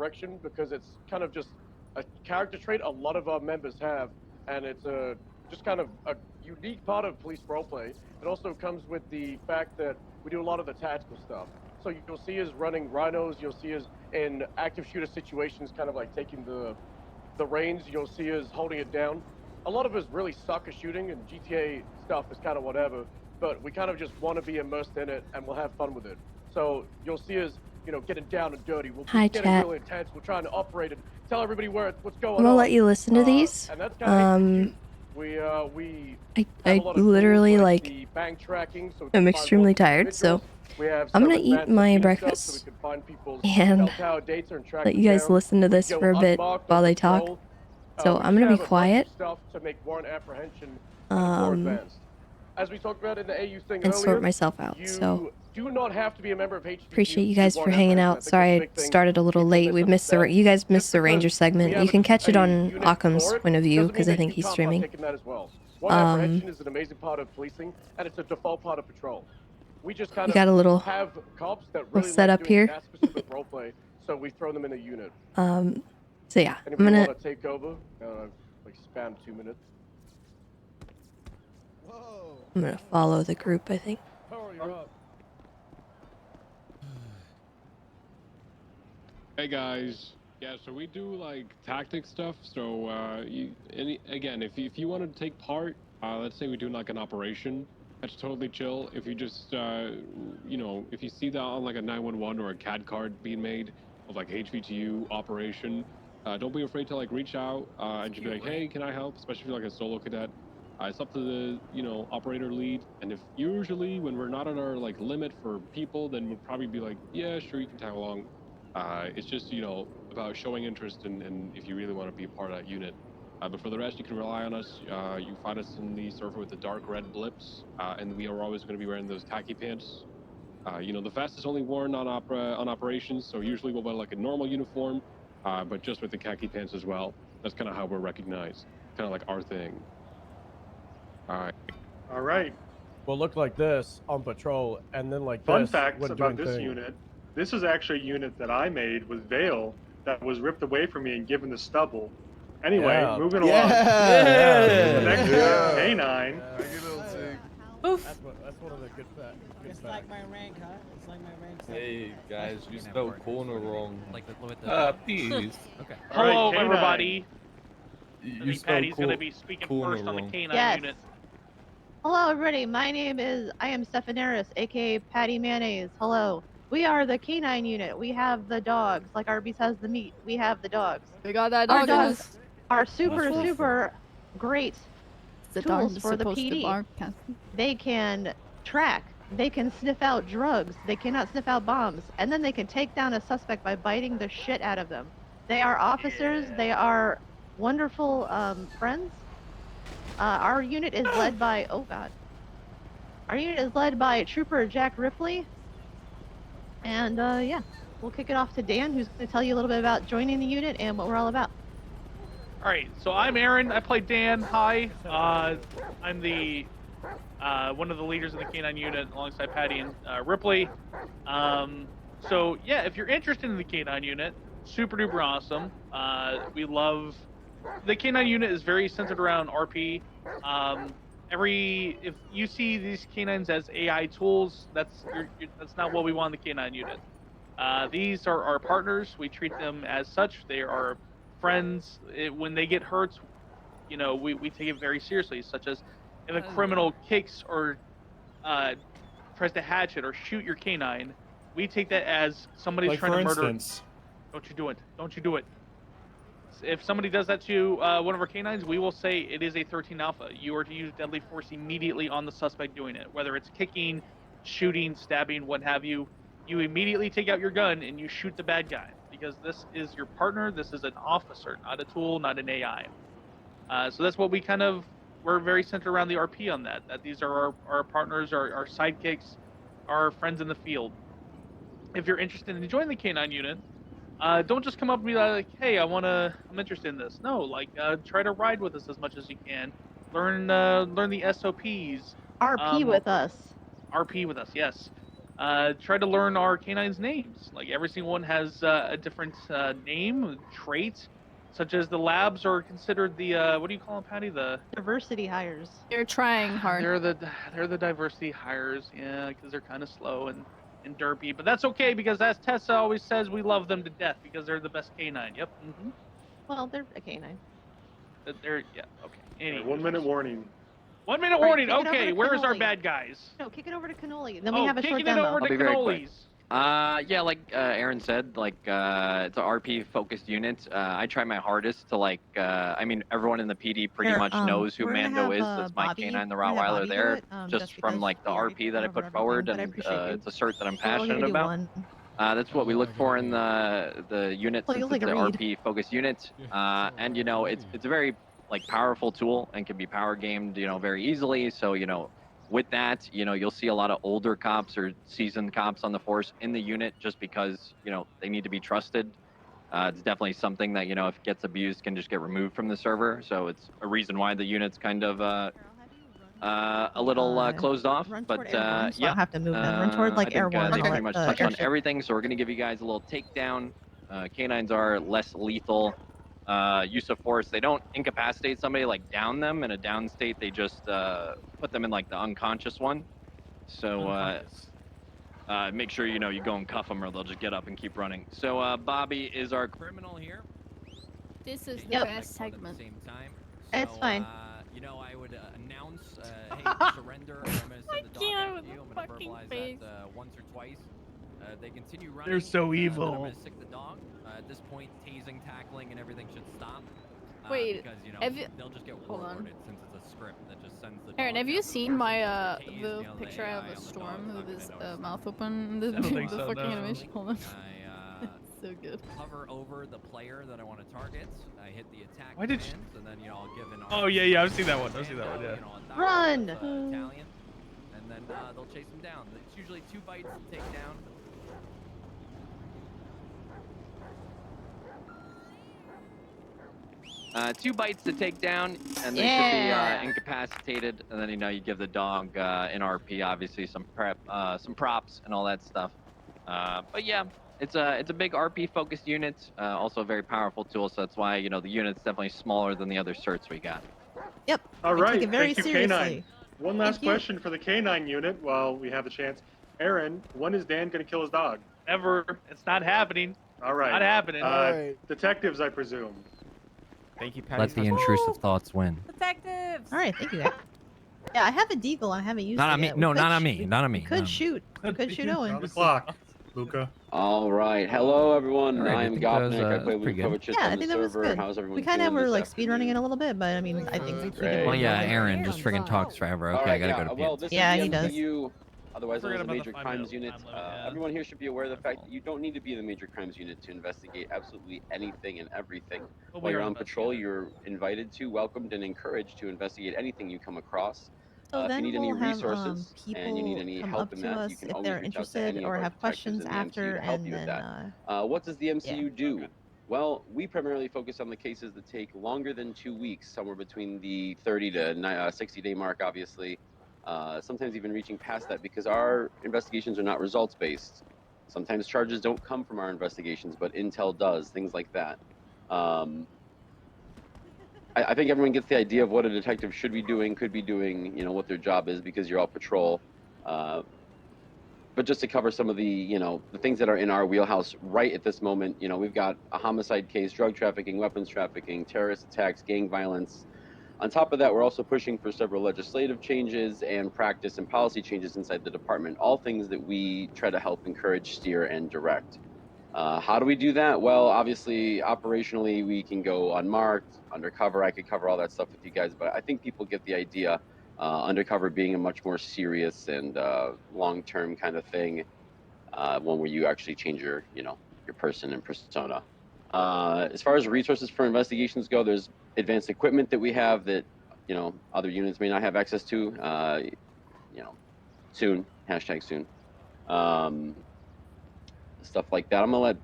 direction because it's kind of just a character trait a lot of our members have, and it's just kind of a unique part of police roleplay. It also comes with the fact that we do a lot of the tactical stuff. So you'll see us running rhinos, you'll see us in active shooter situations, kind of like taking the reins, you'll see us holding it down. A lot of us really suck at shooting, and GTA stuff is kind of whatever, but we kind of just want to be immersed in it, and we'll have fun with it. So you'll see us, you know, getting down and dirty. We'll Hi, keep getting chat. really intense. We're trying to operate and tell everybody what's going on. I'm gonna let you listen to these. And that's kind of we I literally like the bank tracking, so am extremely tired, so I'm gonna eat my breakfast and let you guys listen to this for a bit while they talk. So I'm gonna be quiet. As we talked about in the AU thing and earlier, sort myself out. So do not have to be a member of HVQ. appreciate you guys for hanging out. Sorry I started a little late. We missed you guys missed the Ranger segment. You can catch it on Occam's point of view because I think he's streaming. One apprehension is an amazing part of policing, and it's a default part of patrol. We just kind of got a little have cops that really set up here. Role play, so we throw them in a unit. So yeah, I'm gonna take over. Like spam 2 minutes. I'm gonna follow the group, I think. Hey guys, yeah, so we do like tactic stuff. So again, if you want to take part, let's say we do like an operation, that's totally chill. If you just you know, if you see that on like a 911 or a CAD card being made of like HVTU operation, don't be afraid to like reach out and just be like, hey, can I help? Especially if you're like a solo cadet. It's up to the, you know, operator lead, and if usually when we're not at our like limit for people, then we'll probably be like, yeah, sure, you can tag along. It's just, you know, about showing interest and if you really want to be a part of that unit. But for the rest, you can rely on us. You find us in the server with the dark red blips, and we are always going to be wearing those khaki pants. You know, the vest is only worn on operations, so usually we'll wear like a normal uniform, but just with the khaki pants as well. That's kind of how we're recognized, kind of like our thing. All right. We'll look like this on patrol, and then like Fun this. facts about this unit. This is actually a unit that I made with Vale that was ripped away from me and given to Stubble. Anyway, moving along. The next unit, K9. Oof. That's one of the good facts. It's like my rank, huh? It's like my rank. Hey guys, you spelled corner wrong. Like please. Okay. Hello, Right, everybody. You I think Patty's going to be speaking first on the K9 unit. Hello, everybody. My name is, I am Stephanaris, aka Patty Mayonnaise. Hello. We are the K9 unit. We have the dogs. Like Arby's has the meat. We have the dogs. We got that Our dog. dogs are super great The tools dog for the supposed PD. to bark. They can track. They can sniff out drugs. They cannot sniff out bombs. And then they can take down a suspect by biting the shit out of them. They are officers. Yeah. They are wonderful friends. Our unit is led by, oh god. Our unit is led by Trooper Jack Ripley. And yeah, we'll kick it off to Dan, who's going to tell you a little bit about joining the unit and what we're all about. All right, so I'm Aaron. I play Dan. Hi. I'm the one of the leaders in the K9 unit alongside Patty and Ripley. So yeah, if you're interested in the K9 unit, super duper awesome. We love the K9 unit is very centered around RP. If you see these K9s as AI tools, that's not what we want in the K9 unit. These are our partners. We treat them as such. They are friends. When they get hurt, you know, we take it very seriously, such as if a criminal kicks or tries to hatch it or shoot your K9, we take that as somebody's like trying to murder. Instance. Don't you do it. Don't you do it. If somebody does that to one of our K9s, we will say it is a 13 Alpha. You are to use deadly force immediately on the suspect doing it. Whether it's kicking, shooting, stabbing, what have you, you immediately take out your gun and you shoot the bad guy. Because this is your partner, this is an officer, not a tool, not an AI. So that's what we're very centered around the RP on that. That these are our partners, our sidekicks, our friends in the field. If you're interested in joining the K9 unit, don't just come up and be like, hey, I'm interested in this. No, like, try to ride with us as much as you can. Learn the SOPs. RP with us. RP with us, yes. Try to learn our canines' names. Like every single one has a different name, trait, such as the labs are considered the what do you call them, Patty? The Diversity hires. They're trying hard. They're the diversity hires, yeah, because they're kind of slow and derpy. But that's okay because as Tessa always says, we love them to death because they're the best canine. Yep. Mm-hmm. Well, they're a canine. They're yeah. Okay. Anyway. 1 minute warning. 1 minute warning. Okay, where's our bad guys? No, kick it over to Cannoli. Then we have a short kicking it demo. over to Cannolis. Yeah, like Aaron said, like it's an RP focused unit. I try my hardest to like. I mean, everyone in the PD pretty much knows who Mando is. That's my canine, the Rottweiler there, just from like the RP that I put forward, and it's a cert that I'm passionate about. That's what we look for in the unit, since it's an RP focused unit. And you know, it's a very like powerful tool and can be power gamed, you know, very easily. So you know, with that, you know, you'll see a lot of older cops or seasoned cops on the force in the unit just because, you know, they need to be trusted. It's definitely something that, you know, if it gets abused, can just get removed from the server. So it's a reason why the unit's kind of a little closed off. But yeah, I have to move them. Run toward like Air 1. They pretty much touched on everything. So we're going to give you guys a little takedown. Canines are less lethal. Use of force, they don't incapacitate somebody, like down them in a down state. They just put them in like the unconscious one. So make sure, you know, you go and cuff them or they'll just get up and keep running. So Bobby is our criminal here. This is the best segment. It's fine. You know, I would announce, hey, surrender. I'm going to send the dog after you. I'm going to verbalize that once or twice. They continue running. They're so evil. I'm going to sick the dog. At this point, tasing, tackling, and everything should stop. Wait, because, you know, they'll just get warlorded since it's a script that just sends the Aaron, have you seen my the picture I have of Storm with his mouth open? The fucking animation. Hold on. It's so good. Hover over the player that I want to target. I hit the attack. Why did you? And then, you know, I'll give an. Oh yeah, I've seen that one. Yeah. Run! Italian, and then they'll chase him down. It's usually 2 bites to take down. 2 bites to take down, and they should be incapacitated. And then, you know, you give the dog an RP, obviously some prep, some props, and all that stuff. But yeah, it's a big RP focused unit, also a very powerful tool. So that's why, you know, the unit's definitely smaller than the other certs we got. Yep. All right. Take it very Thank you, seriously. K9. One last question for the K9 unit while we have the chance. Aaron, when is Dan going to kill his dog? Never. It's not happening. All right. Not happening. Detectives, I presume. Thank you, Patty. Let the intrusive thoughts win. Detectives. All right, thank you. Yeah, I have a deagle. I haven't used Not it on me. yet. No, We not could on me. Not on me. Could shoot. Could shoot Owen. On the clock, Luca. All right. Hello, everyone. All right, I'm I think that was, Gopnik. I play pretty with good. Cover Chits Yeah, I on the think that was server. good. How's everyone We kind of doing were this like speed running it afternoon? a little bit, but I mean, I think we Great. Well, yeah, can. Aaron just friggin' talks forever. Okay, All right, I gotta go to well, bed. this Yeah, is he the does. MCU, otherwise known Forget as the about Major the Crimes 5-minute Unit. time limit, yeah. Everyone here should be aware of the fact that you don't need to be in the Major Crimes Unit to investigate absolutely anything and everything. But While we you're are on patrol, you're invited to, welcomed, and encouraged to investigate anything you come across. So If you then need any we'll have resources and you need people any come help up in to that, us you can if always they're reach out to interested any or of our have questions detectives in the MCU after, to help and you with then that. What does the MCU do? Well, we primarily focus on the cases that take longer than 2 weeks, somewhere between the 30 to 60-day mark, obviously. Sometimes even reaching past that, because our investigations are not results-based. Sometimes charges don't come from our investigations, but intel does, things like that. I think everyone gets the idea of what a detective should be doing, could be doing, you know, what their job is, because you're all patrol. But just to cover some of the, you know, the things that are in our wheelhouse right at this moment, you know, we've got a homicide case, drug trafficking, weapons trafficking, terrorist attacks, gang violence. On top of that, we're also pushing for several legislative changes and practice and policy changes inside the department, all things that we try to help encourage, steer, and direct. How do we do that? Well, obviously, operationally, we can go unmarked, undercover. I could cover all that stuff with you guys, but I think people get the idea. Undercover being a much more serious and long-term kind of thing, one where you actually change your, you know, your person and persona. As far as resources for investigations go, there's advanced equipment that we have that, you know, other units may not have access to. You know, soon, #soon. Stuff like that. I'm gonna let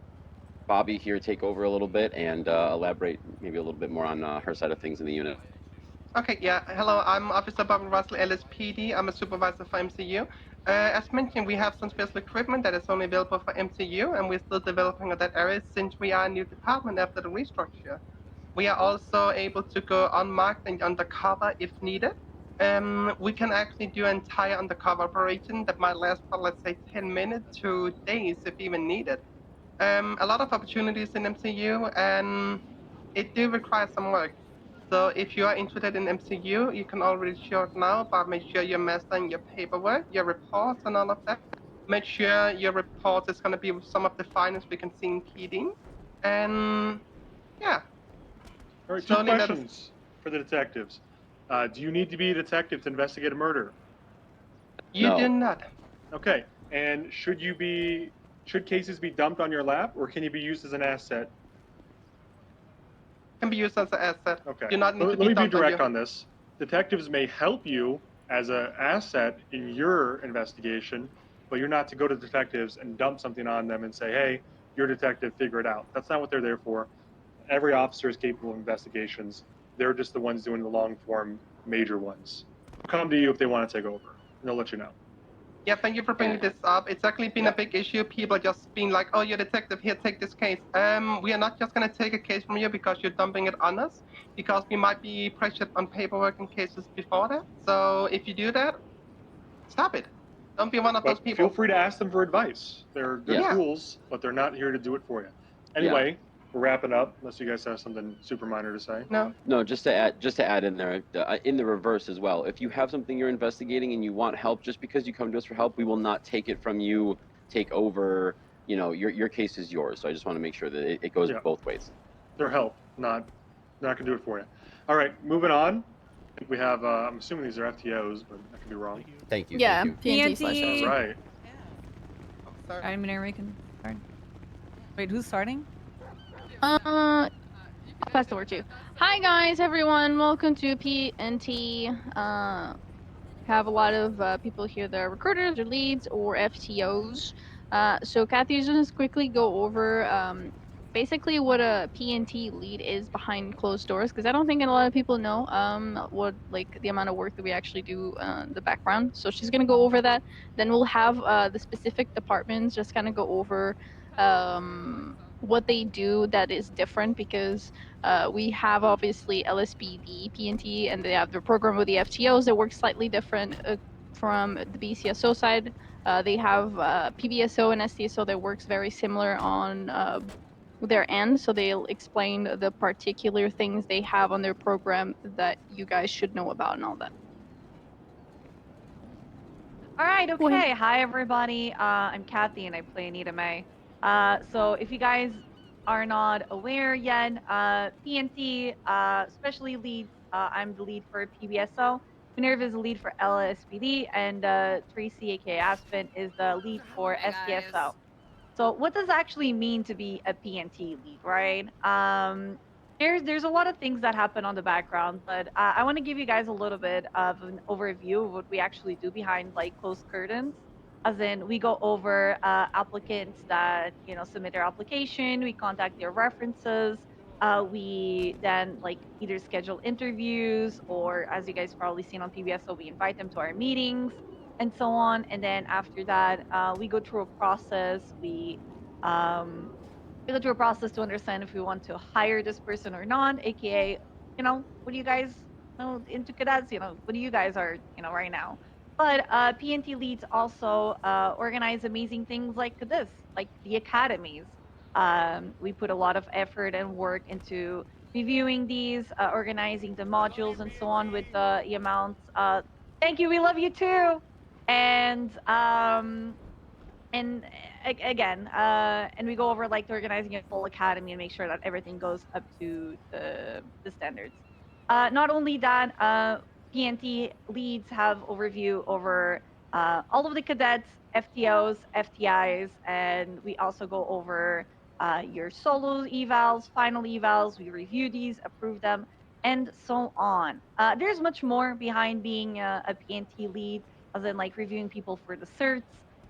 Bobby here take over a little bit and elaborate maybe a little bit more on her side of things in the unit. Okay, yeah. Hello, I'm Officer Bobby Russell, LSPD. I'm a supervisor for MCU. As mentioned, we have some special equipment that is only available for MCU, and we're still developing that area since we are a new department after the restructure. We are also able to go unmarked and undercover if needed. We can actually do an entire undercover operation that might last for, let's say, 10 minutes to days if even needed. A lot of opportunities in MCU, and it do require some work. So if you are interested in MCU, you can already show it now, but make sure you're mastering your paperwork, your reports, and all of that. Make sure your report is going to be some of the finest we can see in PD. And yeah. All right, two questions for the detectives. Do you need to be a detective to investigate a murder? You do not. Okay, and should cases be dumped on your lap, or can you be used as an asset? Can be used as an asset. Okay. Do not need to Let me be dumped on direct you. on this. Detectives may help you as an asset in your investigation, but you're not to go to detectives and dump something on them and say, hey, you're a detective, figure it out. That's not what they're there for. Every officer is capable of investigations. They're just the ones doing the long form major ones. They'll come to you if they want to take over, and they'll let you know. Yeah, thank you for bringing this up. It's actually been a big issue. People just being like, oh, you're a detective, here, take this case. We are not just going to take a case from you because you're dumping it on us, because we might be pressured on paperwork and cases before that. So if you do that, stop it. Don't be one of those people. Feel free to ask them for advice. They're good tools, but they're not here to do it for you. Anyway, we're wrapping up, unless you guys have something super minor to say. No, just to add in there, in the reverse as well. If you have something you're investigating and you want help, just because you come to us for help, we will not take it from you, take over. You know, your case is yours. So I just want to make sure that it goes both ways. They're help, not gonna do it for you. All right, moving on. I think we have. I'm assuming these are FTOs, but I could be wrong. Thank you. Yeah, PNT. All right. I mean, we can start. Wait, who's starting? Pass the word to you. Hi guys, everyone. Welcome to PNT. Have a lot of people here that are recruiters or leads or FTOs. So Kathy's gonna quickly go over basically what a PNT lead is behind closed doors, because I don't think a lot of people know what, like, the amount of work that we actually do the background. So she's gonna go over that. Then we'll have the specific departments just kind of go over what they do that is different, because we have obviously LSPD, PNT, and they have their program with the FTOs that work slightly different from the BCSO side. They have PBSO and STSO that works very similar on their end, so they'll explain the particular things they have on their program that you guys should know about and all that. All right, okay. Hi, everybody. I'm Kathy, and I play Anita May. So if you guys are not aware yet, PNT, especially leads, I'm the lead for PBSO. Minerva is the lead for LSPD, and Tracy, aka Aspen, is the lead for STSO. So what does actually mean to be a PNT lead, right? There's a lot of things that happen on the background, but I want to give you guys a little bit of an overview of what we actually do behind like closed curtains. As in, we go over applicants that submit their application, we contact their references, we then like either schedule interviews, or as you guys probably seen on PBSO, we invite them to our meetings and so on. And then after that, we go through a process. We go through a process to understand if we want to hire this person or not, aka, what do you guys into cadets, what do you guys are, right now. But PNT leads also organize amazing things like this, like the academies. We put a lot of effort and work into reviewing these, organizing the modules and so on with the amounts. Thank you, we love you too. And again, and we go over like organizing a full academy and make sure that everything goes up to the standards. Not only that, PNT leads have overview over all of the cadets, FTOs, FTIs, and we also go over your solo evals, final evals. We review these, approve them, and so on. There's much more behind being a PNT lead, as in like reviewing people for the certs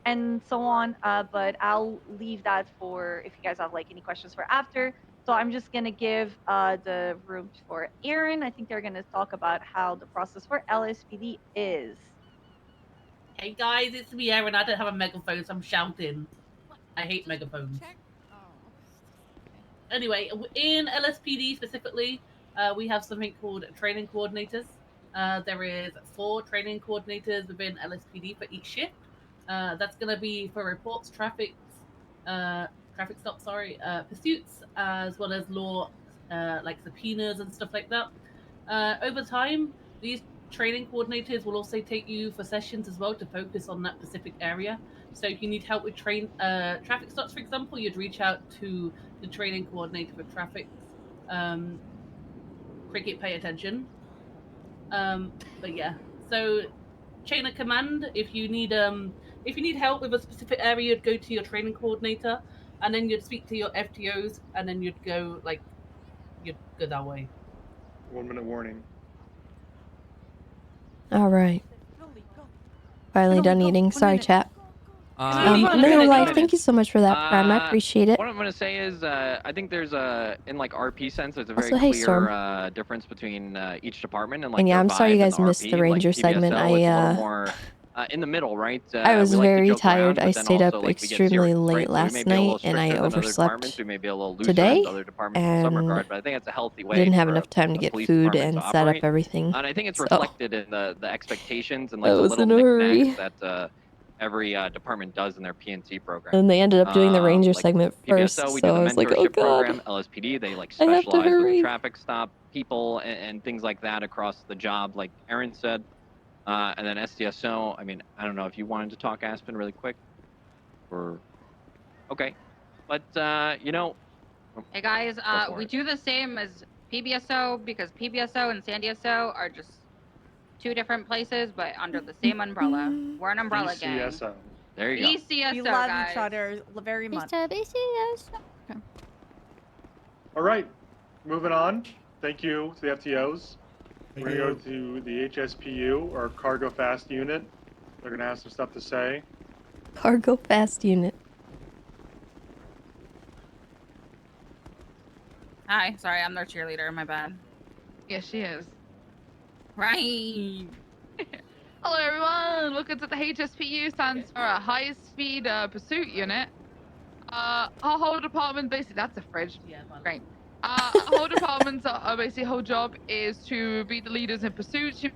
and so on. But I'll leave that for if you guys have like any questions for after. So I'm just gonna give the room for Aaron. I think they're gonna talk about how the process for LSPD is. Hey guys, it's me, Aaron. I don't have a megaphone, so I'm shouting. I hate megaphones. Anyway, in LSPD specifically, we have something called training coordinators. There is 4 training coordinators within LSPD for each shift. That's going to be for reports, traffic stops, pursuits, as well as law, like subpoenas and stuff like that. Over time, these training coordinators will also take you for sessions as well to focus on that specific area. So if you need help with traffic stops, for example, you'd reach out to the training coordinator for traffic. Cricket, pay attention. But yeah, so chain of command. If you need help with a specific area, you'd go to your training coordinator, and then you'd speak to your FTOs, and then you'd go that way. 1 minute warning. All right. Finally done eating. Sorry, chat. Minute. Life, thank you so much for that, Prime. I appreciate it. What I'm gonna say is, I think there's in like RP sense, there's a very Also, hey, clear difference between each department and like. And yeah, their I'm sorry you vibe in guys missed RP. the Ranger like, segment. PBSO, it's a little more in the middle, right? I was we like to very joke tired. around, I but then stayed also, up like, we get extremely serious, late right? So we may last be a little night, and I stricter than other overslept departments. We may be a little looser today, than other departments in some regard, but I think it's a healthy way. didn't have for enough time to a get police food department and to set up operate. everything. And I think it's So, reflected in the expectations and like I the was little in a hurry. knickknacks that every department does in their PNT program. And they ended up doing the Ranger Like segment first, PBSO, we so do the I was like, oh mentorship program. god, LSPD, they like I have to specialize with hurry. the traffic stop people and things like that across the job, like Aaron said. And then SDSO, I mean, I don't know if you wanted to talk Aspen really quick, or okay, but you know. Hey guys, we do the same as PBSO because PBSO and SanDSO are just 2 different places, but under the same umbrella. We're an umbrella gang. BCSO. There you go. BCSO, We love guys. each other very much. Okay. All right, moving on. Thank you to the FTOs. We're gonna go to the HSPU, or Cargo Fast Unit. They're gonna have some stuff to say. Cargo Fast Unit. Hi, sorry, I'm their cheerleader. My bad. Yes, she is. Right. Hello, everyone. Welcome to the HSPU. Stands for a high-speed pursuit unit. Our whole department, basically, that's a fridge. Yeah, great. Our whole department's basically whole job is to be the leaders in pursuits. You've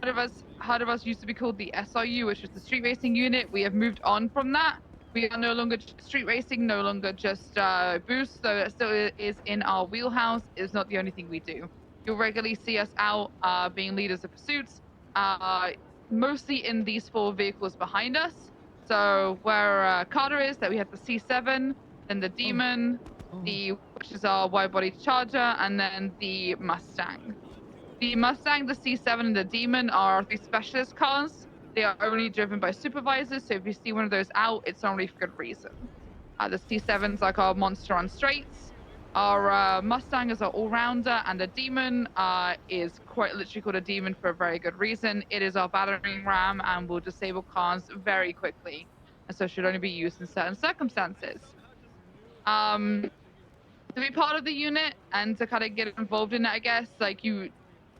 heard of us used to be called the SRU, which is the street racing unit. We have moved on from that. We are no longer just street racing, no longer just boosts, so it still is in our wheelhouse. It's not the only thing we do. You'll regularly see us out being leaders of pursuits, mostly in these 4 vehicles behind us. So where Carter is, that we have the C7, then the Demon, which is our wide-body Charger, and then the Mustang. The Mustang, the C7, and the Demon are 3 specialist cars. They are only driven by supervisors, so if you see one of those out, it's only for good reason. The C7's like our monster on straights. Our Mustang is our all-rounder, and the Demon is quite literally called a Demon for a very good reason. It is our battering ram and will disable cars very quickly, and so should only be used in certain circumstances. To be part of the unit and to kind of get involved in it, I guess, like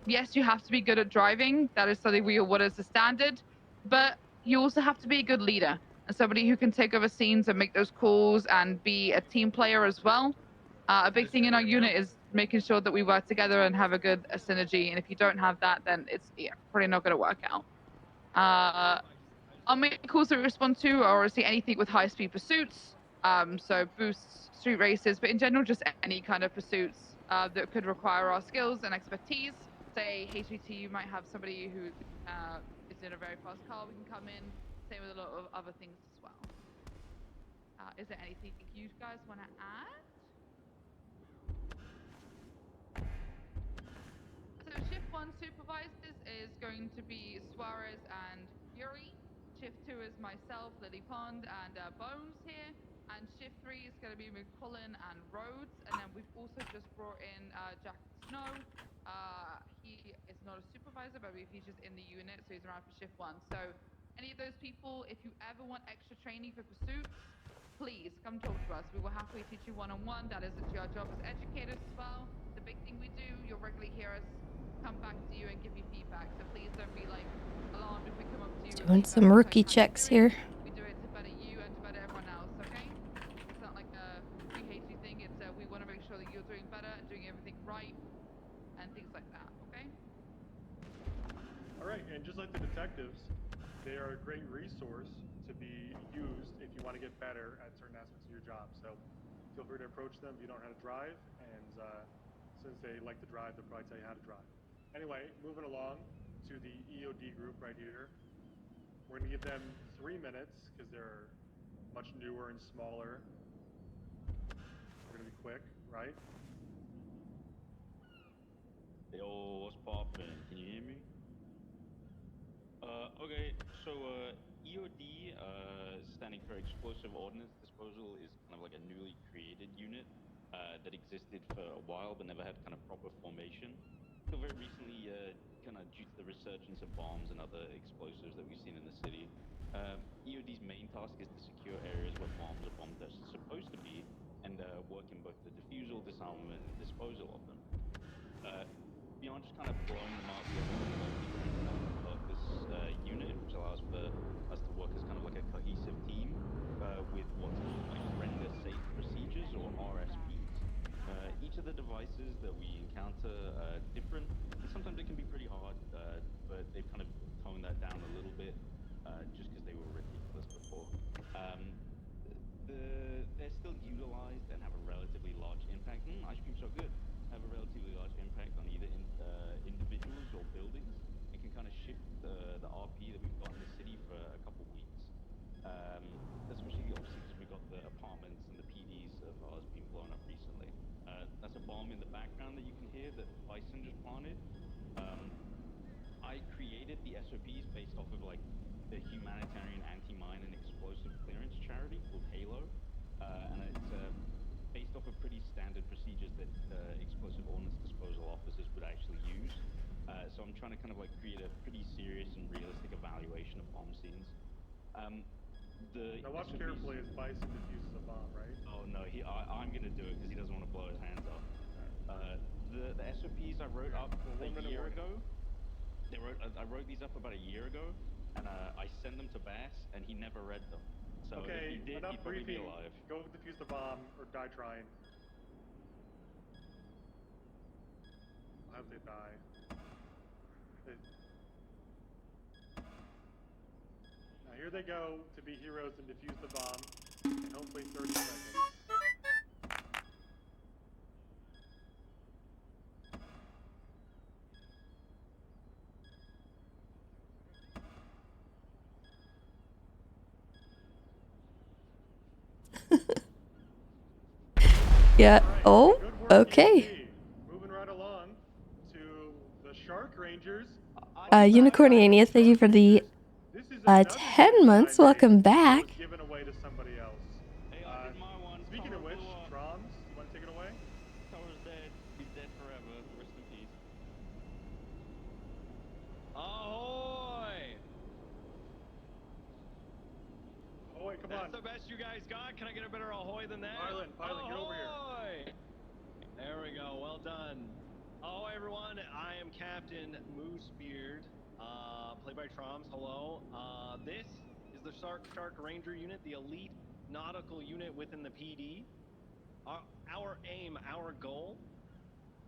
yes, you have to be good at driving. That is something we award as a standard, but you also have to be a good leader and somebody who can take over scenes and make those calls and be a team player as well. A big thing in our unit is making sure that we work together and have a good synergy. And if you don't have that, then it's probably not going to work out. Our main calls that we respond to are obviously anything with high-speed pursuits, so boosts, street races, but in general, just any kind of pursuits that could require our skills and expertise. Say HVT, you might have somebody who is in a very fast car, we can come in. Same with a lot of other things as well. Is there anything you guys want to add? So shift 1 supervisors is going to be Suarez and Yuri. Shift 2 is myself, Lily Pond, and Bones here. And shift 3 is going to be McCullen and Rhodes. And then we've also just brought in Jack Snow. He is not a supervisor, but he's just in the unit, so he's around for shift 1. So any of those people, if you ever want extra training for pursuits, please come talk to us. We will happily teach you one-on-one. That is our job as educators as well. The big thing we do, you'll regularly hear us come back to you and give you feedback. So please don't be like alarmed if we come up to you. Doing some rookie checks here. We do it to better you and to better everyone else. Okay? It's not like we hate you thing. It's we want to make sure that you're doing better and doing everything right and things like that. Okay? All right, and just like the detectives, they are a great resource to be used if you want to get better at certain aspects of your job. So feel free to approach them if you don't know how to drive, and since they like to drive, they'll probably tell you how to drive. Anyway, moving along to the EOD group right here. We're going to give them 3 minutes because they're much newer and smaller. We're going to be quick, right? Yo, what's poppin'? Can you hear me? Okay, so EOD, standing for Explosive Ordnance Disposal, is kind of like a newly created unit that existed for a while but never had kind of proper formation. So very recently, kind of due to the resurgence of bombs and other explosives that we've seen in the city, EOD's main task is to secure areas where bombs are bombed as supposed to be, and work in both the defusal, disarmament, and disposal of them. Beyond just kind of blowing them up, we have this unit, which allows for us to work as kind of like a cohesive team with what's called like render safe procedures, or RSPs. Each of the devices that we encounter different, and sometimes it can be pretty hard, but they've kind of toned that down a little bit just because they were ridiculous before. They're still utilized and have a relatively large impact. Ice cream so good. Have a relatively large impact on either individuals or buildings. It can kind of shift the RP that we've got in the city for a couple weeks. Especially obviously because we've got the apartments and the PDs of ours being blown up recently. That's a bomb in the background that you can hear that Bison just planted. I created the SOPs based off of like the humanitarian anti-mine and explosive clearance charity called Halo, and it's based off of pretty standard procedures that explosive ordnance disposal officers would actually use. So I'm trying to kind of like create a pretty serious and realistic evaluation of bomb scenes. Now watch carefully as Bison defuses a bomb, right? Oh no, I'm gonna do it because he doesn't want to blow his hands off. The SOPs I wrote up a year ago. I wrote these up about a year ago, and I sent them to Bass, and he never read them. So okay, if he did, enough he'd probably briefing. be alive. Go defuse the bomb or die trying. I hope they die. Now here they go to be heroes and defuse the bomb in hopefully 30 seconds. Yeah. Oh, okay. Moving right along to the Shark Rangers. Unicorniania, thank you for the 10 months. Welcome back. Given away to somebody else. Hey, I did my one. Speaking of which, Troms, you want to take it away? Tower's dead. He's dead forever. Rest in peace. Ahoy! Oh wait, come on. That's the best you guys got? Can I get a better ahoy than that? Pilot, get over here. Ahoy! There we go. Well done. Ahoy, everyone. I am Captain Moosebeard, played by Troms. Hello. This is the Shark Ranger unit, the elite nautical unit within the PD. Our aim, our goal,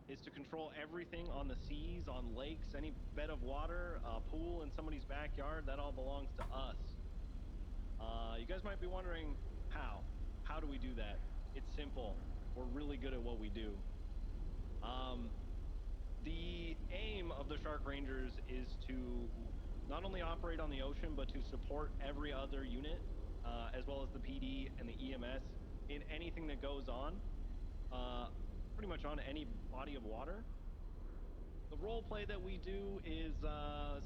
is to control everything on the seas, on lakes, any bed of water, pool in somebody's backyard. That all belongs to us. You guys might be wondering how. How do we do that? It's simple. We're really good at what we do. The aim of the Shark Rangers is to not only operate on the ocean, but to support every other unit, as well as the PD and the EMS in anything that goes on, pretty much on any body of water. The role play that we do is,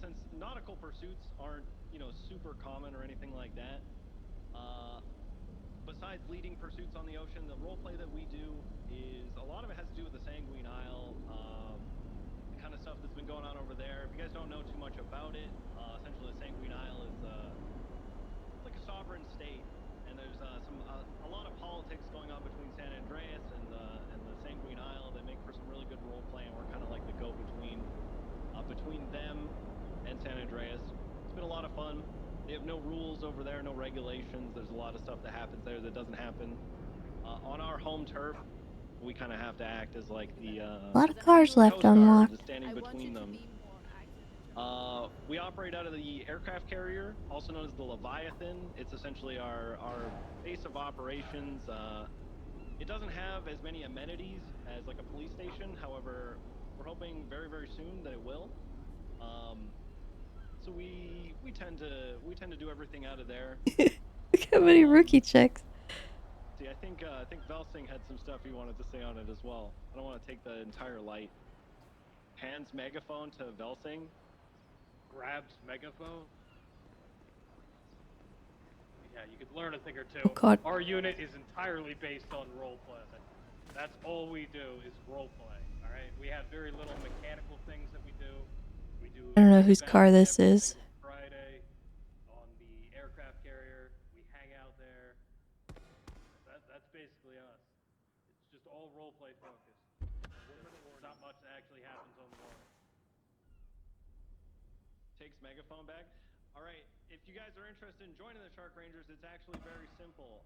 since nautical pursuits aren't, super common or anything like that, besides leading pursuits on the ocean, the role play that we do is, a lot of it has to do with the Sanguine Isle, the kind of stuff that's been going on over there. If you guys don't know too much about it, essentially the Sanguine Isle is like a sovereign state, and there's a lot of politics going on between San Andreas and the Sanguine Isle that make for some really good role play, and we're kind of like the go-between have no rules over there, no regulations. There's a lot of stuff that happens there that doesn't happen on our home turf. We kind of have to act as like the A lot of cars left Coast Guard, unlocked. standing between them. We operate out of the aircraft carrier, also known as the Leviathan. It's essentially our base of operations. It doesn't have as many amenities as like a police station. However, we're hoping very, very soon that it will. So we tend to do everything out of there. Look how many rookie checks. See, I think Velsing had some stuff he wanted to say on it as well. I don't want to take the entire light. Hands megaphone to Velsing. Grabs megaphone. Yeah, you could learn a thing or two. Oh, God. Our unit is entirely based on roleplay. That's all we do is roleplay. All right, we have very little mechanical things that we do. We do. I don't know whose car this is. Friday on the aircraft carrier. We hang out there. That's basically us. It's just all roleplay focused. Not much that actually happens on the water. Takes megaphone back. All right, if you guys are interested in joining the Shark Rangers, it's actually very simple.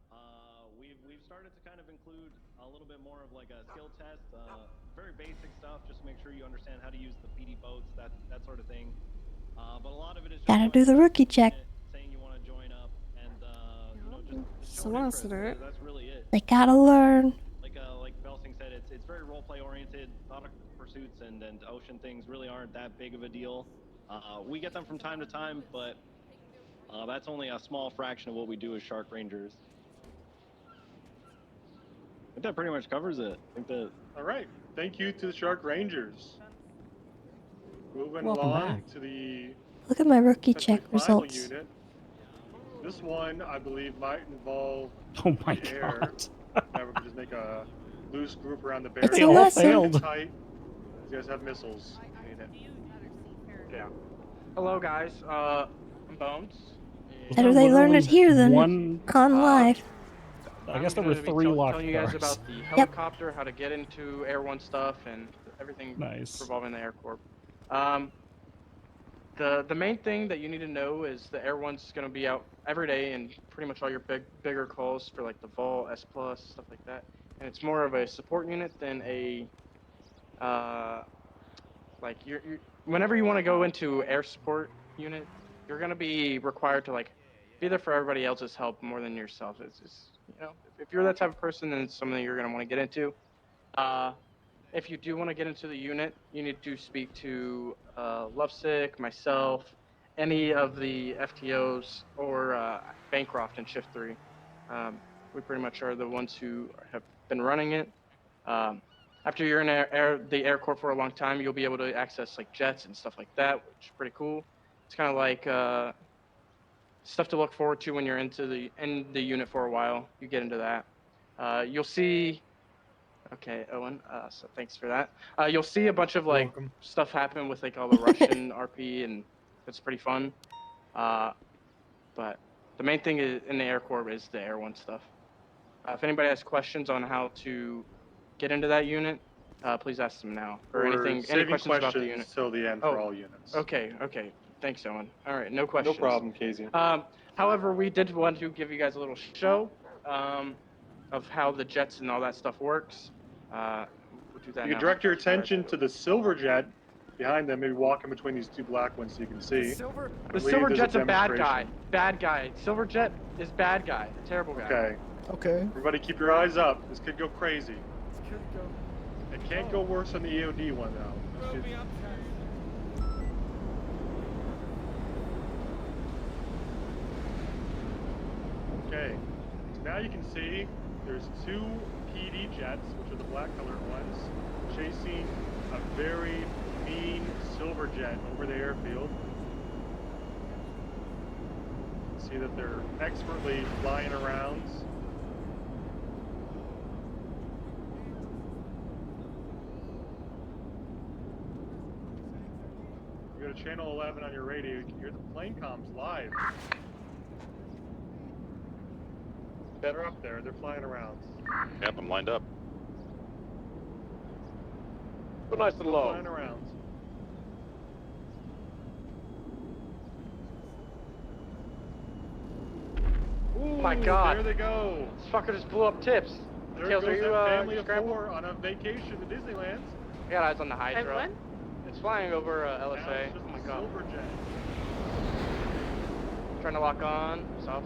We've started to kind of include a little bit more of like a skill test, very basic stuff, just to make sure you understand how to use the PD boats, that sort of thing. But a lot of it is just Gotta do the rookie check. saying you want to join up, and you know, just Someone else to do it. That's really it. They gotta learn. Like Velsing said, it's very roleplay oriented. Nautical pursuits and ocean things really aren't that big of a deal. We get them from time to time, but that's only a small fraction of what we do as Shark Rangers. I think that pretty much covers it. All right. Thank you to the Shark Rangers. Moving Welcome along back. to the Look at my rookie check final results. unit. This one, I believe, might involve Oh my the air. god. Now we can just make a loose group around the It's barrier. a lesson. Failed. Tight. You guys have missiles. Yeah. Hello, guys. I'm Bones. Better they learn it here than One. on live. I guess there I'm were gonna be 3 locked telling you guys cars. about the helicopter, how to get into Air 1 stuff, and everything Nice. revolving the Air Corps. The main thing that you need to know is the Air 1's going to be out every day in pretty much all your bigger calls for like the Vol, S+, stuff like that. And it's more of a support unit than a like whenever you want to go into air support unit, you're going to be required to like be there for everybody else's help more than yourself. It's you know, if you're that type of person, then it's something you're going to want to get into. If you do want to get into the unit, you need to speak to Lovesick, myself, any of the FTOs, or Bancroft in Shift 3. We pretty much are the ones who have been running it. After you're in the Air Corps for a long time, you'll be able to access like jets and stuff like that, which is pretty cool. It's kind of like stuff to look forward to when you're in the unit for a while. You get into that. You'll see. Okay, Owen. So thanks for that. You'll see a bunch of like stuff happen with like all the Russian RP, and it's pretty fun. But the main thing in the Air Corps is the Air 1 stuff. If anybody has questions on how to get into that unit, please ask them now. Or any questions about the unit. Till the end for all units. Okay. Thanks, Owen. All right, no questions. No problem, Casey. However, we did want to give you guys a little show of how the jets and all that stuff works. We'll do that You now. direct your attention to the silver jet behind them, maybe walk in between these two black ones so you can see. The silver jet's a bad guy. Bad guy. Silver jet is bad guy. Terrible guy. Okay. Everybody keep your eyes up. This could go crazy. It can't go worse than the EOD one, though. Okay. So now you can see there's 2 PD jets, which are the black colored ones, chasing a very mean silver jet over the airfield. See that they're expertly flying around. You go to channel 11 on your radio, you can hear the plane comms live. They're up there, they're flying around. Yep, I'm lined up. Go nice and low. Flying around. Oh my God. There they go. This fucker just blew up tips. There Tails, goes are you, that family of scrambled? 4 on a vacation to Disneyland. I got eyes on the Hydra. What? It's flying over LSA. Now it's just Oh my a God. silver jet. Trying to lock on. South.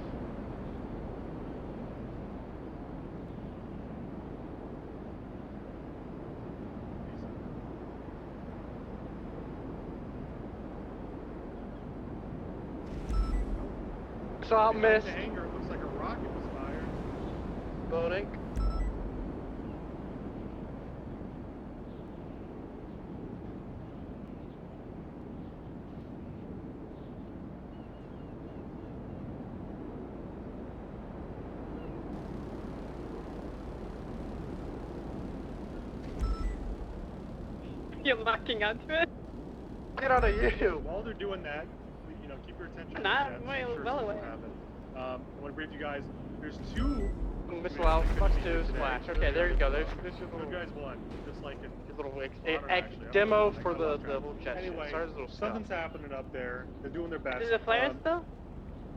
Stop, miss. The hangar, it looks like a rocket was fired. Loading. You're locking onto it? Get out of you. While they're doing that, you know, keep your attention. Not on the jets. well- I'm sure well something away. will happen. I want to brief you guys. There's 2. Missile out. Plus 2. Splash. Okay, there you go. There's your Good little, guys won. Just like in your little Modern, actually. demo I for the lost track. whole jet shit. Anyway, Sorry, there's a little something's happening up there. They're doing their best. Is it flares still?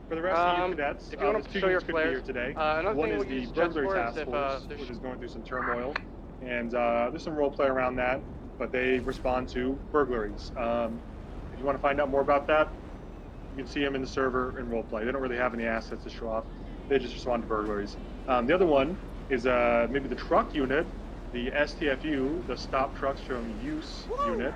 For the rest of you cadets, if you want there's to 2 show your units could be here flares, today. another One thing is we the use jets burglary for is task if, force, there's- which is going through some turmoil, and there's some role play around that, but they respond to burglaries. If you want to find out more about that, you can see them in the server in role play. They don't really have any assets to show off. They just respond to burglaries. The other one is maybe the truck unit, the STFU, the Stop Trucks from Use unit.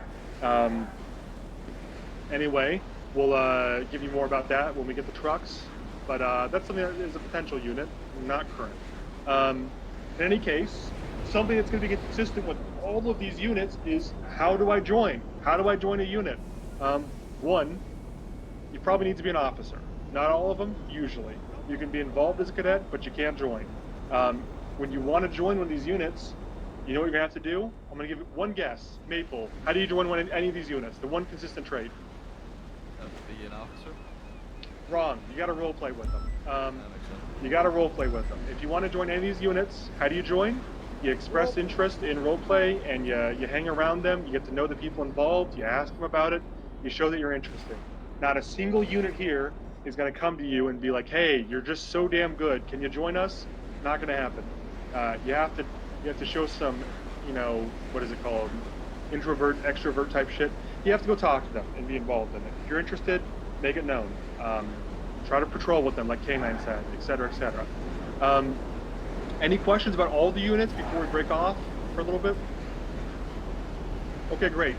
Anyway, we'll give you more about that when we get the trucks, but that's something that is a potential unit, not current. In any case, something that's going to be consistent with all of these units is how do I join? How do I join a unit? One, you probably need to be an officer. Not all of them, usually. You can be involved as a cadet, but you can't join. When you want to join one of these units, you know what you're going to have to do? I'm going to give you one guess. Maple, how do you join any of these units? The one consistent trait. Be an officer? Wrong. You got to role play with them. You got to role play with them. If you want to join any of these units, how do you join? You express interest in role play, and you hang around them. You get to know the people involved. You ask them about it. You show that you're interested. Not a single unit here is going to come to you and be like, "Hey, you're just so damn good. Can you join us?" Not going to happen. You have to show some, you know, what is it called? Introvert, extrovert type shit. You have to go talk to them and be involved in it. If you're interested, make it known. Try to patrol with them, like K9 said, etc., etc. Any questions about all the units before we break off for a little bit? Okay, great.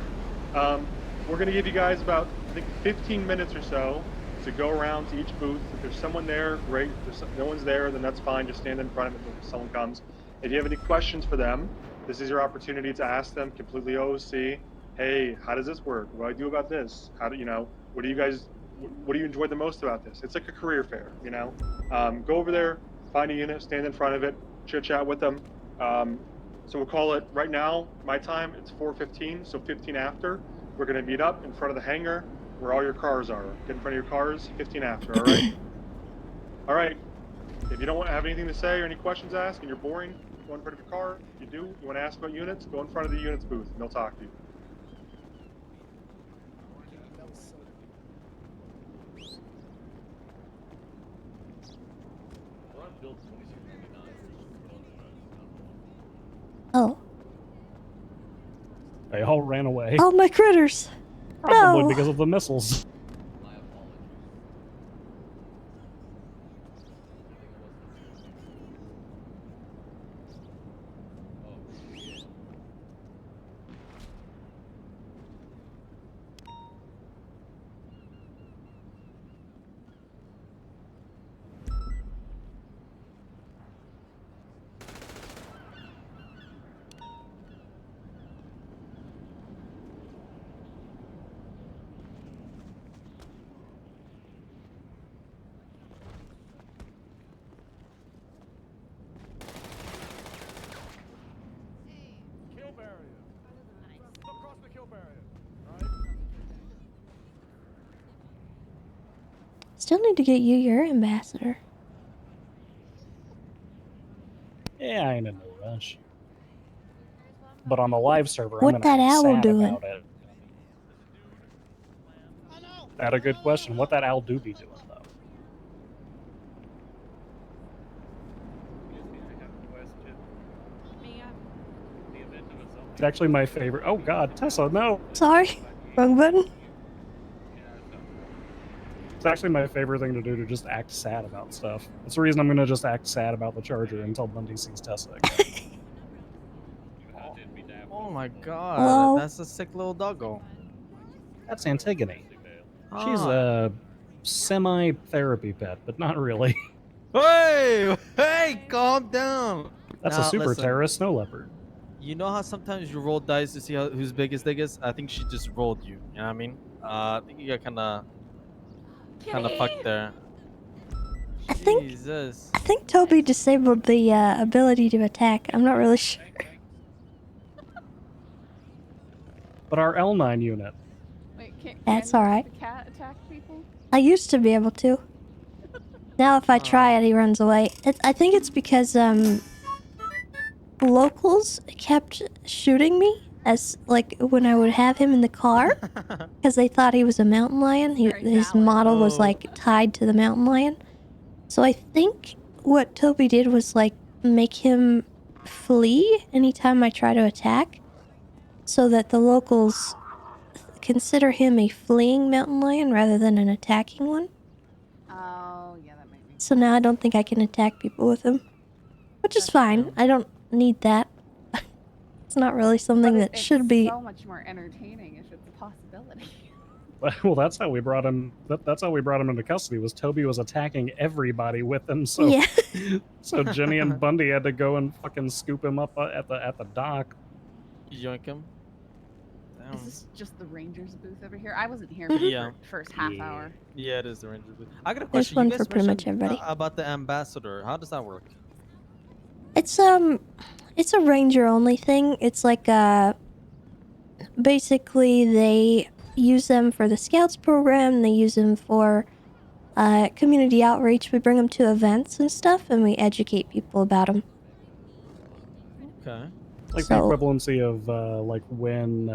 We're going to give you guys about, I think, 15 minutes or so to go around to each booth. If there's someone there, great. If no one's there, then that's fine. Just stand in front of it until someone comes. If you have any questions for them, this is your opportunity to ask them completely OOC. Hey, how does this work? What do I do about this? How do you know? What do you enjoy the most about this? It's like a career fair, you know. Go over there, find a unit, stand in front of it, chit chat with them. So we'll call it right now. My time, it's 4:15, so 15 after. We're gonna meet up in front of the hangar where all your cars are. Get in front of your cars, 15 after. All right. All right. If you don't have anything to say or any questions asked, and you're boring, go in front of your car. If you do, you want to ask about units, go in front of the units booth, and they'll talk to you. Oh. They all ran away. Oh, my critters. Probably No. because of the missiles. Still need to get you your ambassador. Yeah, I ain't in no rush. But on the live server, What I'm gonna that be owl sad doing? about it. That a good question. What that owl do be doing though? Actually, my favorite. Oh God, Tessa, no. Sorry, wrong button. It's actually my favorite thing to do to just act sad about stuff. That's the reason I'm gonna just act sad about the Charger until Bundy sees Tessa again. Oh my god, Hello? that's a sick little doggo. That's Antigone. She's Ah. a semi-therapy pet, but not really. Hey, calm down. That's Now, a super listen, terrorist snow leopard. You know how sometimes you roll dice to see whose biggest thing is? I think she just rolled you. You know what I mean? I think you got kind of fucked there. I think Jesus. Toby disabled the ability to attack. I'm not really sure. But our L9 unit. Wait, can That's alright. the cat attack people? I used to be able to. Now if I try it, he runs away. I think it's because locals kept shooting me as like when I would have him in the car because they thought he was a mountain lion. His model was like tied to the mountain lion. So I think what Toby did was like make him flee anytime I try to attack, so that the locals consider him a fleeing mountain lion rather than an attacking one. Oh, yeah, that makes sense. So now I don't think I can attack people with him, which is fine. I don't need that. It's not really something that should be. It's so much more entertaining if it's a possibility. Well, that's how we brought him. That's how we brought him into custody. Was Toby was attacking everybody with him. So, yeah. So Jenny and Bundy had to go and fucking scoop him up at the dock. Yoink him. Damn. Is this just the Rangers booth over here? I wasn't here for the first half hour. Yeah, it is the Ranger booth. I got a There's question. one You guys for pretty much mentioned, everybody. about the ambassador. How does that work? It's a ranger only thing. It's like basically they use them for the scouts program. They use them for community outreach. We bring them to events and stuff, and we educate people about them. Okay. Like the equivalency of like when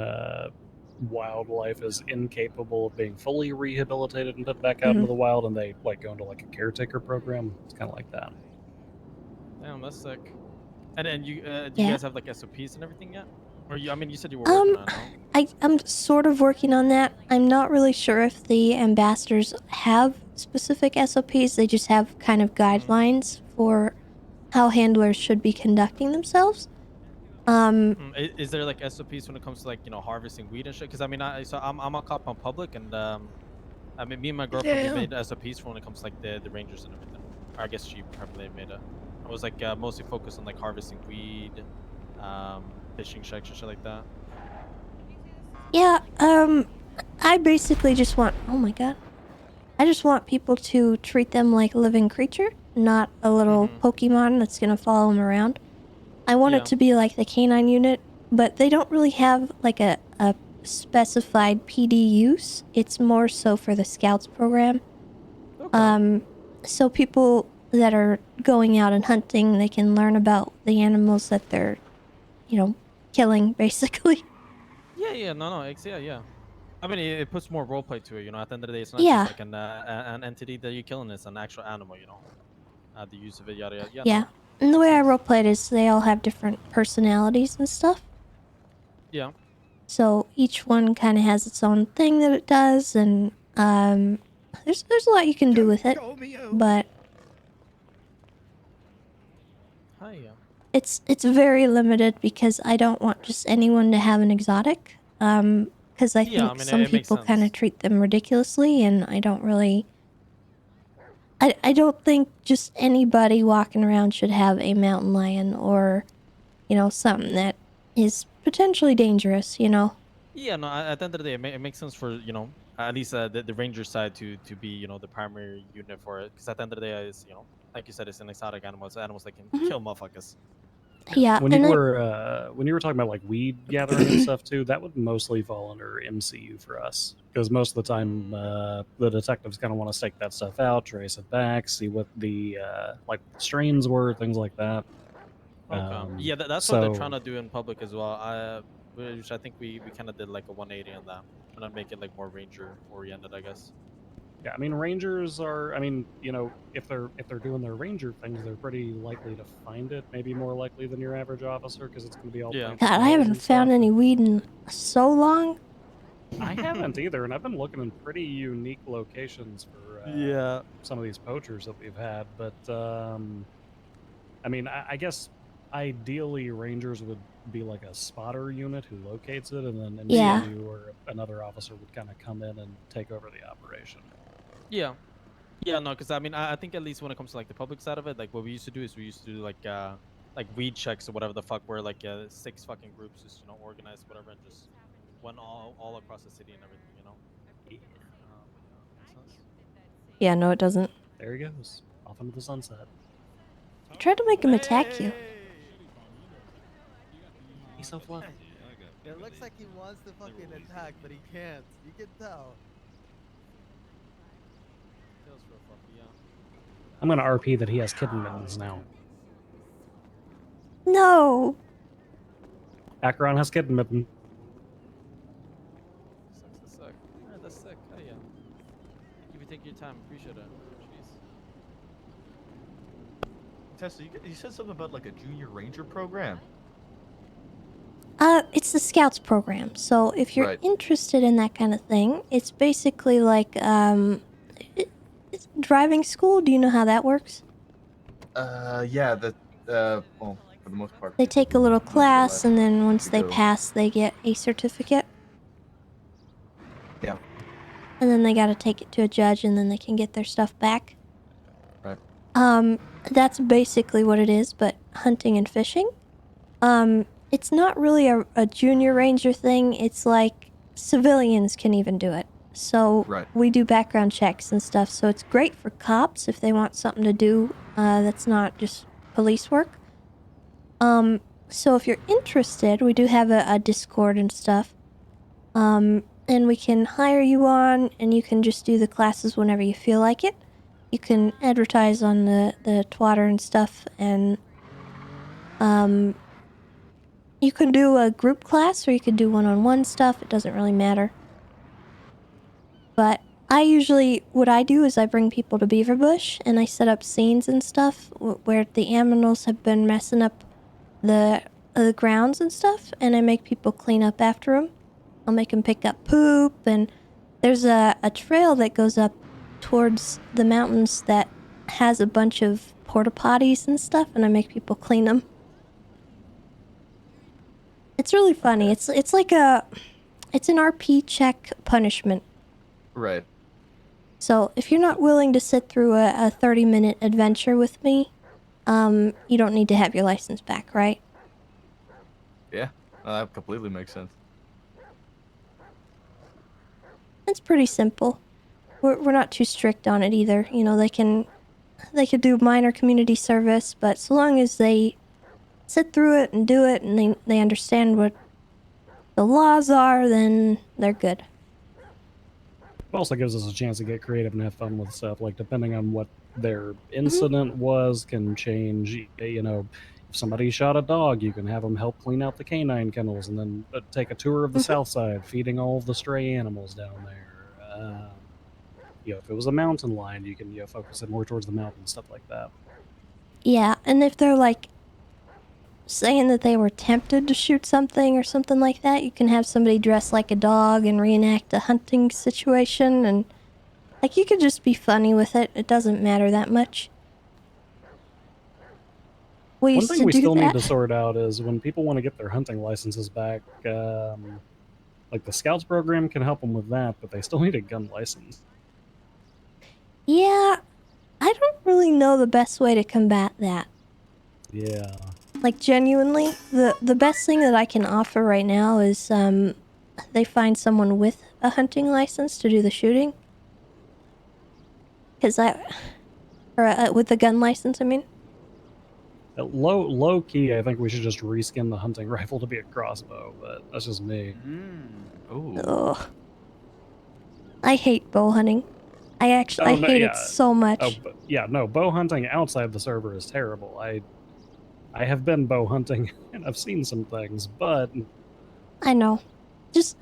wildlife is incapable of being fully rehabilitated and put back out into the wild, and they like go into like a caretaker program. It's kind of like that. Damn, that's sick. And then do you guys have like SOPs and everything yet? Or I mean, you said you were working on it. I'm sort of working on that. I'm not really sure if the ambassadors have specific SOPs. They just have kind of guidelines for how handlers should be conducting themselves. Is there like SOPs when it comes to like harvesting weed and shit? Because I mean, I'm a cop on public, and I mean, me and my girlfriend we made SOPs for when it comes to like the rangers and everything. Or I guess she probably made it. I was like mostly focused on like harvesting weed, fishing shacks and shit like that. Yeah, I basically just want, oh my god. I just want people to treat them like a living creature, not a little Pokemon that's gonna follow them around. I want it to be like the canine unit, but they don't really have like a specified PD use. It's more so for the scouts program. Okay. So people that are going out and hunting, they can learn about the animals that they're, killing, basically. Yeah, no, yeah. I mean, it puts more roleplay to it, at the end of the day, it's not just like an entity that you're killing, it's an actual animal, the use of it, yada, yada. Yeah, and the way I roleplay it is they all have different personalities and stuff. Yeah. So each one kind of has its own thing that it does, and there's a lot you can do with it, but it's very limited because I don't want just anyone to have an exotic. Because I think some people kind of treat them ridiculously, and I don't really. I don't think just anybody walking around should have a mountain lion or, something that is potentially dangerous. Yeah, no. At the end of the day, it makes sense for at least the ranger side to be the primary unit for it. Because at the end of the day, it's like you said, it's an exotic animal. It's animals that can kill motherfuckers. Yeah. When you were talking about like weed gathering and stuff too, that would mostly fall under MCU for us, because most of the time the detectives kind of want to stake that stuff out, trace it back, see what the like strains were, things like that. Okay. Yeah, that's what they're trying to do in public as well. Which I think we kind of did like a 180 on that, and I make it like more ranger oriented, I guess. Yeah, I mean, rangers are. I mean, you know, if they're doing their ranger things, they're pretty likely to find it. Maybe more likely than your average officer, because it's going to be all Yeah. plain God, I haven't found any weed in so long. I haven't either, and I've been looking in pretty unique locations for Yeah. some of these poachers that we've had. But I mean, I guess ideally rangers would be like a spotter unit who locates it, and then Yeah. MCU or another officer would kind of come in and take over the operation. Yeah. Yeah, no, because I mean, I think at least when it comes to like the public side of it, like what we used to do is we used to do like weed checks or whatever the fuck, where like 6 fucking groups just organized whatever and just went all across the city and everything, you know. But yeah, makes sense. Yeah, no, it doesn't. There he goes, off into the sunset. I tried to make him attack you. He's so fluffy. It looks like he wants to fucking attack, but he can't. You can tell. Feels real fluffy, yeah. I'm gonna RP that he has kitten mittens now. No. Acheron has kitten mitten. Sucks to suck. Alright, that's sick. Oh yeah. Thank you for taking your time. Appreciate it. Jeez. Tessa, you said something about like a junior ranger program. It's the Scouts program. So if you're Right. interested in that kind of thing, it's basically like it's driving school. Do you know how that works? Yeah, well, for the most part. They take a little class, and then once they go. pass, they get a certificate. Yeah. And then they got to take it to a judge, and then they can get their stuff back. Right. That's basically what it is, but hunting and fishing. It's not really a junior ranger thing. It's like civilians can even do it. So Right. we do background checks and stuff. So it's great for cops if they want something to do that's not just police work. So if you're interested, we do have a Discord and stuff. And we can hire you on, and you can just do the classes whenever you feel like it. You can advertise on the Twitter and stuff, and you can do a group class or you can do one-on-one stuff. It doesn't really matter. But what I do is I bring people to Beaverbush and I set up scenes and stuff where the animals have been messing up the grounds and stuff, and I make people clean up after them. I'll make them pick up poop, and there's a trail that goes up towards the mountains that has a bunch of porta potties and stuff, and I make people clean them. It's really funny. It's like it's an RP check punishment. Right. So if you're not willing to sit through a 30-minute adventure with me, you don't need to have your license back, right? Yeah, that completely makes sense. It's pretty simple. We're not too strict on it either. You know, they could do minor community service, but so long as they sit through it and do it and they understand what the laws are, then they're good. It also gives us a chance to get creative and have fun with stuff. Like, depending on what their incident was, can change. You know, if somebody shot a dog, you can have them help clean out the canine kennels, and then take a tour of the south side, feeding all of the stray animals down there. You know, if it was a mountain lion, you can focus it more towards the mountain, stuff like that. Yeah, and if they're like saying that they were tempted to shoot something or something like that, you can have somebody dress like a dog and reenact a hunting situation, and like you could just be funny with it. It doesn't matter that much. One thing we still need to sort out is when people want to get their hunting licenses back, like the Scouts program can help them with that, but they still need a gun license. Yeah, I don't really know the best way to combat that. Yeah. Like, genuinely, the best thing that I can offer right now is they find someone with a hunting license to do the shooting. Because with the gun license, I mean. Low key, I think we should just reskin the hunting rifle to be a crossbow, but that's just me. Ugh. I hate bow hunting. I hate it so much. No, bow hunting outside the server is terrible. I have been bow hunting and I've seen some things, but I know. Just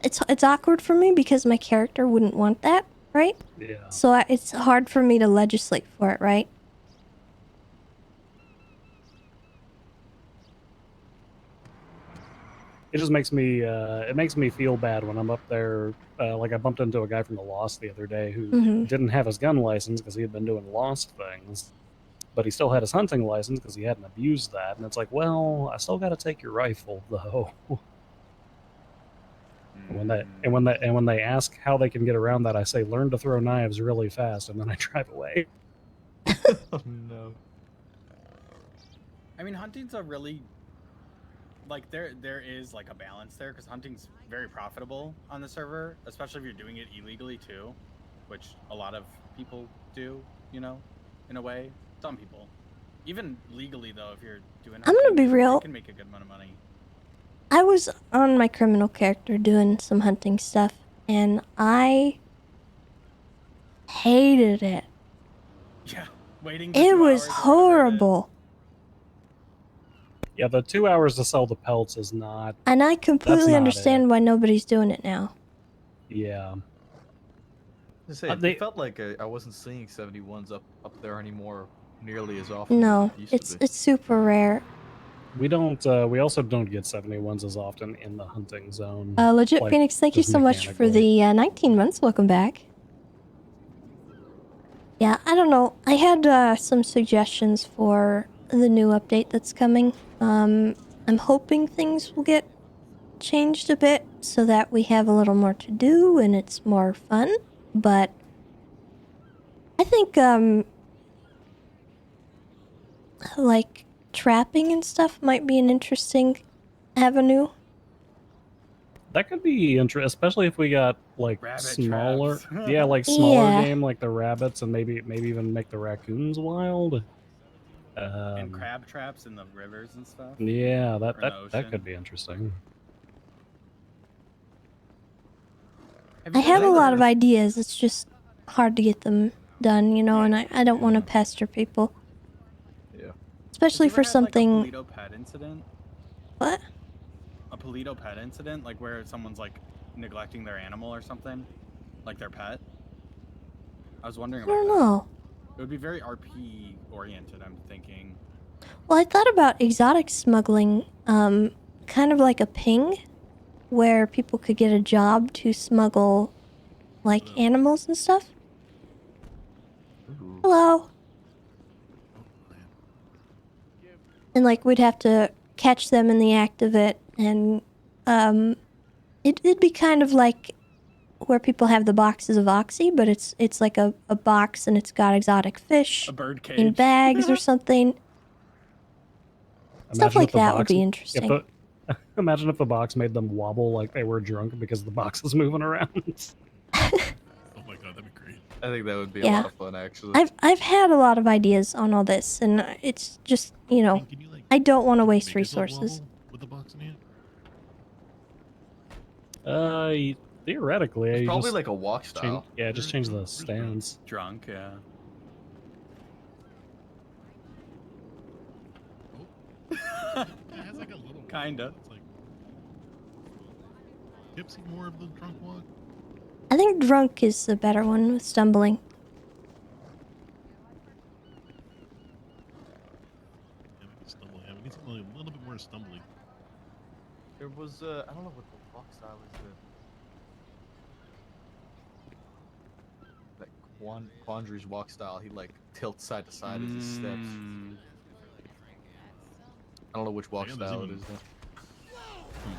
it's awkward for me because my character wouldn't want that. right? Yeah. So it's hard for me to legislate for it, right? It just makes me it makes me feel bad when I'm up there. Like I bumped into a guy from the Lost the other day who Mhm. didn't have his gun license because he had been doing Lost things, but he still had his hunting license because he hadn't abused that. And it's like, well, I still got to take your rifle though. And when they ask how they can get around that, I say learn to throw knives really fast, and then I drive away. Oh no. I mean, hunting's a really like there is like a balance there because hunting's very profitable on the server, especially if you're doing it illegally too, which a lot of people do. You know, in a way, some people. Even legally though, if you're doing I'm gonna hunting, be real. you can make a good amount of money. I was on my criminal character doing some hunting stuff, and I hated it. Yeah, waiting. It was horrible. Yeah, the 2 hours to sell the pelts is not. And I that's completely not understand why nobody's doing it now. Yeah. I say, it felt like I wasn't seeing 71s up there anymore nearly as often. No, as it used to be. it's super rare. We don't. We also don't get 71s as often in the hunting zone. Legit like, Phoenix, thank you just so much for mechanically. the 19 months. Welcome back. Yeah, I don't know. I had some suggestions for the new update that's coming. I'm hoping things will get changed a bit so that we have a little more to do and it's more fun. But I think like trapping and stuff might be an interesting avenue. That could be interesting, especially if we got like Rabbit smaller, traps. yeah, like smaller Yeah. game like the rabbits, and maybe even make the raccoons wild. And crab traps in the rivers and stuff. Yeah, Or in the that ocean. could be interesting. I have a lot of ideas. It's just hard to get them done, you know, and I don't want to pester people. Yeah. Especially Have you for ever had, something. like, a Polito pet incident? What? A Polito pet incident, like where someone's like neglecting their animal or something, like their pet. I was wondering I about don't that. know. It would be very RP oriented. I'm thinking. Well, I thought about exotic smuggling, kind of like a ping, where people could get a job to smuggle, like, animals and stuff. Hello. And, like, we'd have to catch them in the act of it, and, it'd be kind of like where people have the boxes of Oxy, but it's like a box and it's got exotic fish A bird in cage. bags or something. Stuff Imagine like if the that would box- be if interesting. Imagine if the box made them wobble like they were drunk because the box was moving around. Oh my god, that'd be great. I think that would be a Yeah. lot of fun, actually. I've had a lot of ideas on all this, and it's just, you know, I don't want to waste resources. With the box in it? Theoretically, It's you probably just like a walk style. just change the stands. Drunk, yeah. It has like a little. Kinda. It's like tipsy more of the drunk walk. I think drunk is the better one with stumbling. Yeah, we can stumble. Yeah, we need something a little bit more stumbling. There was I don't know what the walk style is. Like Quandary's walk style, he like tilts side to side as he steps. I don't know which walk Yeah, there's style it even is though.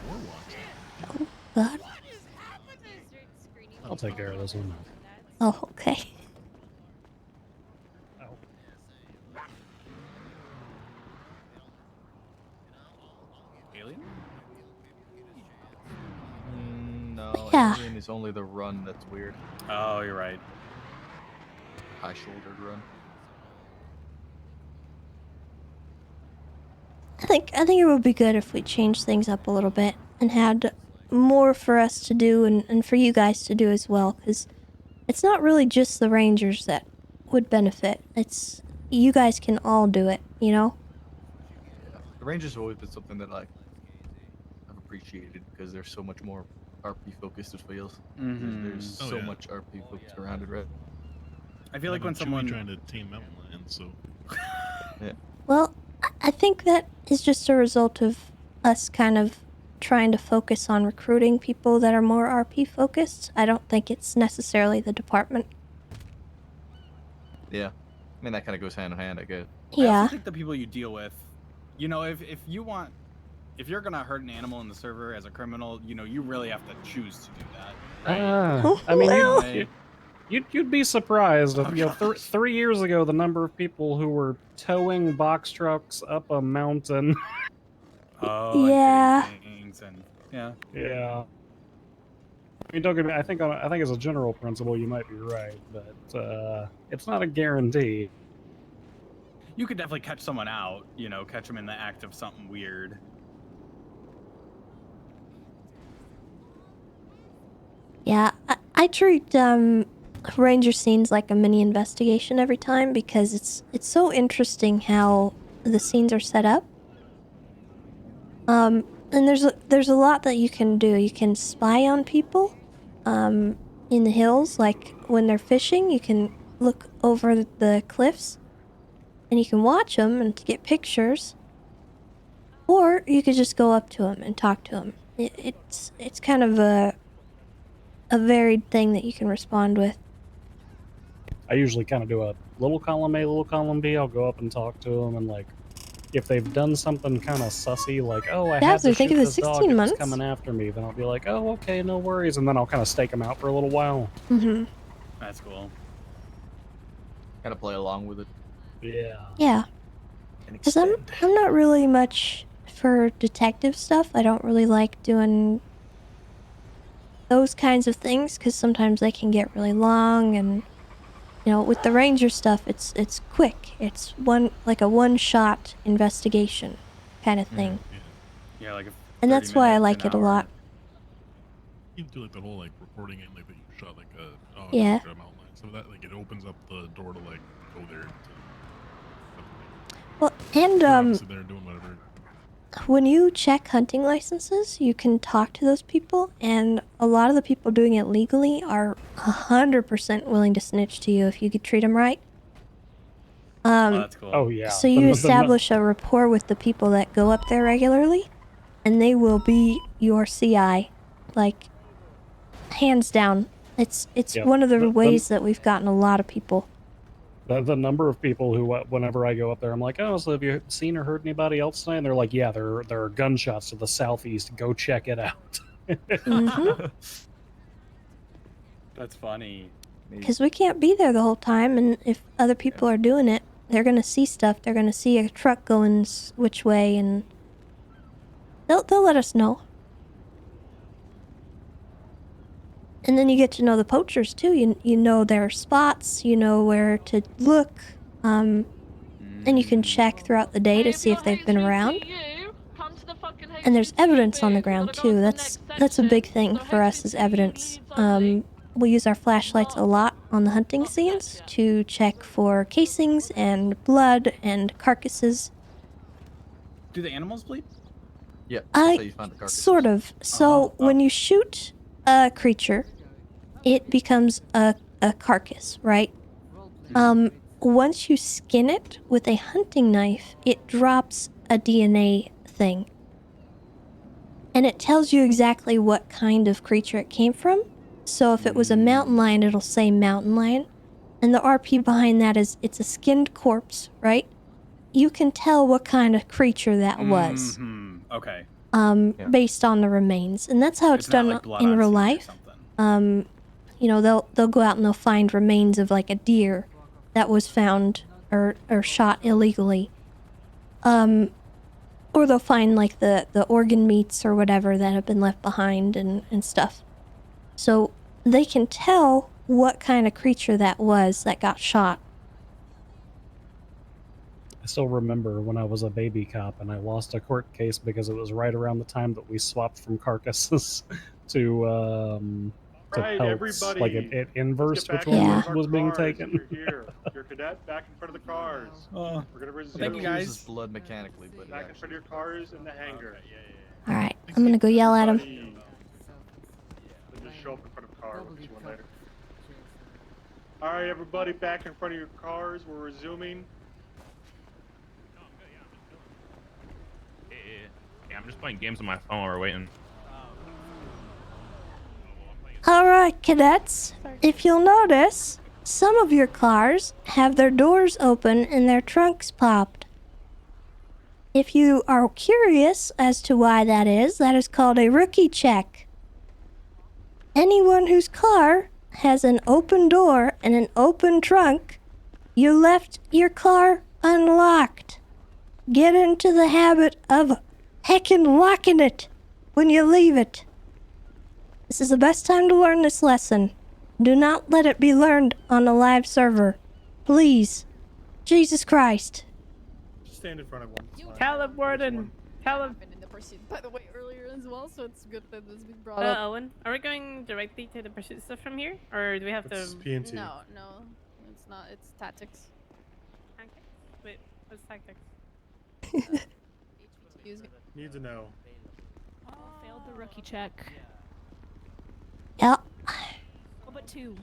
More walks. God. I'll take care of this one. Oh, okay. Alien? No, Yeah. Alien is only the run that's weird. Oh, you're right. High-shouldered run. I think it would be good if we changed things up a little bit and had more for us to do and for you guys to do as well, because it's not really just the Rangers that would benefit. It's you guys can all do it, you know? The Rangers have always been something that like I've appreciated because there's so much more RP focused it feels. Mhm. There's Oh, so yeah. much RP focused around it, right? I feel like when someone trying to tame mountain lions, so Yeah. Well, I think that is just a result of us kind of trying to focus on recruiting people that are more RP focused. I don't think it's necessarily the department. Yeah. I mean, that kind of goes hand in hand, I guess. I Yeah. also think the people you deal with, you know, if you're gonna hurt an animal in the server as a criminal, you know, you really have to choose to do that. I mean, Well- you'd be surprised. If, you know, 3 years ago, the number of people who were towing box trucks up a mountain. Oh, Yeah. and doing things and yeah. Yeah. I mean, don't get me. I think as a general principle, you might be right, but it's not a guarantee. You could definitely catch someone out, you know, catch them in the act of something weird. Yeah, I treat ranger scenes like a mini investigation every time because it's so interesting how the scenes are set up. And there's a lot that you can do. You can spy on people in the hills, like when they're fishing, you can look over the cliffs and you can watch them and get pictures. Or you could just go up to them and talk to them. It's kind of a varied thing that you can respond with. I usually kind of do a little column A, little column B. I'll go up and talk to them, and like, if they've done something kind of sussy, like, oh, I had to think shoot of the this dog, 16 it was months. coming after me, then I'll be like, oh, okay, no worries, and then I'll kind of stake them out for a little while. Mm-hmm. That's cool. Kind of play along with it. Yeah. Yeah. Because I'm not really much for detective stuff. I don't really like doing those kinds of things because sometimes they can get really long, and you know, with the ranger stuff, it's quick. It's a one-shot investigation kind of thing. Yeah, like. And that's why I like it a lot. you do like the whole like reporting it like that you shot like a Yeah. mountain line, so that like it opens up the door to like go there. Well, and Obviously they're doing whatever. when you check hunting licenses, you can talk to those people, and a lot of the people doing it legally are 100% willing to snitch to you if you could treat them right. That's cool. Oh yeah. So you establish a rapport with the people that go up there regularly, and they will be your CI, like hands down. It's Yeah, one of the ways that we've gotten a lot of people. The number of people who, whenever I go up there, I'm like, oh, so have you seen or heard anybody else tonight? And they're like, yeah, there are gunshots to the southeast. Go check it out. That's funny. Because we can't be there the whole time, and if other people are doing it, they're gonna see stuff. They're gonna see a truck going which way, and they'll let us know. And then you get to know the poachers too. You know their spots. You know where to look. And you can check throughout the day to see if they've been around. And there's evidence on the ground too. That's a big thing for us is evidence. We use our flashlights a lot on the hunting scenes to check for casings and blood and carcasses. Do the animals bleed? Yeah. That's how you find the carcass. Sort of. So when you shoot a creature, it becomes a carcass, right? Once you skin it with a hunting knife, it drops a DNA thing. And it tells you exactly what kind of creature it came from. So if it was a mountain lion, it'll say mountain lion. And the RP behind that is it's a skinned corpse, right? You can tell what kind of creature that was. Okay. Based on the remains. And that's how it's not done like blood in on real skin or life. You know, they'll go out and they'll find remains of like a deer that was found or shot illegally. Or they'll find like the organ meats or whatever that have been left behind and stuff. So they can tell what kind of creature that was that got shot. I still remember when I was a baby cop and I lost a court case because it was right around the time that we swapped from carcasses to Right, pelts. everybody. Like it inversed Let's which get back one in our was being cars. taken. You're here. You're cadet back in front of the cars. We're gonna resume. Thank you guys. Blood mechanically, but Back in front of your cars in the hangar. Alright, I'm gonna go yell at him. show up in front of a car. We'll get you one later. All right, everybody, back in front of your cars. We're resuming. Yeah, I'm just playing games on my phone while we're waiting. Alright, cadets. If you'll notice, some of your cars have their doors open and their trunks popped. If you are curious as to why that is called a rookie check. Anyone whose car has an open door and an open trunk, you left your car unlocked. Get into the habit of heckin' locking it when you leave it. This is the best time to learn this lesson. Do not let it be learned on a live server. Please. Jesus Christ. Just stand in front of one. Tell him, Warden. Tell him. In the pursuit, by the way, earlier as well, so it's good that this has been brought up. Owen, are we going directly to the pursuit stuff from here, or do we have It's to? PNT. No, it's not. It's tactics. Tactics? Wait, what's tactics? Need to know. Failed the rookie check. Yeah. Oh, but 2.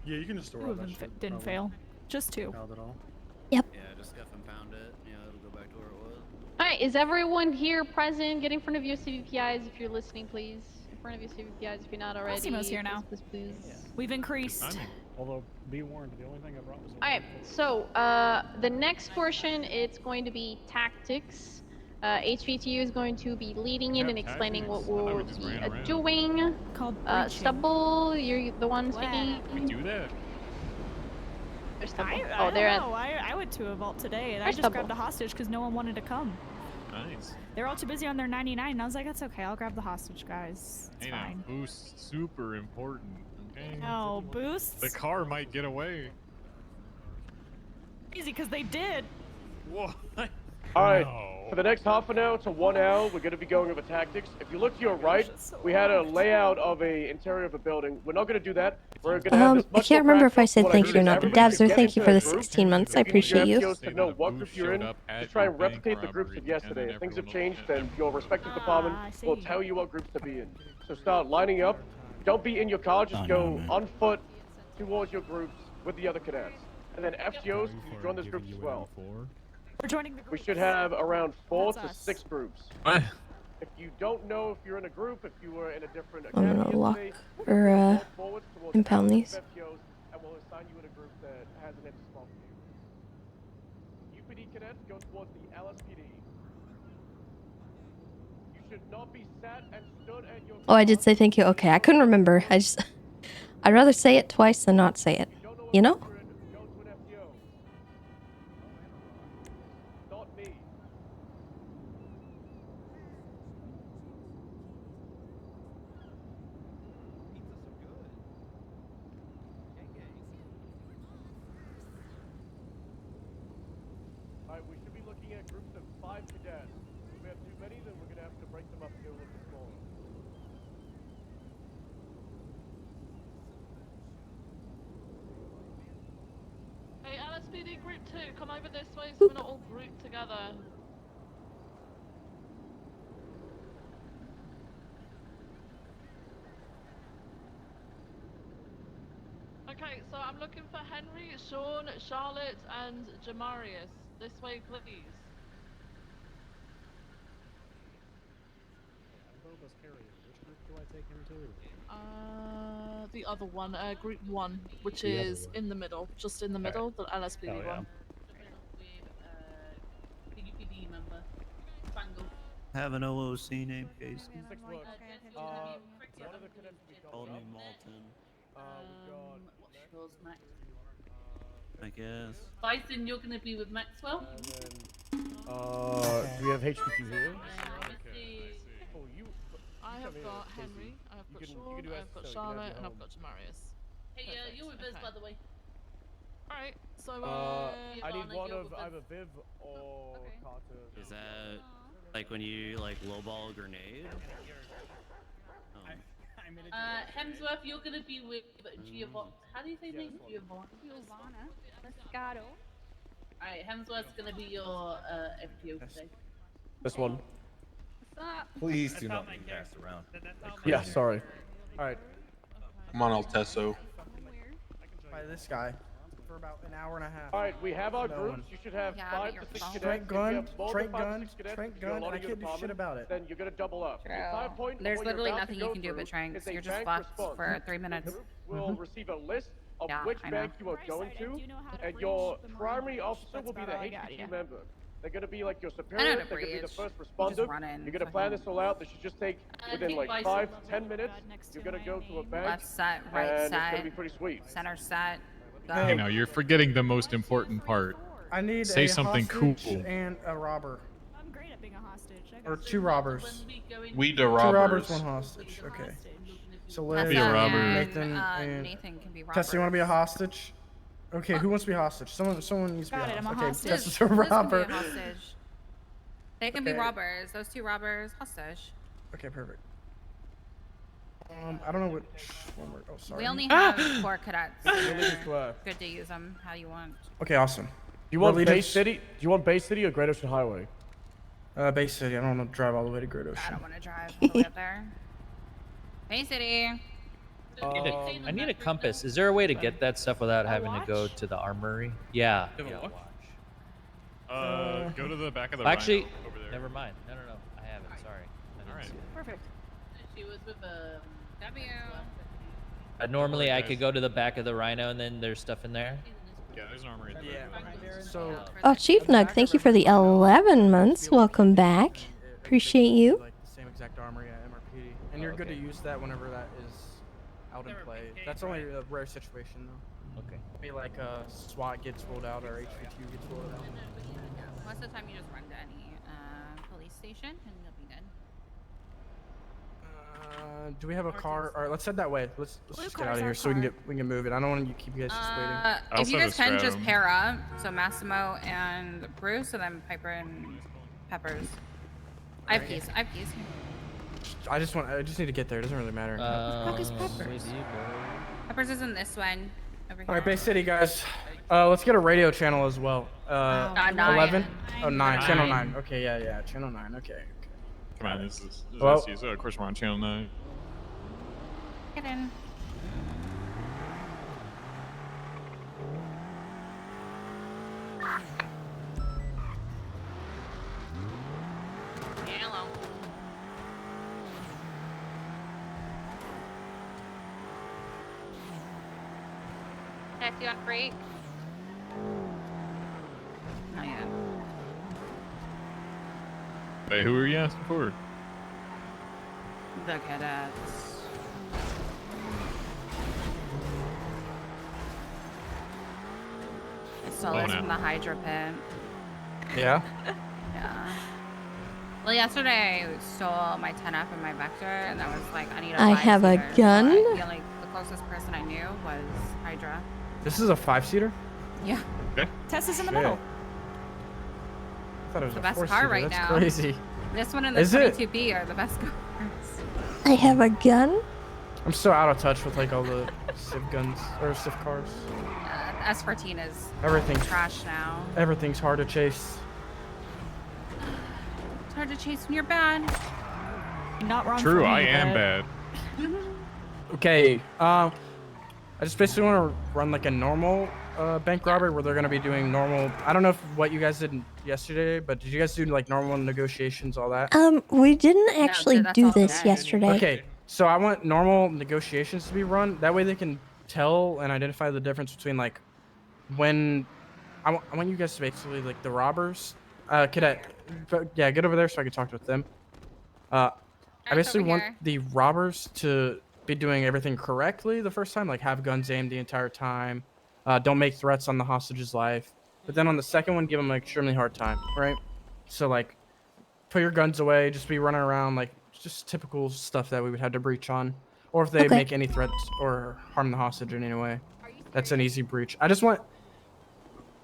Yeah, you can just store all that shit. Didn't fail. Just 2. Not at all. Yep. Yeah, just scuff and pound it. Yeah, it'll go back to where it was. Alright, is everyone here present? Get in front of your CVPIs if you're listening, please. In front of your CVPIs if you're not already. Massimo's here now. Please. We've increased. Although, be warned, the only thing I brought was. Alright, so the next portion, it's going to be tactics. HVTU is going to be leading it and explaining what we'll be doing. Stubble, you're the one speaking. We do that. I they're don't know. I went to a vault today and I Where's just Stubble? grabbed a hostage because no one wanted to come. Nice. They were all too busy on their 99 and I was like, that's okay, I'll grab the hostage, guys. It's Hey, fine. now, boost super important. Okay. No, boosts? The car might get away. Easy, because they did. What? Alright, for the next half an hour to 1 hour, we're going to be going over tactics. If you look to your right, we had a layout of a interior of a building. We're not going to do that. We're going to have this I much can't more remember if I practical. said What thank heard you or is not, but everybody Dabzer, should get thank you into for the a group. 16 months. I You need your appreciate you. FTOs to know what group you're in. Just try and replicate the groups of yesterday. If things have changed, then your respective department will tell you what groups to be in. So start lining up. Don't be in your car. Just go on foot towards your groups with the other cadets. And then FTOs, you join those groups as well. We're joining the group. We should have around 4 That's to us. 6 groups. What? If you don't know if you're in a group, if you were in a different I'm academy gonna lock yesterday, or walk forward towards impound the these. FTOs, and we'll assign you in a group that has an empty spot for you. UPD cadets go towards the LSPD. You should not be sat and stood at your Oh, I did say thank you. Okay, I couldn't remember. I'd rather say it twice than not say it. You know? not me. Alright, we should be looking at groups of 5 cadets. If we have too many, then we're gonna have to break them up and go a little bit smaller. Hey, LSPD Group 2, come over this way so we're not all grouped together. Okay, so I'm looking for Henry, Sean, Charlotte, and Jamarius. This way, please. Which group do I take him to? The other one, Group 1, which The other is one. in the middle, just in the middle, the LSPD Hell yeah. one. The UPD member. Spangle. Have an OOC name, Casey. One of the cadets we got Call me up. Malton, What's yours, Max? I guess. Bison, you're going to be with Maxwell. Do we have HPQ here? Oh, you. I have got Henry, I have got Sean, I've got Charlotte, and I've got Jamarius. Hey, you're with us, by the way. Alright, so I need one of either Viv or Carter. Is that like when you like lowball a grenade? Hemsworth, you're going to be with Giovanna. How do you say name? Giovanna. Pescado. Alright, Hemsworth's going to be your FTO today. This one. Please do not be passed around. Yeah, sorry. All right. I'm on El Teso. By this guy for about an hour and a half. All right, we have our No groups. one. You should have Yeah, 5 but to 6 your cadets. Straight If you gun, have more straight than 5 to gun, 6 cadets, straight if you're gun. loading I your can't do shit department, about it. Then you're gonna double up. True. The 5 point, There's what you're literally about nothing to you go can do through but tranks. is a You're just bank fucked response. for 3 minutes. The group will receive a list of Yeah, which I know. bank you are going to, and your primary officer will be the HQ member. They're gonna be like your superior. the They're gonna be the breach. first You just responder. run in, You're gonna fucking- plan this all out. This should just take within like 5 to 10 minutes. You're gonna go to a bank, Left side, right and it's side, gonna be pretty sweet. center side. Go. You know, you're forgetting the most important part. I need Say a something cool. hostage and a robber. I'm great at being a hostage. Or 2 robbers. We the 2 robbers, robbers. 1 hostage. Okay. So Tessa Liv, Be a robber. Nathan, and Nathan can be robbers. Tessa, you want to be a hostage? Okay, who wants to be a hostage? Someone needs to be Got a it, I'm a hostage. Okay, hostage. Tessa's a Liz can robber. be a hostage. They can be Okay. robbers. Those 2 robbers, hostage. Okay, perfect. I don't know which one we're. Oh, sorry. We only have 4 cadets. So You'll leave you're us to, good to use them how you want. Okay, awesome. Do you want We're Bay leaders. City? Do you want Bay City or Great Ocean Highway? Bay City. I don't want to drive all the way to Great I Ocean. don't want to drive all the way up there. Bay City. I need a compass. Is there a way to get that stuff without having to go to the armory? Yeah. You have a yeah, watch? watch. Go to the back of the Actually, Rhino over there. never mind. No. I haven't. Sorry. I didn't Alright. see it. Perfect. She was with W. Normally, I could go to the back of the Rhino, and then there's stuff in there. Yeah, there's an armory right there. So. Oh, Chief Nug, thank you for the 11 months. Welcome back. Appreciate you. Like the same exact armory at MRPD, and you're good to use that whenever that is out in play. That's only a rare situation though. Okay. Maybe like SWAT gets rolled out or HVQ gets rolled out. Most of the time, you just run to any police station and you'll be good. Do we have a car? All right, let's head that way. Let's Blue just get out car's of our here so we can car. move it. I don't want to keep you guys just waiting. I If also you have guys a can, just stratum. pair up. So Massimo and Bruce, and then Piper and Peppers. I have keys. I just need to get there. It doesn't really matter. Focus Peppers. Peppers is in this one. Over here. All right, Bay City guys. Let's get a radio channel as well. 9. 11. Oh, 9. 9. Channel 9. Okay, yeah. Channel 9. Okay. Come on, this is Hello? SU, so of course we're on channel 9. Get in. Hello. Taxi on break. Not yet. Hey, who are you asking for? The cadets. I stole Oh, this no. from the Hydra pit. Yeah. Yeah. Well, yesterday I stole my 10F and my Vector, and I was like, I need a I have a 5-seater. gun. So the closest person I knew was Hydra. This is a 5-seater? Yeah. Tessa's in the Shit. middle. I thought it was The a best 4-seater. car right That's now. crazy. This one and the Is it? 22B are the best cars. I have a gun. I'm so out of touch with like all the Civ guns or Civ cars. S14 is Everything's trash now. Everything's hard to chase. It's hard to chase when you're bad. Not wrong. True, for me, I am but- bad. Okay. I just basically want to run like a normal bank robbery where they're gonna be doing normal. I don't know what you guys did yesterday, but did you guys do like normal negotiations, all that? We didn't actually that's do all this today. yesterday. Okay, so I want normal negotiations to be run. That way they can tell and identify the difference between like when I want you guys to basically like the robbers. Cadet, yeah, get over there so I can talk with them. I basically over want here. the robbers to be doing everything correctly the first time, like have guns aimed the entire time. Don't make threats on the hostage's life. But then on the second one, give them an extremely hard time, right? So like, put your guns away, just be running around like just typical stuff that we would have to breach on. Or if they Okay. make any threats or harm the hostage in any way, that's an easy breach. I just want,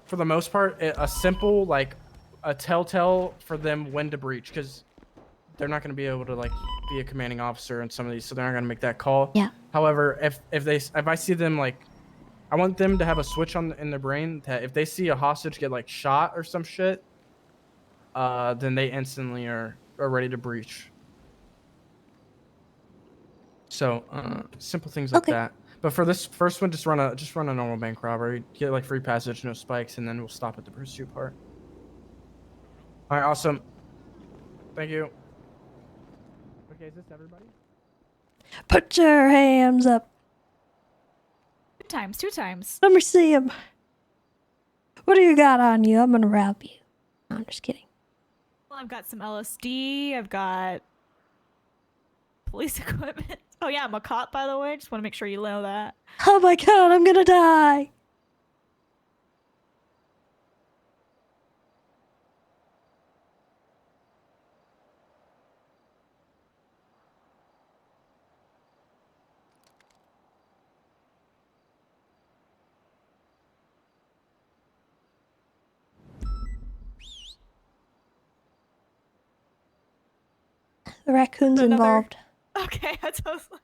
for the most part, a simple like a telltale for them when to breach, because they're not going to be able to like be a commanding officer in some of these, so they're not going to make that call. Yeah. However, if I see them like, I want them to have a switch on in their brain that if they see a hostage get like shot or some shit, then they instantly are are ready to breach. So simple things like that. But for this first one, just run a normal bank robbery. Get like free passage, no spikes, and then we'll stop at the pursuit part. All right, awesome. Thank you. Okay, is this everybody? Put your hands up. 2 times, 2 times. Let me see him. What do you got on you? I'm gonna rob you. No, I'm just kidding. Well, I've got some LSD. I've got police equipment. Oh yeah, I'm a cop, by the way. Just want to make sure you know that. Oh my god, I'm gonna die. The raccoon's involved. Okay, that's what I was like.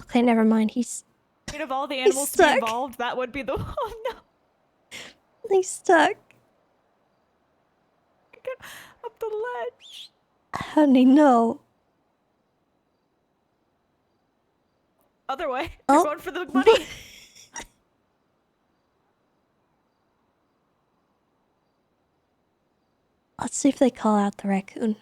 Okay, never mind. He's Of all the animals to be involved, that would be the one. Oh no. He's stuck. Get up the ledge. Honey, no. Other way. You're going for the money. Let's see if they call out the raccoon.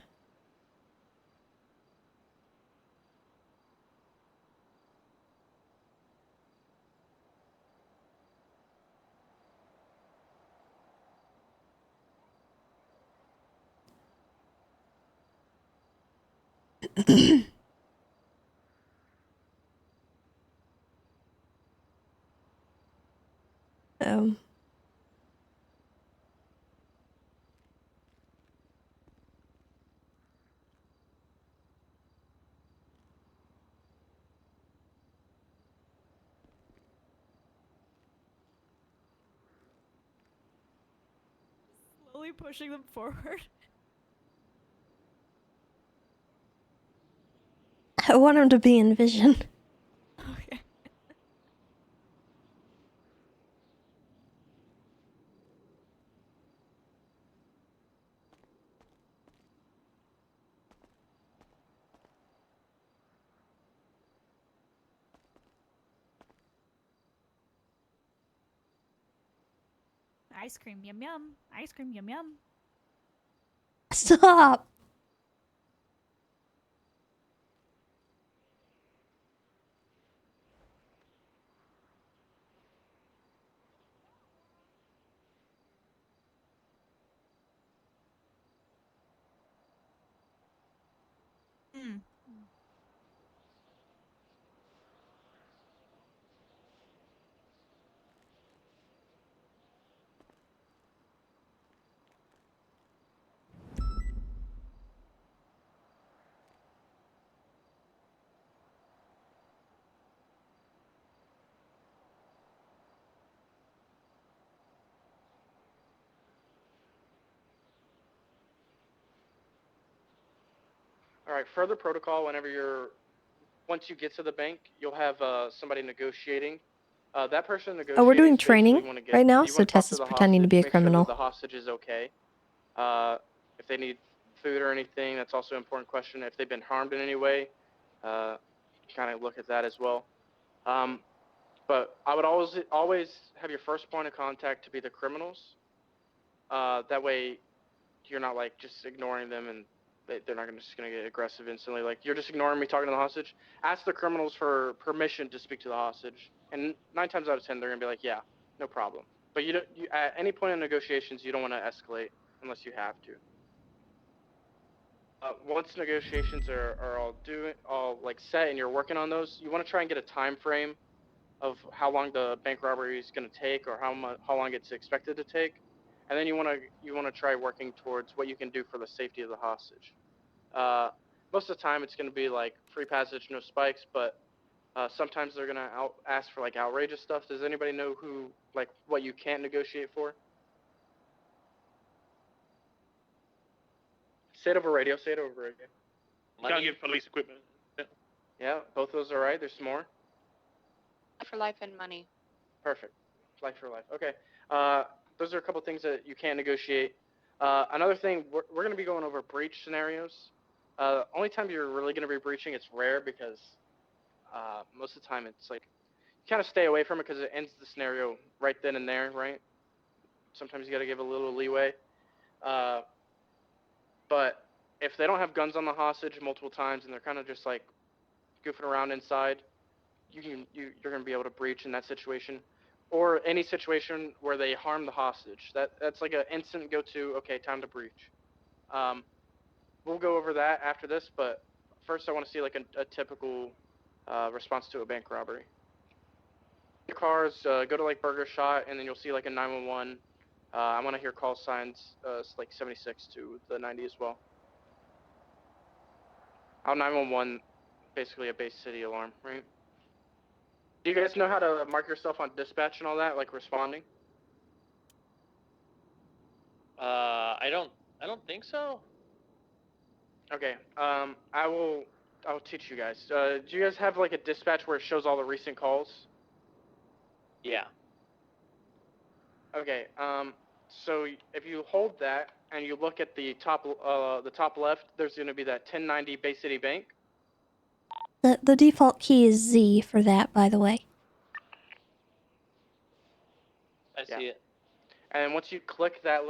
um. Slowly pushing them forward. I want him to be in vision. Okay. Ice cream, yum yum. Ice cream, yum yum. Stop. Mm. All right, further protocol. Once you get to the bank, you'll have somebody negotiating. That person negotiating. Oh, we're doing training right now, so Tessa's pretending to be a criminal. Make sure that the hostage is okay. If they need food or anything, that's also an important question. If they've been harmed in any way, kind of look at that as well. But I would always have your first point of contact to be the criminals. That way, you're not like just ignoring them and they're not just gonna get aggressive instantly. Like you're just ignoring me talking to the hostage. Ask the criminals for permission to speak to the hostage, and 9 times out of 10 they're gonna be like, yeah, no problem. But you at any point in negotiations, you don't want to escalate unless you have to. Once negotiations are all like set and you're working on those, you want to try and get a time frame of how long the bank robbery is going to take or how long it's expected to take, and then you want to try working towards what you can do for the safety of the hostage. Most of the time it's going to be like free passage, no spikes, but sometimes they're going to ask for like outrageous stuff. Does anybody know what you can't negotiate for? Say it over radio. You can't give police equipment. Yeah, both those are right. There's some more. For life and money. Perfect. Life for life. Okay. Those are a couple things that you can't negotiate. Another thing, we're going to be going over breach scenarios. Only time you're really going to be breaching, it's rare because most of the time it's like you kind of stay away from it because it ends the scenario right then and there, right? Sometimes you got to give a little leeway. But if they don't have guns on the hostage multiple times and they're kind of just like goofing around inside, you're going to be able to breach in that situation. Or any situation where they harm the hostage. That's like an instant go-to, okay, time to breach. We'll go over that after this, but first I want to see like a typical response to a bank robbery. Your cars, go to like Burger Shot, and then you'll see like a 911. I want to hear call signs like 76 to the 90 as well. Our 911, basically a base city alarm, right? Do you guys know how to mark yourself on dispatch and all that, like responding? I don't think so. Okay. I'll teach you guys. Do you guys have like a dispatch where it shows all the recent calls? Yeah. Okay. So if you hold that and you look at the top left, there's going to be that 1090 Bay City Bank. The default key is Z for that, by the way. I see it. And once you click that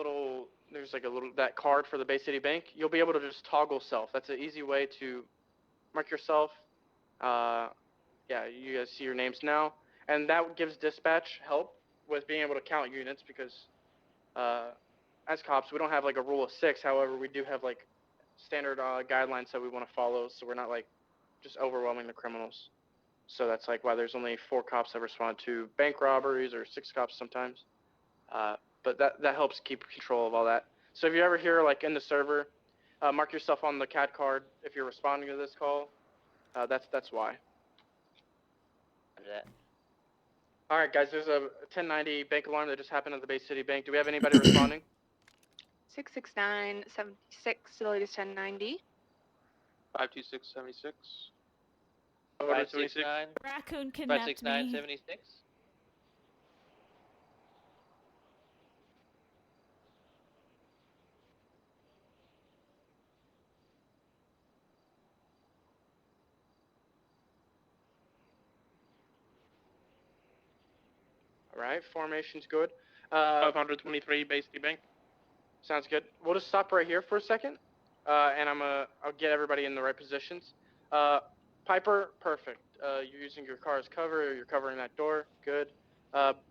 there's like that card for the Bay City Bank, you'll be able to just toggle self. That's an easy way to mark yourself. Yeah, you guys see your names now. And that gives dispatch help with being able to count units because as cops, we don't have like a rule of 6. However, we do have like standard guidelines that we want to follow, so we're not like just overwhelming the criminals. So that's like why there's only 4 cops that respond to bank robberies or 6 cops sometimes. But that helps keep control of all that. So if you ever hear like in the server, mark yourself on the CAD card if you're responding to this call. That's why. All right, guys. There's a 1090 bank alarm that just happened at the Bay City Bank. Do we have anybody responding? 66976, the latest 1090. 52676. 569. Raccoon kidnapped me. 56976. All right, formation's good. 523 Bay City Bank. Sounds good. We'll just stop right here for a second, and I'll get everybody in the right positions. Piper, perfect. You're using your car as cover. You're covering that door. Good.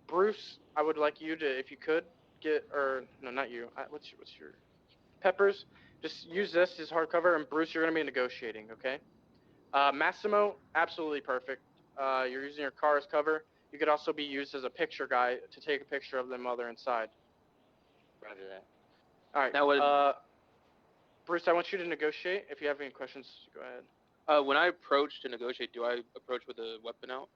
Bruce, I would like you to, if you could, no, not you. What's your Peppers? Just use this as hard cover, and Bruce, you're gonna be negotiating, okay? Massimo, absolutely perfect. You're using your car as cover. You could also be used as a picture guy to take a picture of them while they're inside. Roger that. All right. Now, Bruce, I want you to negotiate. If you have any questions, go ahead. when I approach to negotiate, do I approach with a weapon out?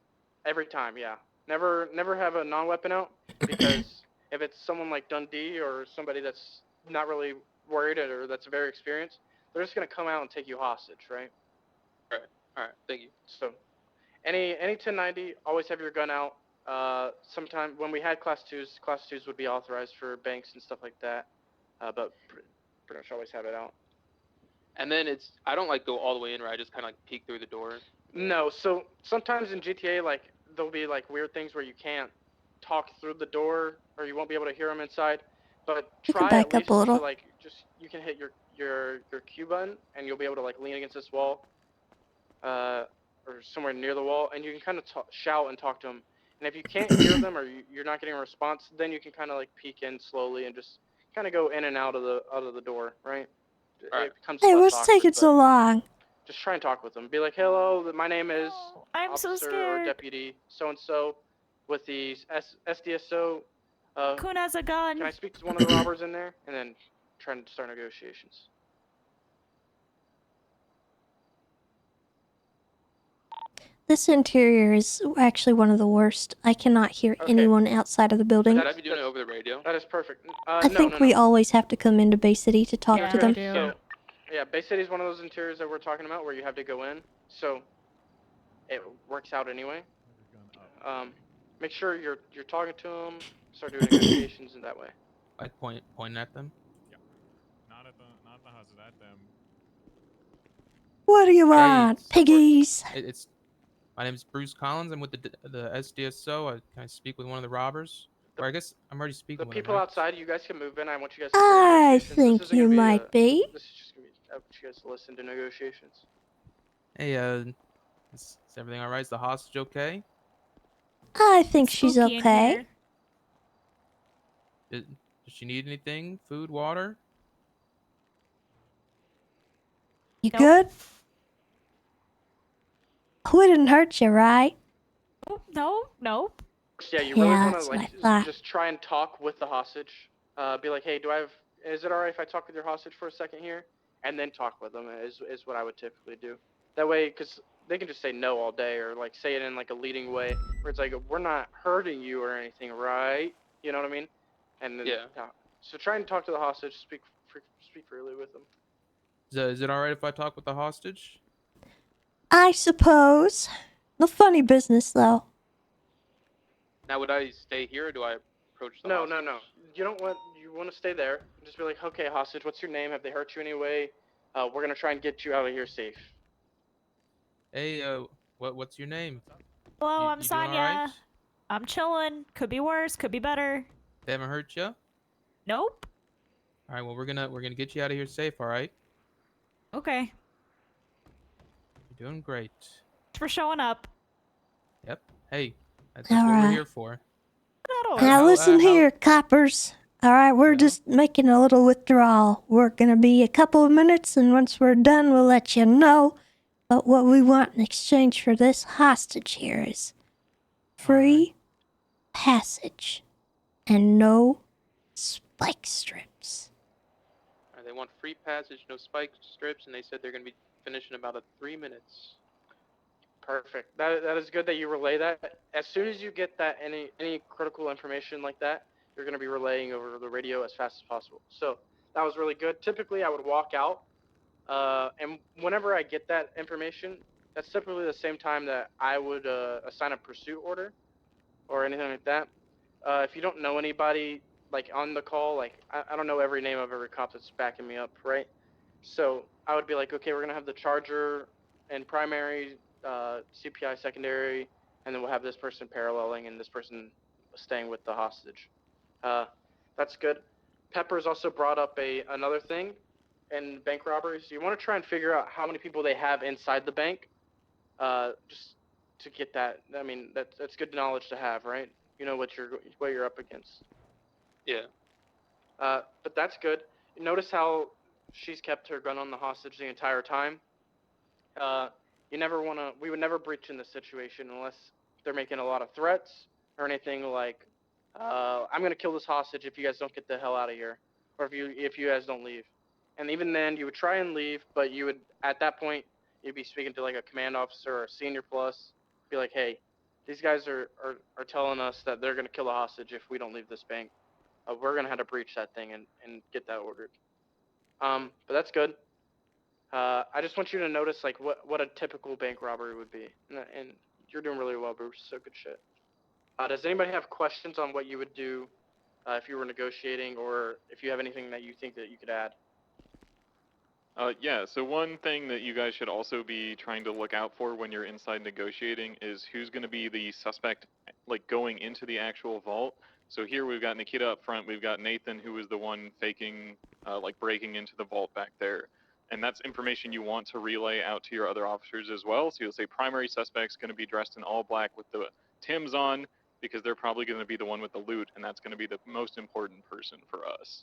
Every time, yeah. Never have a non-weapon out because if it's someone like Dundee or somebody that's not really worried or that's very experienced, they're just gonna come out and take you hostage, right? All right. Thank you. So, any 1090, always have your gun out. Sometime when we had class 2s would be authorized for banks and stuff like that, but pretty much always have it out. And then I don't like go all the way in, right? I just kind of like peek through the door. No, so sometimes in GTA, like there'll be like weird things where you can't talk through the door or you won't be able to hear them inside. But You can try back at up least a little. to like you can hit your Q button and you'll be able to like lean against this wall, or somewhere near the wall, and you can kind of shout and talk to them. And if you can't hear them or you're not getting a response, then you can kind of like peek in slowly and just kind of go in and out of the door, right? It becomes Hey, less what's awkward, taking but so long? just try and talk with them. Be like, hello, my name is I'm so officer or scared. deputy so-and-so with the SDSO. Kun has a gun. Can I speak to one of the robbers in there? And then try and start negotiations. This interior is actually one of the worst. I cannot hear anyone outside of the building. Should I be doing it over the radio? That is perfect. I think we always have to come into Bay City to talk to them. So, yeah, Bay City is one of those interiors that we're talking about where you have to go in. So it works out anyway. Make sure you're talking to them. Start doing negotiations in that way. Like pointing at them. that them. What do you want, Hey, piggies? It's my name is Bruce Collins. I'm with the SDSO. Can I speak with one of the robbers? Or I guess I'm already speaking The with people them, right? outside, you guys can move in. I want you guys to I negotiations. think This isn't you gonna be might be. This is just gonna be. I want you guys to listen to negotiations. Hey, is everything all right? Is the hostage okay? I think she's Spooky in okay. here. Does she need anything? Food, water? You Nope. good? We didn't hurt you, right? No, nope. Yeah, you really want that's to what I like thought. just try and talk with the hostage. Be like, hey, is it alright if I talk with your hostage for a second here, and then talk with them is what I would typically do. That way, because they can just say no all day or like say it in like a leading way where it's like we're not hurting you or anything, right? You know what I mean? And then, Yeah. So try and talk to the hostage. Speak freely with them. Is it all right if I talk with the hostage? I suppose. No funny business, though. Now, would I stay here or do I approach the hostage? No. You want to stay there. Just be like, okay, hostage, what's your name? Have they hurt you anyway? We're gonna try and get you out of here safe. Hey, what's your name? Hello, You I'm doing all Sonya. right? I'm chilling. Could be worse. Could be better. They haven't hurt you? Nope. All right. Well, we're gonna get you out of here safe. All right. Okay. You're doing great. Thanks for showing up. Yep. Hey, that's All what we're right. here for. Now listen here, coppers. All right, we're just making a little withdrawal. We're gonna be a couple of minutes, and once we're done, we'll let you know. But what we want in exchange for this hostage here is free passage and no spike strips. They want free passage, no spike strips, and they said they're gonna be finished in about 3 minutes. Perfect. That is good that you relay that. As soon as you get that any critical information like that, you're going to be relaying over the radio as fast as possible. So that was really good. Typically, I would walk out, and whenever I get that information, that's typically the same time that I would assign a pursuit order or anything like that. If you don't know anybody like on the call, like I don't know every name of every cop that's backing me up, right? So I would be like, okay, we're gonna have the charger and primary, CPI secondary, and then we'll have this person paralleling and this person staying with the hostage. That's good. Pepper's also brought up another thing in bank robberies. You want to try and figure out how many people they have inside the bank, just to get that. I mean, that's good knowledge to have, right? You know what you're up against. Yeah. But that's good. Notice how she's kept her gun on the hostage the entire time. We would never breach in this situation unless they're making a lot of threats or anything like, I'm gonna kill this hostage if you guys don't get the hell out of here, or if you guys don't leave. And even then, you would try and leave, but you would, at that point, you'd be speaking to like a command officer or a senior plus, be like, hey, these guys are telling us that they're gonna kill the hostage if we don't leave this bank. We're gonna have to breach that thing and get that ordered. But that's good. I just want you to notice like what a typical bank robbery would be, and you're doing really well, Bruce. So good shit. Does anybody have questions on what you would do if you were negotiating, or if you have anything that you think that you could add? Yeah, so one thing that you guys should also be trying to look out for when you're inside negotiating is who's going to be the suspect, like, going into the actual vault. So here we've got Nakkida up front, we've got Nathan, who was the one faking, like, breaking into the vault back there. And that's information you want to relay out to your other officers as well. So you'll say primary suspect's going to be dressed in all black with the Timbs on, because they're probably going to be the one with the loot, and that's going to be the most important person for us.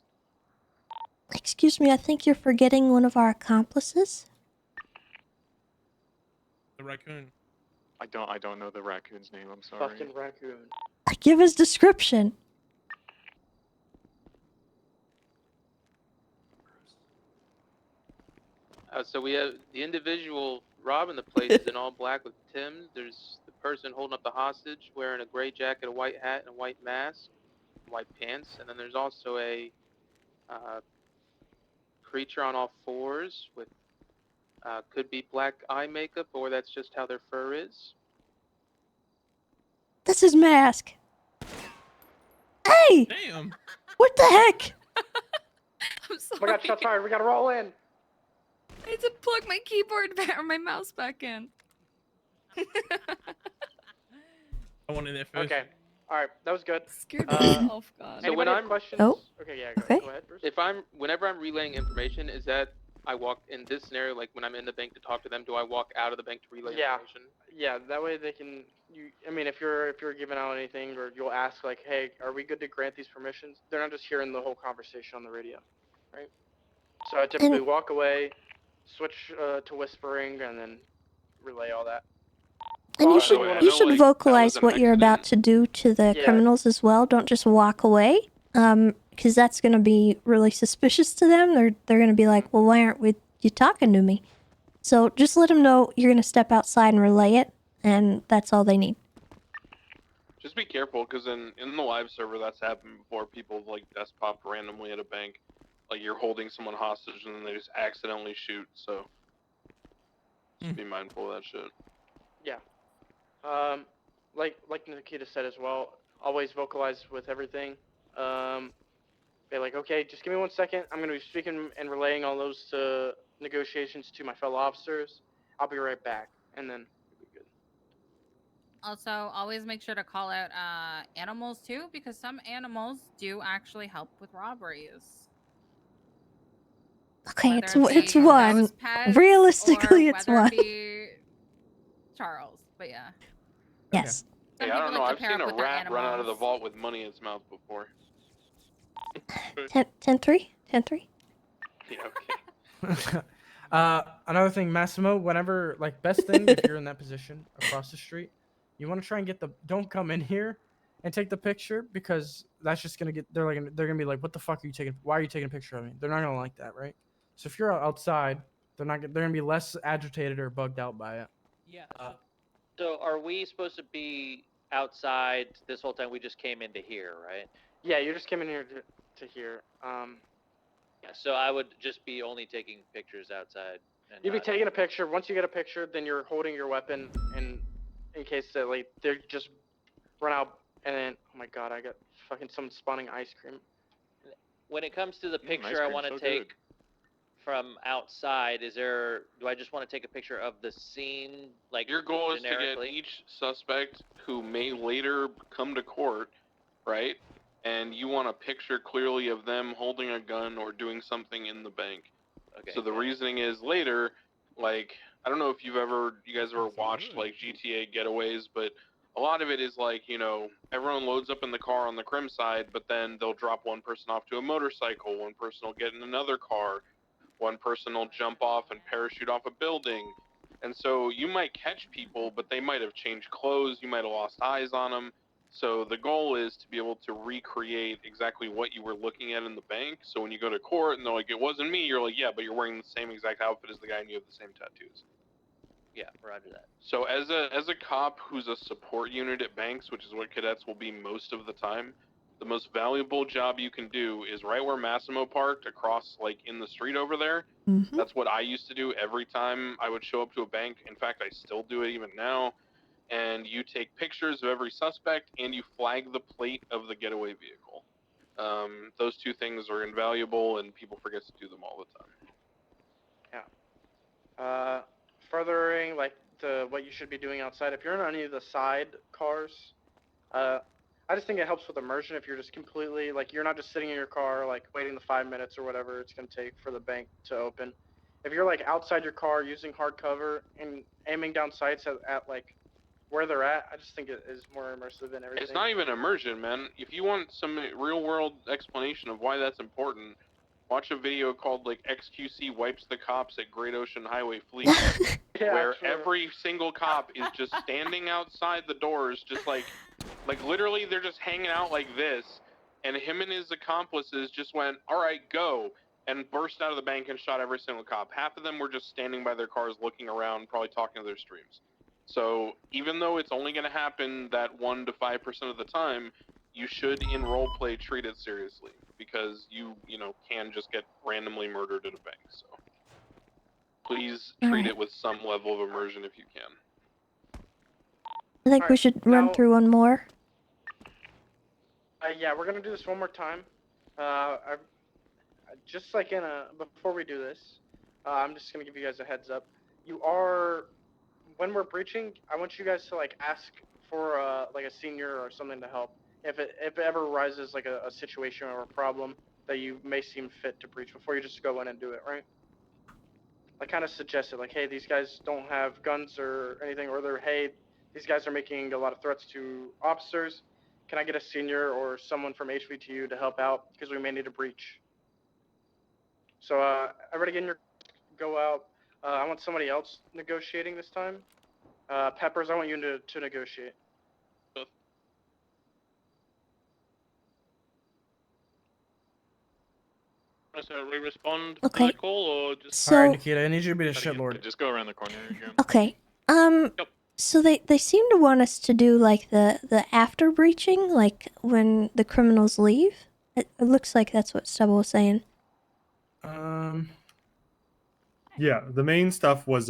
Excuse me, I think you're forgetting one of our accomplices. The raccoon. I don't know the raccoon's name, I'm sorry. Fucking raccoon. Give his description. So we have the individual robbing the place is in all black with Timbs. There's the person holding up the hostage wearing a gray jacket, a white hat, and a white mask, white pants. And then there's also a creature on all fours with could be black eye makeup, or that's just how their fur is. That's his mask. Hey! Damn! What the heck? Oh my god, shots fired. We gotta roll in. had to plug my keyboard back or my mouse back in. I wanted that first. Okay. All right, that was good. Scared myself, God. So when Anybody I'm have questions? Oh, okay, yeah, okay. go ahead, Bruce. Whenever I'm relaying information, is that I walk in this scenario, like when I'm in the bank to talk to them, do I walk out of the bank to relay information? Yeah, that way they can. I mean, if you're giving out anything, or you'll ask like, hey, are we good to grant these permissions? They're not just hearing the whole conversation on the radio, right? So I typically walk away, switch to whispering, and then relay all that. And you should vocalize what you're about to do to the criminals as well. Don't just walk away, because that's gonna be really suspicious to them. They're gonna be like, well, why aren't you talking to me? So just let them know you're gonna step outside and relay it, and that's all they need. Just be careful, because in the live server, that's happened before. People like desk pop randomly at a bank, like you're holding someone hostage and then they just accidentally shoot. So just be mindful of that shit. Yeah. Like Nakkida said as well, always vocalize with everything. Be like, okay, just give me 1 second. I'm gonna be speaking and relaying all those negotiations to my fellow officers. I'll be right back, and then it'll be good. Also, always make sure to call out animals too, because some animals do actually help with robberies. Okay, Whether it's be one. those pets Realistically, or it's whether one. it be Charles, but yeah. Yes. Hey, I don't know. I've seen a rat run out of the vault with money in its mouth before. 10-3? 10-3? Yeah, okay. Another thing, Massimo, whenever, like, best thing if you're in that position across the street, you want to try and don't come in here and take the picture, because that's just gonna get, they're gonna be like, what the fuck are you taking, why are you taking a picture of me? They're not gonna like that, right? So if you're outside, they're gonna be less agitated or bugged out by it. Yeah. So are we supposed to be outside this whole time? We just came into here, right? Yeah, you just came in here to here. Yeah. So I would just be only taking pictures outside. And You'd be not- taking a picture. Once you get a picture, then you're holding your weapon, and in case that like they just run out, and then oh my god, I got fucking someone spawning ice cream. When it comes to the ice picture I cream's want to so take good. from outside, do I just want to take a picture of the scene, like Your goal is to get generically? each suspect who may later come to court, right? And you want a picture clearly of them holding a gun or doing something in the bank. Okay. So the reasoning is later, like, I don't know if you guys ever watched like GTA Getaways, but a lot of it is like, everyone loads up in the car on the crim side, but then they'll drop one person off to a motorcycle, one person will get in another car, one person will jump off and parachute off a building. And so you might catch people, but they might have changed clothes, you might have lost eyes on them. So the goal is to be able to recreate exactly what you were looking at in the bank. So when you go to court and they're like, it wasn't me, you're like, yeah, but you're wearing the same exact outfit as the guy and you have the same tattoos. Yeah, roger that. So as a cop who's a support unit at banks, which is what cadets will be most of the time, the most valuable job you can do is right where Massimo parked, across like in the street over there. Mm-hmm. That's what I used to do every time I would show up to a bank. In fact, I still do it even now. And you take pictures of every suspect and you flag the plate of the getaway vehicle. Those two things are invaluable and people forget to do them all the time. Yeah. Furthering like to what you should be doing outside. If you're in any of the side cars, I just think it helps with immersion if you're just completely like you're not just sitting in your car like waiting the 5 minutes or whatever it's gonna take for the bank to open. If you're like outside your car using hard cover and aiming down sights at like where they're at, I just think it is more immersive and everything. It's not even immersion, man. If you want some real world explanation of why that's important, watch a video called like XQC wipes the cops at Great Ocean Highway Fleet, where every single cop is just standing outside the doors, just like literally they're just hanging out like this, and him and his accomplices just went, all right, go, and burst out of the bank and shot every single cop. Half of them were just standing by their cars looking around, probably talking to their streams. So even though it's only going to happen that 1 to 5% of the time, you should in roleplay treat it seriously, because you can just get randomly murdered at a bank. So please treat it with some level of immersion if you can. I think we should run through one more. Yeah, we're gonna do this one more time. Just like before we do this, I'm just gonna give you guys a heads up. You are, when we're breaching, I want you guys to like ask for like a senior or something to help. If it ever arises like a situation or a problem that you may seem fit to breach before you just go in and do it, right? I kind of suggested like, hey, these guys don't have guns or anything, or hey, these guys are making a lot of threats to officers. Can I get a senior or someone from HVTU to help out because we may need a breach? So everybody get in your go out. I want somebody else negotiating this time. Peppers, I want you to negotiate. So we respond Okay. to the call or just... So- Alright, Nakkida, I need you to be the shitlord. Just go around the corner again. Okay. So they seem to want us to do like the after breaching, like when the criminals leave. It looks like that's what Stubble was saying. Yeah, the main stuff was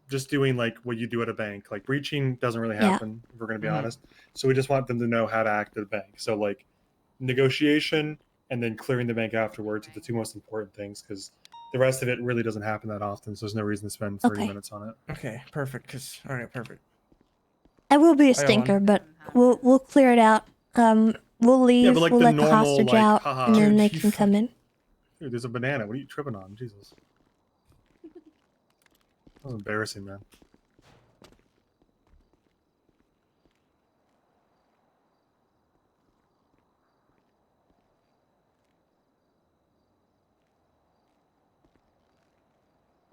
just doing like what you do at a bank. Like breaching doesn't really Yeah. happen, if we're gonna be Mhm. honest. So we just want them to know how to act at a bank. So like negotiation and then clearing the bank afterwards are the two most important things because the rest of it really doesn't happen that often. So there's no reason to spend 30 Okay. minutes on it. Okay, perfect. Alright, perfect. I will be a I got one. stinker, but we'll clear it out. We'll leave. but like we'll the let the normal, hostage like, out, haha. and then Dude, they you can come in. Dude, there's a banana. What are you tripping on? Jesus. That was embarrassing, man.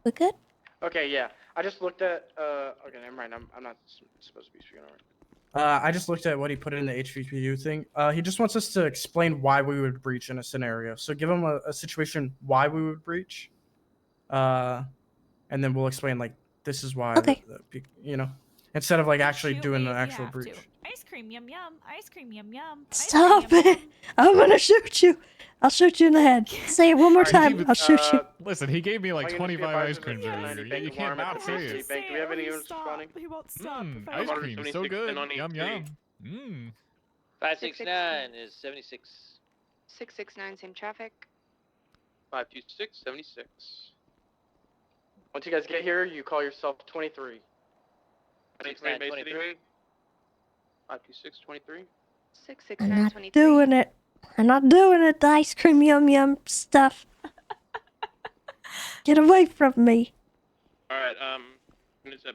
We good? Okay, yeah. I just looked at. Okay, never mind. I'm not supposed to be speaking over. I just looked at what he put in the HVPU thing. He just wants us to explain why we would breach in a scenario. So give him a situation why we would breach, and then we'll explain like this is why. Okay. You know, instead of like actually Shoot doing me the if you actual have breach. to. Ice cream, yum yum. Ice cream, yum yum. Stop it! I'm gonna shoot you. I'll shoot you in the head. Say it one more time. I'll shoot you. Listen, he gave me like My industry 25 ice advisors creams are earlier. 90 You can't not say it. Bank. Do we have any units responding? He won't stop. Ice cream, so good. Yum yum. 569 is 76. 669, same traffic. 526 76. Once you guys get here, you call yourself 23. 69, 23. 526 23. 669, I'm not 23. doing it. I'm not doing it. The ice cream yum yum stuff. Get away from me. All right.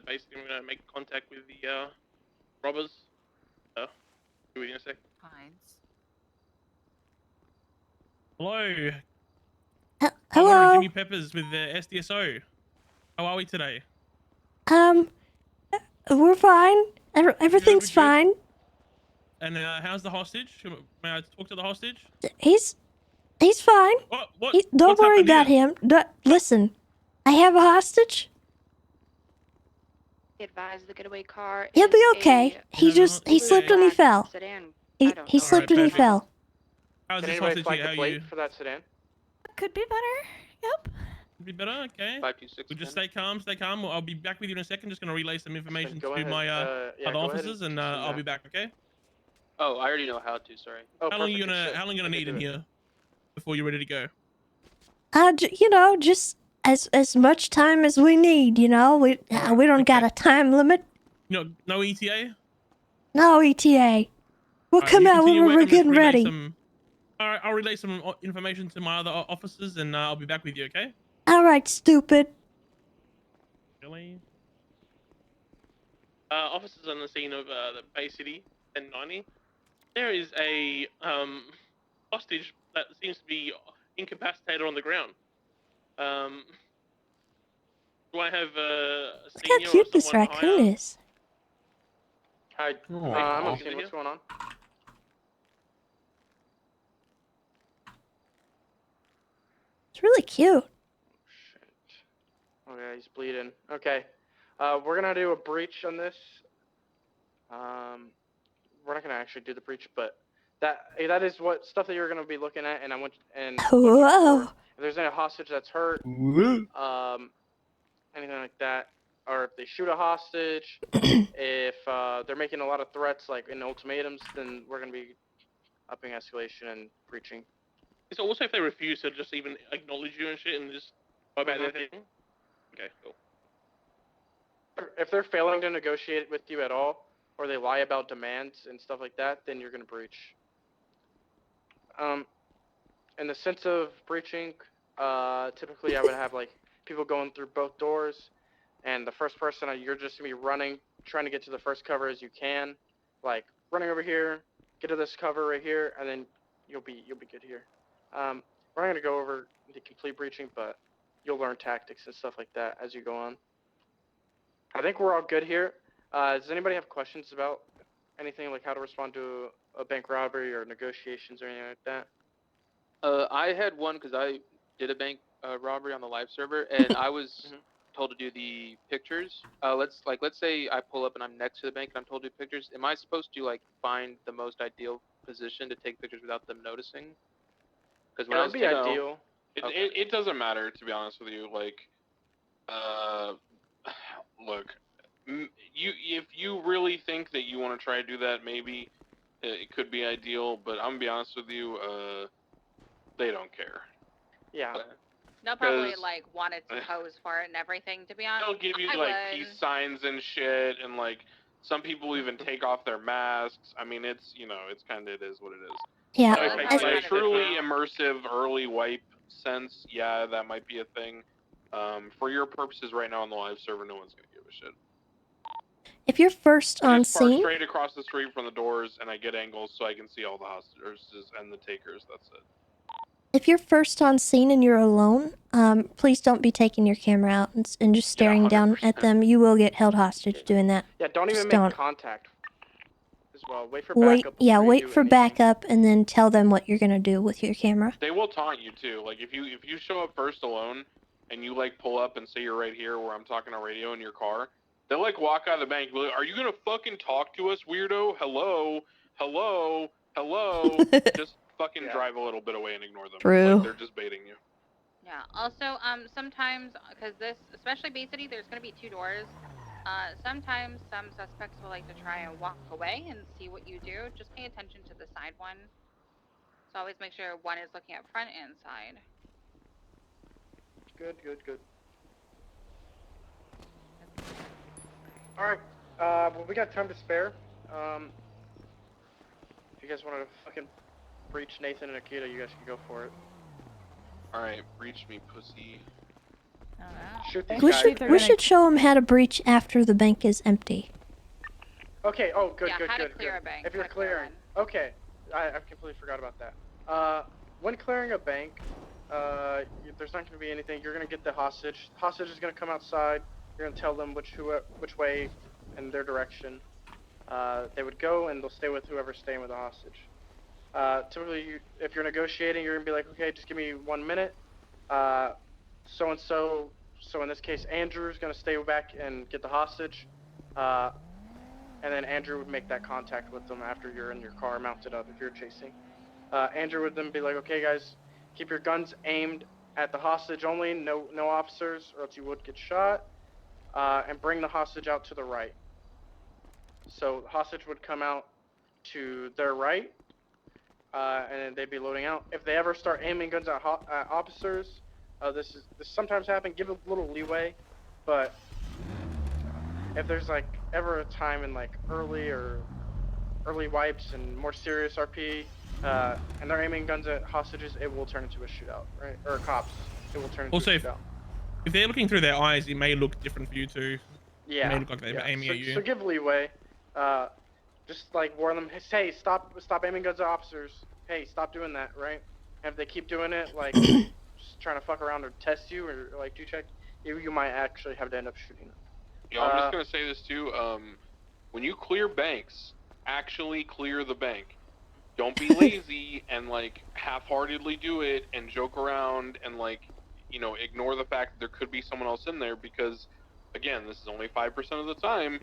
Basically, I'm gonna make contact with the robbers. Be with you in a sec. Hello. Hello. Jimmy Peppers with the SDSO. How are we today? We're fine. Everything's fine. And how's the hostage? May I talk to the hostage? He's fine. What? Don't What's worry happened about here? him. Listen, I have a hostage. Be advised the getaway car. He'll be is okay. He slipped and he fell. Sedan. He slipped and he fell. How's Did this anybody hostage flag here? the How plate you? for that sedan? Could be better. Yep. Could be better. Okay. 526. We'll just stay calm. Stay calm. I'll be back with you in a second. Just gonna relay some information Go to ahead, my yeah, other go ahead officers, and send I'll that. be back. Okay. Oh, I already know how to. Sorry. Oh, How long perfect. you gonna Shit. How long you gonna I need can in do it. here before you're ready to go? Just as much time as we need. We don't got a time limit. No ETA. No ETA. We'll Alright, come you out when continue we're working, just getting relay ready. Alright, I'll relay some information to my other officers, and I'll be back with you. Okay. All right, stupid. Really? Officers on the scene of the Bay City 1090. There is a hostage that seems to be incapacitated on the ground. Do I have a Look senior how cute or this someone raccoon higher? is. Hi. I'm on scene. What's going on? It's really cute. Oh yeah, he's bleeding. Okay. We're gonna do a breach on this. We're not gonna actually do the breach, but that is what stuff that you're gonna be looking at, and I want Whoa. if there's any hostage that's hurt, anything like that, or if they shoot a hostage, if they're making a lot of threats like in ultimatums, then we're gonna be upping escalation and breaching. So also if they refuse to just even acknowledge you and shit and just Oh, about anything? Okay, cool. If they're failing to negotiate with you at all, or they lie about demands and stuff like that, then you're gonna breach. In the sense of breaching, typically I would have like people going through both doors, and the first person you're just gonna be running, trying to get to the first cover as you can, like running over here, get to this cover right here, and then you'll be good here. We're not gonna go over the complete breaching, but you'll learn tactics and stuff like that as you go on. I think we're all good here. Does anybody have questions about anything, like how to respond to a bank robbery or negotiations or anything like that? I had one because I did a bank robbery on the live server, and I was told to do the pictures. Let's say I pull up and I'm next to the bank and I'm told to do pictures. Am I supposed to like find the most ideal position to take pictures without them noticing? Because when I was ideal. It doesn't matter, to be honest with you. Like, look, if you really think that you want to try to do that, maybe it could be ideal. But I'm gonna be honest with you, they don't care. Yeah. They'll probably like want to pose for it and everything. To be honest, They'll give you like peace signs and shit, and like some people even take off their masks. I mean, it's it's kind of it is what it is. Yeah. Like truly immersive early wipe sense, yeah, that might be a thing. For your purposes right now on the live server, no one's gonna give a shit. If you're first on Just park scene, straight across the street from the doors, and I get angles so I can see all the hostages and the takers. That's it. if you're first on scene and you're alone, please don't be taking your camera out and just staring down at them. You will get held hostage doing that. Yeah, don't even Just make contact as well. Wait for backup. Yeah, before you wait do for anything. backup and then tell them what you're gonna do with your camera. They will taunt you too. Like if you show up first alone and you like pull up and say you're right here where I'm talking on radio in your car, they'll like walk out of the bank and be like, "Are you gonna fucking talk to us, weirdo? Hello, hello, hello." Just fucking drive a little bit away and ignore them. True. Like, they're just baiting you. Yeah. Also, sometimes, because this, especially Bay City, there's going to be 2 doors. Sometimes some suspects will like to try and walk away and see what you do. Just pay attention to the side one. So always make sure one is looking at front and side. Good. All right. Well, we got time to spare. If you guys want to fucking breach Nathan and Nakkida, you guys can go for it. All right, breach me, pussy. Shoot these We guys. should show them how to breach after the bank is empty. Okay. Oh, good. Yeah, how to clear a bank. If you're clearing. Okay. I completely forgot about that. When clearing a bank, there's not going to be anything. You're going to get the hostage. Hostage is going to come outside. You're going to tell them which way in their direction they would go, and they'll stay with whoever's staying with the hostage. Typically, if you're negotiating, you're going to be like, okay, just give me 1 minute. So-and-so, so in this case, Andrew's going to stay back and get the hostage. And then Andrew would make that contact with them after you're in your car mounted up if you're chasing. Andrew would then be like, okay guys, keep your guns aimed at the hostage only, no officers, or else you would get shot. And bring the hostage out to the right. So the hostage would come out to their right, and then they'd be loading out. If they ever start aiming guns at officers, this sometimes happens. Give it a little leeway, but if there's like ever a time in like early wipes and more serious RP, and they're aiming guns at hostages, it will turn into a shootout, right? Or cops, it will turn into Also, a shootout. If they're looking through their eyes, it may look different for you too. Yeah. It may look like they're aiming at you. So give leeway. Just like warn them, hey, stop aiming guns at officers. Hey, stop doing that, right? And if they keep doing it, like just trying to fuck around or test you or like do check, you might actually have to end up shooting them. Yeah, I'm just gonna say this too. When you clear banks, actually clear the bank. Don't be lazy and like half-heartedly do it and joke around and like, ignore the fact that there could be someone else in there because, again, this is only 5% of the time,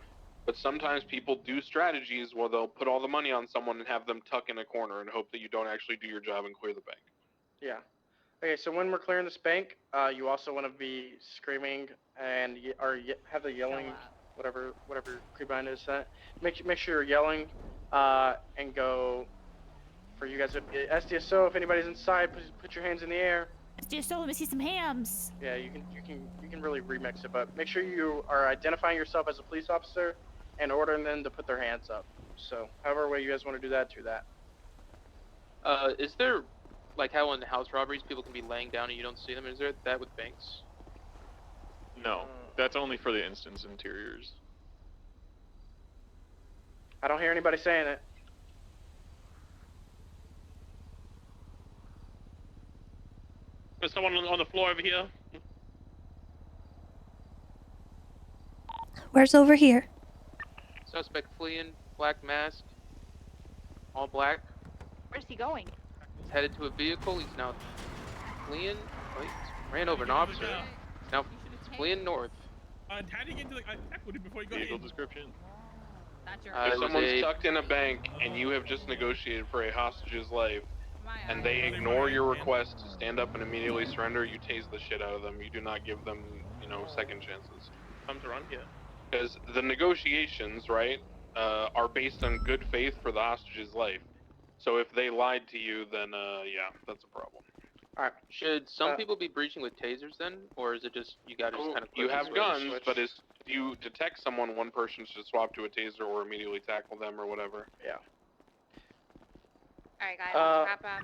but sometimes people do strategies where they'll put all the money on someone and have them tuck in a corner and hope that you don't actually do your job and clear the bank. Yeah. Okay, so when we're clearing this bank, you also want to be screaming and have the yelling, whatever creepbind is that. Make sure you're yelling, and go. For you guys, SDSO. If anybody's inside, put your hands in the air. Just told him to see some hams. Yeah, you can really remix it, but make sure you are identifying yourself as a police officer and ordering them to put their hands up. So, however way you guys want to do that. Is there, like how in house robberies people can be laying down and you don't see them? Is there that with banks? No, that's only for the instance interiors. I don't hear anybody saying it. There's someone on the floor over here. Where's over here? Suspect fleeing, black mask, all black. Where's he going? He's headed to a vehicle. He's now fleeing. Oh, he ran over an officer. He's now fleeing north. How did you get into I tackled him before he got Vehicle in. description. That's your If someone's stuck in a bank and you have just negotiated for a hostage's life, and they ignore your request to stand up and immediately surrender, you tase the shit out of them. You do not give them, second chances. Comes around here. Because the negotiations, right, are based on good faith for the hostage's life. So if they lied to you, then, yeah, that's a problem. Alright. Should some people be breaching with tasers then? Or is it just, you gotta just kind of You have switch? guns, but if you detect someone, one person should swap to a taser or immediately tackle them or whatever. Yeah. Alright, guys, let's wrap up.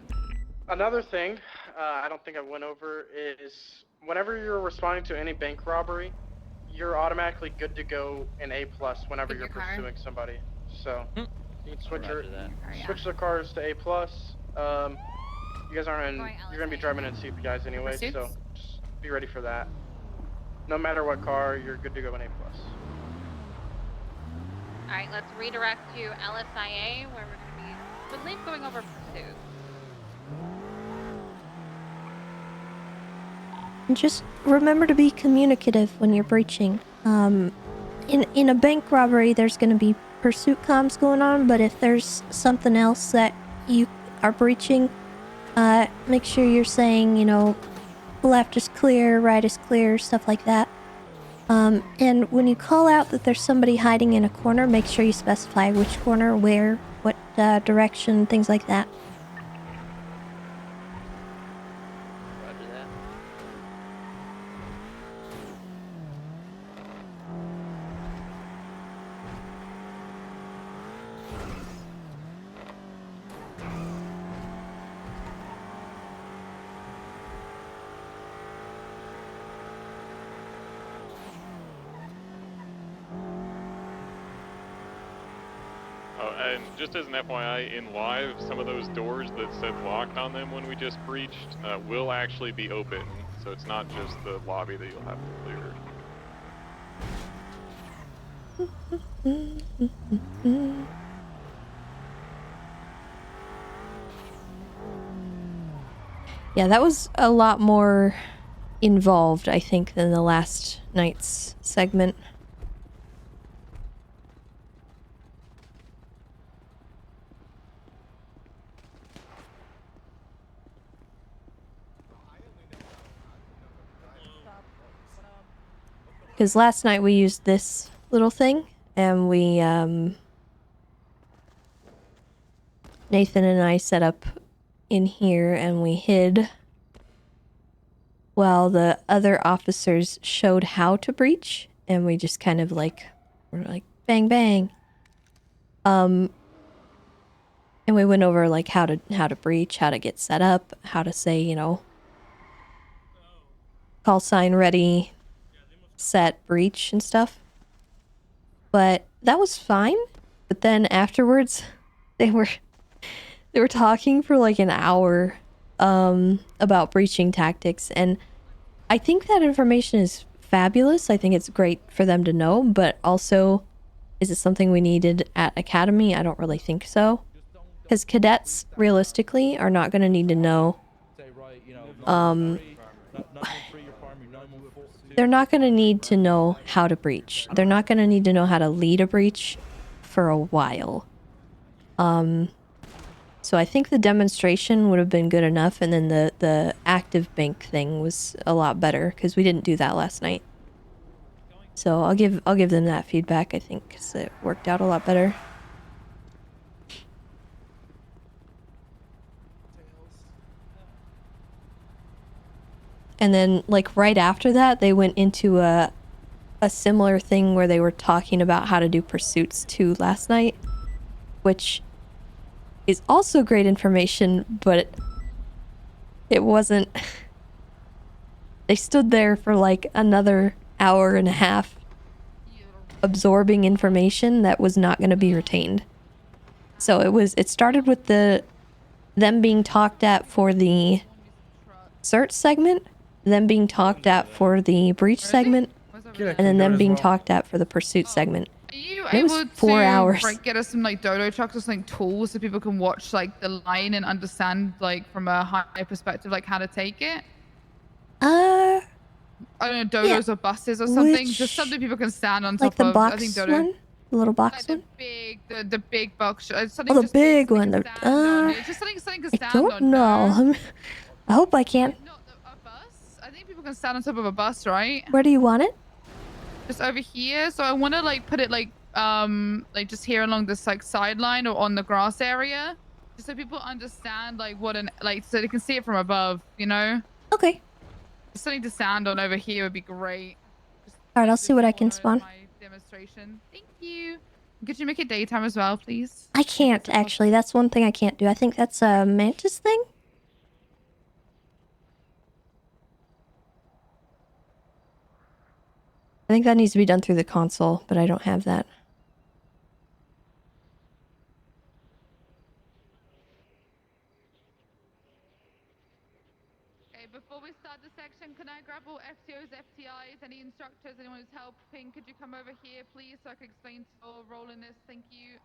Another thing, I don't think I went over is whenever you're responding to any bank robbery, you're automatically good to go in A+ whenever you're pursuing somebody. So you can switch switch the cars to A+. You guys aren't in. You're gonna be driving in CPIs anyway, so just be ready for that. No matter what car, you're good to go in A+. Alright, let's redirect to LSIA where we're gonna be, I believe, going over pursuit. And just remember to be communicative when you're breaching. In a bank robbery, there's going to be pursuit comms going on, but if there's something else that you are breaching, make sure you're saying, left is clear, right is clear, stuff like that. And when you call out that there's somebody hiding in a corner, make sure you specify which corner, where, what direction, things like that. Roger that. Oh, and just as an FYI, in live, some of those doors that said locked on them when we just breached will actually be open, so it's not just the lobby that you'll have to clear. Yeah, that was a lot more involved, I think, than the last night's segment. Because last night we used this little thing, and we, Nathan and I set up in here, and we hid while the other officers showed how to breach, and we just kind of we're like, bang, bang. And we went over, how to breach, how to get set up, how to say, call sign ready, set, breach, and stuff. But that was fine. But then afterwards, they were talking for an hour about breaching tactics, and I think that information is fabulous. I think it's great for them to know, but also, is it something we needed at Academy? I don't really think so. Because cadets, realistically, are not going to need to know they're not going to need to know how to breach. They're not going to need to know how to lead a breach for a while. So I think the demonstration would have been good enough, and then the active bank thing was a lot better because we didn't do that last night. So I'll give them that feedback, I think, because it worked out a lot better. And then, like, right after that, they went into a similar thing where they were talking about how to do pursuits too last night, which is also great information, but it wasn't. They stood there for like another hour and a half absorbing information that was not going to be retained. So it started with them being talked at for the search segment, them being talked at for the breach segment, and then them being talked at for the pursuit segment. Are you And it was able 4 to hours. like get us some like dodo trucks or something tools so people can watch like the line and understand like from a high perspective like how to take it? I don't know, dodos or buses or something. Just something people can stand on top Like the of. I think box dodo. one? The little box Like one? the big box. Something Oh, the just big big one. stand on. Yeah, just something can I stand don't on. know. I hope I can. I think people can stand on top of a bus, right? Where do you want it? Just over here. So I want to like put it like just here along this like sideline or on the grass area, just so people understand like what so they can see it from above, you know? Okay. Just something to stand on over here would be great. All right, I'll see what I can spawn. My demonstration. Thank you. Could you make it daytime as well, please? I can't actually. That's one thing I can't do. I think that's a Mantis thing. I think that needs to be done through the console, but I don't have that. Okay, before we start the section, can I grab all FTOs, FTIs, any instructors, anyone who's helping? Could you come over here, please, so I can explain your role in this? Thank you.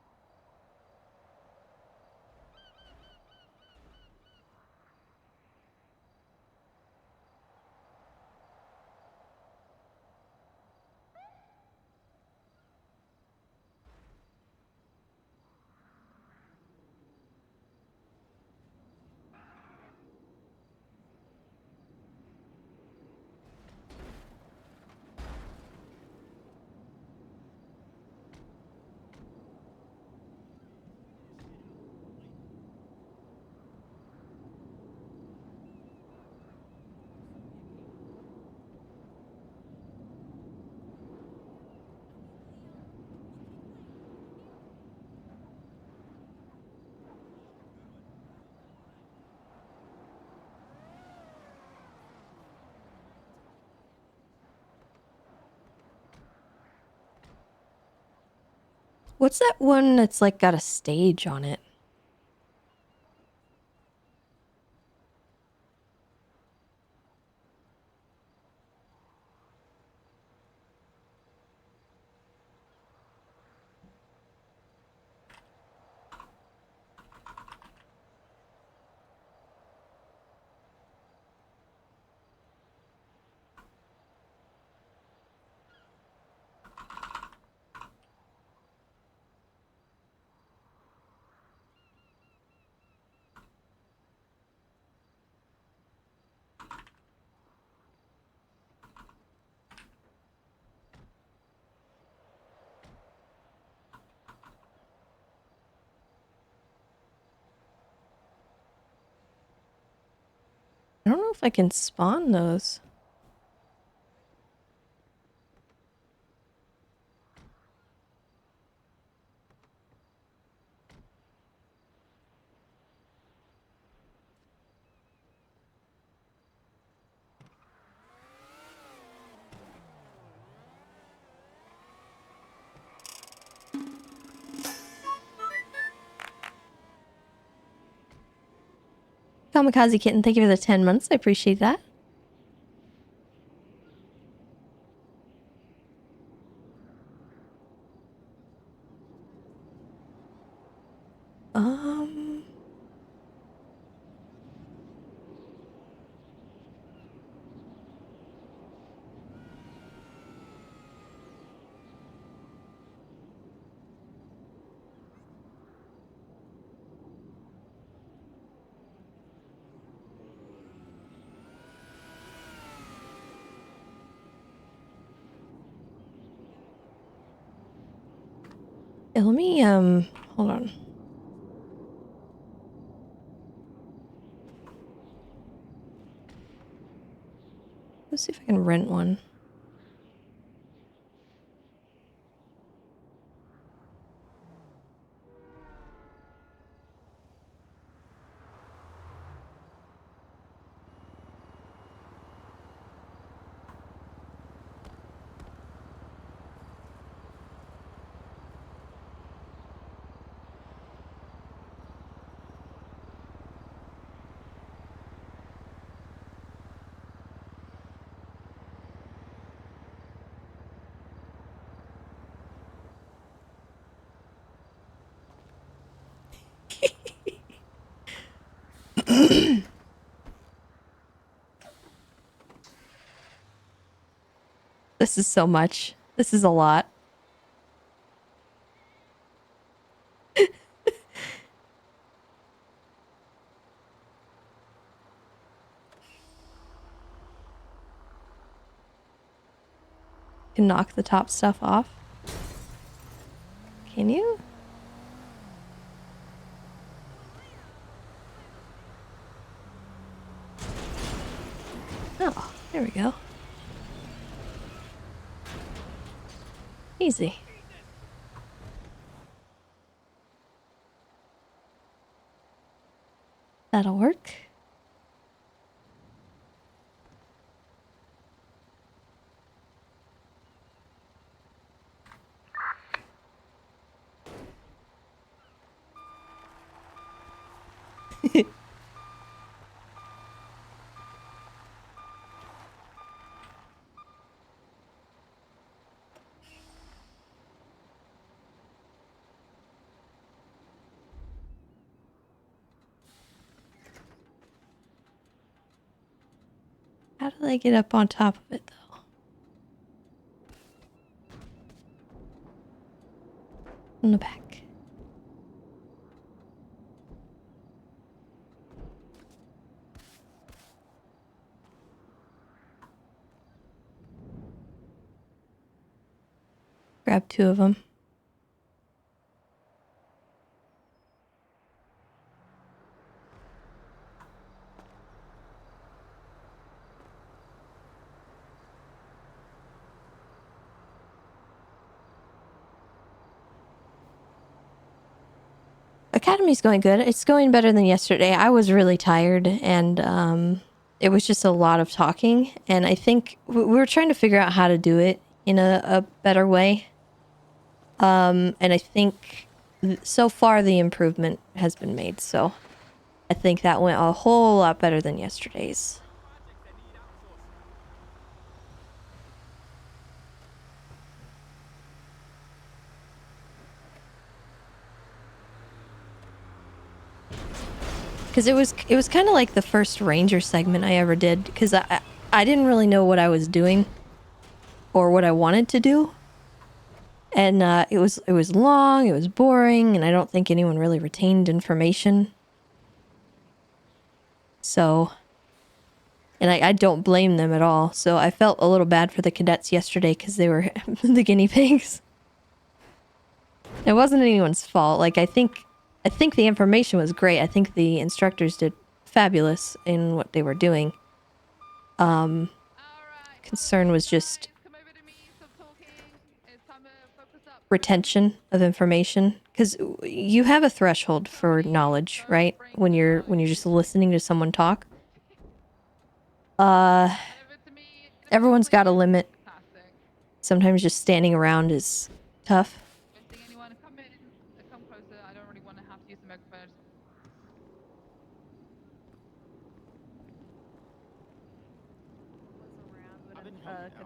What's that one that's like got a stage on it? I don't know if I can spawn those. Kamikaze Kitten, thank you for the 10 months. I appreciate that. Yeah, let me, hold on. Let's see if I can rent one. This is so much. This is a lot. Can knock the top stuff off. Can you? Oh, there we go. Easy. That'll work. How do they get up on top of it, though? In the back. Grab 2 of them. Academy's going good. It's going better than yesterday. I was really tired, and it was just a lot of talking. And I think we were trying to figure out how to do it in a better way. And I think so far the improvement has been made. So I think that went a whole lot better than yesterday's. Because it was kind of like the first Ranger segment I ever did, because I didn't really know what I was doing or what I wanted to do, and it was long, it was boring, and I don't think anyone really retained information. So, and I don't blame them at all. So I felt a little bad for the cadets yesterday because they were the guinea pigs. It wasn't anyone's fault. Like I think the information was great. I think the instructors did fabulous in what they were doing. Concern was just retention of information, because you have a threshold for knowledge, right? When you're just listening to someone talk. Everyone's got a limit. Sometimes just standing around is tough.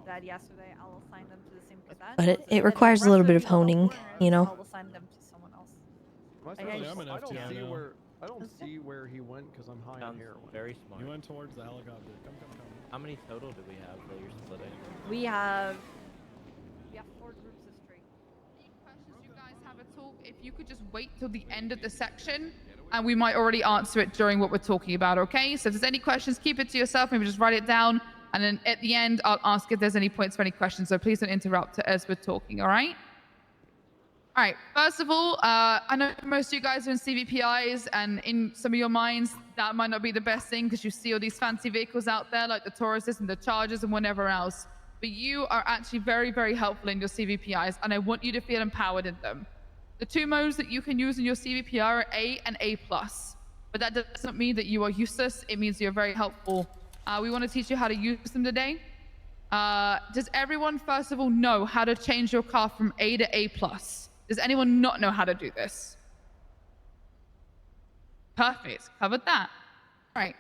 Cadet yesterday, I'll assign them to the same cadet. But it requires a little bit of honing, you know? I'll assign them to someone else. I don't see where he went because I'm high on heroin. Very smart. He went towards the helicopter. Come. How many total do we have that you're splitting? We have 4 groups of straight. Any questions you guys have at all? If you could just wait till the end of the section, and we might already answer it during what we're talking about, okay? So if there's any questions, keep it to yourself. Maybe just write it down. And then at the end, I'll ask if there's any points for any questions. So please don't interrupt as we're talking, all right? All right. First of all, I know most of you guys are in CVPIs, and in some of your minds, that might not be the best thing because you see all these fancy vehicles out there, like the Tauruses and the Chargers and whatever else. But you are actually very, very helpful in your CVPIs, and I want you to feel empowered in them. The two modes that you can use in your CVPI are A and A+. But that doesn't mean that you are useless. It means you're very helpful. We want to teach you how to use them today. Does everyone, first of all, know how to change your car from A to A+? Does anyone not know how to do this? Perfect. Covered that. All right.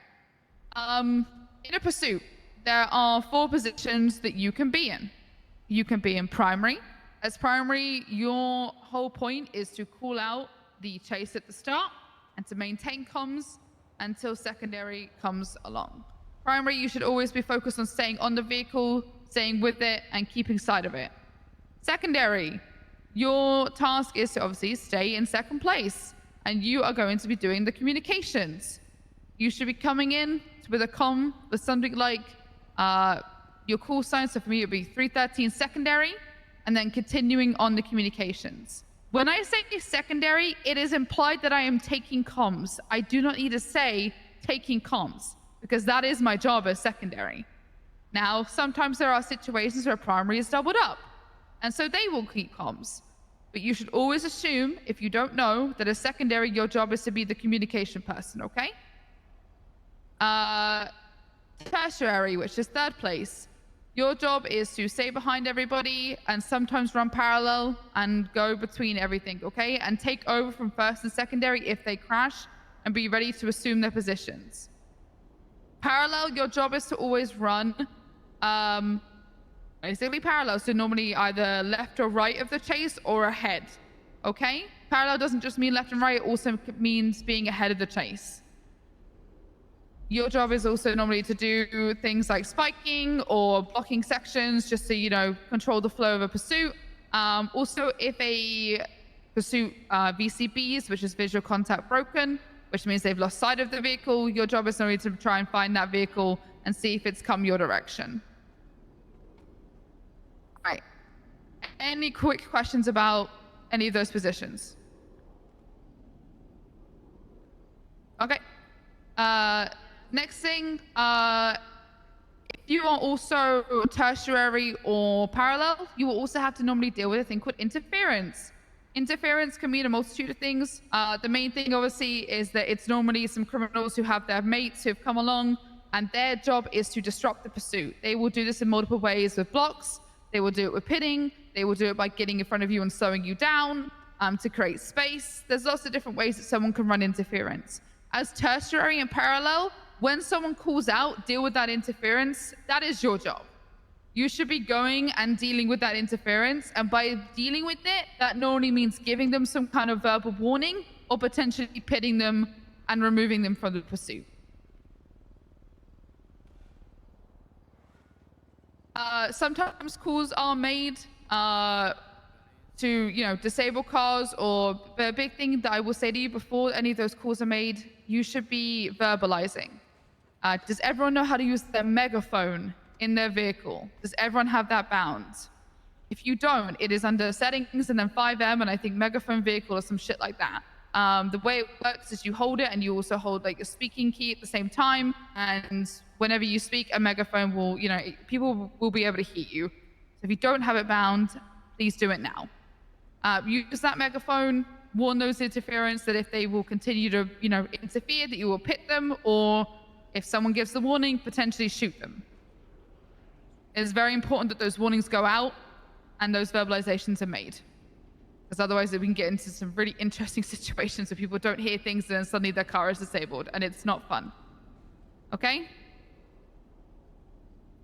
In a pursuit, there are 4 positions that you can be in. You can be in primary. As primary, your whole point is to call out the chase at the start and to maintain comms until secondary comes along. Primary, you should always be focused on staying on the vehicle, staying with it, and keeping sight of it. Secondary, your task is to obviously stay in second place, and you are going to be doing the communications. You should be coming in with a comm with something like your call sign. So for me, it would be 313 secondary, and then continuing on the communications. When I say secondary, it is implied that I am taking comms. I do not need to say taking comms, because that is my job as secondary. Now, sometimes there are situations where primary is doubled up, and so they will keep comms. But you should always assume, if you don't know, that as secondary, your job is to be the communication person, okay? Tertiary, which is third place. Your job is to stay behind everybody and sometimes run parallel and go between everything, okay? And take over from first and secondary if they crash and be ready to assume their positions. Parallel, your job is to always run basically parallel, so normally either left or right of the chase or ahead, okay? Parallel doesn't just mean left and right, it also means being ahead of the chase. Your job is also normally to do things like spiking or blocking sections just to, you know, control the flow of a pursuit. Also, if a pursuit VCBs, which is visual contact broken, which means they've lost sight of the vehicle, your job is normally to try and find that vehicle and see if it's come your direction. All right. Any quick questions about any of those positions? Okay. Next thing, if you are also tertiary or parallel, you will also have to normally deal with a thing called interference. Interference can mean a multitude of things. The main thing, obviously, is that it's normally some criminals who have their mates who have come along, and their job is to disrupt the pursuit. They will do this in multiple ways with blocks. They will do it with pitting. They will do it by getting in front of you and slowing you down to create space. There's lots of different ways that someone can run interference. As tertiary and parallel, when someone calls out, deal with that interference, that is your job. You should be going and dealing with that interference, and by dealing with it, that normally means giving them some kind of verbal warning or potentially pitting them and removing them from the pursuit. Sometimes calls are made to, you know, disable cars, or the big thing that I will say to you before any of those calls are made, you should be verbalizing. Does everyone know how to use their megaphone in their vehicle? Does everyone have that bound? If you don't, it is under settings and then 5M, and I think megaphone vehicle or some shit like that. The way it works is you hold it and you also hold like a speaking key at the same time, and whenever you speak, a megaphone will, you know, people will be able to hear you. So if you don't have it bound, please do it now. Use that megaphone, warn those interference that if they will continue to, you know, interfere, that you will pit them, or if someone gives the warning, potentially shoot them. It is very important that those warnings go out and those verbalizations are made. Because otherwise we can get into some really interesting situations where people don't hear things and then suddenly their car is disabled, and it's not fun. Okay?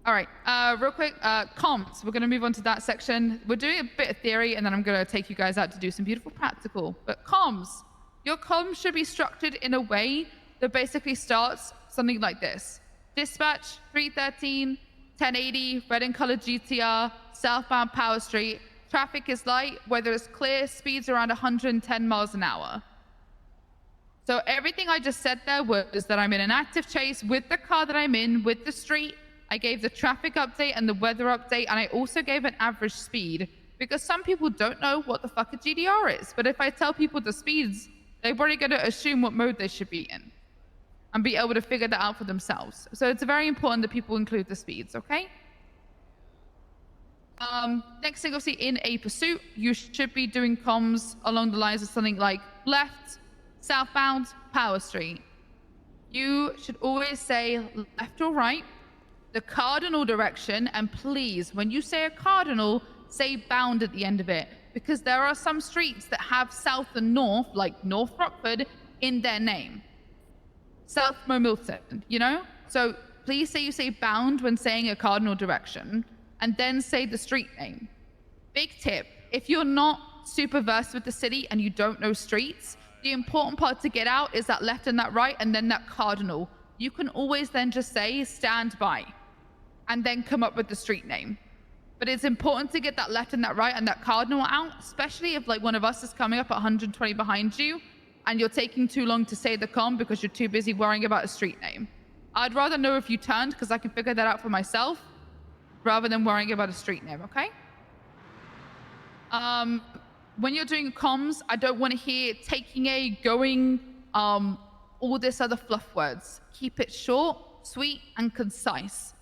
All right, real quick, comms. We're going to move on to that section. We're doing a bit of theory, and then I'm going to take you guys out to do some beautiful practical. But comms. Your comms should be structured in a way that basically starts something like this. Dispatch, 313, 1080, red and colored GTR, southbound Power Street. Traffic is light, weather is clear, speeds around 110 miles an hour. So everything I just said there was that I'm in an active chase with the car that I'm in, with the street. I gave the traffic update and the weather update, and I also gave an average speed. because some people don't know what the fuck a GDR is. But if I tell people the speeds, they're probably going to assume what mode they should be in and be able to figure that out for themselves. So it's very important that people include the speeds, okay? Next thing, obviously, in a pursuit, you should be doing comms along the lines of something like left, southbound, Power Street. You should always say left or right, the cardinal direction, and please, when you say a cardinal, say bound at the end of it, because there are some streets that have south and north, like North Rockford, in their name. South Milton, you know? So please say you say bound when saying a cardinal direction, and then say the street name. Big tip, if you're not super versed with the city and you don't know streets, the important part to get out is that left and that right, and then that cardinal. You can always then just say stand by, and then come up with the street name. But it's important to get that left and that right and that cardinal out, especially if like one of us is coming up at 120 behind you, and you're taking too long to say the comm because you're too busy worrying about a street name. I'd rather know if you turned, because I can figure that out for myself, rather than worrying about a street name, okay? When you're doing comms, I don't want to hear taking a, going, all this other fluff words. Keep it short, sweet, and concise.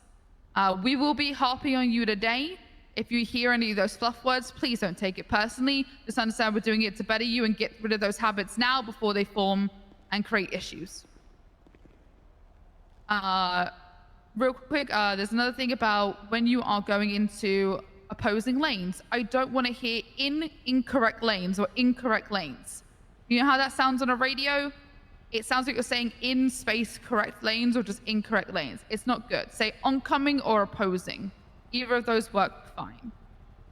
We will be harping on you today. If you hear any of those fluff words, please don't take it personally. Just understand we're doing it to better you and get rid of those habits now before they form and create issues. Real quick, there's another thing about when you are going into opposing lanes. I don't want to hear incorrect lanes or incorrect lanes. You know how that sounds on a radio? It sounds like you're saying in space correct lanes or just incorrect lanes. It's not good. Say oncoming or opposing. Either of those work fine.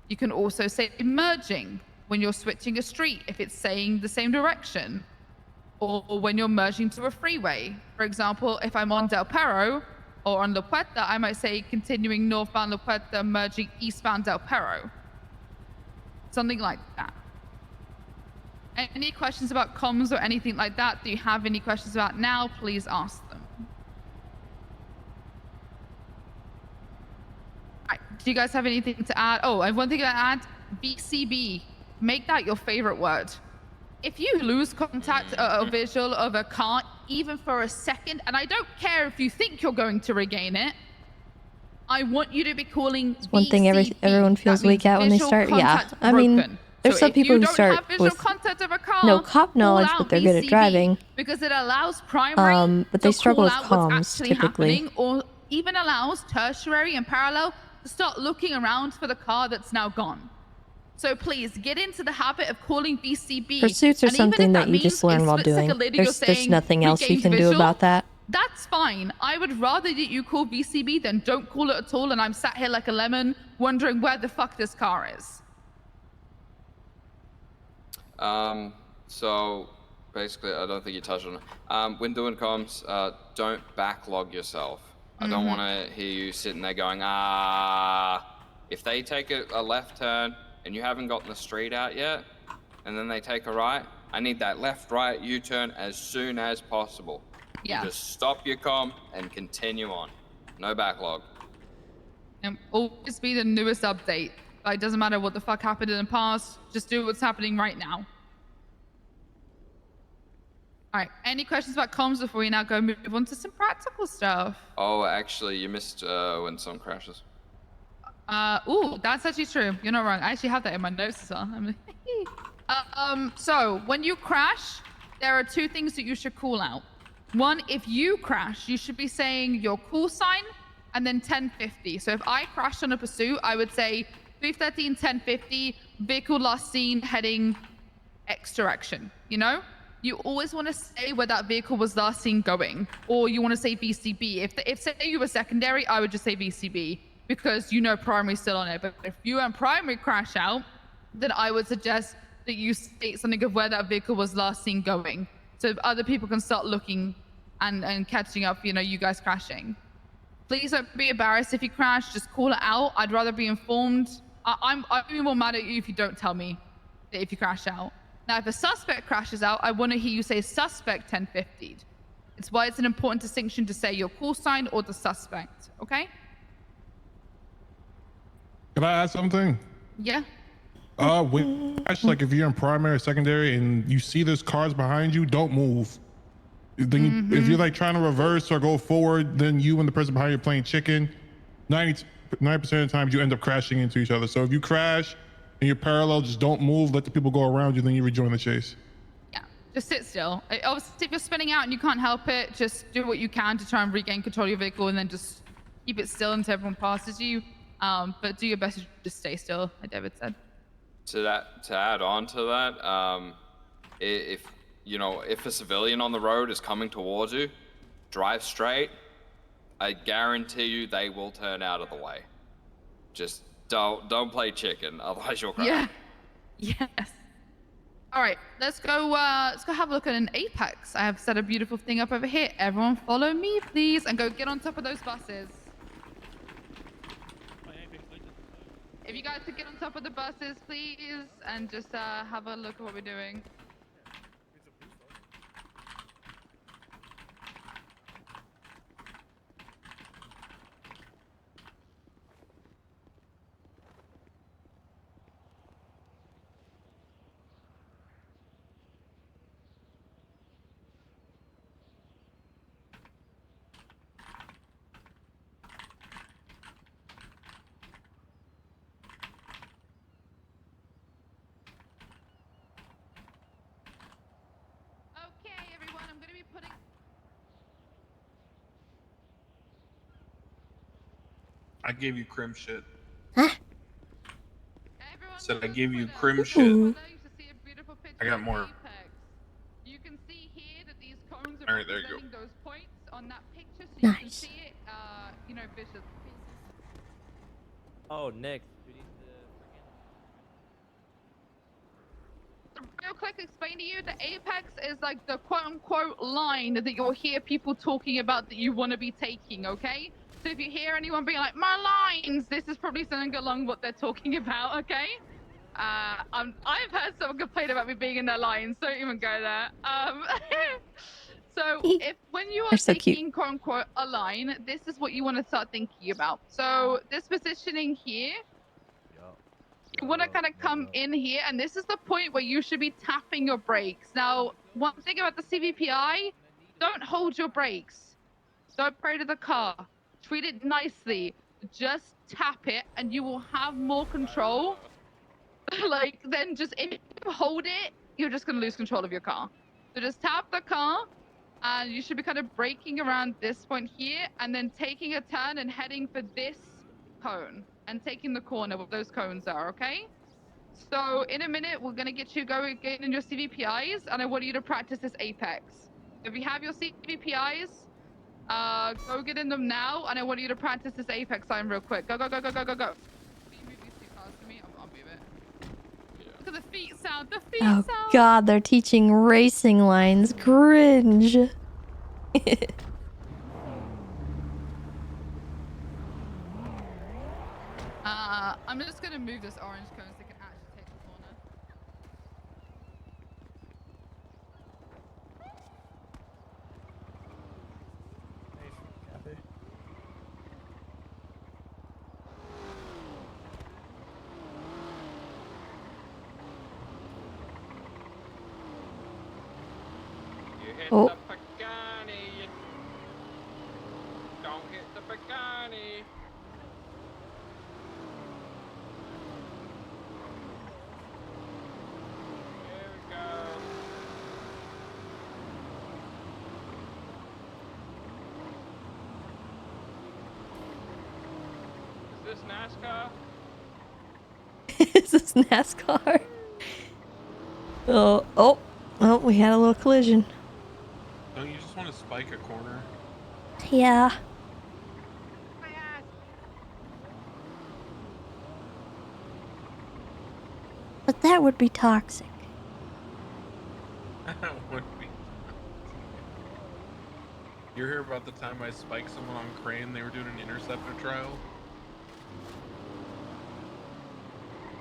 You can also say merging when you're switching a street if it's saying the same direction, or when you're merging to a freeway. For example, if I'm on Del Perro or on La Puerta, I might say continuing northbound La Puerta, merging eastbound Del Perro. Something like that. Any questions about comms or anything like that? Do you have any questions about now? Please ask them. Right. Do you guys have anything to add? Oh, I have one thing to add. BCB. Make that your favorite word. If you lose contact or visual of a car, even for a second, and I don't care if you think you're going to regain it, I want you to be calling BCB. One thing everyone feels weak at when they start. Yeah, I mean, there's some people who start with no cop knowledge, but they're good at driving. Because it allows primary but they struggle with what's comms actually typically. happening, or even allows tertiary and parallel to start looking around for the car that's now gone. So please get into the habit of calling BCB. Pursuits are something that you just learn while doing. There's nothing else you can do about that. That's fine. I would rather that you call BCB than don't call it at all, and I'm sat here like a lemon wondering where the fuck this car is. So basically, I don't think you touched on it. When doing comms, don't backlog yourself. I don't want to hear you sitting there going, if they take a left turn and you haven't gotten the street out yet, and then they take a right, I need that left-right U-turn as soon as possible. Yeah. You just stop your comm and continue on. No backlog. And always be the newest update. Like, doesn't matter what the fuck happened in the past, just do what's happening right now. All right, any questions about comms before we now go move on to some practical stuff? Oh, actually, you missed when someone crashes. Ooh, that's actually true. You're not wrong. I actually have that in my notes as well. I'm like, so when you crash, there are two things that you should call out. One, if you crash, you should be saying your call sign and then 1050. So if I crashed on a pursuit, I would say 313 1050, vehicle last seen heading X direction, you know? You always want to say where that vehicle was last seen going, or you want to say VCB. If say you were secondary, I would just say VCB, because you know primary's still on it. But if you and primary crash out, then I would suggest that you state something of where that vehicle was last seen going, so other people can start looking and catching up, you know, you guys crashing. Please don't be embarrassed if you crash, just call it out. I'd rather be informed. I'd be more mad at you if you don't tell me that if you crash out. Now, if a suspect crashes out, I want to hear you say suspect 1050'd. It's why it's an important distinction to say your call sign or the suspect, okay? Can I add something? Yeah. When like if you're in primary or secondary and you see there's cars behind you, don't move. Then if you're like trying to reverse or go forward, then you and the person behind you are playing chicken. 90% of the times you end up crashing into each other. So if you crash and you're parallel, just don't move. Let the people go around you. Then you rejoin the chase. Yeah, just sit still. Obviously, if you're spinning out and you can't help it, just do what you can to try and regain control of your vehicle, and then just keep it still until everyone passes you. But do your best to just stay still, like David said. To add on to that, if a civilian on the road is coming towards you, drive straight. I guarantee you they will turn out of the way. Just don't play chicken, otherwise you'll crash. Yeah. Yes. All right, let's go have a look at an Apex. I have set a beautiful thing up over here. Everyone follow me, please, and go get on top of those buses. If you guys could get on top of the buses, please, and just have a look at what we're doing. Okay, everyone, I'm going to be putting... I gave you crim shit. Huh? Said I gave you crim shit. I got more. Apex. You can see here that these cones All are right, there you go. representing those points on that picture, so you can Nice. see it, visually. Oh, Nick, we need to Real quick, explain to you, the Apex is like the quote-unquote line that you'll hear people talking about that you want to be taking, okay? So if you hear anyone being like, my lines, this is probably something along what they're talking about, okay? I've heard someone complain about me being in their lines, don't even go there. So when you are They're so cute. taking quote-unquote a line, this is what you want to start thinking about. So this positioning here, you want to kind of come in here, and this is the point where you should be tapping your brakes. Now, one thing about the CVPI, don't hold your brakes. Don't pray to the car. Treat it nicely. Just tap it, and you will have more control. Like, then just if you hold it, you're just going to lose control of your car. So just tap the car, and you should be kind of braking around this point here, and then taking a turn and heading for this cone, and taking the corner where those cones are, okay? So in a minute, we're going to get you going in your CVPIs, and I want you to practice this Apex. If you have your CVPIs, go get in them now, and I want you to practice this Apex sign real quick. Go, go, go, go, go, go, go. Can you move these two cars to me? I'll move it. Look at the feet sound, the feet Oh sound. god, they're teaching racing lines. Cringe. I'm just gonna move this orange cone so they can actually take the corner. You hit Oh. the Pagani. Don't hit the Pagani. Here we go. Is this NASCAR? Is this NASCAR? Oh, we had a little collision. Don't you just want to spike a corner? Yeah. But that would be toxic. That would be. You hear about the time I spiked someone on crane? They were doing an interceptor trial.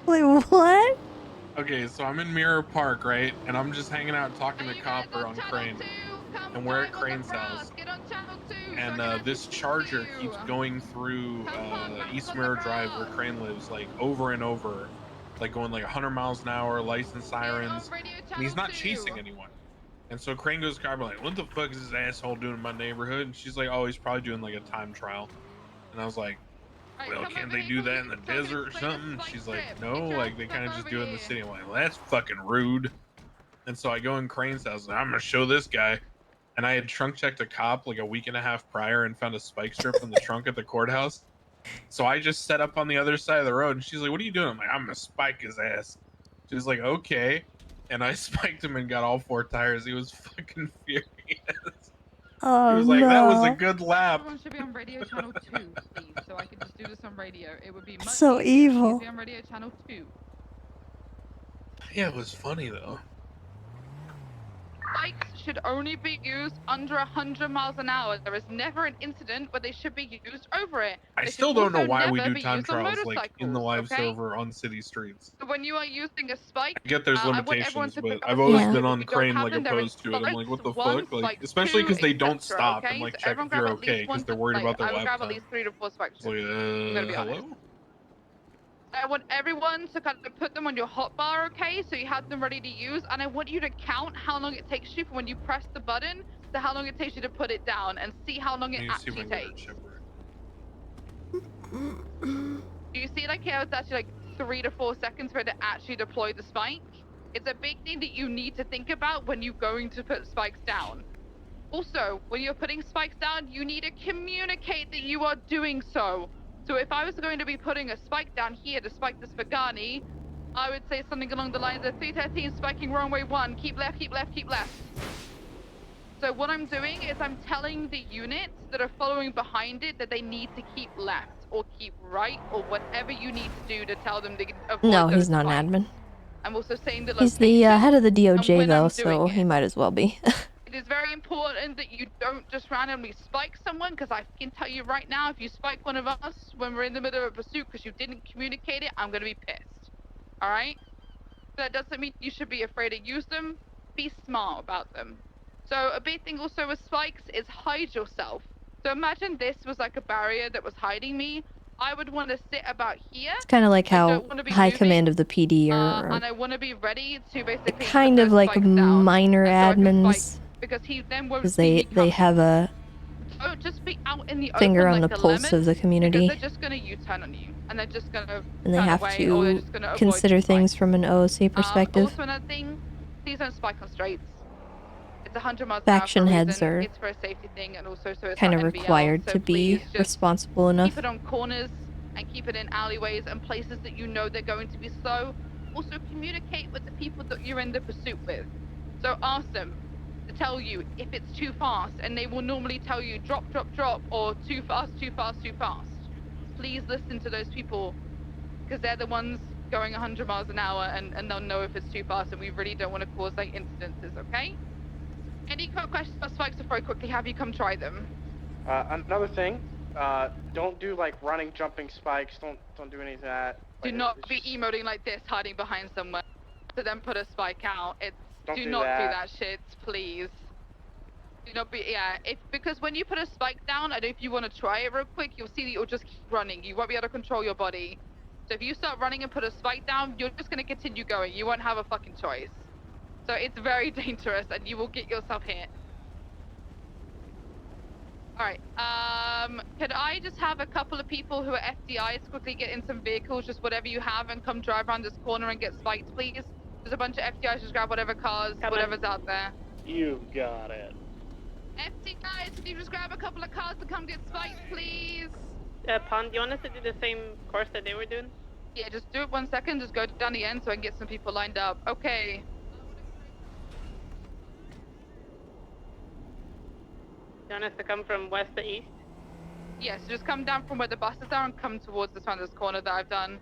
Wait, what? Okay, so I'm in Mirror Park, right? And I'm just hanging out talking to Copper on crane. And we're at Crane's house. And this charger keeps going through East Mirror Drive where Crane lives, like over and over. like going like 100 miles an hour, license sirens, and he's not chasing anyone. And so Crane goes to the car, like, what the fuck is this asshole doing in my neighborhood? And she's like, oh, he's probably doing like a time trial. And I was like, well, can't they do that in the desert or something? And she's like, no, like they kind of just do it in the city. I'm like, well, that's fucking rude. And so I go in Crane's house, and I'm gonna show this guy. And I had trunk checked a cop like a week and a half prior and found a spike strip in the trunk at the courthouse. So I just set up on the other side of the road, and she's like, what are you doing? I'm like, I'm gonna spike his ass. She's like, okay. And I spiked him and got all 4 tires. He was fucking furious. Oh, He was like, no. that was a good lap. Everyone should be on radio channel 2, please, so I can just do this on radio. It would be much So easier. evil. Please be on radio channel 2. Yeah, it was funny though. Bikes should only be used under 100 miles an hour. There is never an incident where they should be used over it. I They still should don't know also why we never do be time used on trials like in the live motorcycles, okay? server on city streets. So when you are using a spike, I get there's I want everyone limitations, to but pick up I've a always spike. been If on you don't Crane have like them, there is opposed to it. I'm like, what the spikes, fuck? Like, spikes especially because they 2, don't etc., stop okay? and like So check everyone if you're grab at least okay because one they're worried about their I would lap grab at time. least 3 to 4 spikes. It's like, I'm gonna be honest. hello? I want everyone to kind of put them on your hotbar, okay? So you have them ready to use, and I want you to count how long it takes you from when you press the button to how long it takes you to put it down, and see how long it Let me see if I actually can get her takes. chipper. Do you see like here it's actually like 3 to 4 seconds for it to actually deploy the spike? It's a big thing that you need to think about when you're going to put spikes down. Also, when you're putting spikes down, you need to communicate that you are doing so. So if I was going to be putting a spike down here to spike this Pagani, I would say something along the lines of 313 spiking wrong way 1, keep left, keep left, keep left. So what I'm doing is I'm telling the units that are following behind it that they need to keep left or keep right or whatever you need to do to tell them to avoid No, those he's not spikes. an admin. I'm also saying the He's the head of the DOJ, though, so he might as well be. It is very important that you don't just randomly spike someone, because I can tell you right now, if you spike one of us when we're in the middle of a pursuit because you didn't communicate it, I'm going to be pissed. Alright? That doesn't mean you should be afraid to use them. Be smart about them. So a big thing also with spikes is hide yourself. So imagine this was like a barrier that was hiding me. I would want to sit about here. It's kind of like I how don't wanna be high moving, command of the PD are and I want to be ready to basically kind put of those like spikes down. minor And so I can admins. spike, because he then won't Because see me they have a Don't just be out in the finger open on like the a pulse lemon, of the community. because they're just gonna U-turn on you, and they're just gonna And they turn have away, or they're to just gonna avoid consider your things spike. from an OOC perspective. Also another thing, please don't spike on straights. It's 100 miles an hour for Faction a heads reason. are It's for a safety thing, and also so it's kind not of NBL, required so to be please just responsible enough. keep it on corners and keep it in alleyways and places that you know they're going to be slow. Also communicate with the people that you're in the pursuit with. So ask them to tell you if it's too fast, and they will normally tell you drop, drop, drop, or too fast, too fast, too fast. Please listen to those people, because they're the ones going 100 miles an hour, and they'll know if it's too fast, and we really don't want to cause like incidences, okay? Any questions about spikes before I quickly have you come try them? Another thing, don't do like running, jumping spikes. Don't do any of that. Do Like, not it's be just- emoting like this, hiding behind somewhere, to then put a spike out. It's Don't do do not do that. that shit, please. Do not be because when you put a spike down, I don't know if you want to try it real quick, you'll see that you'll just keep running. You won't be able to control your body. So if you start running and put a spike down, you're just gonna continue going. You won't have a fucking choice. So it's very dangerous, and you will get yourself hit. Alright, could I just have a couple of people who are FDIs quickly get in some vehicles, just whatever you have, and come drive around this corner and get spiked, please? There's a bunch of FDIs, just grab whatever cars, whatever's out there. You got it. FDIs, can you just grab a couple of cars to come get spiked, please? Pond, do you want us to do the same course that they were doing? Yeah, just do it 1 second, just go down the end so I can get some people lined up. Okay. Do you want us to come from west to east? Yes, just come down from where the buses are and come towards this one, this corner that I've done.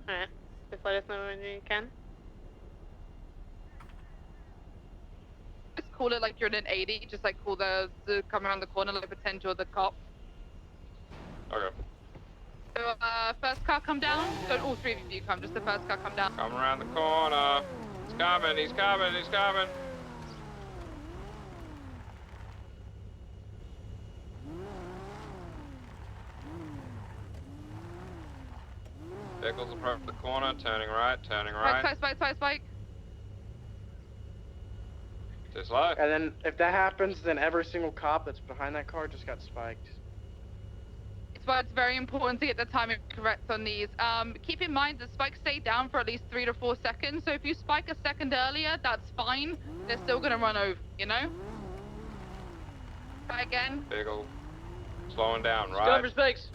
Alright, just let us know when you can. Just call it like you're in an 80, just like call the come around the corner, like pretend you're the cop. Okay. So, first car come down. Don't all 3 of you come, just the first car come down. Come around the corner. He's coming, he's coming, he's coming. Vehicles approach the corner, turning right, turning Spike, right. spike, spike, spike, spike. Too slow. And then if that happens, then every single cop that's behind that car just got spiked. It's why it's very important to get the timing correct on these. Keep in mind the spikes stay down for at least 3 to 4 seconds. So if you spike a second earlier, that's fine. They're still gonna run over, you know? Try again. Vehicle slowing down, right? Going for spikes.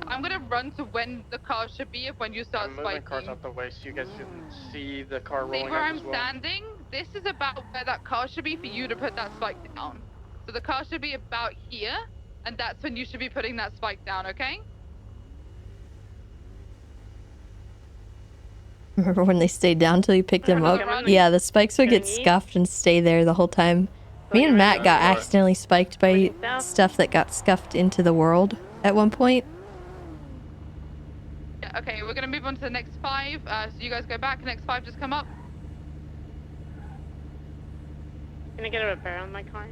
I'm gonna run to when the car should be when you start I'm moving spiking. cars out the way so you guys can see the car See rolling where up I'm as well. standing? This is about where that car should be for you to put that spike down. So the car should be about here, and that's when you should be putting that spike down, okay? Remember when they stayed down till you picked them up? Yeah, the spikes would get scuffed and stay there the whole time. Me and Matt got accidentally spiked by stuff that got scuffed into the world at one point. Yeah, okay, we're gonna move on to the next 5. So you guys go back, next 5 just come up. Can I get a repair on my car?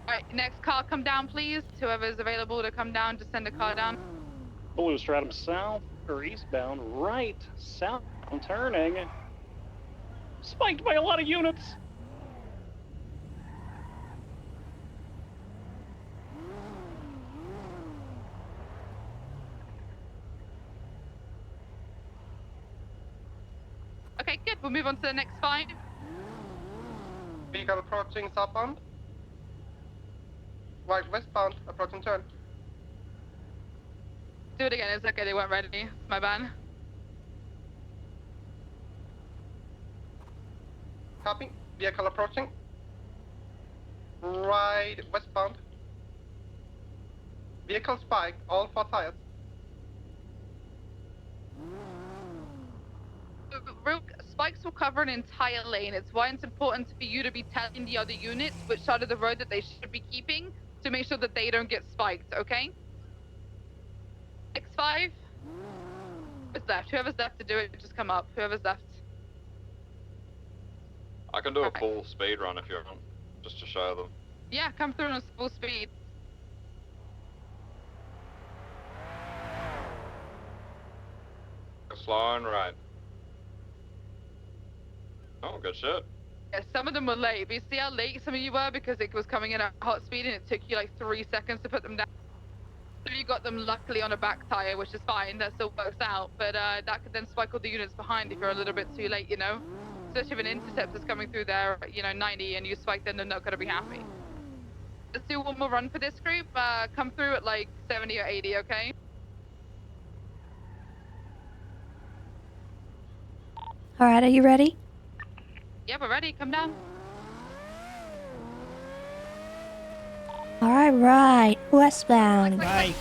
Alright, next car come down please. Whoever's available to come down, just send a car down. Blue stratum south or eastbound, right, south, I'm turning. Spiked by a lot of units. Okay, good, we'll move on to the next 5. Vehicle approaching southbound. Right westbound, approaching turn. Do it again, it's okay, they weren't ready. It's my bad. Copy. Vehicle approaching. Right westbound. Vehicle spiked, all 4 tires. Spikes will cover an entire lane. It's why it's important for you to be telling the other units which side of the road that they should be keeping to make sure that they don't get spiked, okay? X5. Who's left? Whoever's left to do it, just come up. Whoever's left. I can do a full speed run if you want, just to show them. Yeah, come through on full speed. Slow and right. Oh, good shit. Yeah, some of them were late. But you see how late some of you were because it was coming in at hot speed and it took you like 3 seconds to put them down. So you got them luckily on a back tire, which is fine. That still works out. But that could then spike all the units behind if you're a little bit too late, you know? Especially if an interceptor's coming through there, you know, 90 and you spike them, they're not going to be happy. Let's do one more run for this group. Come through at like 70 or 80, okay? Alright, are you ready? Yeah, we're ready. Come down. Alright, westbound. Right.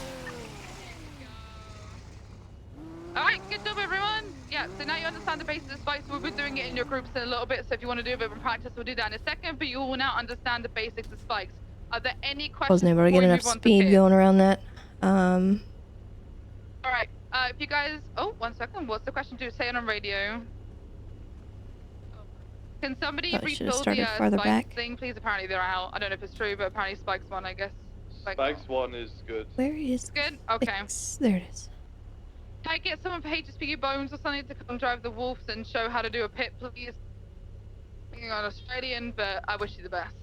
Alright, good job everyone. Yeah, so now you understand the basics of spikes. We'll be doing it in your groups in a little bit, so if you want to do a bit of practice, we'll do that in a second, but you will now understand the basics of spikes. Are there any questions? Wasn't able to get enough speed going around that. Alright, if you guys... Oh, 1 second. What's the question? Do say it on radio. Can somebody Probably should've refill started the farther spikes back. thing, please? Apparently they're out. I don't know if it's true, but apparently spikes one, I guess. Spikes 1 is good. Where is Good? Okay. There it is. Can I get someone for HSPU Bones or something to come drive the wolves and show how to do a pit, please? Being on Australian, but I wish you the best.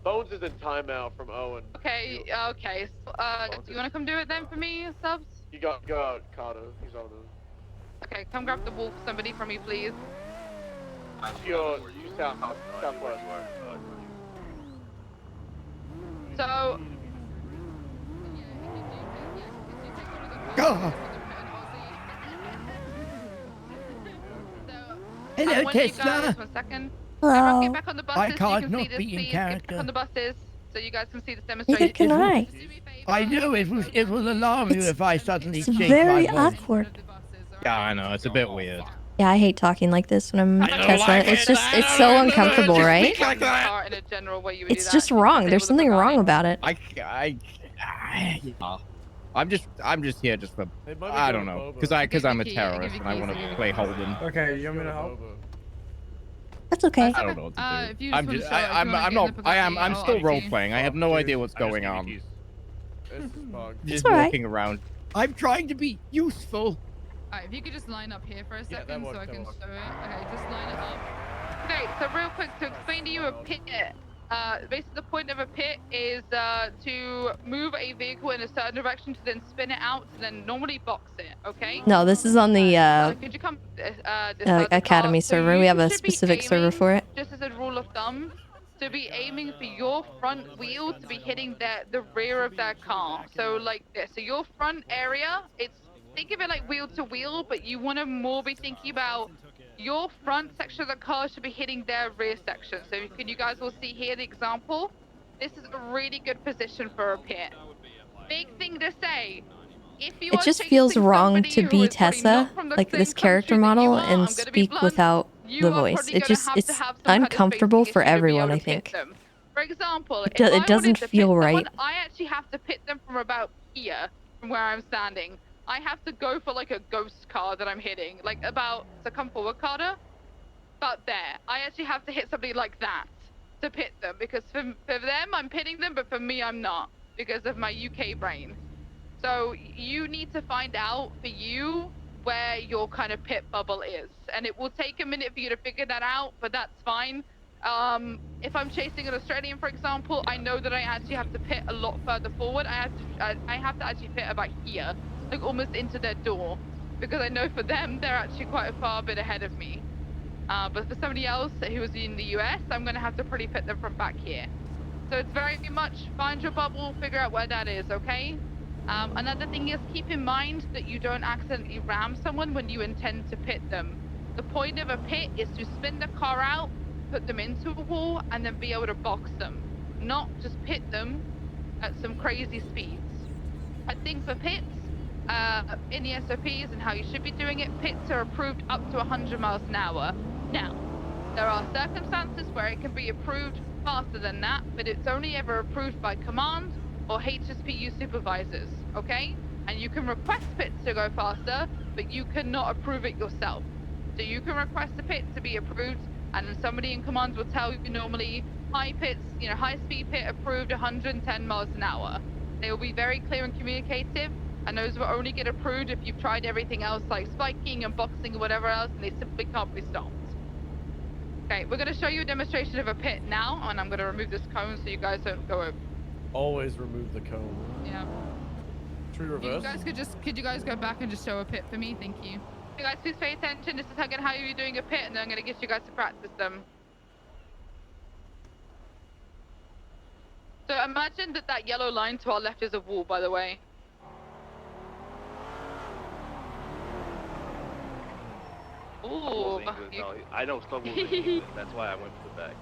Bones is in timeout from Owen. Okay, okay. So, do you want to come do it then for me, Subs? You go out, Kato. He's on the... Okay, come grab the wolf, somebody from me, please. You're southwest. So... Go! Hello, One Tessa. 1 second. Hello. Everyone get back on the buses I so you can't can not see this, be in please. character. Get back on the buses so you guys can see this Neither demonstration. can I. I know it will alarm you if I suddenly It's change very my voice. awkward. Yeah, I know, it's a bit weird. Yeah, I hate talking like this when I'm I don't Tesla. like It's it. just, it's so uncomfortable, right? In a general way you would do It's that. just wrong. There's something wrong about it. I'm just here just for, I don't know, because I'm a terrorist and I want to play Holden. Okay, you want me to help? That's okay. I don't know what to do. If you I'm wanna just, show it, if you wanna I'm get not, in the Bugatti, I'm I'll still ID. role playing. I have no idea what's going on. This is bug. Just alright. walking around. I'm trying to be useful. Alright, if you could just line up here for a Yeah, that second so worked, I that can worked. show it. Okay, just line it up. Okay, so real quick to explain to you a pit. Basically the point of a pit is to move a vehicle in a certain direction to then spin it out to then normally box it. Okay. No, this is on the Could you come this side of the Academy car? So server. We have you a should be specific server aiming, for it. just as a rule of thumb, to be aiming for your front wheel to be hitting the rear of that car. So like this. So your front area, think of it like wheel to wheel, but you want to more be thinking about your front section of the car should be hitting their rear section. So can you guys all see here the example? This is a really good position for a pit. Big thing to say. If you It are just feels chasing wrong somebody to who be is probably Tessa, not from the like same this character country that you model, are, and I'm gonna be speak blunt, without you the are voice. probably It gonna just have it's to have some kind of uncomfortable basic for issue to be everyone, able I to pit think. them. For example, It, if I it doesn't wanted to feel pit right. someone, I actually have to pit them from about here, from where I'm standing. I have to go for like a ghost car that I'm hitting, like about, so come forward, Carter. About there. I actually have to hit somebody like that to pit them, because for them, I'm pitting them, but for me, I'm not, because of my UK brain. So you need to find out for you where your kind of pit bubble is, and it will take a minute for you to figure that out, but that's fine. If I'm chasing an Australian, for example, I know that I actually have to pit a lot further forward. I have to actually pit about here, like almost into their door, because I know for them they're actually quite a far bit ahead of me. But for somebody else who is in the US, I'm going to have to pretty pit them from back here. So it's very much find your bubble, figure out where that is, okay? Another thing is keep in mind that you don't accidentally ram someone when you intend to pit them. The point of a pit is to spin the car out, put them into a wall, and then be able to box them, not just pit them at some crazy speeds. I think for pits, in the SOPs and how you should be doing it, pits are approved up to 100 miles an hour. Now, there are circumstances where it can be approved faster than that, but it's only ever approved by command or HSPU supervisors, okay? And you can request pits to go faster, but you cannot approve it yourself. So you can request a pit to be approved, and then somebody in command will tell you normally high pits, high speed pit approved 110 miles an hour. They will be very clear and communicative, and those will only get approved if you've tried everything else like spiking and boxing or whatever else, and they simply can't be stopped. Okay, we're going to show you a demonstration of a pit now, and I'm going to remove this cone so you guys don't go over. Always remove the cone. Yeah. Should we reverse? Could you guys go back and just show a pit for me? Thank you. You guys, please pay attention. This is again how you're doing a pit, and then I'm going to get you guys to practice them. So imagine that yellow line to our left is a wall, by the way. Ooh. No, I know Snowball's English. That's why I went for the back.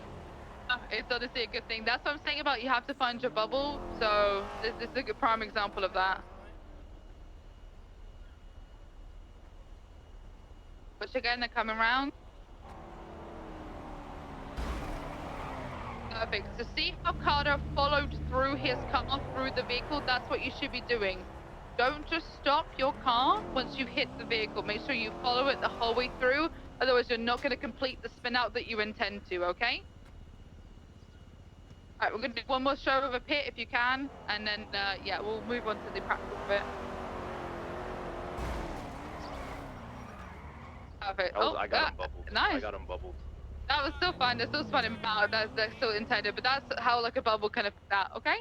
It's honestly a good thing. That's what I'm saying about you have to find your bubble. So this is a good prime example of that. Which again, they're coming around. Perfect. So see how Carter followed through his car, through the vehicle? That's what you should be doing. Don't just stop your car once you've hit the vehicle. Make sure you follow it the whole way through. Otherwise, you're not going to complete the spin out that you intend to, okay? Alright, we're going to do one more show of a pit if you can. And then, yeah, we'll move on to the practical bit. Perfect. I got him bubbled. Nice. I got him bubbled. That was still fun. They're still spinning out. That's still intended. But that's how like a bubble kind of that. Okay.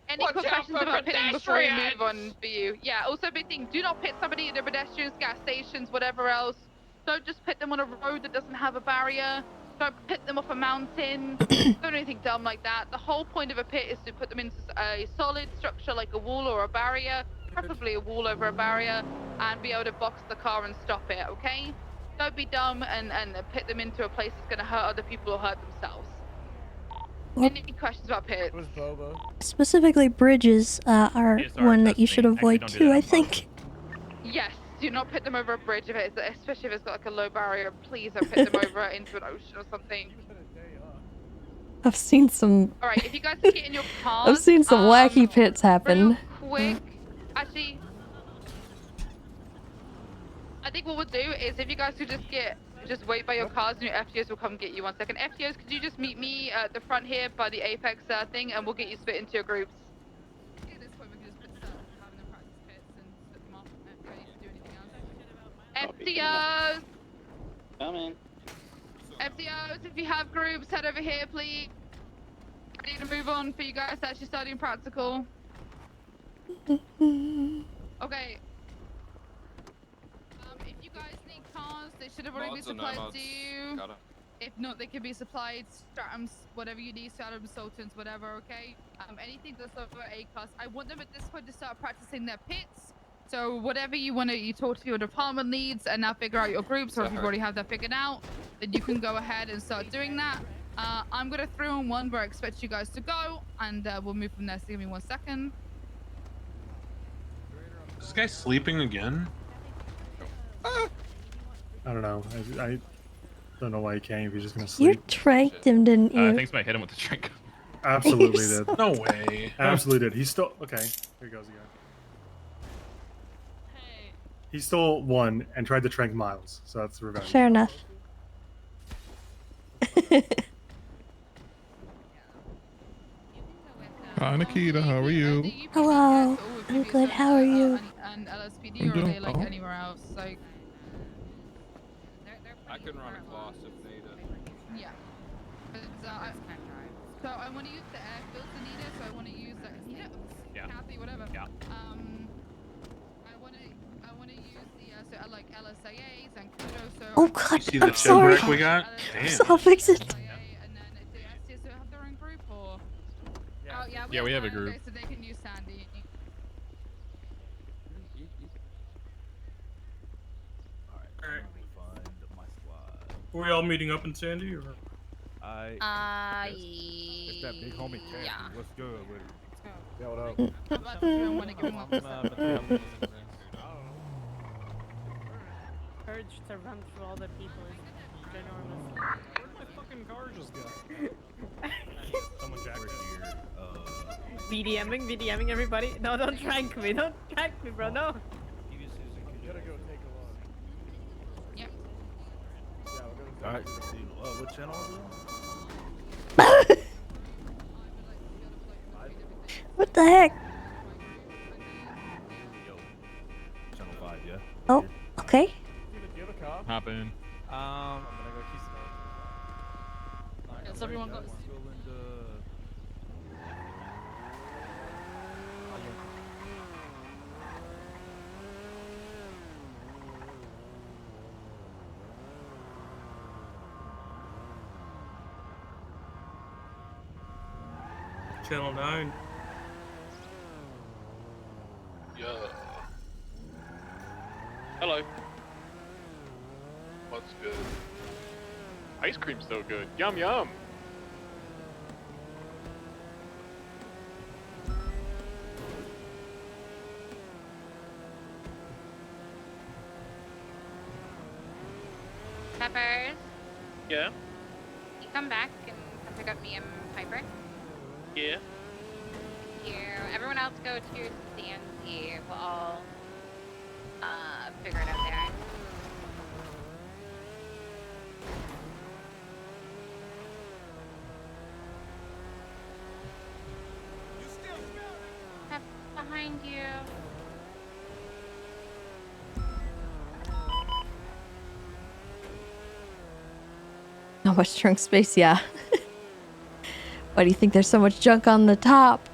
Any quick questions about pitting before we move on for you? Yeah. Also, big thing. Do not pit somebody at the pedestrians, gas stations, whatever else. Don't just pit them on a road that doesn't have a barrier. Don't pit them off a mountain. Don't do anything dumb like that. The whole point of a pit is to put them into a solid structure like a wall or a barrier, preferably a wall over a barrier, and be able to box the car and stop it. Okay. Don't be dumb and pit them into a place that's going to hurt other people or hurt themselves. Any questions about pits? Specifically, bridges are one that you should avoid too, I think. Yes, do not pit them over a bridge, especially if it's got like a low barrier. Please don't pit them over into an ocean or something. I've seen some. All right, if you guys can get in your cars. I've seen some wacky pits happen. Real quick, actually, I think what we'll do is if you guys could just get just wait by your cars and your FTOs will come get you. 1 second. FTOs, could you just meet me at the front here by the Apex thing, and we'll get you split into your groups. At this point, we can just put have them practice pits and split them off. We don't need to do anything else. FTOs! Come in. FTOs, if you have groups, head over here, please. Ready to move on for you guys actually studying practical. Okay. If you guys need cars, they should have already been supplied to you. If not, they can be supplied. Stratums, whatever you need, Stratum, Sultans, whatever, okay? Anything that's over A class. I want them at this point to start practicing their pits. So whatever you want to, you talk to your department leads and now figure out your groups, or if you already have that figured out, then you can go ahead and start doing that. I'm going to throw in one where I expect you guys to go, and we'll move from there. So give me 1 second. Is this guy sleeping again? I don't know. I don't know why he came. If he's just gonna You sleep. tranked him, didn't you? I think somebody hit him with the drink. Absolutely did. No way. Absolutely did. He stole. Okay, here he goes again. He stole one and tried to trank Miles, so that's revenge. Fair enough. Hi, Nakkida. How are you? Hello. I'm good. How are you? And LSPD, or are they like anywhere else? Like, I can run a class if needed. yeah. So I want to use the air filter needed. So I want to use that. Yeah. Kathy, whatever. Yeah. I want to use the like LSAAs and kudos. So Oh God, You see the I'm sorry. shipwreck we got? Damn. I'll fix it. And then the STS have their own group, or? Oh yeah. Yeah, we have a group. Okay, so they can use Sandy. Were we all meeting up in Sandy, or? It's that big homie Kathy. Yeah. What's good with it? Yeah, what up? How about you don't want to give them up? Urge to run through all the people is ginormous. Where did my fucking car just go? Someone jacked it. VDMing everybody. No, don't trank me. Don't trank me, bro. No. You gotta go take a look. Yeah. Yeah, we're gonna Alright, what channel is it? What the heck? Channel 5, yeah. Oh, okay. Do you have a car? Hop in. I'm gonna go keep Yes, everyone got. Channel 9. Yeah. Hello. What's good? Ice cream's so good. Yum yum. Peppers, Yeah. you come back and come pick up me and Piper. Yeah. You, everyone else go to your Sandy. We'll all figure it out there. Step behind you. Not much trunk space, yeah. Why do you think there's so much junk on the top?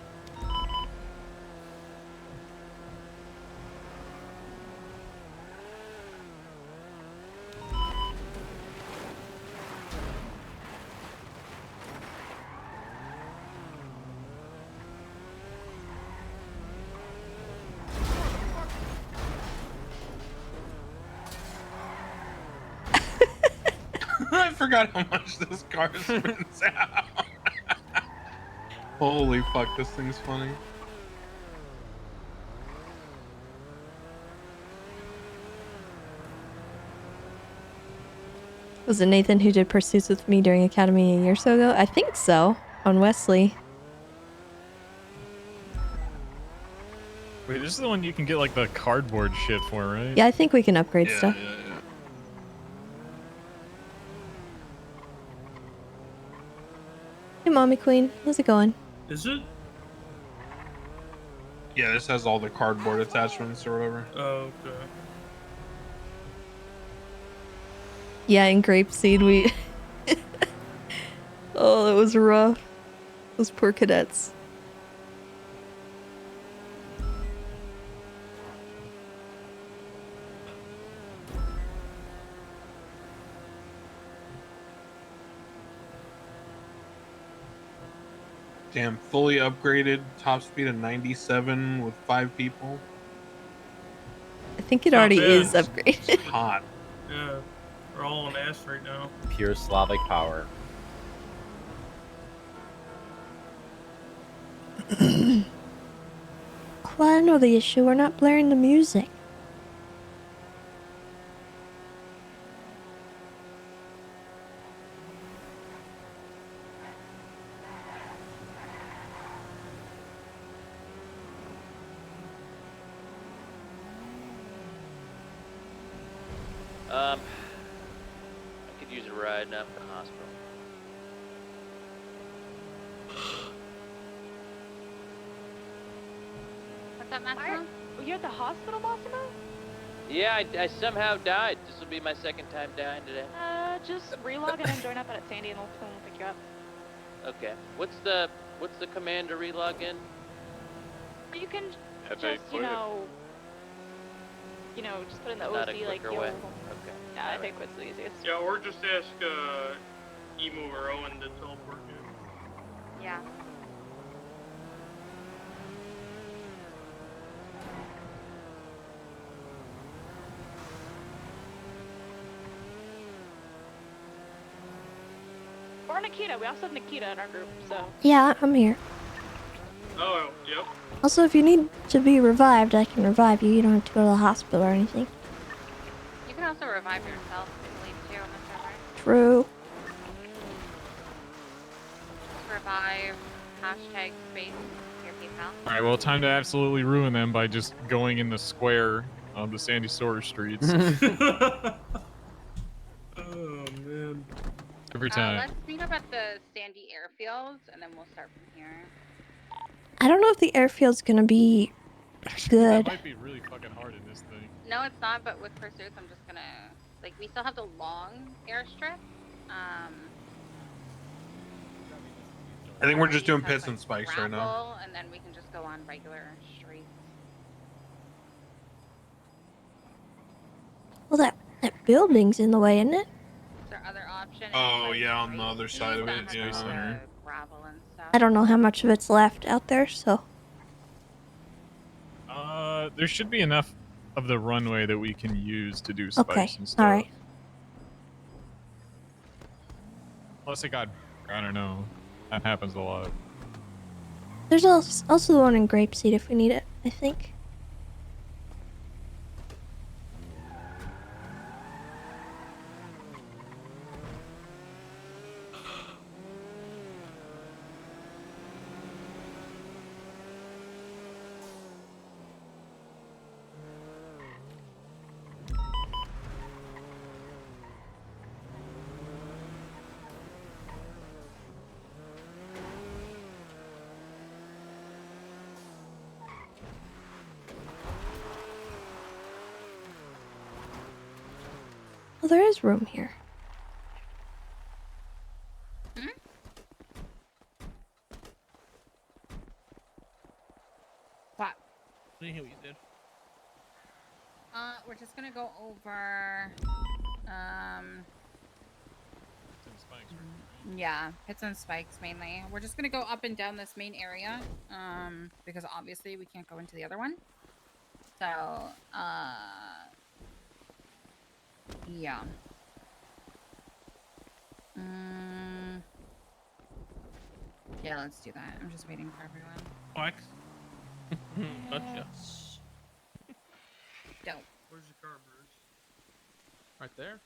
I forgot how much this car spins out. Holy fuck, this thing's funny. Was it Nathan who did pursuits with me during Academy a year or so ago? I think so. On Wesley. Wait, this is the one you can get like the cardboard shit for, right? Yeah, I think we can upgrade stuff. Hey, Mommy Queen. How's it going? Is it? Yeah, this has all the cardboard attachments or whatever. Oh, okay. Yeah, in Grapeseed, we... Oh, it was rough. Those poor cadets. Damn, fully upgraded, top speed of 97 with 5 people. I think it Not already bad. is upgraded. It's hot. Yeah, we're all on ass right now. Pure Slavic power. Well, I know the issue. We're not blaring the music. I could use a ride now to the hospital. What's up, Massimo? You're at the hospital, Massimo? Yeah, I somehow died. This will be my second time dying today. Just relog and then join up at Sandy and we'll pick you up. Okay. What's the command to relog in? You can Have just, they put it? Just put in the Not a OC like quicker your... way. Okay. Yeah, I think it's the easiest. Yeah, or just ask Emu or Owen to teleport you. Yeah. Or Nakkida. We also have Nakkida in our group, so... Yeah, I'm here. Oh, yep. Also, if you need to be revived, I can revive you. You don't have to go to the hospital or anything. You can also revive yourself, I believe, too, on the server. True. Revive, hashtag space, your PayPal. All right, well, time to absolutely ruin them by just going in the square of the Sandy Store streets. Oh, man. Every time. Let's meet up at the Sandy airfields, and then we'll start from here. I don't know if the airfield's gonna be good. That might be really fucking hard in this thing. No, it's not, but with pursuits, I'm just gonna... Like, we still have the long airstrip. I think we're just doing Has, pits and spikes right now. gravel, and then we can just go on regular streets. Well, that building's in the way, isn't it? Is there other option? Oh, yeah, on the other side of it, yeah. Gravel and stuff. I don't know how much of it's left out there, so... There should be enough of the runway that we can use to do spikes Okay, and stuff. alright. Unless it got, I don't know. That happens a lot. There's also the one in Grapeseed if we need it, I think. Well, there is room here. What? Didn't hear what you said. We're just gonna go over, yeah, hits and spikes mainly. We're just gonna go up and down this main area, because obviously we can't go into the other one. So, yeah. Yeah, let's do that. I'm just waiting for everyone. Flex. Gotcha. Dope. Where's the car, Bruce? Right there?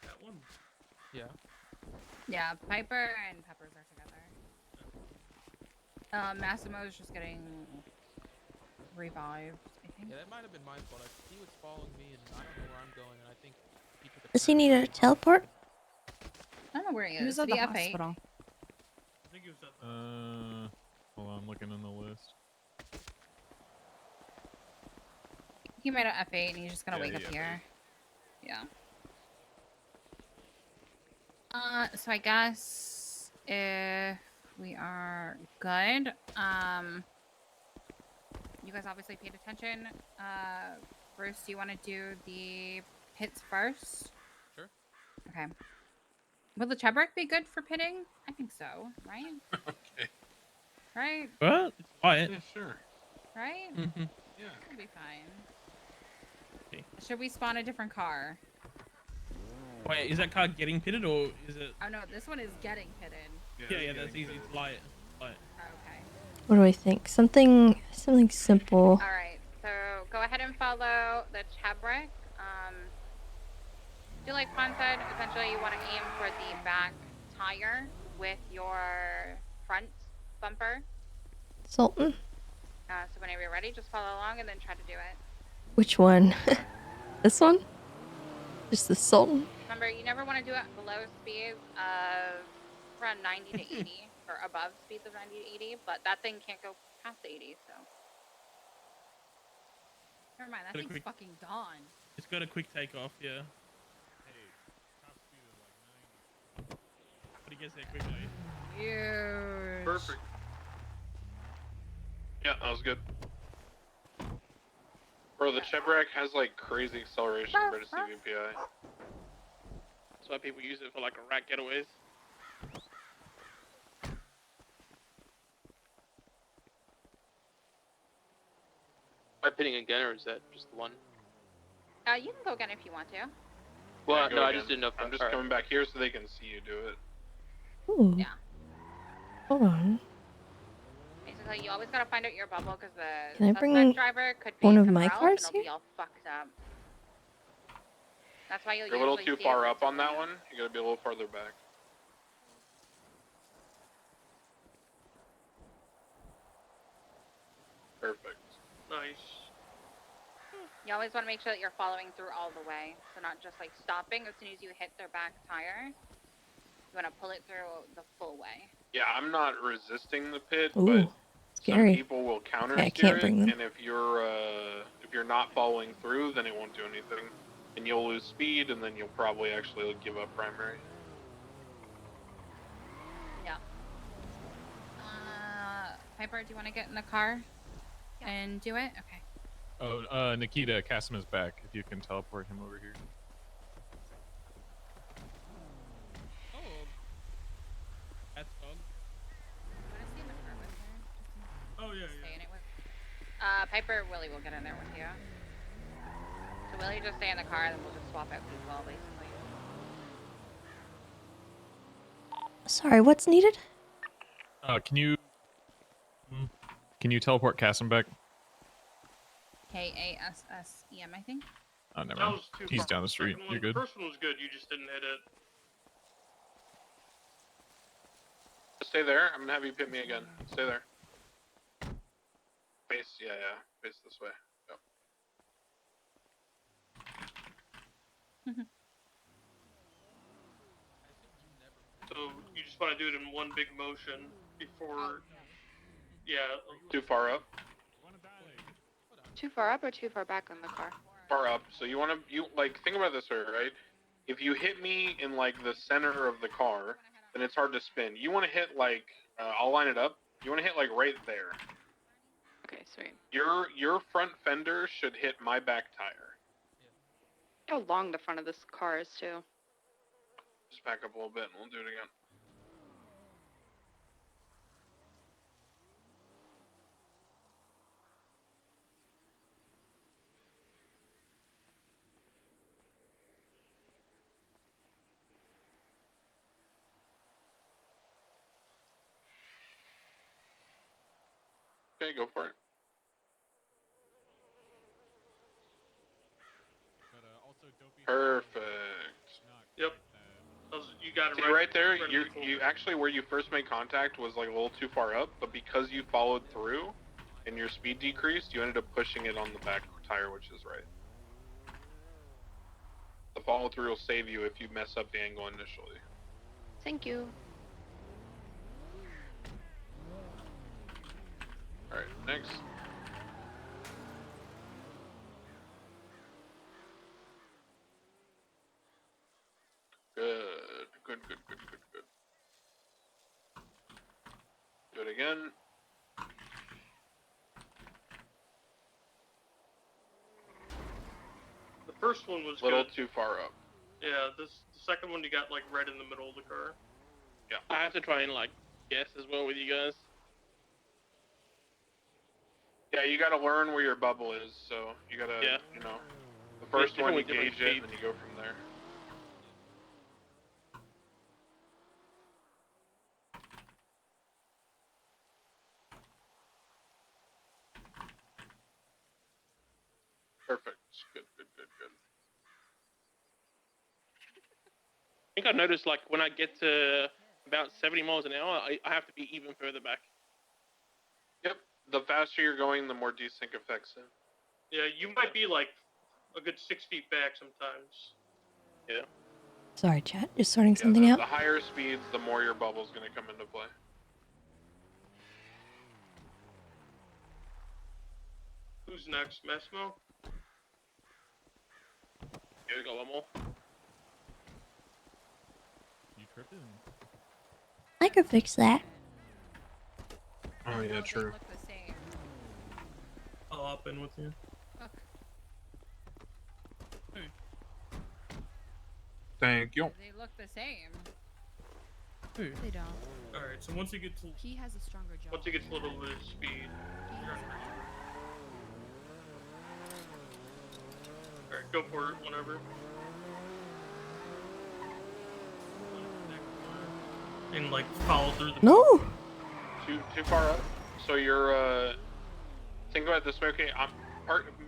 That one? Yeah. Yeah, Piper and Peppers are together. Massimo's just getting revived, I think. Yeah, that might have been my fault. He was following me, and I don't know where I'm going, and I think he took a Does he need a teleport? I don't know where he He was is. at Did the he F8? hospital. I think he was at Hold on, I'm looking on the list. He might have F8 and he's just gonna Yeah, wake he up F8'd. here. Yeah. So I guess if we are good, you guys obviously paid attention. Bruce, do you want to do the pits first? Sure. Okay. Will the Chebrick be good for pitting? I think so, right? Okay. Right? Well, it's quiet. Yeah, sure. Right? Mm-hmm. Yeah. It'll be fine. Okay. Should we spawn a different car? Wait, is that car getting pitted or is it? Oh no, this one is getting pitted. Yeah, that's easy. It's light. Light. Okay. What do I think? Something simple. All right. So go ahead and follow the Chebrick. Do like Pon said, essentially you want to aim for the back tire with your front bumper. Sultan? So whenever you're ready, just follow along and then try to do it. Which one? This one? Just the Sultan? Remember, you never want to do it below speeds of around 90 to 80 or above speeds of 90 to 80, but that thing can't go past 80, so. Never mind, that Got a thing's quick- fucking gone. It's got a quick takeoff. Yeah. But he gets there quickly. Huge. Perfect. Yeah, that was good. Bro, the Chebrick has like crazy acceleration compared to CVPI. That's why people use it for like rat getaways. Am I pitting again, or is that just the one? You can go again if you want to. Well, Go no, I again. just didn't know. I'm just alright. coming back here so they can see you do it. Ooh. Yeah. Hold on. Basically, you always gotta find out your bubble because the Can I suspect bring driver could be one of somewhere my else cars and it'll be here? all fucked up. That's why you'll You're a little usually too see it far when up it's on that green. one. You gotta be a little farther back. Perfect. Nice. You always want to make sure that you're following through all the way, so not just like stopping as soon as you hit their back tire. You want to pull it through the full way. Yeah, I'm not resisting the pit, Ooh, but scary. some people will counter Okay, I steer can't bring it, them. and if you're not following through, then it won't do anything, and you'll lose speed, and then you'll probably actually give up primary. Yeah. Piper, do you want to get in the car and do it? Okay. Oh, Nakkida, Casima's back. If you can teleport him over here. That's fun. Oh yeah, Stay in it with. Piper, Willie will get in there with you. So Willie, just stay in the car, and then we'll just swap out people, basically. Sorry, what's needed? Can you teleport Casim back? Kassem, I think. Oh, never That mind. was too He's far. down the street. Second You're one. good. The first one was good. You just didn't hit it. Stay there. I'm gonna have you pit me again. Stay there. Face, yeah. Face this way. Yep. So you just want to do it in one big motion before. Yeah. Too far up. Too far up or too far back on the car? Far up. So you like think about this way, right? If you hit me in like the center of the car, then it's hard to spin. You want to hit like I'll line it up. You want to hit like right there. Okay, sweet. Your front fender should hit my back tire. How long the front of this car is too. Just back up a little bit and we'll do it again. Okay, go for it. Perfect. Yep. You got it See right. right there, right you actually where you first made contact was like a little too far up, but because you followed through and your speed decreased, you ended up pushing it on the back tire, which is right. The follow through will save you if you mess up the angle initially. Thank you. All right, next. Good. Do it again. The first one was Little good. too far up. Yeah, the second one you got like right in the middle of the car. Yeah. I have to try and like guess as well with you guys. Yeah, you gotta learn where your bubble is, so you gotta, you know, the first one you gauge it, and then you go from there. Perfect. Good. I think I noticed like when I get to about 70 miles an hour, I have to be even further back. Yep. The faster you're going, the more desync effects in. Yeah, you might be like a good 6 feet back sometimes. Yeah. Sorry, chat. Just sorting something out. The higher speeds, the more your bubble's gonna come into play. Who's next, Mesmo? Yeah, we got one more. You tripping? I could fix that. Oh yeah, true. I'll hop in with you. Thank you. They look the same. They don't. Alright, so once you get to He has a stronger jaw. once you get to a little bit of speed, alright, go for it whenever. And like follow through the No. Too far up. So you're think about it this way. Okay,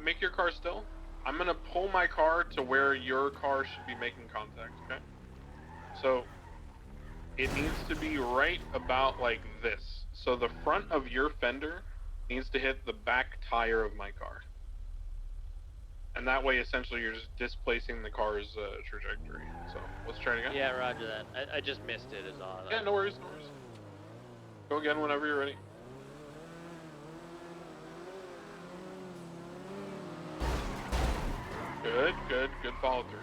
make your car still. I'm gonna pull my car to where your car should be making contact. Okay. So it needs to be right about like this. So the front of your fender needs to hit the back tire of my car. And that way, essentially, you're just displacing the car's trajectory. So let's try it again. Yeah, roger that. I just missed it is all. Yeah, no worries. Go again whenever you're ready. Good follow through.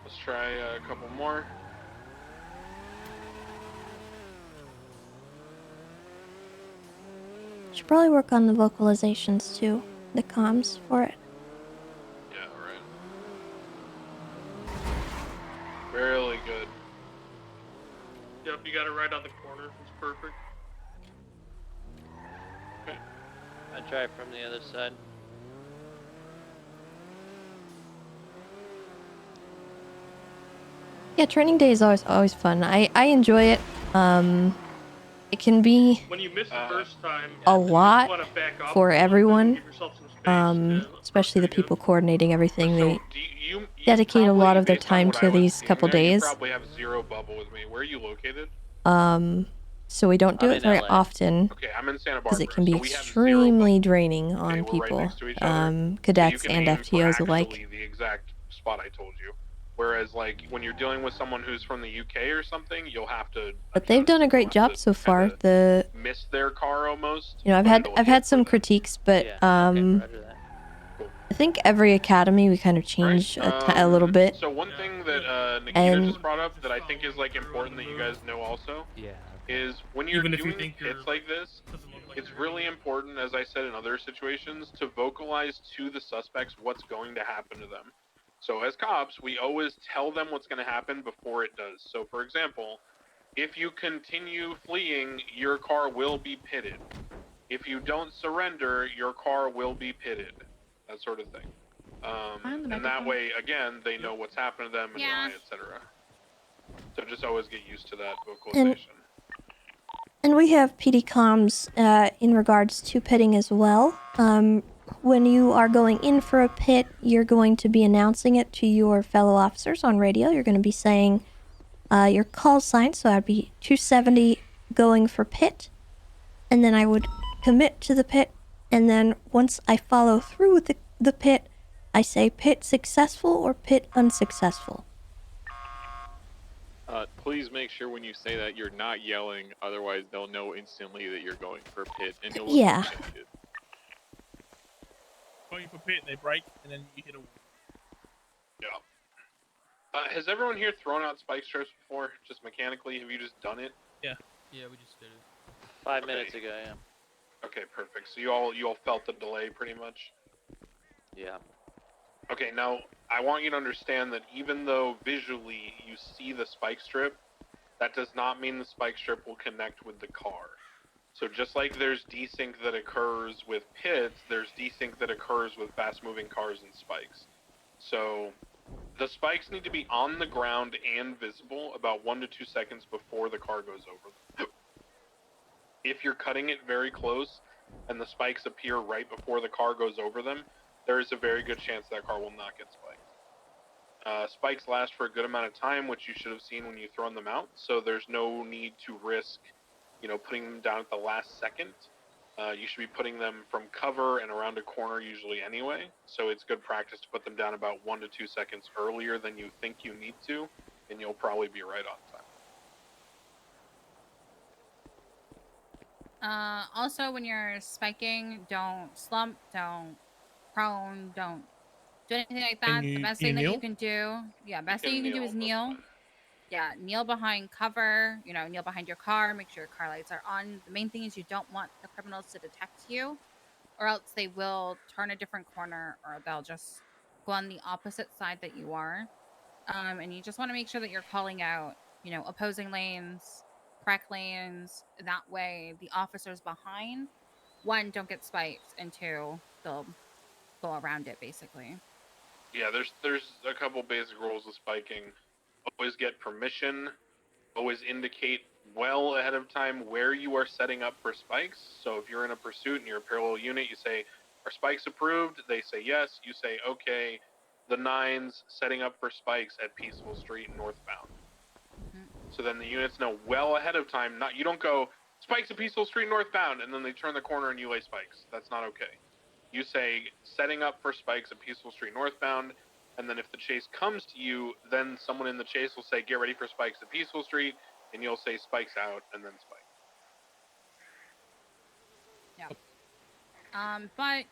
Let's try a couple more. Should probably work on the vocalizations too. The comms for it. Yeah, right. Really good. Yep, you got it right on the corner. It's perfect. Okay. I try from the other side. Yeah, training day is always fun. I enjoy it. It can be When you miss the first time, a you just lot wanna back up for everyone. give yourself some space Especially the people coordinating everything. They You dedicate a lot of their based on time what I to was these seeing couple there, you days. probably have zero bubble with me. Where are you located? So we don't do I'm it in very LA. often. Okay, I'm in Santa Because Barbara. it can be so we have extremely draining on we're right people. next to each other. Cadets so you can and aim for FTOs alike. actually the exact spot I told you. Whereas, like, when you're dealing with someone who's from the UK or something, you'll have to But they've done a great job so far. The miss their car almost. I've had some critiques, but I think every academy we kind of change a little bit. So one thing that Nakkida And- just brought up that I think is like important that you guys know also is when you're Even if you doing think hits like this, it's really important, as I said in other situations, to vocalize to the suspects what's going to happen to them. So as cops, we always tell them what's going to happen before it does. So for example, if you continue fleeing, your car will be pitted. If you don't surrender, your car will be pitted. That sort of thing. And that way, again, they know what's happened to them and why, etc. So just always get used to that vocalization. And we have PD comms in regards to pitting as well. When you are going in for a pit, you're going to be announcing it to your fellow officers on radio. You're going to be saying your call sign. So I'd be 270 going for pit. And then I would commit to the pit. And then once I follow through with the pit, I say pit successful or pit unsuccessful. Please make sure when you say that you're not yelling, otherwise they'll know instantly that you're going for pit, and you'll look Yeah. intimidated. Going for pit, and they break, and then you hit a wall. Yeah. Has everyone here thrown out spike strips before? Just mechanically? Have you just done it? Yeah. Yeah, we just did it. 5 minutes ago, yeah. Okay, perfect. So you all felt the delay pretty much? Yeah. Okay, now I want you to understand that even though visually you see the spike strip, that does not mean the spike strip will connect with the car. So just like there's desync that occurs with pits, there's desync that occurs with fast-moving cars and spikes. So the spikes need to be on the ground and visible about 1 to 2 seconds before the car goes over them. If you're cutting it very close and the spikes appear right before the car goes over them, there is a very good chance that car will not get spiked. Spikes last for a good amount of time, which you should have seen when you thrown them out, so there's no need to risk, putting them down at the last second. You should be putting them from cover and around a corner usually anyway, so it's good practice to put them down about 1 to 2 seconds earlier than you think you need to, and you'll probably be right on time. Also, when you're spiking, don't slump, don't prone, don't do anything like that. The best thing that you can do, best thing you can do is kneel. Yeah, kneel behind cover, kneel behind your car, make sure your car lights are on. The main thing is you don't want the criminals to detect you, or else they will turn a different corner, or they'll just go on the opposite side that you are. And you just want to make sure that you're calling out, opposing lanes, correct lanes. That way the officers behind, one, don't get spiked, and two, they'll go around it, basically. Yeah, there's a couple basic rules of spiking. Always get permission. Always indicate well ahead of time where you are setting up for spikes. So if you're in a pursuit and you're a parallel unit, you say, "Are spikes approved?" They say yes. You say, "Okay, the 9's setting up for spikes at Peaceful Street northbound." So then the units know well ahead of time. You don't go, "Spikes at Peaceful Street northbound," and then they turn the corner and you lay spikes. That's not okay. You say, "Setting up for spikes at Peaceful Street northbound," and then if the chase comes to you, then someone in the chase will say, "Get ready for spikes at Peaceful Street," and you'll say spikes out and then spike. Yeah. But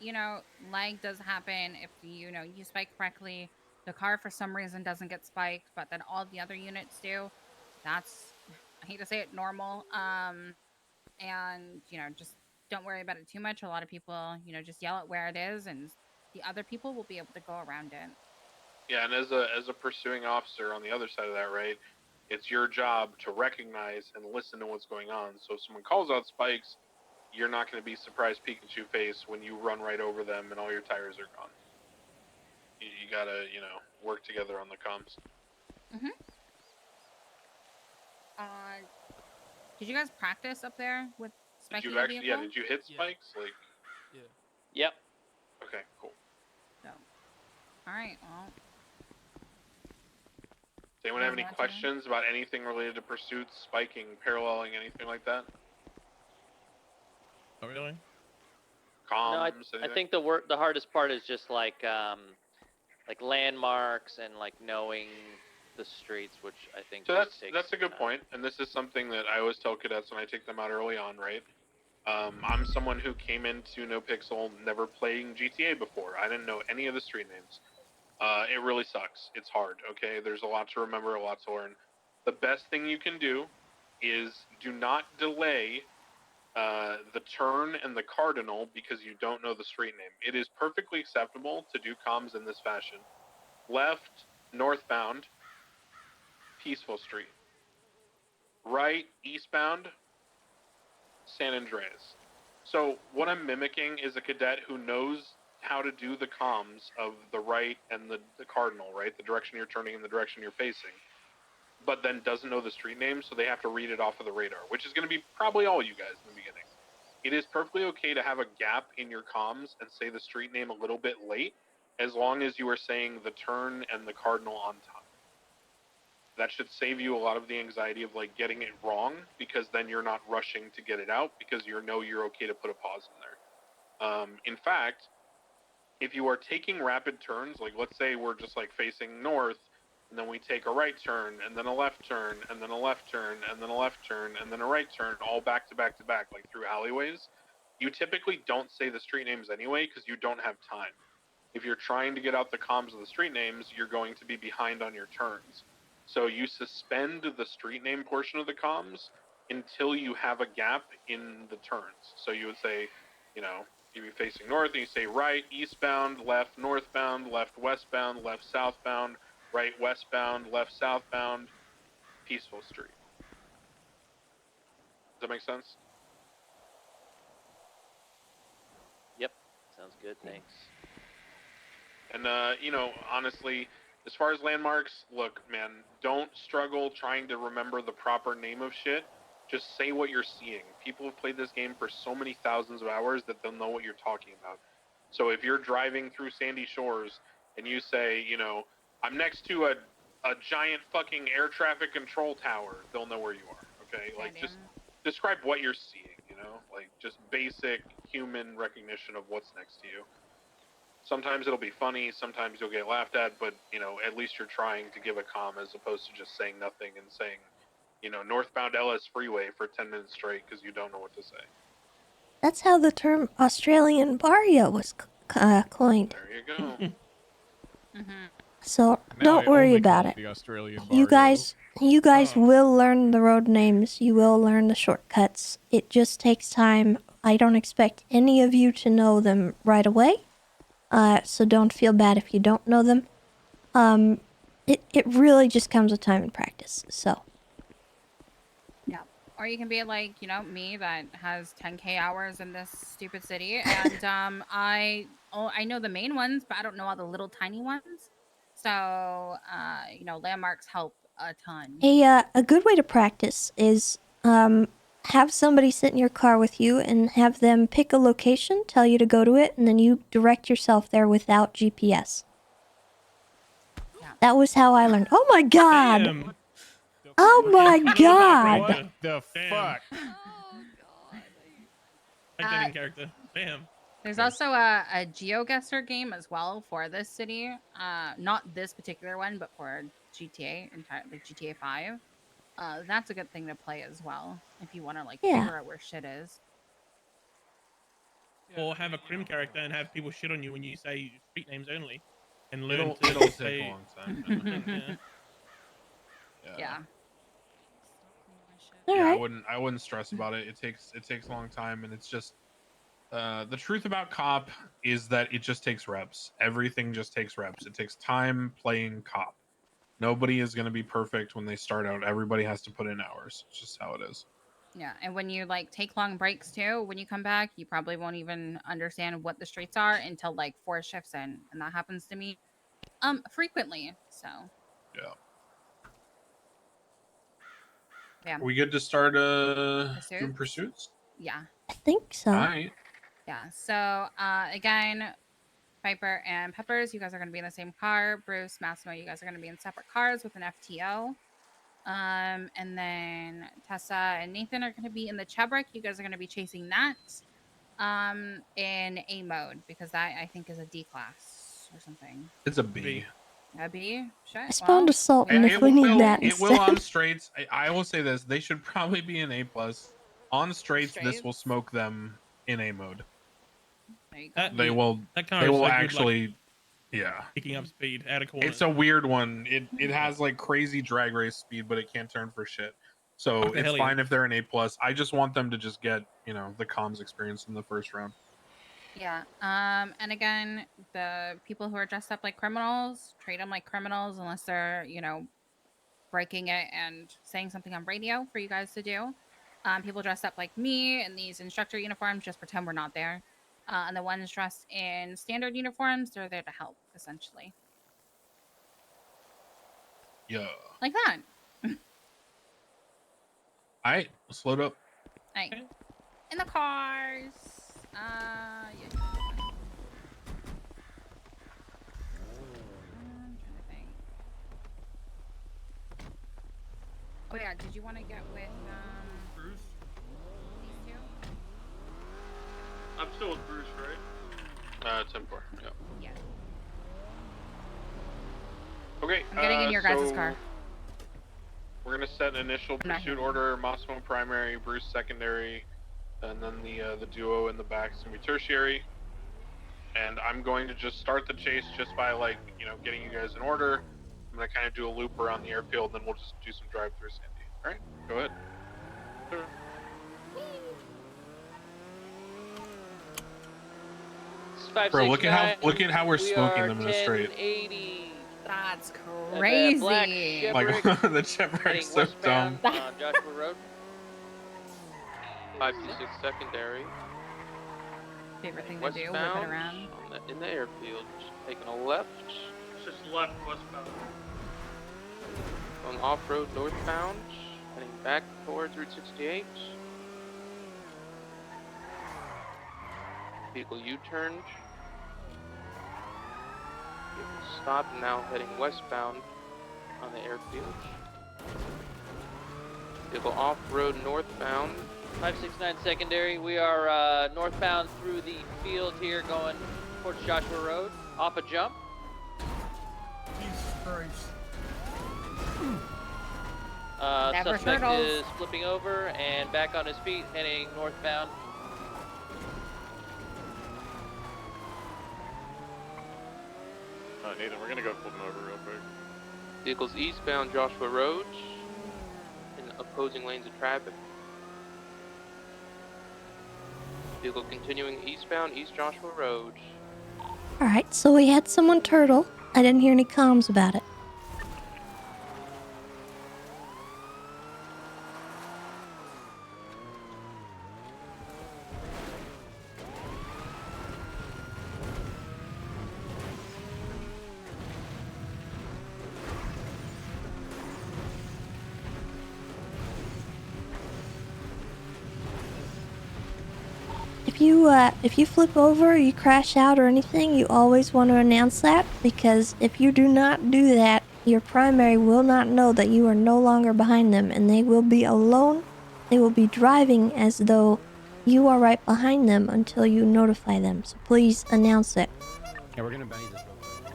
lag does happen if you spike correctly. The car for some reason doesn't get spiked, but then all the other units do. That's, I hate to say it, normal. And just don't worry about it too much. A lot of people, just yell at where it is, and the other people will be able to go around it. Yeah, and as a pursuing officer on the other side of that, right, it's your job to recognize and listen to what's going on. So if someone calls out spikes, you're not going to be surprised Pikachu face when you run right over them and all your tires are gone. You gotta, work together on the comms. Did you guys practice up there with spiking? Did you actually? Yeah. Did you hit spikes? Like. Yeah. Yep. Okay. Cool. So. All right. Well. Does anyone have any questions about anything related to pursuits, spiking, paralleling, anything like that? Oh, really? Comms, No, I think the hardest part is just like landmarks and like knowing the streets, which I think. So that's a good point, and this is something that I always tell cadets when I take them out early on, right? I'm someone who came into NoPixel never playing GTA before. I didn't know any of the street names. It really sucks. It's hard, okay? There's a lot to remember, a lot to learn. The best thing you can do is do not delay the turn and the cardinal because you don't know the street name. It is perfectly acceptable to do comms in this fashion. Left, northbound, Peaceful Street. Right, eastbound, San Andreas. So what I'm mimicking is a cadet who knows how to do the comms of the right and the cardinal, right? The direction you're turning and the direction you're facing. But then doesn't know the street name, so they have to read it off of the radar, which is going to be probably all you guys in the beginning. It is perfectly okay to have a gap in your comms and say the street name a little bit late, as long as you are saying the turn and the cardinal on time. That should save you a lot of the anxiety of like getting it wrong, because then you're not rushing to get it out because you're okay to put a pause in there. In fact, if you are taking rapid turns, like let's say we're just like facing north and then we take a right turn, and then a left turn, and then a left turn, and then a left turn, and then a right turn, all back to back to back, like through alleyways, you typically don't say the street names anyway because you don't have time. If you're trying to get out the comms of the street names, you're going to be behind on your turns. So you suspend the street name portion of the comms until you have a gap in the turns. So you would say, you know, you'd be facing north, and you say right, eastbound, left, northbound, left, westbound, left, southbound, right, westbound, left, southbound, peaceful street. Does that make sense? Yep. Sounds good. Thanks. And, you know, honestly, as far as landmarks, look, man, don't struggle trying to remember the proper name of shit. Just say what you're seeing. People have played this game for so many thousands of hours that they'll know what you're talking about. So if you're driving through Sandy Shores and you say, you know, I'm next to a giant fucking air traffic control tower, they'll know where you are, okay? Like, just describe what you're seeing, you know? Like, just basic human recognition of what's next to you. Sometimes it'll be funny, sometimes you'll get laughed at, but, you know, at least you're trying to give a comm as opposed to just saying nothing and saying, you know, northbound LS freeway for 10 minutes straight because you don't know what to say. That's how the term Australian barrio was coined. There you go. So Now don't I worry only about call it. the Australian You barrio. guys will learn the road names. You will learn the shortcuts. It just takes time. I don't expect any of you to know them right away. So don't feel bad if you don't know them. It really just comes with time and practice. So Yeah. Or you can be like, you know, me that has 10K hours in this stupid city, and I know the main ones, but I don't know all the little tiny ones. So you know, landmarks help a ton. a good way to practice is have somebody sit in your car with you and have them pick a location, tell you to go to it, and then you direct yourself there without GPS. That was how I learned. Oh my god! Damn. Oh my god! What the fuck? I did in character. Damn. There's also a GeoGuessr game as well for this city. Not this particular one, but for GTA, like GTA 5. That's a good thing to play as well if you want to like figure out where shit is. Or have a crim character and have people shit on you when you say street names only, and learn It'll to take say. a long time. Yeah. Yeah, I wouldn't stress about it. It takes a long time, and it's just the truth about cop is that it just takes reps. Everything just takes reps. It takes time playing cop. Nobody is going to be perfect when they start out. Everybody has to put in hours. It's just how it is. Yeah, and when you like take long breaks too, when you come back, you probably won't even understand what the streets are until like 4 shifts in, and that happens to me frequently. So yeah. Are we good to start doing pursuits? Yeah. I think so. All right. Yeah. So again, Piper and Peppers, you guys are going to be in the same car. Bruce, Massimo, you guys are going to be in separate cars with an FTO. And then Tessa and Nathan are going to be in the Chebrik. You guys are going to be chasing that in A mode because that I think is a D class or something. It's a B. A B? Shit. I spawned a Sultan if we need that It will instead. on straights. I will say this: they should probably be an A plus. On straights, this will smoke them in A mode. They will. That car They is will so good, actually. like, yeah. picking up speed out of corners. It's a weird one. It has like crazy drag race speed, but it can't turn for shit. So What the it's hell, yeah. fine if they're an A plus. I just want them to just get the comms experience in the first round. Yeah. And again, the people who are dressed up like criminals, treat them like criminals unless they're, breaking it and saying something on radio for you guys to do. People dressed up like me in these instructor uniforms, just pretend we're not there. And the ones dressed in standard uniforms, they're there to help, essentially. Yeah. Like that. All right, let's load up. Right. In the cars. Yeah. I'm trying to think. Oh yeah, did you want to get with Bruce? these two? I'm still with Bruce, right? 10-4. Yeah. Yeah. Okay. I'm getting in your guys' so car. We're gonna set an initial I'm not pursuit here. order. Massimo primary, Bruce secondary, and then the duo in the back is gonna be tertiary. And I'm going to just start the chase just by getting you guys in order. I'm gonna kind of do a loop around the airfield, and then we'll just do some drive-through, Sandy. All right, go ahead. Sure. Bro, look at how we're smoking them in a straight. 1080. That's Black crazy. Like Shepard the Shepard's heading so dumb. westbound on Joshua Road. 526 secondary. Favorite thing to do, whip it around. In the airfield, taking a left. It's just left westbound. Going off-road northbound, heading back towards Route 68. Vehicle U-turned. Vehicle stopped, now heading westbound on the airfield. Vehicle off-road northbound. 569 secondary. We are northbound through the field here, going towards Joshua Road. Off a jump. Jesus Christ. Never Suspect turtles. is flipping over and back on his feet, heading northbound. Nathan, we're gonna go flip him over real quick. Vehicles eastbound Joshua Road in opposing lanes of traffic. Vehicle continuing eastbound East Joshua Road. Alright, so we had someone turtle. I didn't hear any comms about it. If you flip over, or you crash out or anything, you always want to announce that, because if you do not do that, your primary will not know that you are no longer behind them, and they will be alone. They will be driving as though you are right behind them until you notify them. So please announce it. Yeah, we're gonna Benny this real quick.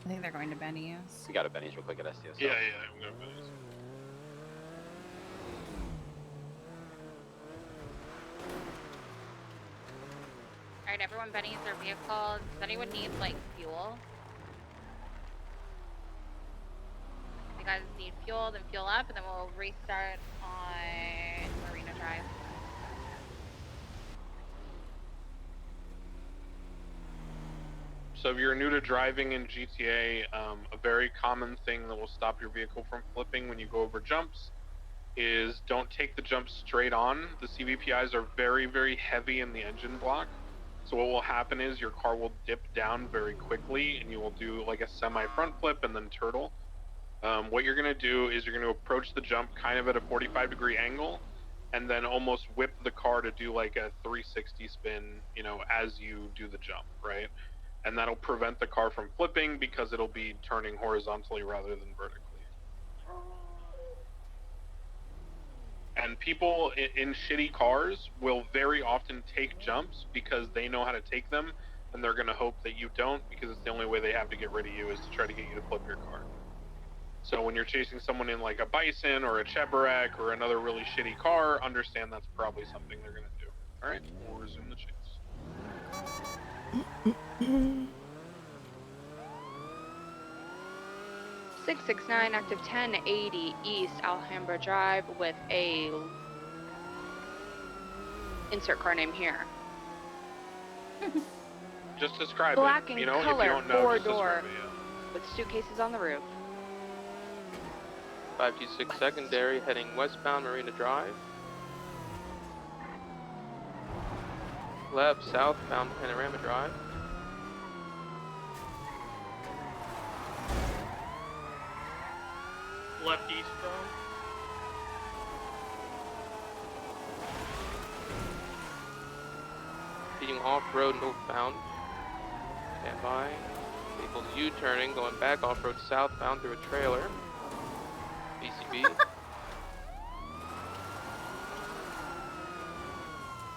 I think they're going to Benny, yes. We got a Benny's real quick at STS. Yeah, I'm gonna Benny's. Alright, everyone, Benny's their vehicle. Does anyone need, fuel? If you guys need fuel, then fuel up, and then we'll restart on Marina Drive. So if you're new to driving in GTA, a very common thing that will stop your vehicle from flipping when you go over jumps is don't take the jump straight on. The CVPIs are very, very heavy in the engine block. So what will happen is your car will dip down very quickly, and you will do like a semi-front flip and then turtle. What you're going to do is you're going to approach the jump kind of at a 45-degree angle, and then almost whip the car to do like a 360 spin, as you do the jump, right? And that'll prevent the car from flipping because it'll be turning horizontally rather than vertically. And people in shitty cars will very often take jumps because they know how to take them, and they're going to hope that you don't, because it's the only way they have to get rid of you is to try to get you to flip your car. So when you're chasing someone in like a Bison or a Cheburek or another really shitty car, understand that's probably something they're going to do. All right, we'll resume the chase. 669 active 1080 East Alhambra Drive with a insert car name here. Just describe Black it. and If you color, don't know, just four-door, describe it, with suitcases on the roof. 526 secondary, heading westbound Marina Drive. Left, southbound Panorama Drive. Left eastbound. Heading off-road northbound. Stand by. Vehicles U-turning, going back off-road southbound through a trailer. BCB.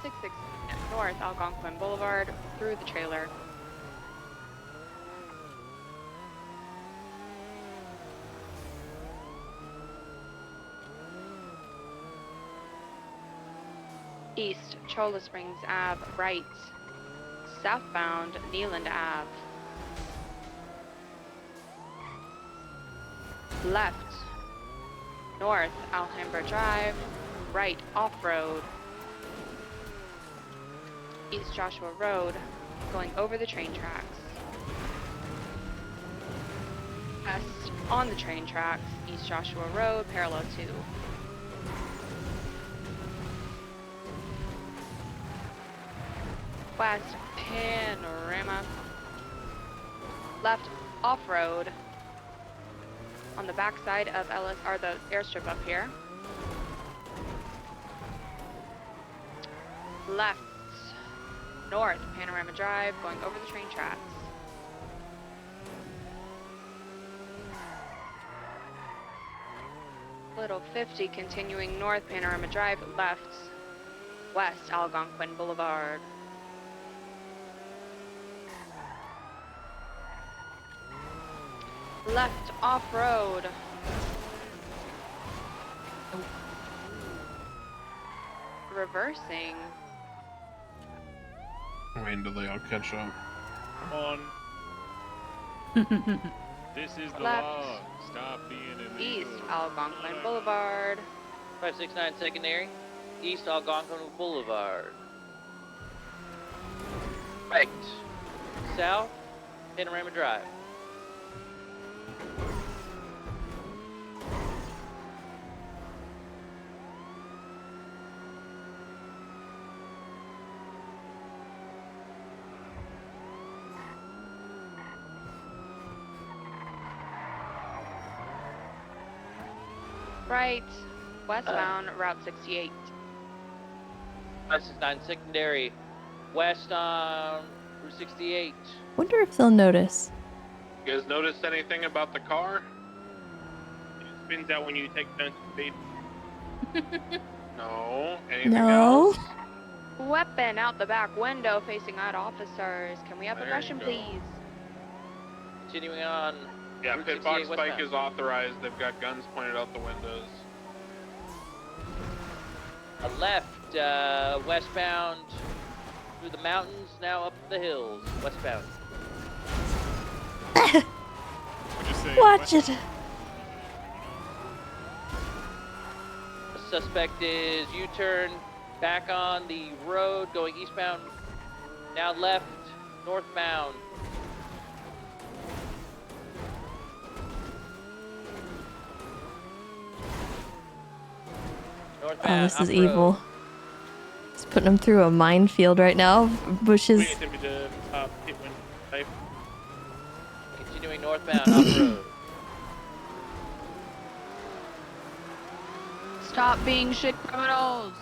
66 North Algonquin Boulevard through the trailer. East, Chola Springs Ave, right. Southbound, Neeland Ave. Left, north, Alhambra Drive, right, off-road. East Joshua Road, going over the train tracks. West, on the train tracks, East Joshua Road, parallel to. West, Panorama. Left, off-road. On the backside of Ellis, or the airstrip up here. Left, north, Panorama Drive, going over the train tracks. Little 50, continuing north, Panorama Drive, left, west, Algonquin Boulevard. Left, off-road. Reversing. Wait until they all catch up. Come on. This is the Left. law. Stop being illegal. East, Algonquin Boulevard. 569 secondary. East Algonquin Boulevard. Right. South, Panorama Drive. Right, westbound, Route 68. 569 secondary. West on Route 68. Wonder if they'll notice. You guys notice anything about the car? It spins out when you take turns to speed. No. Anything No. else? Weapon out the back window facing out officers. Can we have There aggression, you go. please? Continuing on. Yeah, Route pit box 68 spike westbound. is authorized. They've got guns pointed out the windows. Left, westbound through the mountains, now up the hills. Westbound. What'd you say? Watch it. The suspect is U-turn back on the road going eastbound. Now left, northbound. Oh, Northbound, this is off-road. evil. It's putting them through a minefield right now. Bushes. We need to be the pit when safe. Continuing northbound, off-road. Stop being shit criminals.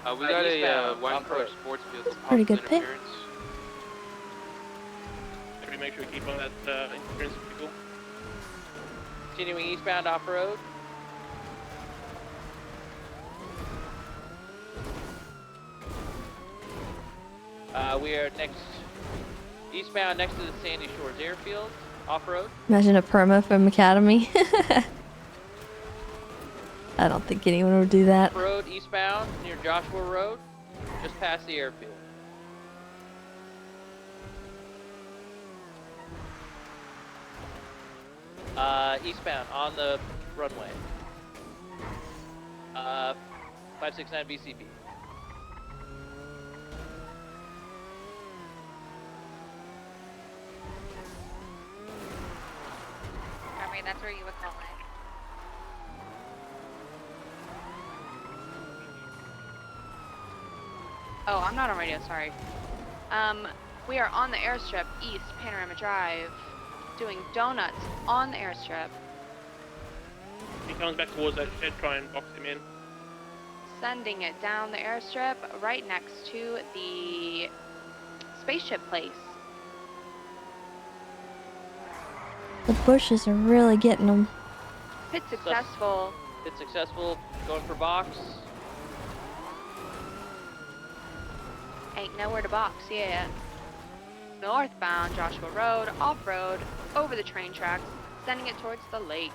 We got a eastbound, wine off-road. car sports vehicle Pretty good possible pick. interference. Should we make sure we keep on that interference with people? Continuing eastbound, off-road. We are next, eastbound next to the Sandy Shores Airfield, off-road. Imagine a perma from Academy. I don't think anyone would do that. Road eastbound near Joshua Road, just past the airfield. Eastbound on the runway. 569 BCB. I mean, that's where you would call it. Oh, I'm not on radio, sorry. We are on the airstrip, east, Panorama Drive, doing donuts on the airstrip. He comes back towards that shed, try and box him in. Sending it down the airstrip right next to the spaceship place. The bushes are really getting them. Hit successful. Hit successful, going for box. Ain't nowhere to box yet. Northbound Joshua Road, off-road, over the train tracks, sending it towards the lake.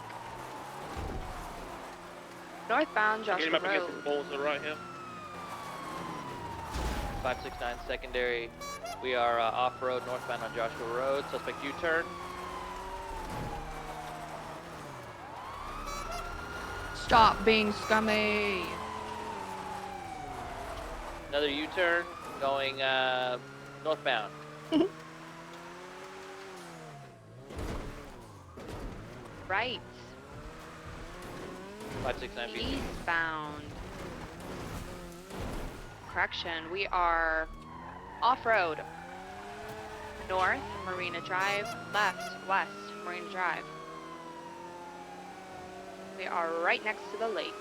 Northbound Getting Joshua him up against Road. the poles to the right, yeah. 569 secondary. We are off-road northbound on Joshua Road. Suspect U-turn. Stop being scummy. Another U-turn going northbound. Right. 569 BC. Eastbound. Correction, we are off-road. North, Marina Drive. Left, west, Marina Drive. We are right next to the lake.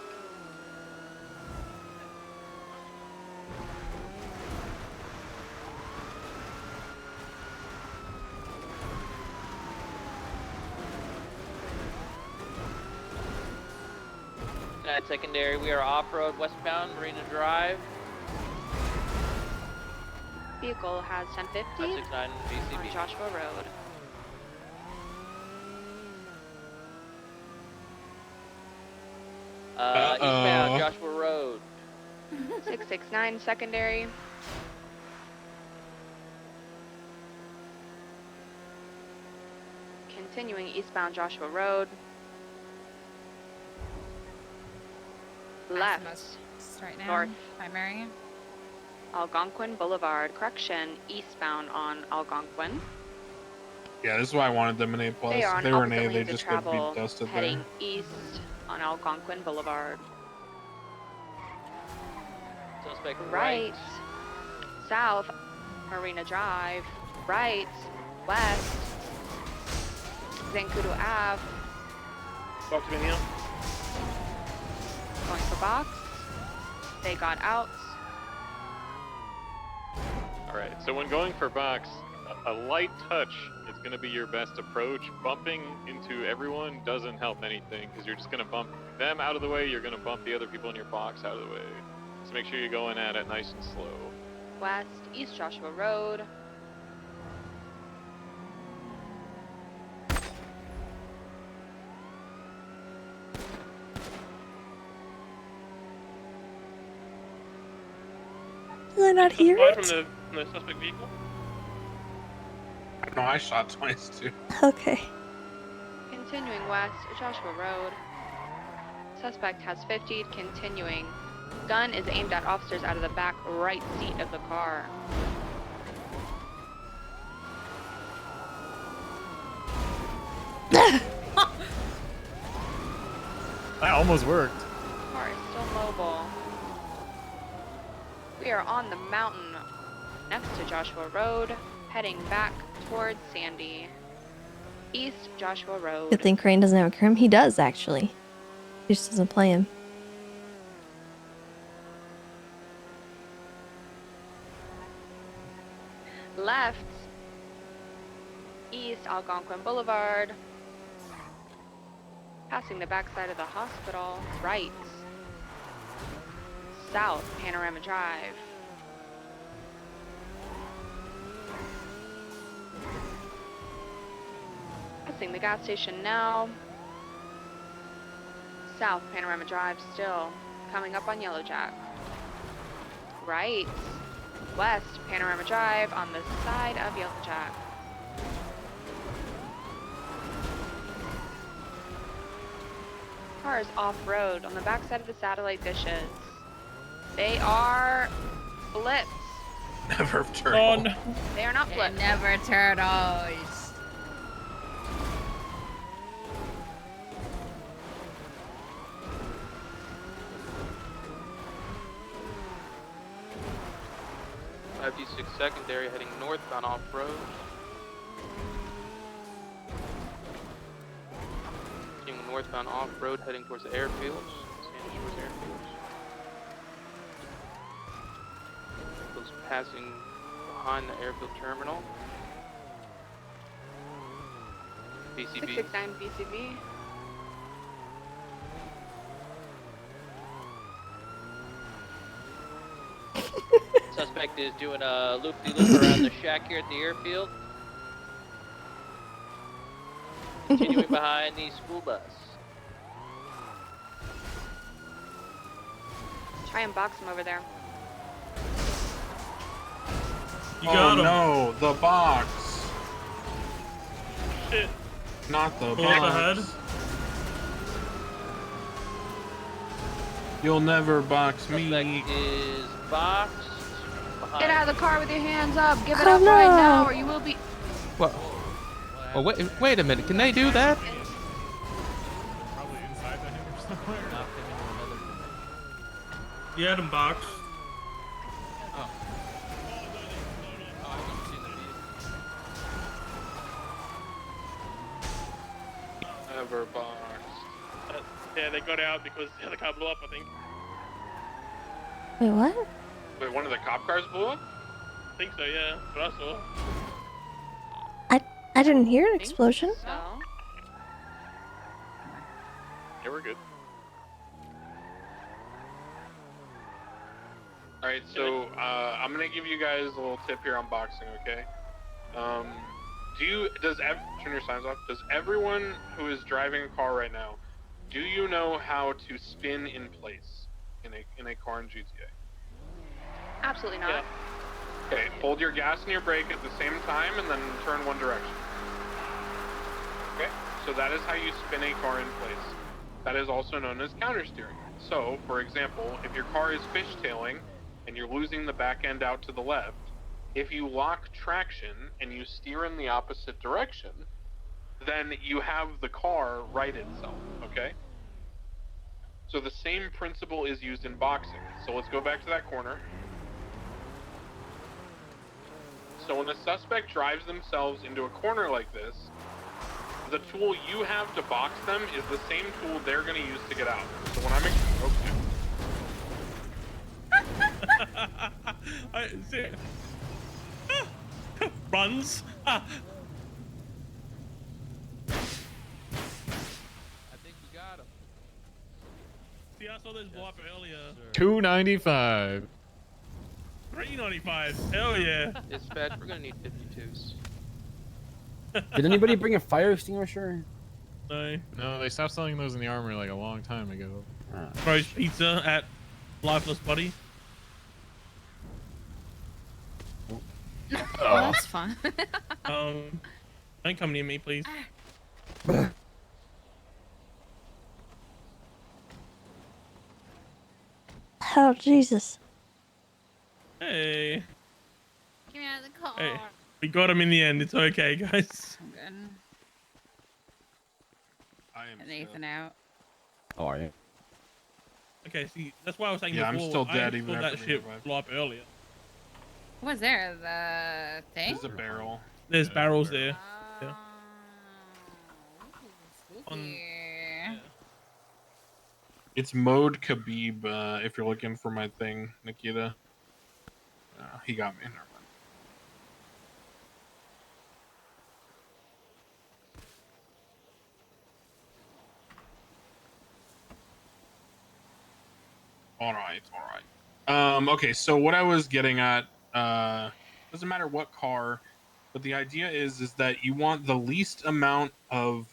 Secondary, we are off-road westbound Marina Drive. Vehicle has 1050 569 BCB. on Joshua Road. Eastbound Joshua Road. 669 secondary. Continuing eastbound Joshua Road. Left. Right now. North. Primary. Algonquin Boulevard. Correction, eastbound on Algonquin. Yeah, this is why I wanted them in A+. They are If on they were an opposite A, they lanes of just would travel, be dusted heading there. east on Algonquin Boulevard. Suspect Right. South, Marina Drive. Right. West, Zancudo Ave. Talk to me now. Going for box. They got out. Alright, so when going for box, a light touch is going to be your best approach. Bumping into everyone doesn't help anything, because you're just going to bump them out of the way, you're going to bump the other people in your box out of the way. So make sure you're going at it nice and slow. West, East Joshua Road. Did I not hear Aside it? from the suspect vehicle. No, I shot twice too. Okay. Continuing west, Joshua Road. Suspect has 50'd, continuing. Gun is aimed at officers out of the back right seat of the car. That almost worked. Car is still mobile. We are on the mountain next to Joshua Road, heading back towards Sandy. East Joshua Road. Good thing Crane doesn't have a crim. He does, actually. He just doesn't play him. Left, east Algonquin Boulevard, passing the backside of the hospital. Right, south Panorama Drive. Passing the gas station now. South Panorama Drive still, coming up on Yellowjack. Right. West Panorama Drive on the side of Yellowjack. Cars off-road on the backside of the satellite dishes. They are flips. Never turtle. They are not They're flips. never turtles. FD6 secondary heading northbound off-road. Continuing northbound off-road heading towards the airfields. Sandy Shores airfields. Those passing behind the airfield terminal. BCB. 669 BCB. Suspect is doing a loop-de-loop around the shack here at the airfield. Continuing behind the school bus. Try and box him over there. You got him. No, the box. Shit. Not the Pull up box. ahead. You'll never box me. Suspect is boxed. Get out of the car with your hands up. Give it Oh, up right no. now, or you will be. What? Oh, wait a minute. Can they do that? Probably inside the him or somewhere. You had him boxed. Never box. Yeah, they got out because the other car blew up, I think. Wait, what? Wait, one of the cop cars blew up? I think so, yeah. That's what I saw. I didn't hear an explosion. So. Yeah, we're good. Alright, so I'm gonna give you guys a little tip here on boxing, okay? Turn your signs off. Does everyone who is driving a car right now, do you know how to spin in place in a car in GTA? Absolutely not. Yeah. Okay, hold your gas and your brake at the same time and then turn one direction. Okay, so that is how you spin a car in place. That is also known as countersteering. So, for example, if your car is fishtailing and you're losing the back end out to the left, if you lock traction and you steer in the opposite direction, then you have the car right itself, okay? So the same principle is used in boxing. So let's go back to that corner. So when a suspect drives themselves into a corner like this, the tool you have to box them is the same tool they're going to use to get out. So when Runs. I think you got him. See, I saw this blow up earlier. 295. 395. Hell yeah. Dispatch, we're gonna need 52s. Did anybody bring a fire extinguisher? No. No, they stopped selling those in the armory like a long time ago. Rose Pizza at Lifeless Buddy. Oh, that's fun. Don't come near me, please. Oh, Jesus. Hey. Get me out of the car. Hey. We got him in the end. It's okay, guys. I'm good. I am Nathan out. Oh, are you? Okay, see, that's why I was saying Yeah, I'm before, still dead I even saw after that being ship revived. blow up earlier. What's there? The thing? There's a barrel. There's barrels there. Yeah. Yeah. It's mode Khabib, if you're looking for my thing, Nakkida. He got me. Never mind. Alright. Okay, so what I was getting at, doesn't matter what car, but the idea is that you want the least amount of,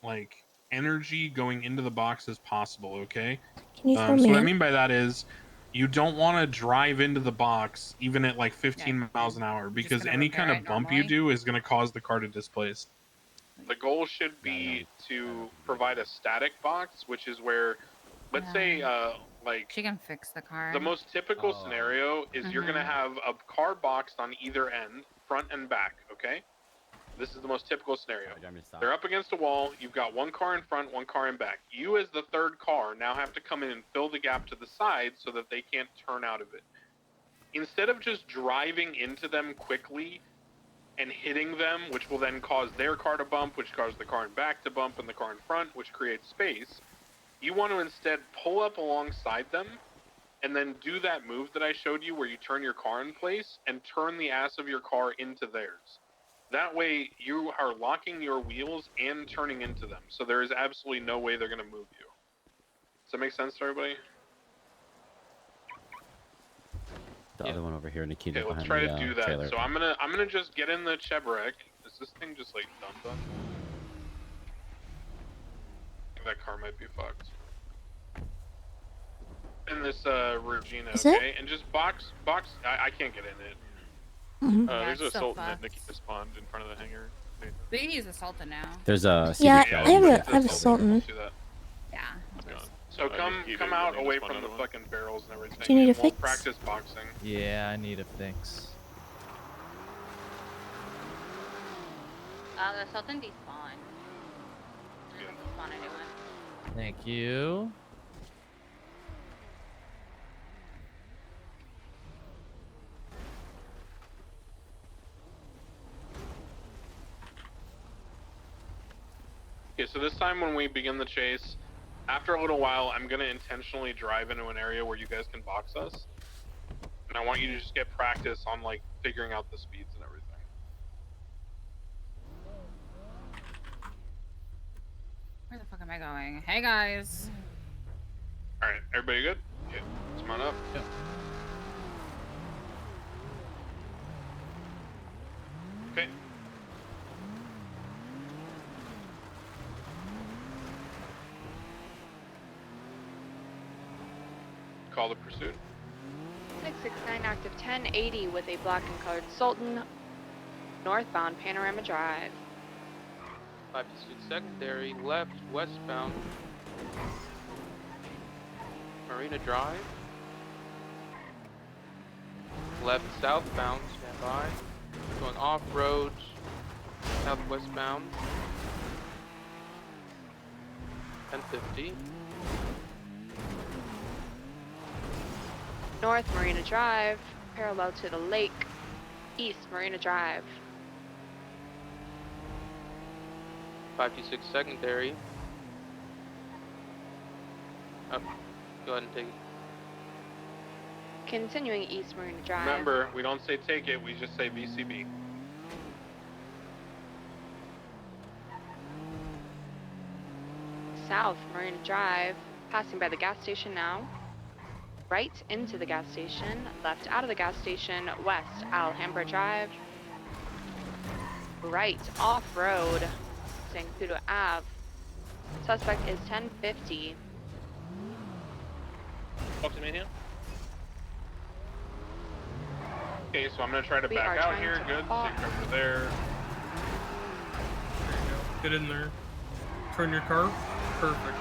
like, energy going into the box as possible, okay? Can you throw So me what I in? mean by that is you don't want to drive into the box even at like 15 miles an hour, because gonna any repair kind it of bump you normally? do is going to cause the car to displace. The goal should be to provide a static box, which is where, let's say, like, She can fix the car. the most typical scenario is you're going to have a car boxed on either end, front and back, okay? This is the most typical scenario. They're up against a wall. You've got one car in front, one car in back. You, as the third car, now have to come in and fill the gap to the side so that they can't turn out of it. Instead of just driving into them quickly and hitting them, which will then cause their car to bump, which causes the car in back to bump and the car in front, which creates space, you want to instead pull up alongside them and then do that move that I showed you where you turn your car in place and turn the ass of your car into theirs. That way, you are locking your wheels and turning into them, so there is absolutely no way they're going to move you. Does that make sense to everybody? The other one over here, Nakkida. Okay, let's behind try the, to do that. trailer. So I'm gonna just get in the Chebrek. Is this thing just like done? That car might be fucked. in this Regina, Is it? okay? And just box. I can't get in it. Mhm. There's a it's so Sultan at fucked. Nakkida spawned in front of the hangar. We can use a Sultan now. There's a Yeah, secret I have strategy. a, I have a Sultan. Let's do that. Yeah. So come out away from the fucking barrels and everything. Do you need and a we'll fix? practice boxing. Yeah, I need a fix. The Sultan despawned. Doesn't despawn anyone. Thank you. Okay, so this time when we begin the chase, after a little while, I'm gonna intentionally drive into an area where you guys can box us, and I want you to just get practice on like figuring out the speeds and everything. Where the fuck am I going? Hey guys. All right, everybody good? Yeah, come on up. Yep. Okay. Call the pursuit. 669 active 1080 with a black and colored Sultan, northbound Panorama Drive. 526 secondary, left, westbound. Marina Drive. Left, southbound, stand by. Going off-road, southwestbound. 1050. North Marina Drive, parallel to the lake. East Marina Drive. 526 secondary. Oh, go ahead and take it. Continuing East Marina Drive. Remember, we don't say take it, we just say VCB. South Marina Drive, passing by the gas station now. Right into the gas station, left out of the gas station, west Alhambra Drive. Right off-road, Zancudo Ave. Suspect is 1050. Talk to me here. Okay, so I'm gonna try to We back are out trying here. to Good. off. Take over there. Get in there. Turn your car. Perfect.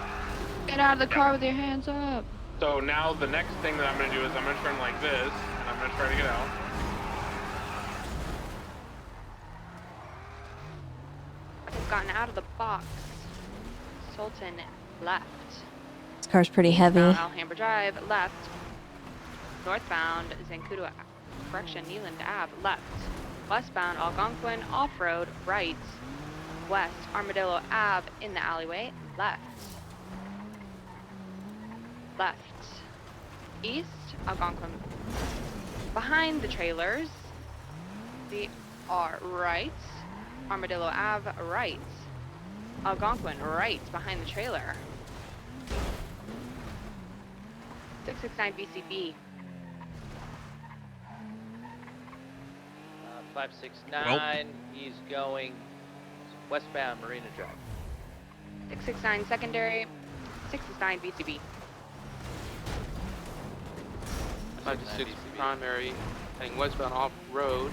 Get out of the car with your hands up. So now the next thing that I'm gonna do is I'm gonna turn like this, and I'm gonna try to get out. I've gotten out of the box. Sultan left. This car's pretty heavy. Eastbound Alhambra Drive, left. Northbound Zancudo, correction, Neeland Ave, left. Westbound Algonquin, off-road, right. West Armadillo Ave in the alleyway, left. Left. East Algonquin. Behind the trailers, we are right. Armadillo Ave, right. Algonquin, right, behind the trailer. 669 BCB. 569, he's going westbound Marina Drive. 669 secondary. 669 BCB. 526 primary, heading westbound off-road.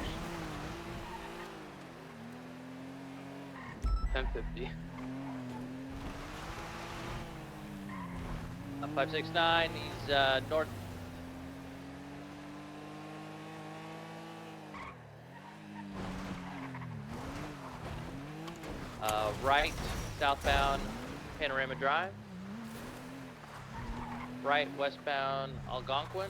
1050. 569, he's north. Right, southbound Panorama Drive. Right, westbound Algonquin.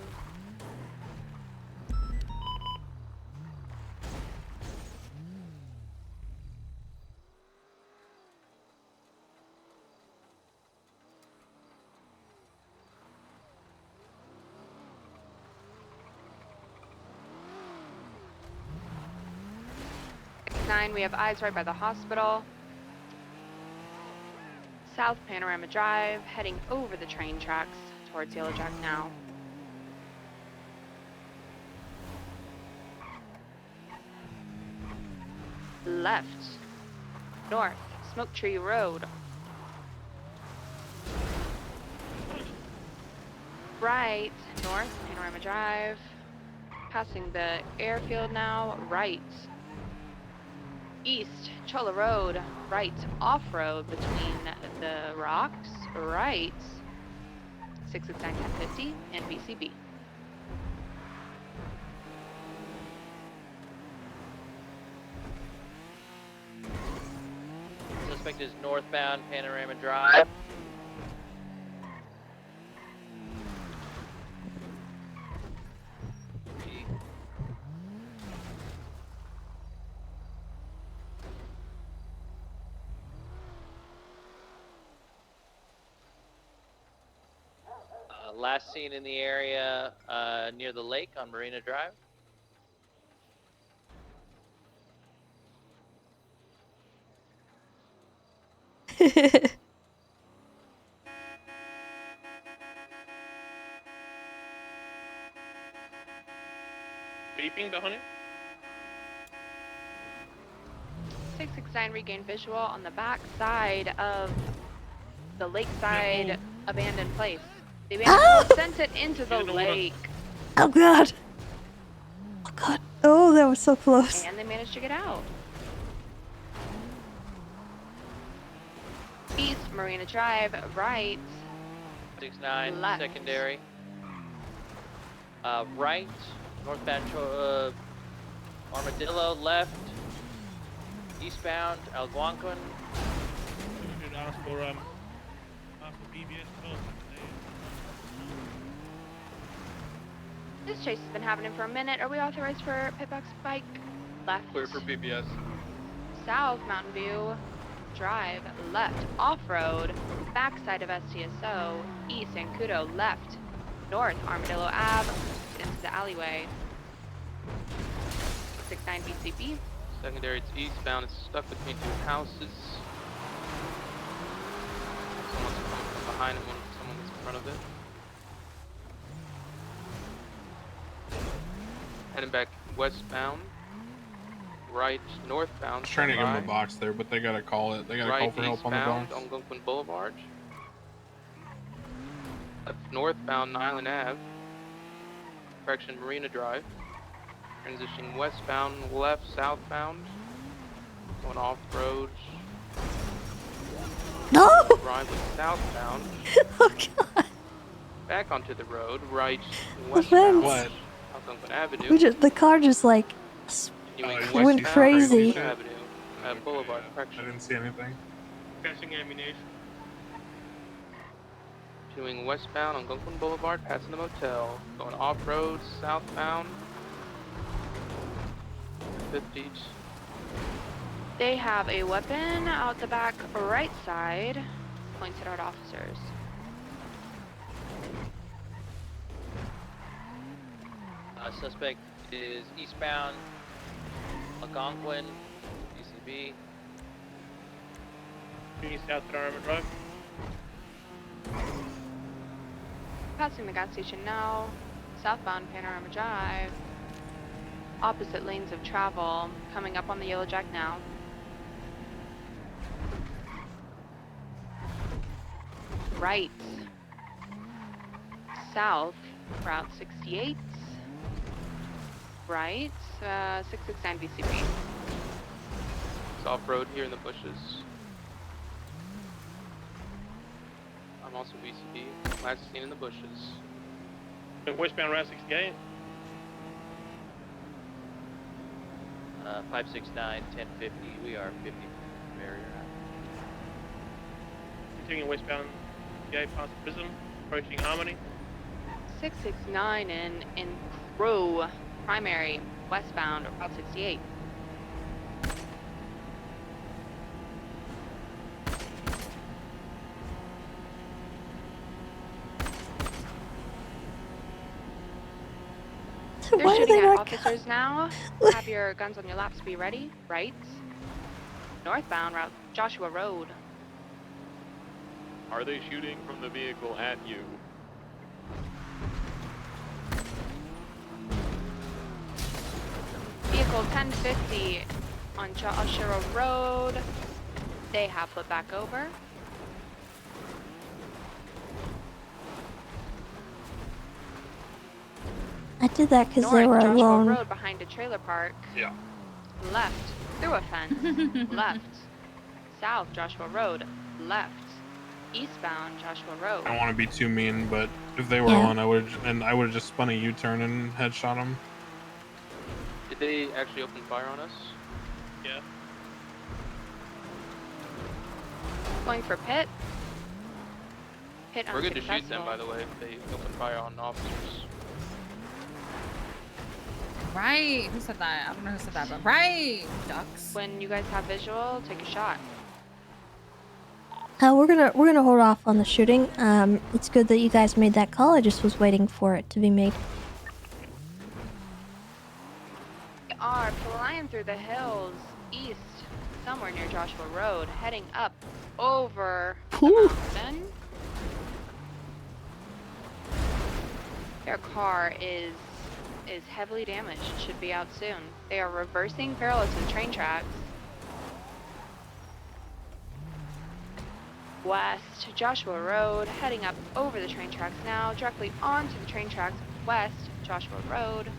We have eyes right by the hospital. South Panorama Drive, heading over the train tracks towards Yellow Jack now. Left, north, Smoke Tree Road. right, north, Panorama Drive. Passing the airfield now, right. East, Chola Road, right, off-road between the rocks, right. 669 1050 and BCB. Suspect is northbound Panorama Drive. Last seen in the area near the lake on Marina Drive. Beeping behind him? 669 regained visual on the back side of the lakeside abandoned place. The abandoned place sent it into the lake. Oh god. Oh god. Oh, that was so close. And they managed to get out. East Marina Drive, right. 69 Left. secondary. Right, northbound Armadillo, left. Eastbound Algonquin. Should ask for BBS. This chase has been happening for a minute. Are we authorized for pitbox bike? Left. Clear for BBS. South Mountain View Drive, left. Off-road, backside of STSO. East Zancudo, left. North Armadillo Ave, into the alleyway. 69 BCB. Secondary, it's eastbound. It's stuck between two houses. Someone's coming from behind him, someone that's in front of it. Heading back westbound. Right, northbound. I was trying to give them a box there, but they gotta call it. They gotta call for help on the box. On Algonquin Boulevard. Left northbound Island Ave. Correction, Marina Drive. Transitioning westbound, left southbound. Going off road. No! Driving southbound. Oh god. Back onto the road, right Offense. westbound. Algonquin Avenue. The car just like Continuing went westbound, crazy. Algonquin Avenue. Boulevard, correction. I didn't see anything. Catching ammunition. Continuing westbound on Algonquin Boulevard, passing the motel. Going off-road, southbound. 50s. They have a weapon out the back right side, pointed at officers. Suspect is eastbound Algonquin, BCB. East South Panorama Drive. Passing the gas station now, southbound Panorama Drive. Opposite lanes of travel, coming up on the Yellow Jack now. Right. South, Route 68. Right, 669 BCB. It's off-road here in the bushes. I'm also BCB. Last seen in the bushes. Westbound Route 68. 569 1050. We are 50 barrier. Continuing westbound 68 past Prism, approaching Harmony. 669 in Crow, primary, westbound, Route 68. They're Why are shooting they at not officers now. Have your guns on your laps, be ready. Right. Northbound, Route Joshua Road. Are they shooting from the vehicle at you? Vehicle 1050 on Joshua Road. They have flipped back over. I did that because North they were Joshua alone. Road behind a trailer park. Yeah. Left through a fence. Left. South Joshua Road. Left. Eastbound Joshua Road. I don't want to be too mean, but if they were alone, I would have just spun a U-turn and headshot them. Did they actually open fire on us? Yeah. Going for pit. Pit We're good to unsuccessful. shoot them, by the way, if they open fire on officers. Right. Who said that? I don't know who said that, but right. Ducks. When you guys have visual, take a shot. We're gonna hold off on the shooting. It's good that you guys made that call. I just was waiting for it to be made. We are flying through the hills east, somewhere near Joshua Road, heading up over the mountain. Their car is heavily damaged. Should be out soon. They are reversing parallel to the train tracks. West Joshua Road, heading up over the train tracks now, directly onto the train tracks. West Joshua Road.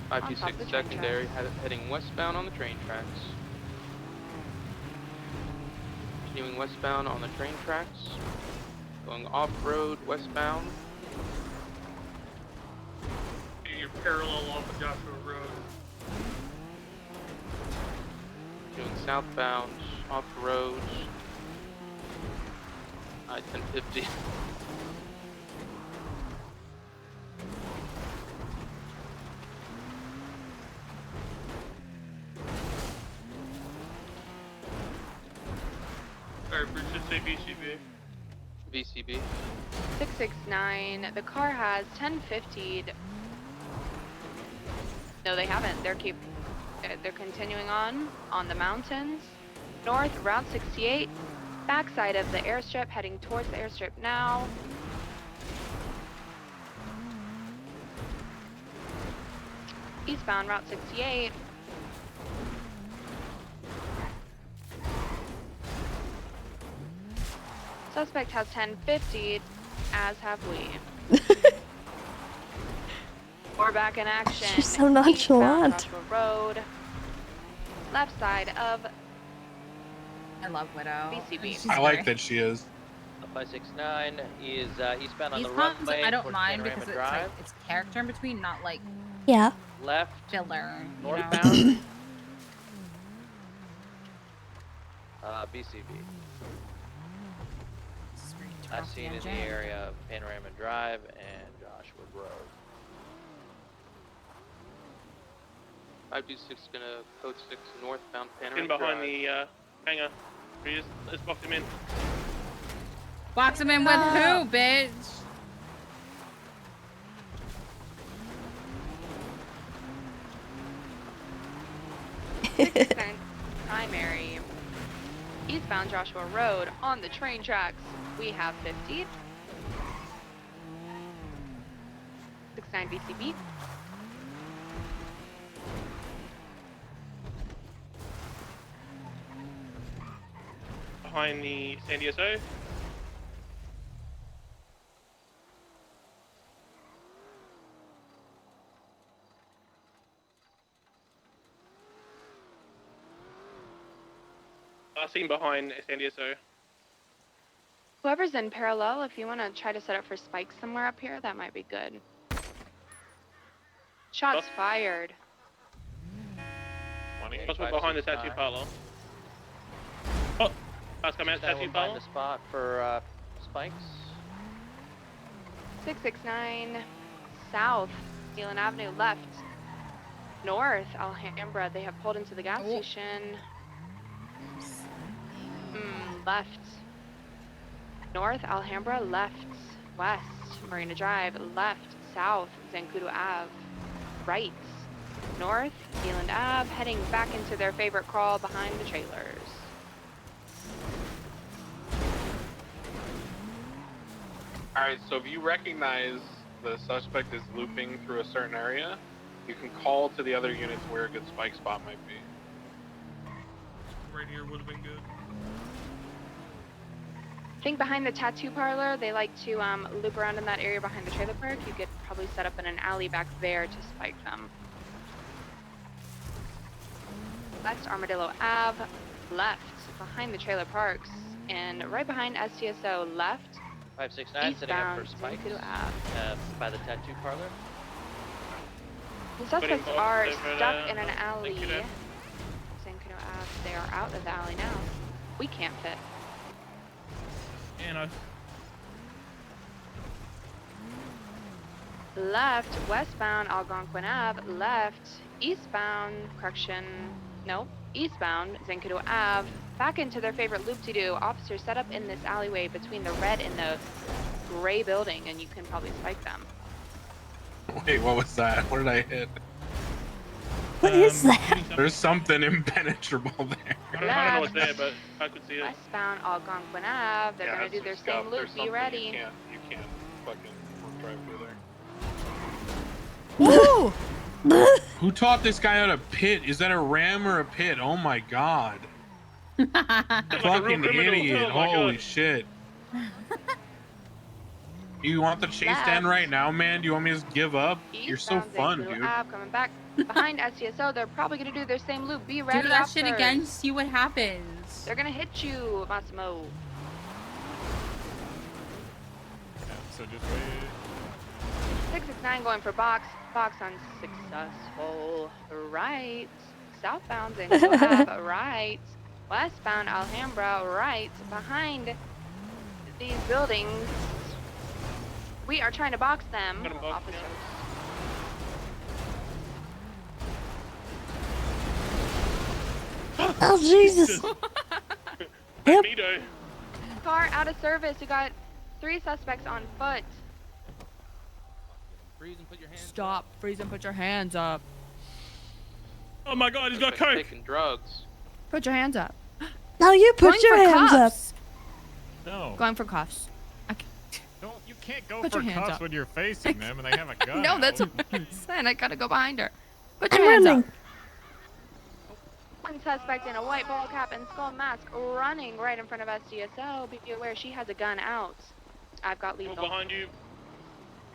526 secondary, heading westbound on the train tracks. Continuing westbound on the train tracks. Going off-road westbound. You're parallel off of Joshua Road. Doing southbound off-road. I-1050. Alright, Bruce, just say VCB. VCB. 669. The car has 1050'd. No, they haven't. They're continuing on the mountains. North, Route 68. Backside of the airstrip, heading towards the airstrip now. Eastbound Route 68. Suspect has 1050'd, as have we. We're back in action. She's so nonchalant. Joshua Road. Left side of I love Widow. BCB. I like that she is. 569 is eastbound on These the pumps, runway. I don't towards mind Panorama because it's Drive. like it's character in between, not like Yeah. Left. filler. You know? Northbound. BCB. I've seen in the area of Panorama Drive and Joshua Road. 526 gonna code 6 northbound Panorama In behind Drive. the hangar. Let's box him in. Box him in with who, bitch? Primary. Eastbound Joshua Road on the train tracks. We have 50. 69 BCB. Behind the San DSO. Seen behind San DSO. Whoever's in parallel, if you want to try to set up for spikes somewhere up here, that might be good. Shots fired. Possible behind the tattoo parlor. Oh, that's coming out We'll tattoo find parlor. the spot for spikes. 669 south, Zealand Avenue left. North, Alhambra, they have pulled into the gas station. Left. North, Alhambra, left. West, Marina Drive, left. South, Zancudo Ave. Right. North, Zealand Ave, heading back into their favorite crawl behind the trailers. Alright, so if you recognize the suspect is looping through a certain area, you can call to the other units where a good spike spot might be. Right here would have been good. I think behind the tattoo parlor, they like to loop around in that area behind the trailer park. You get probably set up in an alley back there to spike them. West Armadillo Ave, left behind the trailer parks, and right behind STSO, left 569 setting up for eastbound spikes Zancudo Ave. by the tattoo parlor. The suspects are over stuck there. in an alley. Zancudo. Zancudo Ave, they are out of the alley now. We can't fit. And I. Left, westbound Algonquin Ave, left, eastbound, eastbound Zancudo Ave, back into their favorite loop-de-doo. Officers set up in this alleyway between the red and the gray building, and you can probably spike them. Wait, what was that? What did I hit? What is that? There's something impenetrable there. I don't know what's there, but I could see it. Westbound Algonquin Ave, they're gonna do their same loop, be ready. You can't fucking drive through there. Woo! Who taught this guy how to pit? Is that a ram or a pit? Oh my god. Fucking idiot. Holy shit. You want the chase to end right now, man? Do you want me to just give up? You're so fun, Zancudo dude. Ave, coming back behind STSO, they're probably gonna do their same loop, be ready. Do that officers. shit again, see what happens. They're gonna hit you, Massimo. Yeah, so just wait. 669 going for box. Box unsuccessful. Right. Southbound Zancudo Ave, right. Westbound Alhambra, right. Behind these buildings. We are trying to box them. Officers. Oh, Jesus. Yep. Car out of service. We got 3 suspects on foot. Freeze and put your hands Stop. Freeze and put your hands up. Oh my god, he's got Like coke. taking drugs. Put your hands up. Now you put Going your for hands up. cuffs. No. Going for cuffs. You can't go Put for your hands cuffs up. when you're facing them and they have a gun. No, out. that's what I'm saying. I gotta go behind her. Put I'm your hands running. up. One suspect in a white ball cap and skull mask running right in front of SDSO. Be aware she has a gun out. I've got Oh, lethal. behind you.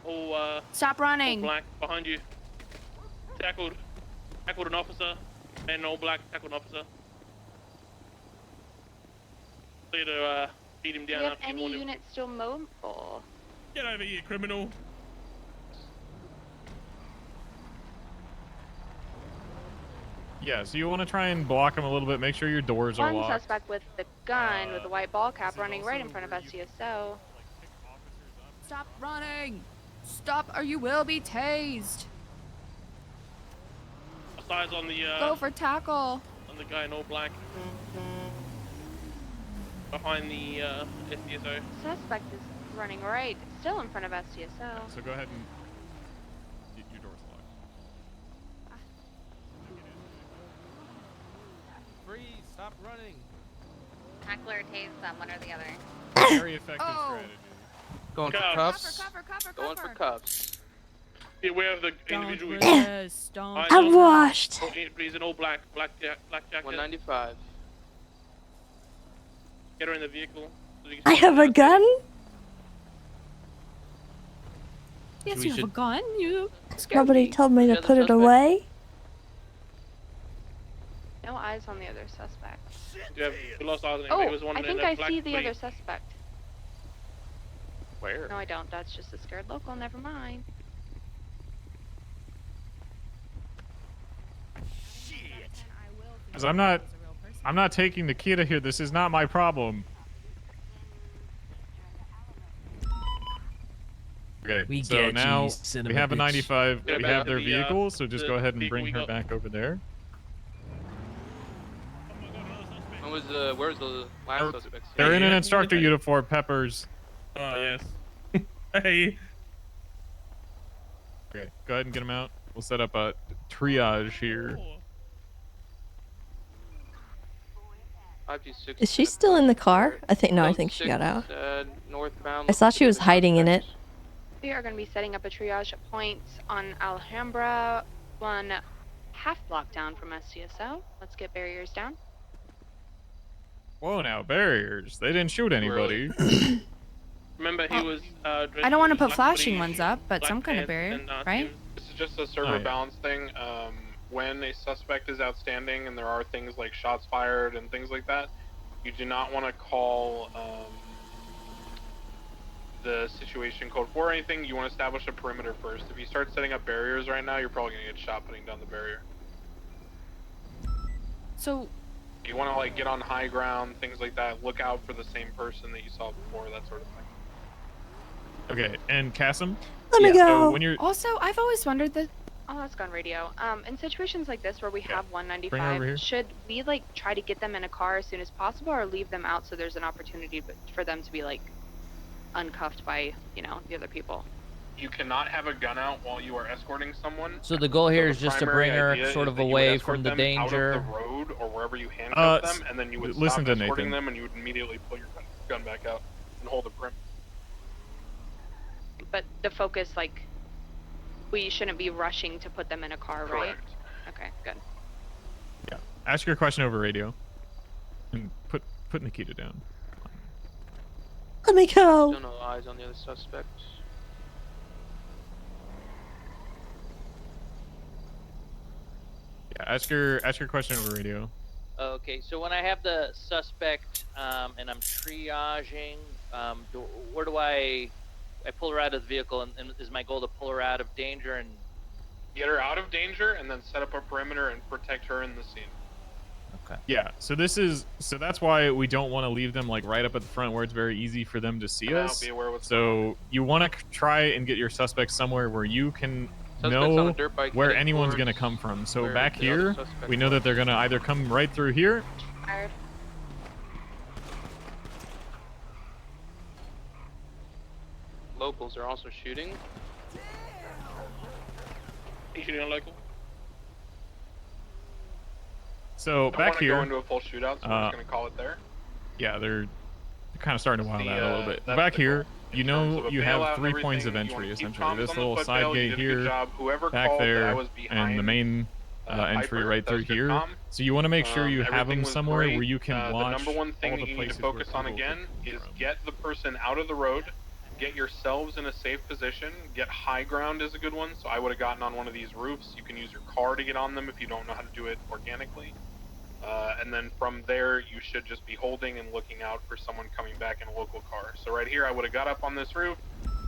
Oh, Stop running. all black behind you. Tackled an officer. And all black tackled an officer. Clear to beat him Do down you have after you any warned him. units still mobile? Get over here, criminal. Yeah, so you want to try and block them a little bit. Make sure your doors are One locked. suspect with the gun with the white ball cap running right in front of SDSO. Stop running. Stop or you will be tased. Size on the Go for tackle. on the guy in all black. Behind the SDSO. Suspect is running right, still in front of SDSO. So go ahead and your door's locked. Freeze! Stop running! Tackle or tase them, one or the other. Very effective strategy. Going for Cuffs. cuffs. Going for cuffs. Be aware of the individual. Resist. Don't. I'm washed. He's in all black jacket. 195. Get her in the vehicle. So I have a gun? Yes, you have a gun. You scared Nobody me. told me to put it away. No eyes on the other suspect. We lost eyes on him. Oh, There was one I in think that I black see the hoodie. other suspect. Where? No, I don't. That's just a scared local. Never mind. Because I'm not taking Nakkida here. This is not my problem. Okay, We so get you, now you son of we a have a bitch. 95. Yeah, We back have to their the, vehicle, so just the go ahead and vehicle bring we her got. back over there. When was where's the last suspect? They're in an instructor uniform, Peppers. Oh yes. Hey. Okay, go ahead and get them out. We'll set up a triage here. 526. Is she still in the car? I think no, I think she got out. Northbound. I thought she was hiding in it. We are going to be setting up a triage point on Alhambra, 1 half block down from SCSO. Let's get barriers down. Whoa, now barriers. They didn't shoot anybody. Remember, he was. I don't want to put black flashing hoodie, ones up, but black some kind of pants, barrier, and, right? This is just a server Alright. balance thing. When a suspect is outstanding and there are things like shots fired and things like that, you do not want to call the situation code 4 or anything. You want to establish a perimeter first. If you start setting up barriers right now, you're probably going to get shot putting down the barrier. So You want to like get on high ground, things like that. Look out for the same person that you saw before, that sort of thing. Okay, and Kasim? Let me go. So when you're also, I've always wondered that. Oh, that's gun radio. In situations like this where we have Bring her over 195, here. should we like try to get them in a car as soon as possible, or leave them out so there's an opportunity for them to be like uncuffed by, you know, the other people? You cannot have a gun out while you are escorting someone. So the goal here the is just to primary bring her idea sort is of that you would away escort from the them danger. out of the road or wherever you handcuff them, and then you would listen stop to escorting Nathan. them, and you would immediately pull your gun back out and hold the perimeter. But the focus, like, we shouldn't be rushing to put them in a car, right? Correct. Okay, good. Yeah. Ask your question over radio. And put Nakkida down. Let me go. Still no eyes on the other suspect. Yeah, ask your question over radio. Okay, so when I have the suspect and I'm triaging, where do I pull her out of the vehicle, and is my goal to pull her out of danger and Get her out of danger, and then set up a perimeter and protect her in the scene. Okay. Yeah, so that's why we don't want to leave them like right up at the front where it's very easy for them to see Come out, us. be aware what's So you want to try and get your suspect somewhere where you can Suspect's on know a dirt bike where heading anyone's towards going to come from. So where back the other here, suspect we know was. that they're going to either come right through here. Fired. Locals are also shooting. He's shooting on local. So I back want to here, go into a full shootout, so we're just going to call it there. yeah, they're kind of starting to wild out a little bit. that's Back the here, goal. you In terms know of a you bailout have and 3 points of everything, you entry wanna keep essentially. comms This on the little foot side bail, you gate did a good here, job. Whoever back called that I there, was and the behind, main entry Piper, right that through was good here. comm. So you want to make sure you have Everything them was somewhere great. where you can watch The number one thing all that the you need to places where focus on people again could is come from. get the person out of the road, get yourselves in a safe position, get high ground is a good one. So I would have gotten on one of these roofs. You can use your car to get on them if you don't know how to do it organically. And then from there, you should just be holding and looking out for someone coming back in a local car. So right here, I would have got up on this roof.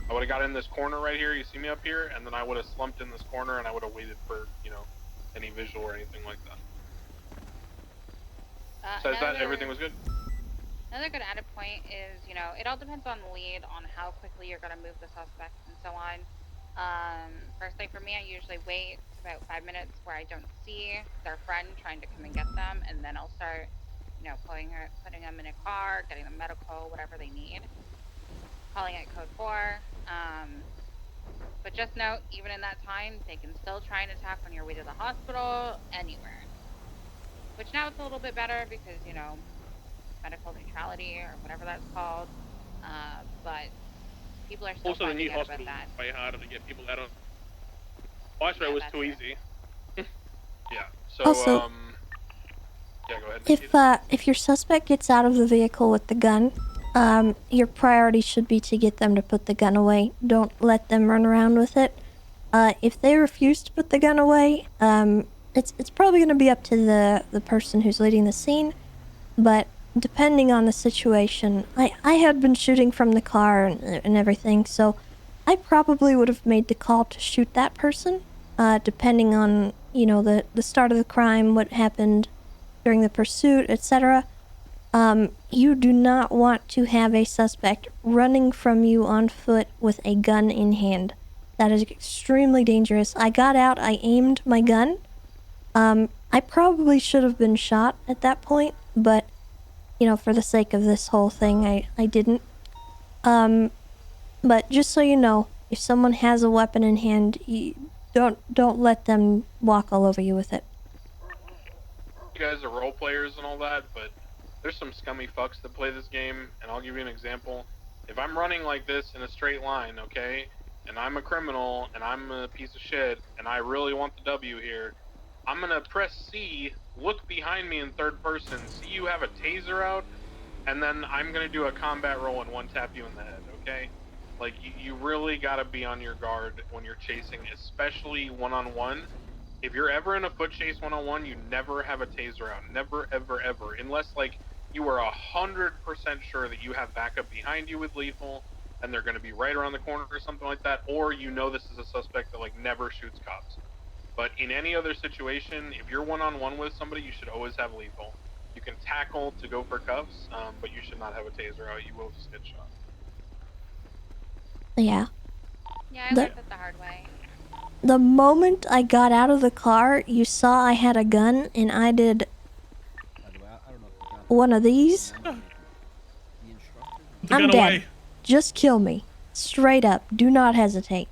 I would have got in this corner right here. You see me up here, and then I would have slumped in this corner, and I would have waited for, you know, any visual or anything like that. Besides that, everything was good. Another good added point is, you know, it all depends on the lead, on how quickly you're going to move the suspect and so on. Personally, for me, I usually wait about 5 minutes where I don't see their friend trying to come and get them, and then I'll start, you know, putting them in a car, getting them medical, whatever they need, calling it code 4. But just note, even in that time, they can still try and attack on your way to the hospital, anywhere. Which now it's a little bit better because, you know, medical neutrality or whatever that's called. But people are still Also, the finding new out about hospital that. is way harder to get people out of. Viceroy was too easy. Yeah. So, Also- yeah, go ahead. If your suspect gets out of the vehicle with the gun, your priority should be to get them to put the gun away. Don't let them run around with it. If they refuse to put the gun away, it's probably going to be up to the person who's leading the scene. But depending on the situation, I had been shooting from the car and everything, so I probably would have made the call to shoot that person, depending on, you know, the start of the crime, what happened during the pursuit, etc. You do not want to have a suspect running from you on foot with a gun in hand. That is extremely dangerous. I got out, I aimed my gun. I probably should have been shot at that point, but, you know, for the sake of this whole thing, I didn't. But just so you know, if someone has a weapon in hand, don't let them walk all over you with it. You guys are role players and all that, but there's some scummy fucks that play this game, and I'll give you an example. If I'm running like this in a straight line, okay, and I'm a criminal, and I'm a piece of shit, and I really want the W here, I'm gonna press C, look behind me in third person, see you have a taser out, and then I'm gonna do a combat roll and one tap you in the head, okay? Like, you really gotta be on your guard when you're chasing, especially one-on-one. If you're ever in a foot chase one-on-one, you never have a taser out. Never, ever, ever. Unless, like, you are 100% sure that you have backup behind you with lethal, and they're gonna be right around the corner or something like that, or you know this is a suspect that, like, never shoots cops. But in any other situation, if you're one-on-one with somebody, you should always have lethal. You can tackle to go for cuffs, but you should not have a taser out. You will just get shot. Yeah. Yeah, I learned that the hard way. The moment I got out of the car, you saw I had a gun, and I did one of these. I'm dead. Just kill me. Straight up. Do not hesitate.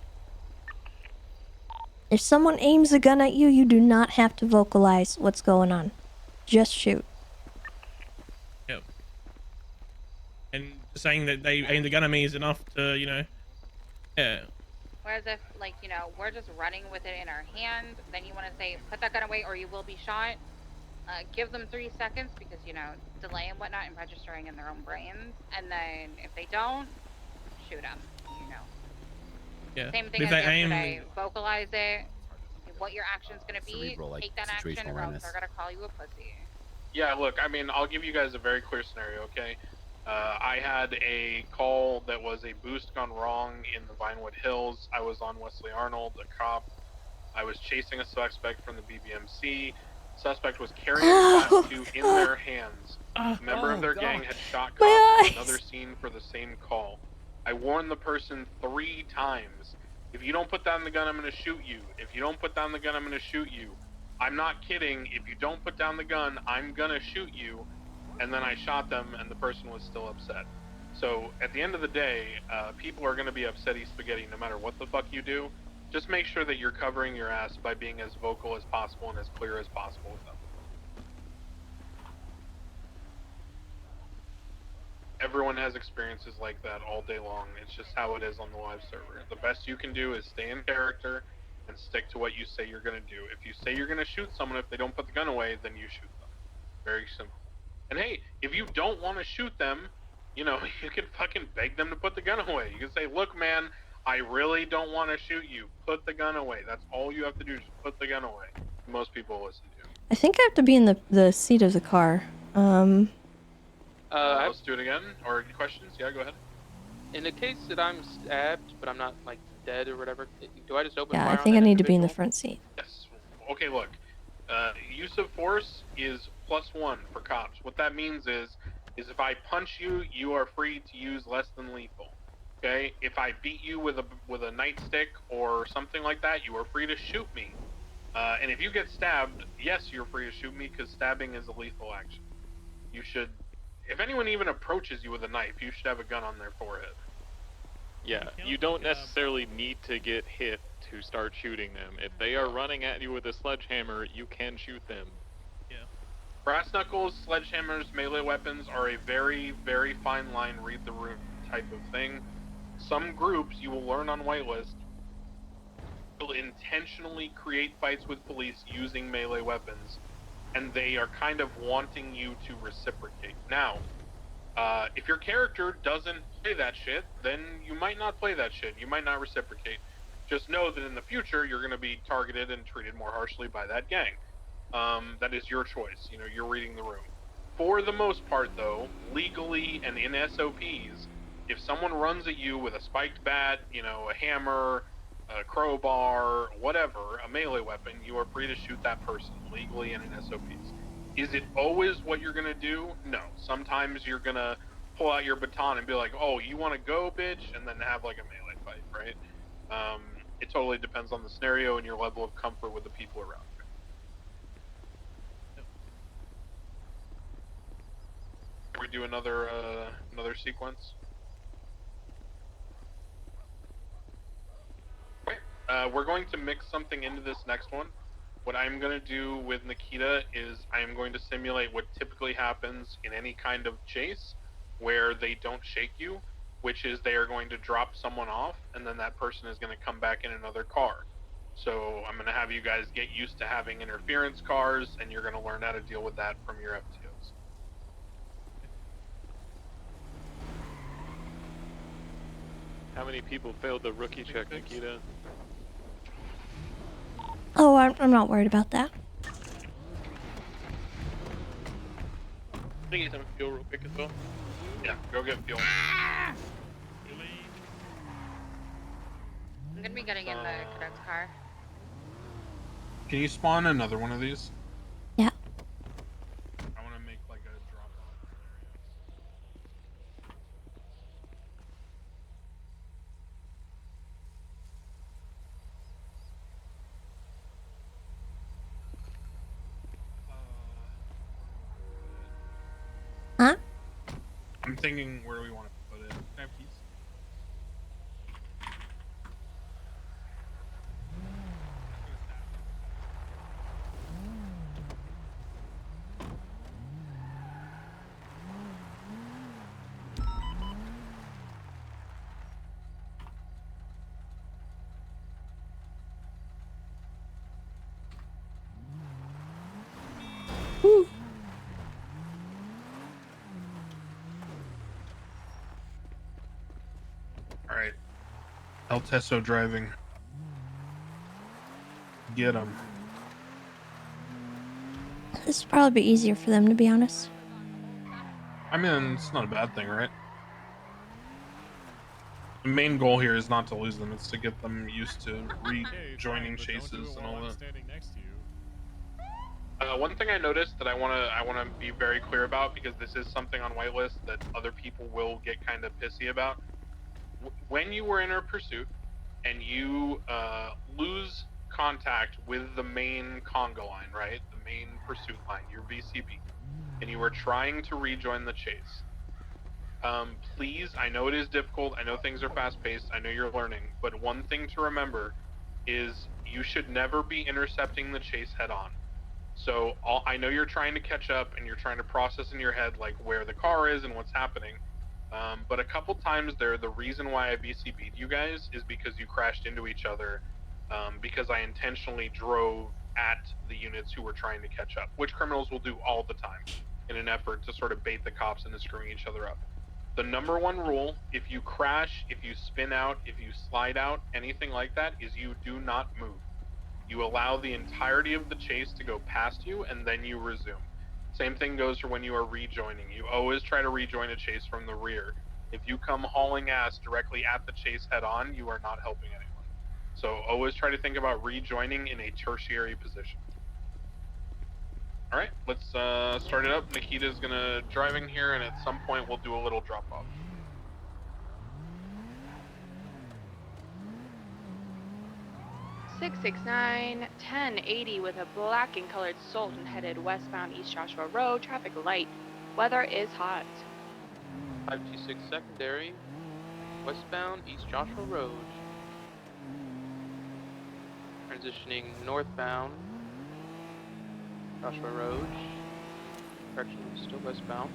If someone aims a gun at you, you do not have to vocalize what's going on. Just shoot. Yep. And saying that they aimed a gun at me is enough to, you know, yeah. Whereas if, like, you know, we're just running with it in our hand, then you want to say, put that gun away or you will be shot. Give them 3 seconds because, you know, delay and whatnot and registering in their own brains. And then if they don't, shoot them, you know. Yeah. Same thing If as they yesterday. Vocalize it, what your action's going to be, cerebral, like, take that action situational or else awareness. they're going to call you a pussy. Yeah, look, I mean, I'll give you guys a very clear scenario, okay? I had a call that was a boost gone wrong in the Vinewood Hills. I was on Wesley Arnold, a cop. I was chasing a suspect from the BBMC. Suspect was carrying a Class 2 in their hands. A member of their gang had shot cops in another scene for the same call. I warned the person 3 times. If you don't put down the gun, I'm going to shoot you. If you don't put down the gun, I'm going to shoot you. I'm not kidding. If you don't put down the gun, I'm going to shoot you. And then I shot them, and the person was still upset. So at the end of the day, people are going to be upsetty spaghetti no matter what the fuck you do. Just make sure that you're covering your ass by being as vocal as possible and as clear as possible with them. Everyone has experiences like that all day long. It's just how it is on the live server. The best you can do is stay in character and stick to what you say you're going to do. If you say you're going to shoot someone if they don't put the gun away, then you shoot them. Very simple. And hey, if you don't want to shoot them, you know, you can fucking beg them to put the gun away. You can say, look, man, I really don't want to shoot you. Put the gun away. That's all you have to do, just put the gun away. Most people will listen to you. I think I have to be in the seat of the car. Let's do it again. Or questions? Yeah, go ahead. In the case that I'm stabbed, but I'm not, like, dead or whatever, do I just open Yeah, fire I think I on that need to be in the individual? front seat. Yes. Okay, look. Use of force is +1 for cops. What that means is if I punch you, you are free to use less than lethal. Okay? If I beat you with a nightstick or something like that, you are free to shoot me. And if you get stabbed, yes, you're free to shoot me because stabbing is a lethal action. You should, if anyone even approaches you with a knife, you should have a gun on their forehead. Yeah, you don't necessarily need to get hit to start shooting them. If they are running at you with a sledgehammer, you can shoot them. Yeah. Brass knuckles, sledgehammers, melee weapons are a very, very fine line, read the room type of thing. Some groups, you will learn on whitelist, will intentionally create fights with police using melee weapons, and they are kind of wanting you to reciprocate. Now, if your character doesn't play that shit, then you might not play that shit. You might not reciprocate. Just know that in the future, you're going to be targeted and treated more harshly by that gang. That is your choice. You know, you're reading the room. For the most part, though, legally and in SOPs, if someone runs at you with a spiked bat, you know, a hammer, a crowbar, whatever, a melee weapon, you are free to shoot that person legally and in SOPs. Is it always what you're gonna do? No. Sometimes you're gonna pull out your baton and be like, oh, you wanna go, bitch? And then have like a melee fight, right? It totally depends on the scenario and your level of comfort with the people around you. Can we do another sequence? Okay. We're going to mix something into this next one. What I'm going to do with Nakkida is I am going to simulate what typically happens in any kind of chase where they don't shake you, which is they are going to drop someone off, and then that person is going to come back in another car. So I'm going to have you guys get used to having interference cars, and you're going to learn how to deal with that from your FTOs. How many people failed the rookie check, Nakkida? Oh, I'm not worried about that. I think get some fuel real quick as well. Yeah, go get fuel. I'm gonna be getting in the cadet's car. Can you spawn another one of these? Yeah. I want to make like a drop off Huh? I'm thinking where do we want to put it. Can I have keys? Woo. All right. El Teso driving. Get him. This would probably be easier for them, to be honest. I mean, it's not a bad thing, right? The main goal here is not to lose them; it's to get them used to rejoining chases and all that. Standing next to you. One thing I noticed that I wanna be very clear about, because this is something on whitelist that other people will get kind of pissy about. When you were in a pursuit and you lose contact with the main conga line, right, the main pursuit line, your VCB, and you are trying to rejoin the chase, please, I know it is difficult, I know things are fast-paced, I know you're learning, but one thing to remember is you should never be intercepting the chase head-on. So I know you're trying to catch up and you're trying to process in your head like where the car is and what's happening, but a couple times there, the reason why I VCB'd you guys is because you crashed into each other, because I intentionally drove at the units who were trying to catch up, which criminals will do all the time in an effort to sort of bait the cops into screwing each other up. The number one rule, if you crash, if you spin out, if you slide out, anything like that, is you do not move. You allow the entirety of the chase to go past you, and then you resume. Same thing goes for when you are rejoining. You always try to rejoin a chase from the rear. If you come hauling ass directly at the chase head on, you are not helping anyone. So always try to think about rejoining in a tertiary position. All right, let's start it up. Nakkida's gonna driving here, and at some point we'll do a little drop off. $669 1080 with a black and colored Sultan headed westbound East Joshua Road. Traffic light. Weather is hot. 526 secondary, westbound East Joshua Road. Transitioning northbound Joshua Road. Correction, still westbound.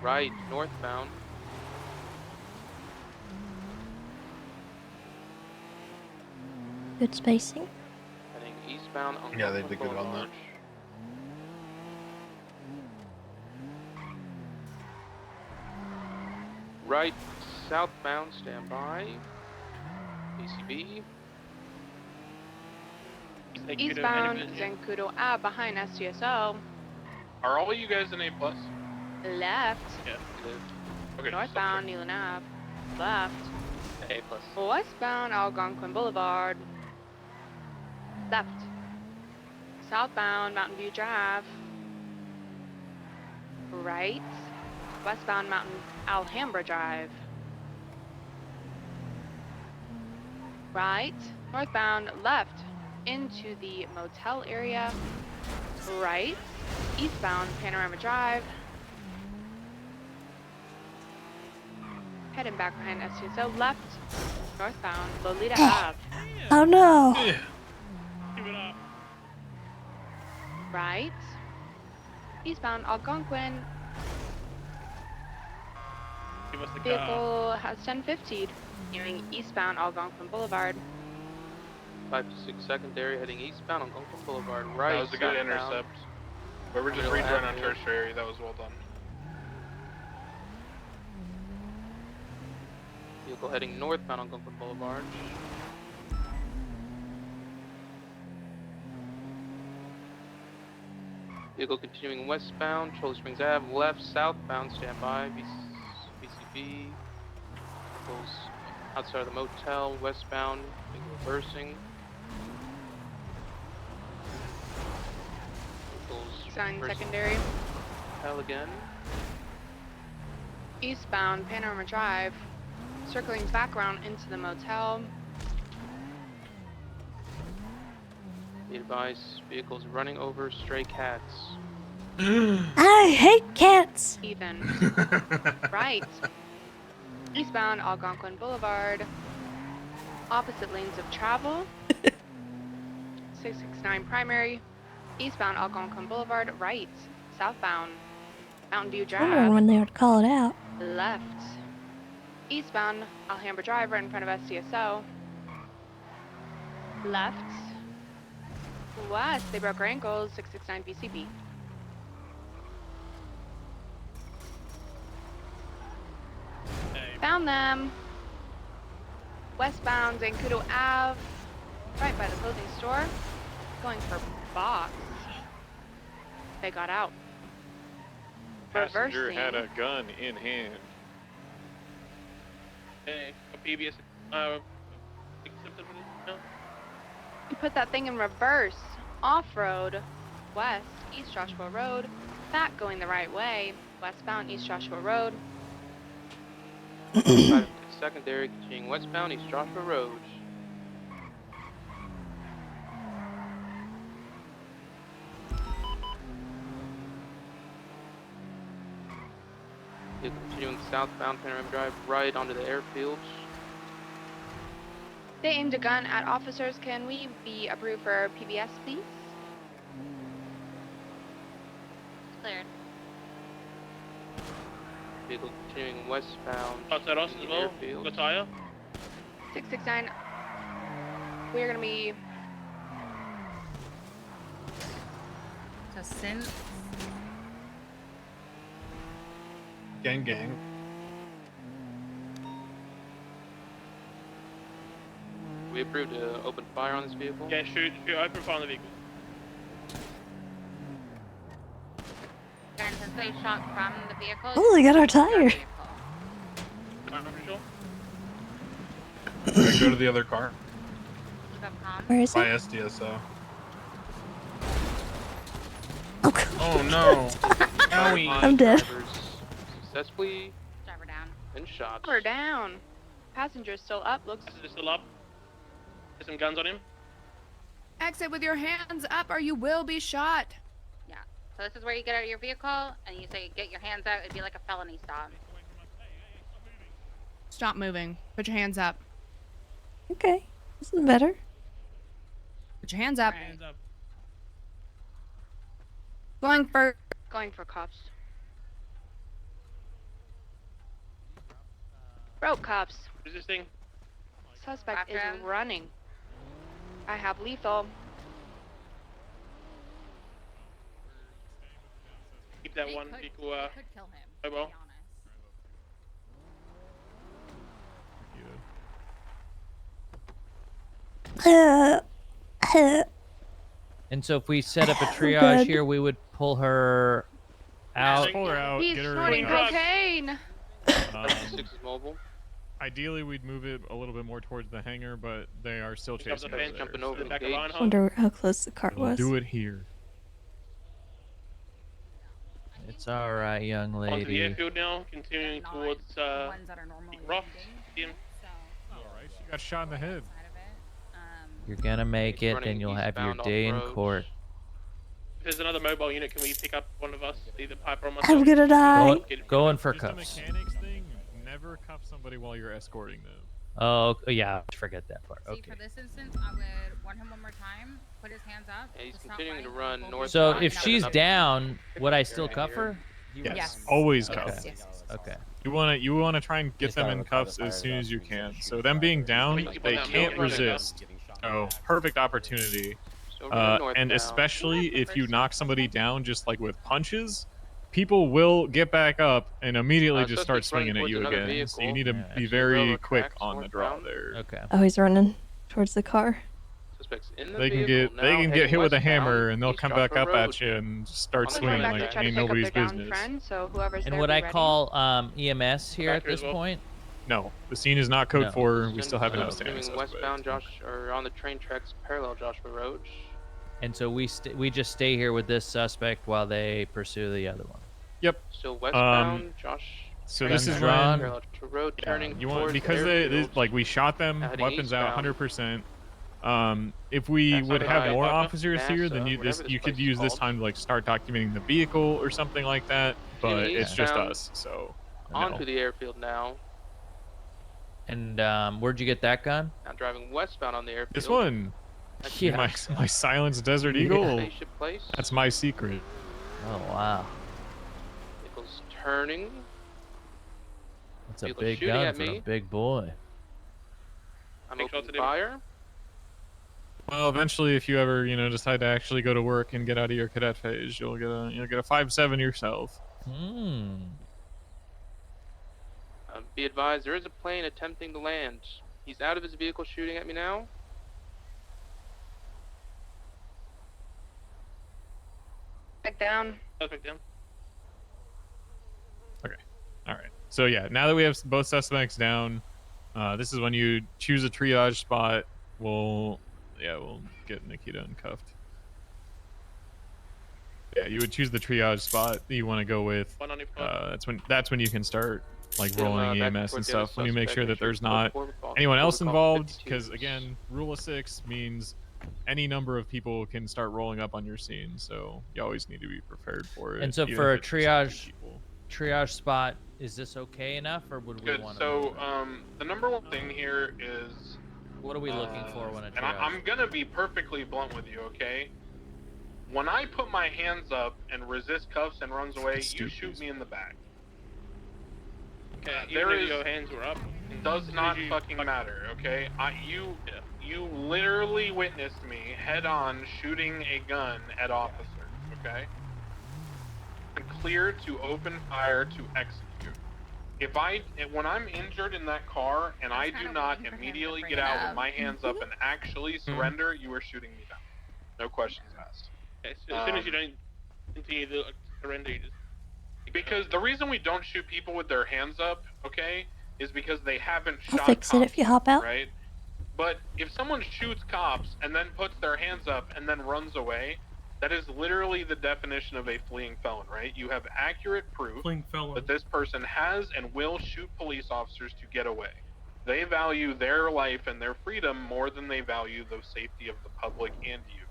Right, northbound. Good spacing. Heading eastbound on Yeah, they did good on that. Right, southbound, standby. ACB. Eastbound Zancudo Ave behind STSO. Are all of you guys in A+? Left. Yeah. Okay. Northbound Neyland Ave. Left. A+. Westbound Algonquin Boulevard. Left. Southbound Mountain View Drive. Right. Westbound Mountain Alhambra Drive. Right. Northbound left into the motel area. Right. Eastbound Panorama Drive. Heading back behind STSO. Left. Northbound Lolita Ave. Oh no. Give it up. Right. Eastbound Algonquin. Give us the car. Vehicle has 1050'd. Nearing eastbound Algonquin Boulevard. 526 secondary, heading eastbound on Algonquin Boulevard. Right. That was a good southbound. intercept. Whoever just Middle rejoined on Avenue. tertiary, that was well done. Vehicle heading northbound on Gunklin Boulevard. Vehicle continuing westbound, Trolley Springs Ave, left, southbound, standby, BCB. Vehicles outside of the motel, westbound, vehicle reversing. Vehicles Sign reversing secondary. motel again. Eastbound Panorama Drive, circling back around into the motel. Be advised, vehicles running over stray cats. I hate cats. Even. Right. Eastbound Algonquin Boulevard. Opposite lanes of travel. 669 primary. Eastbound Algonquin Boulevard. Right. Southbound Mountain View Wondering Drive. when they would call it out. Left. Eastbound Alhambra Drive right in front of SDSO. Left. West. They broke her ankles. 669 BCB. Found them. Westbound Zancudo Ave. Right by the clothing store. Going for box. They got out. Passenger Reversing. had a gun in hand. Hey, a PBS accepted with it? No? You put that thing in reverse. Off-road. West. East Joshua Road. Back going the right way. Westbound East Joshua Road. Secondary continuing westbound, East Joshua Road. Vehicle continuing southbound Panorama Drive right onto the airfield. They aimed a gun at officers. Can we be approved for PBS, please? Cleared. Vehicle continuing westbound. Outside us in as the well. airfield. Got tire. 669. We're gonna be So since Gang, gang. We approved to open fire on this vehicle. Yeah, shoot, open fire on the vehicle. And since they shot from the vehicle. Oh, they got our tire. I'm pretty sure. Alright, go to the other car. Keep up calm. Where is By it? SDSO. Oh no. Owie. I'm dead. Successfully Driver down. been shot. we're down. Passenger's still up. Looks. Passenger's still up. There's some guns on him. Exit with your hands up or you will be shot. Yeah. So this is where you get out of your vehicle and you say get your hands out. It'd be like a felony stop. Stop moving. Put your hands up. Okay, this is better. Put your hands up. Hands up. Going for. Going for cops. Broke cops. Resisting. Suspect is After him. running. I have lethal. Keep that They one could- vehicle they could kill him. To mobile. be honest. And so if we set up a I'm triage good. here, we would pull her out. Pull her out. He's Get her snorting in. cocaine. Um, 6 is mobile. ideally, we'd move it a little bit more towards the hangar, but they are still Pick up chasing the us fence, there. jumping over the back of gate. line, huh? Wonder how close the car We'll was. do it here. It's all right, young Onto the lady. airfield now, continuing Not towards the ones that are normally Rough. landing, Him. So All right, she got shot in the head. side of it. You're gonna make It's it, running then you'll have your eastbound day in off-road. court. If there's another mobile unit, can we pick up one of us, either Piper or myself? I'm gonna die. Going for Just a cuffs. mechanics thing. Never cuff somebody while you're escorting them. Oh, yeah, forget that part. See, Okay. for this instance, I would want him one more time, put his hands up. Yeah, he's stop continuing to running, run go north. So bound, if she's up- down, would I still cuff her? Yes. Always Okay. cuff. Okay. You wanna try and get them in cuffs as soon as you can. So them being down, they can't resist. Oh, perfect opportunity. Still running And northbound. especially if you knock somebody down just like with punches, people will get back up and immediately just start suspect's running swinging at you towards another again. So you vehicle. need to be Actually, very railroad quick tracks on the draw northbound. there. Okay. Oh, he's running towards the car. Suspects in the They can vehicle get they now, can get heading hit with a westbound, hammer and they'll East come back Joshua up Road. at you and just start On the swinging train like back to ain't pick up nobody's their downed business. friend, so whoever's And there, would be I ready. call EMS here Back at here as this well. point? No, the scene is not code No. 4. We still have an Oh, outstanding Continuing suspect. westbound or on the train tracks parallel Joshua Road. And so we just stay here with this suspect while they pursue the other one. Yep. Still westbound, Josh. So train this is tracks when parallel to road turning you want towards because airfield. like we shot them, Heading weapons out, eastbound. 100%. If we would have by more officers here, then NASA, whatever you this could place is use this called. time to like start documenting the vehicle or something like that. But it's just eastbound us, so onto no. the airfield now. And where'd you get that gun? Now driving westbound on the airfield. This one, Yeah. my silenced Desert Eagle. Spaceship Place. That's my secret. Oh wow. Vehicle's turning. That's a Vehicle big shooting gun at for me. a big boy. I'm Take shots opening at him. fire. Well, eventually, if you ever decide to actually go to work and get out of your cadet phase, you'll get a 5.7 yourself. Be advised, there is a plane attempting to land. He's out of his vehicle shooting at me now. Back down. Back down. Okay. All right. So yeah, now that we have both suspects down, this is when you choose a triage spot. We'll get Nakkida uncuffed. Yeah, you would choose the triage spot that you want to go with. That's when you can start like Get him, rolling back EMS toward and the other stuff. When you make suspect, sure make that sure there's it's not code 4 anyone else code call involved, 52s. because again, rule of 6 means any number of people can start rolling up on your scene, so you always need to be prepared for it. And so even for a if it's just triage spot, is this okay enough, or would we Good. want to? So, the number one thing here is. What are we looking for when a And I'm gonna be perfectly blunt with you, okay? When I put my hands up and resist cuffs and runs away, you shoot me in the back. Okay, There even if is- your hands were up. Does not fucking matter, okay? You literally witnessed me head on shooting a gun at officers, okay? I'm clear to open fire to execute. When I'm injured in that car and I do not immediately get out with my hands up and actually surrender, you are shooting me down. No questions asked. Okay, so as soon as you don't continue to surrender, you just. Because the reason we don't shoot people with their hands up, okay, is because they haven't I'll shot fix it if you hop out. right? But if someone shoots cops and then puts their hands up and then runs away, that is literally the definition of a fleeing felon, right? You have accurate proof that this person has and will shoot police officers to get away. They value their life and their freedom more than they value the safety of the public and you.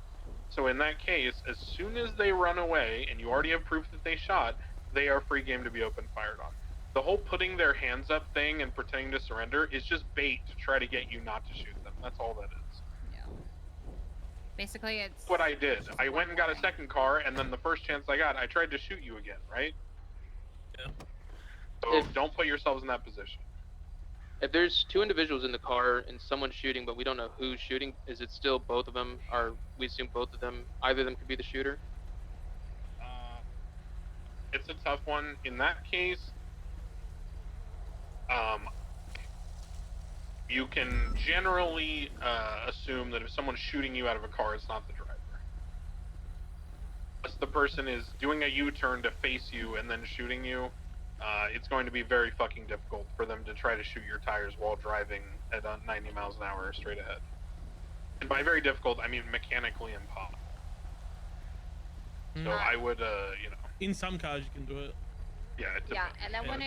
So in that case, as soon as they run away and you already have proof that they shot, they are free game to be open fired on. The whole putting their hands up thing and pretending to surrender is just bait to try to get you not to shoot them. That's all that is. Basically, it's That's what I did. I went and got a second car, and then the first chance I got, I tried to shoot you again, right? Yeah. So don't put yourselves in that position. If there's two individuals in the car and someone's shooting, but we don't know who's shooting, is it still both of them? Or we assume both of them, either of them could be the shooter? It's a tough one. In that case, you can generally assume that if someone's shooting you out of a car, it's not the driver. Unless the person is doing a U-turn to face you and then shooting you, it's going to be very fucking difficult for them to try to shoot your tires while driving at 90 miles an hour straight ahead. And by very difficult, I mean mechanically impossible. So I would, In some cars you can do it. Yeah. Yeah, and then when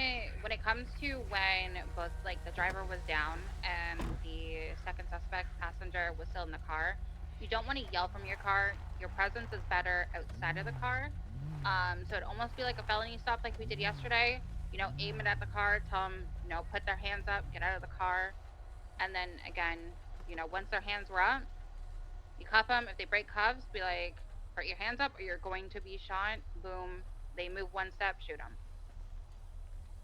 it comes to when both like the driver was down and the second suspect passenger was still in the car, you don't want to yell from your car. Your presence is better outside of the car. So it'd almost be like a felony stop like we did yesterday. Aim it at the car, tell them, put their hands up, get out of the car, and then again, once their hands were up, you cuff them. If they break cuffs, be like, put your hands up or you're going to be shot. Boom. They move one step, shoot them.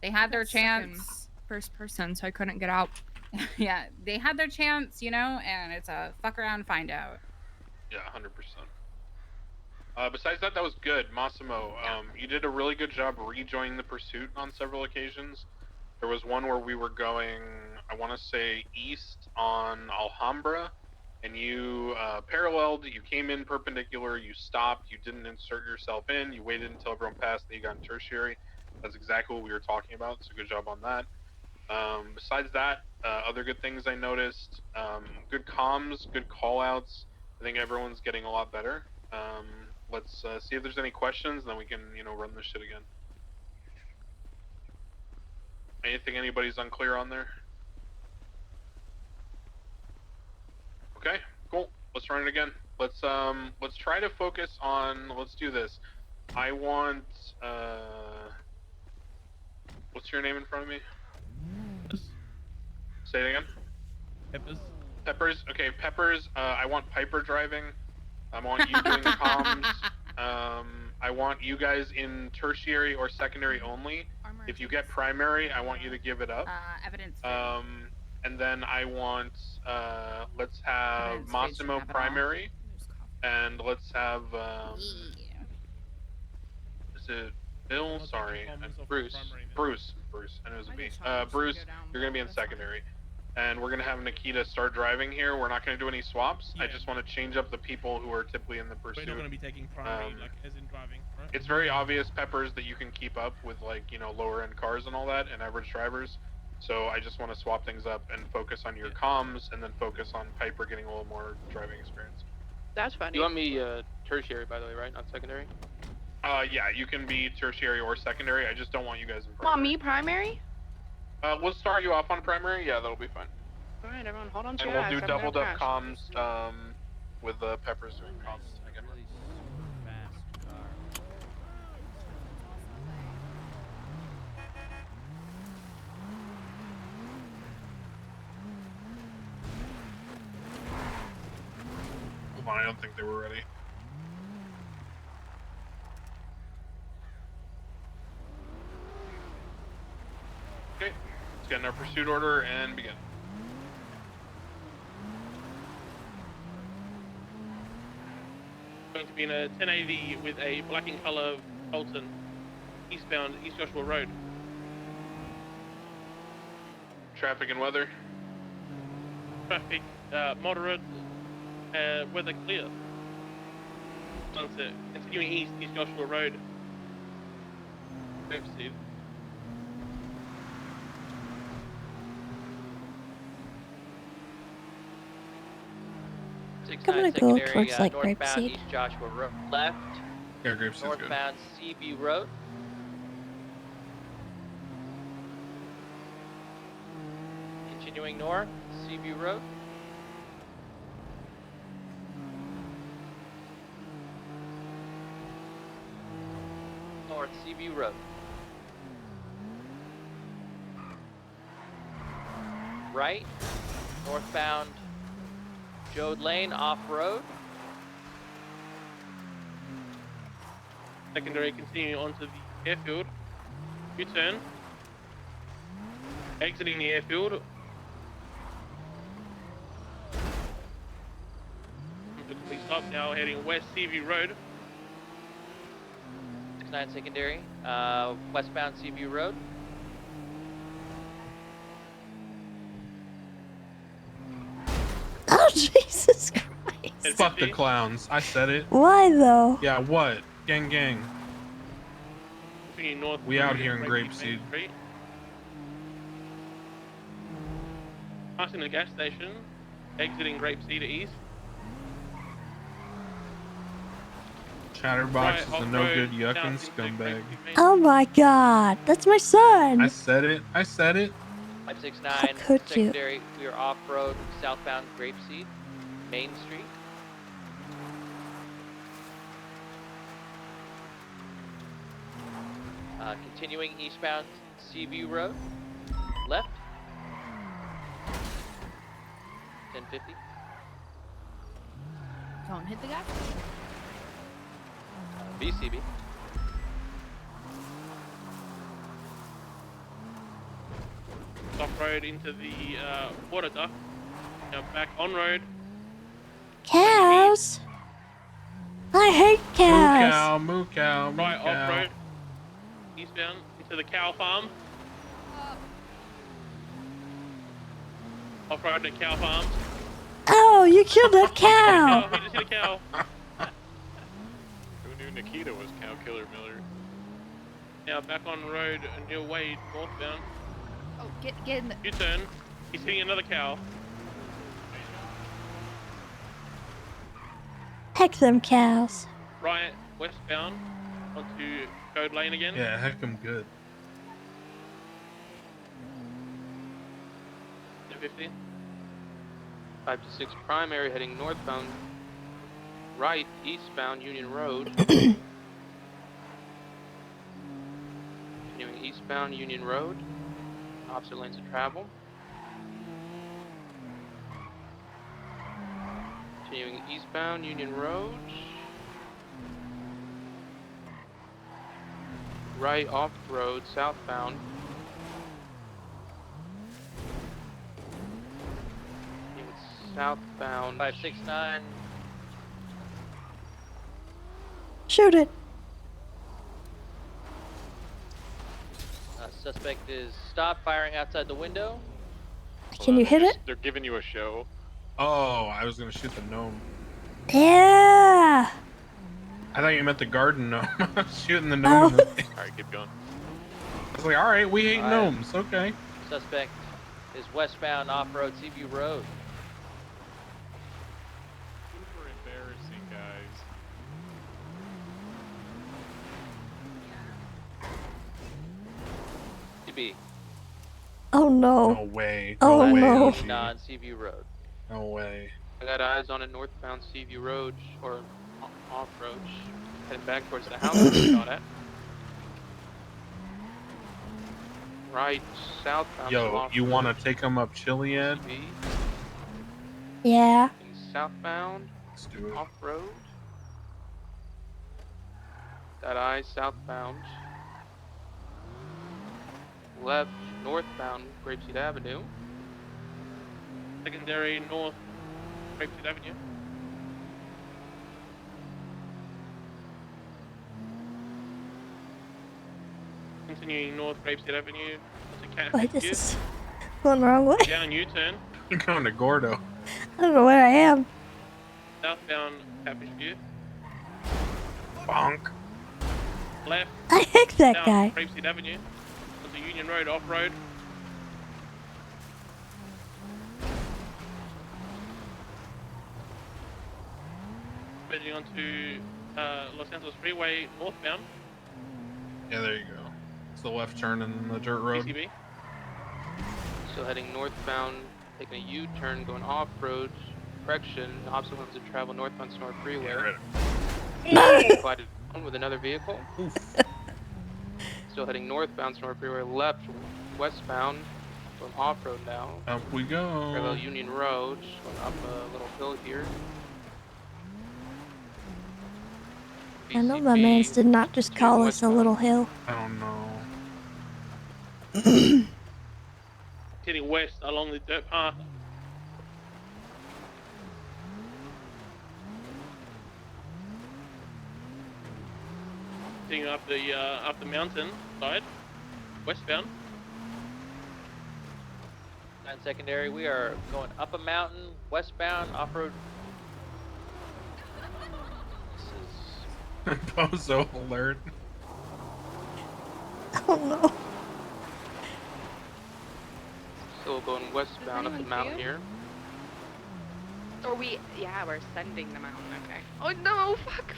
They had their chance. First person, so I couldn't get out. Yeah, they had their chance, and it's a fuck around, find out. Yeah, 100%. Besides that, that was good, Massimo. You did a really good job rejoining the pursuit on several occasions. There was one where we were going, I want to say, east on Alhambra, and you paralleled, you came in perpendicular, you stopped, you didn't insert yourself in, you waited until everyone passed, then you got in tertiary. That's exactly what we were talking about, so good job on that. Besides that, other good things I noticed, good comms, good call-outs. I think everyone's getting a lot better. Let's see if there's any questions, and then we can, run this shit again. Anything anybody's unclear on there? Okay, cool. Let's run it again. Let's try to focus on. Let's do this. I want. What's your name in front of me? Say it again. Peppers. Peppers. Okay, Peppers. I want Piper driving. I want you doing comms. I want you guys in tertiary or secondary only. If you get primary, I want you to give it up. Evidence. And then I want, let's have Evidence Massimo have it all. primary, and let's have, is it Bill? Sorry, Bruce. Bruce. I know it was a B. Bruce, you're gonna be in secondary. And we're gonna have Nakkida start driving here. We're not gonna do any swaps. I just want to change up the people who are typically in the pursuit. We're not going to be taking primary, like as in driving, right? It's very obvious, Peppers, that you can keep up with lower end cars and all that, and average drivers. So I just want to swap things up and focus on your comms, and then focus on Piper getting a little more driving experience. That's funny. You want me tertiary, by the way, right? Not secondary? Yeah, you can be tertiary or secondary. I just don't want you guys in primary. Want me primary? We'll start you off on primary. Yeah, that'll be fine. All right, everyone, hold on to And your we'll do hats. doubled up comms with Peppers doing comms again. Hold on, I don't think they were ready. Okay, let's get in our pursuit order and begin. Going to be in a 1080 with a black in color Colton, eastbound East Joshua Road. Traffic and weather. Traffic moderate, weather clear. Sunset. Continuing east Joshua Road. Grapeseed. I'm gonna go towards like northbound Grapeseed. East Joshua Road. Left. Yeah, Grapeseed's good. Northbound CB Road. Continuing north, CB Road. North CB Road. Right, northbound Jode Lane off-road. Secondary continuing onto the airfield. U-turn. Exiting the airfield. We stop now, heading west CV Road. 69 secondary, westbound CB Road. Oh, Jesus Christ. Fuck the clowns. I said it. Why though? Yeah, what? Gang, gang. Continuing north. We out here in Grapeseed. Passing the gas station. Exiting Grapeseed east. Chatterbox is a no good yuckin' scumbag. Oh my God, that's my son. I said it. 569 could you? secondary. We are off-road, southbound Grapeseed, Main Street. Continuing eastbound Seaview Road, left. 1050. Don't hit the gas. BCB. Off road into the water duct. Now back on road. Cows. I hate cows. Moo cow, moo Right, cow. off-road. Eastbound into the cow farm. Off-road to cow farms. Oh, you killed that cow. Who just hit a cow? Who knew Nakkida was Cow Killer Miller? Now back on the road and your way northbound. Oh, get in the... U-turn. He's hitting another cow. Heck them cows. Right, westbound onto Code Lane again. Yeah, heck, I'm good. 50. 5 to 6 primary heading northbound. Right, eastbound Union Road. Continuing eastbound Union Road. Opposite lanes of travel. Continuing eastbound Union Road. Right off road, southbound. Southbound. 569. Shoot it. Suspect is stopped firing outside the window. Can you hit it? They're giving you a show. Oh, I was gonna shoot the gnome. Yeah. I thought you meant the garden gnome. I was shooting the gnome. Oh. Alright, keep going. I was like, alright, we hate Alright. gnomes. Okay. Suspect is westbound off-road Seaview Road. Super embarrassing, guys. TB. Oh no. No way. Oh way, no. OG. On Seaview Road. No way. I got eyes on a northbound Seaview Road or off-road. Heading back towards the house we shot at. Right, southbound. Yo, you want to take them up Chiliad? Yeah. Southbound. Let's do it. Off-road. Got eyes southbound. Left, northbound Grapeseed Avenue. Secondary north Grapeseed Avenue. Continuing north Grapeseed Avenue. Wait, this is going the wrong way. Down U-turn. You're going to Gordo. I don't know where I am. Southbound Catfish View. Bonk. Left. I heck that down guy. Grapeseed Avenue. Onto Union Road off-road. Heading onto Los Santos Freeway northbound. Yeah, there you go. It's the left turn in the dirt road. PCB. Still heading northbound, taking a U-turn, going off-road. Correction, opposite lanes of travel northbound Snore Freeway. Collided with another vehicle. Still heading northbound Snore Freeway, left, westbound, going off-road now. Up we go. Parallel Union Road, going up a little hill here. I know my mans did not just call us a little hill. I don't know. Heading west along the dirt path. Heading up the mountain side, westbound. 9 secondary. We are going up a mountain, westbound, off-road. Bozo alert. Oh no. Still going westbound up the mountain here. Or yeah, we're sending the mountain, okay. Oh no, fuck.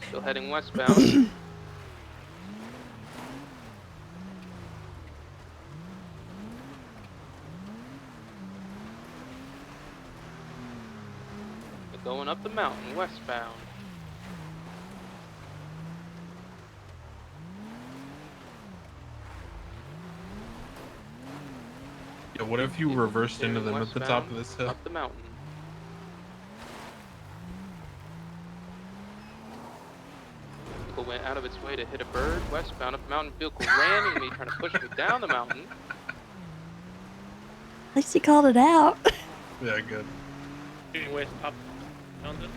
Still heading westbound. We're going up the mountain, westbound. Yeah, what if you reversed into them at the top of Westbound, this hill? Up the mountain. Vehicle went out of its way to hit a bird. Westbound up the mountain. Vehicle ran into me, trying to push me down the mountain. At least he called it out. Yeah, good. Shooting west up Mountain.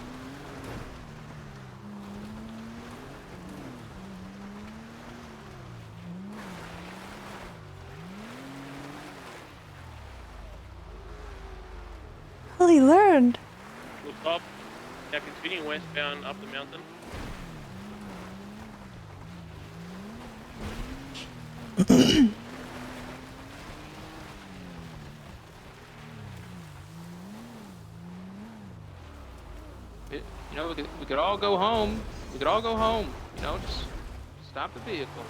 Well, he learned. We'll stop. Now continue westbound up the mountain. You know, we could all go home. We could all go home. You know, just stop the vehicle.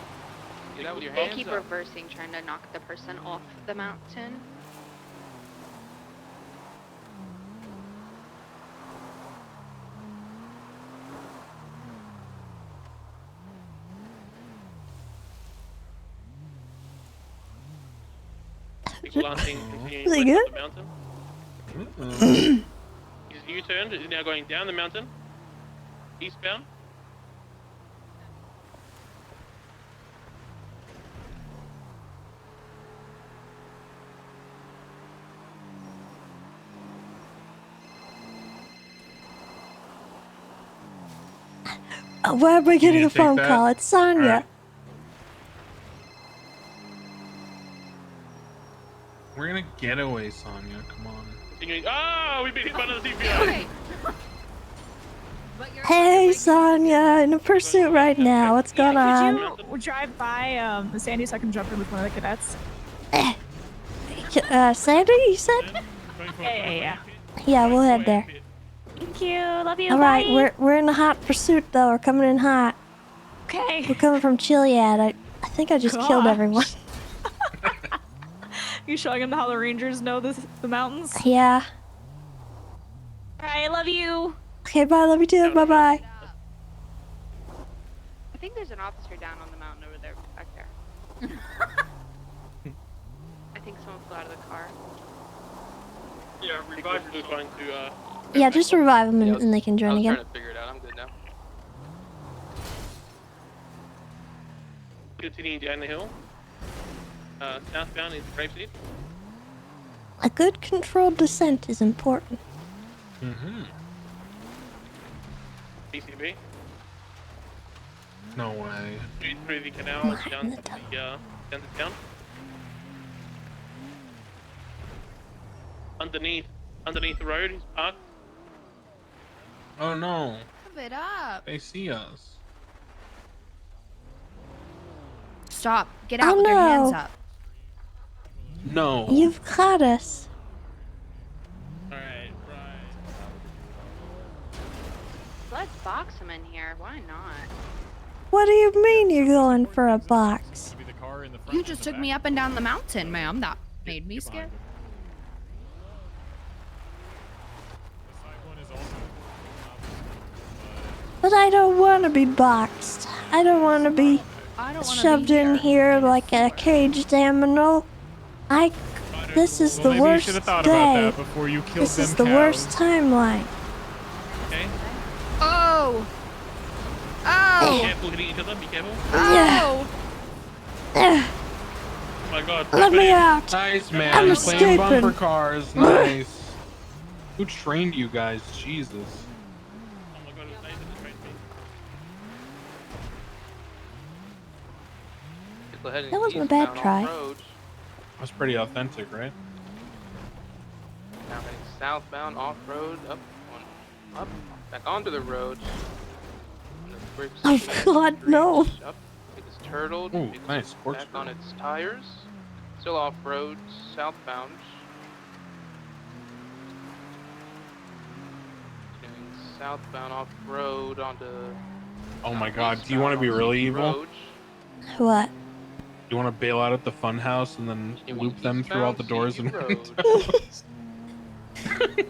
Get out with your hands Keep up. reversing, trying to knock the person off the mountain. People are seeing continuing Really west good? up the mountain. He's U-turned. He's now going down the mountain. Eastbound. Why am I getting you a take phone that? call? It's Sonya. Alright. We're gonna get away, Sonya. Come on. Continuing. Oh, we've been hit by another CPI. Hey, Sonya, in a pursuit right now. What's going on? Could you drive by Sandy so I can jump in with one of the cadets? Sandy, you said? Yeah. Yeah, we'll head there. Thank you. Love you. All right, Bye. we're in a hot pursuit though. We're coming in hot. Okay. We're coming from Chiliad. I think I just killed Gosh. everyone. You showing them how the Rangers know the mountains? Yeah. All right. Love you. Okay, bye. Love you too. Bye bye. I think there's an officer down on the mountain over there, back there. I think someone flew out of the car. Yeah, revive yourself. Trying to, Yeah, just revive them and they can I join was again. trying to figure it out. I'm good now. continuing down the hill. Southbound is Grapeseed. A good controlled descent is important. Mm-hmm. PCB. No way. Through the canal down to down to town. Underneath the road is parked. Oh no. Give it up. They see us. Stop. Get out Oh, with your hands no. up. No. You've caught us. Alright, Let's box him in here. Why not? What do you mean you're going for a box? You just took me up and down the mountain, ma'am. That made me scared. But I don't want to be boxed. I don't want to be shoved in here like a caged animal. This is the Maybe worst you should have thought about day. that before you killed This them is the cows. worst timeline. Okay. Oh! Oh! Be careful hitting each other, be careful. Oh! Oh my god. Let me out. Nice, man. I'm Playing escaping. bumper cars. Nice. Who trained you guys? Jesus. Oh my god, it was Nathan that trained me. Go ahead and That wasn't a bad eastbound try. off-road. That's pretty authentic, right? Now heading southbound off-road, up, back onto the road. Oh God, no. Up, it is turtled. Ooh, it's nice, sports back on road. its tires. Still off-road, southbound. Continuing southbound off-road onto. Oh my god, do you want to be really evil? road. What? You want to bail out at the fun house and then loop them through all the doors and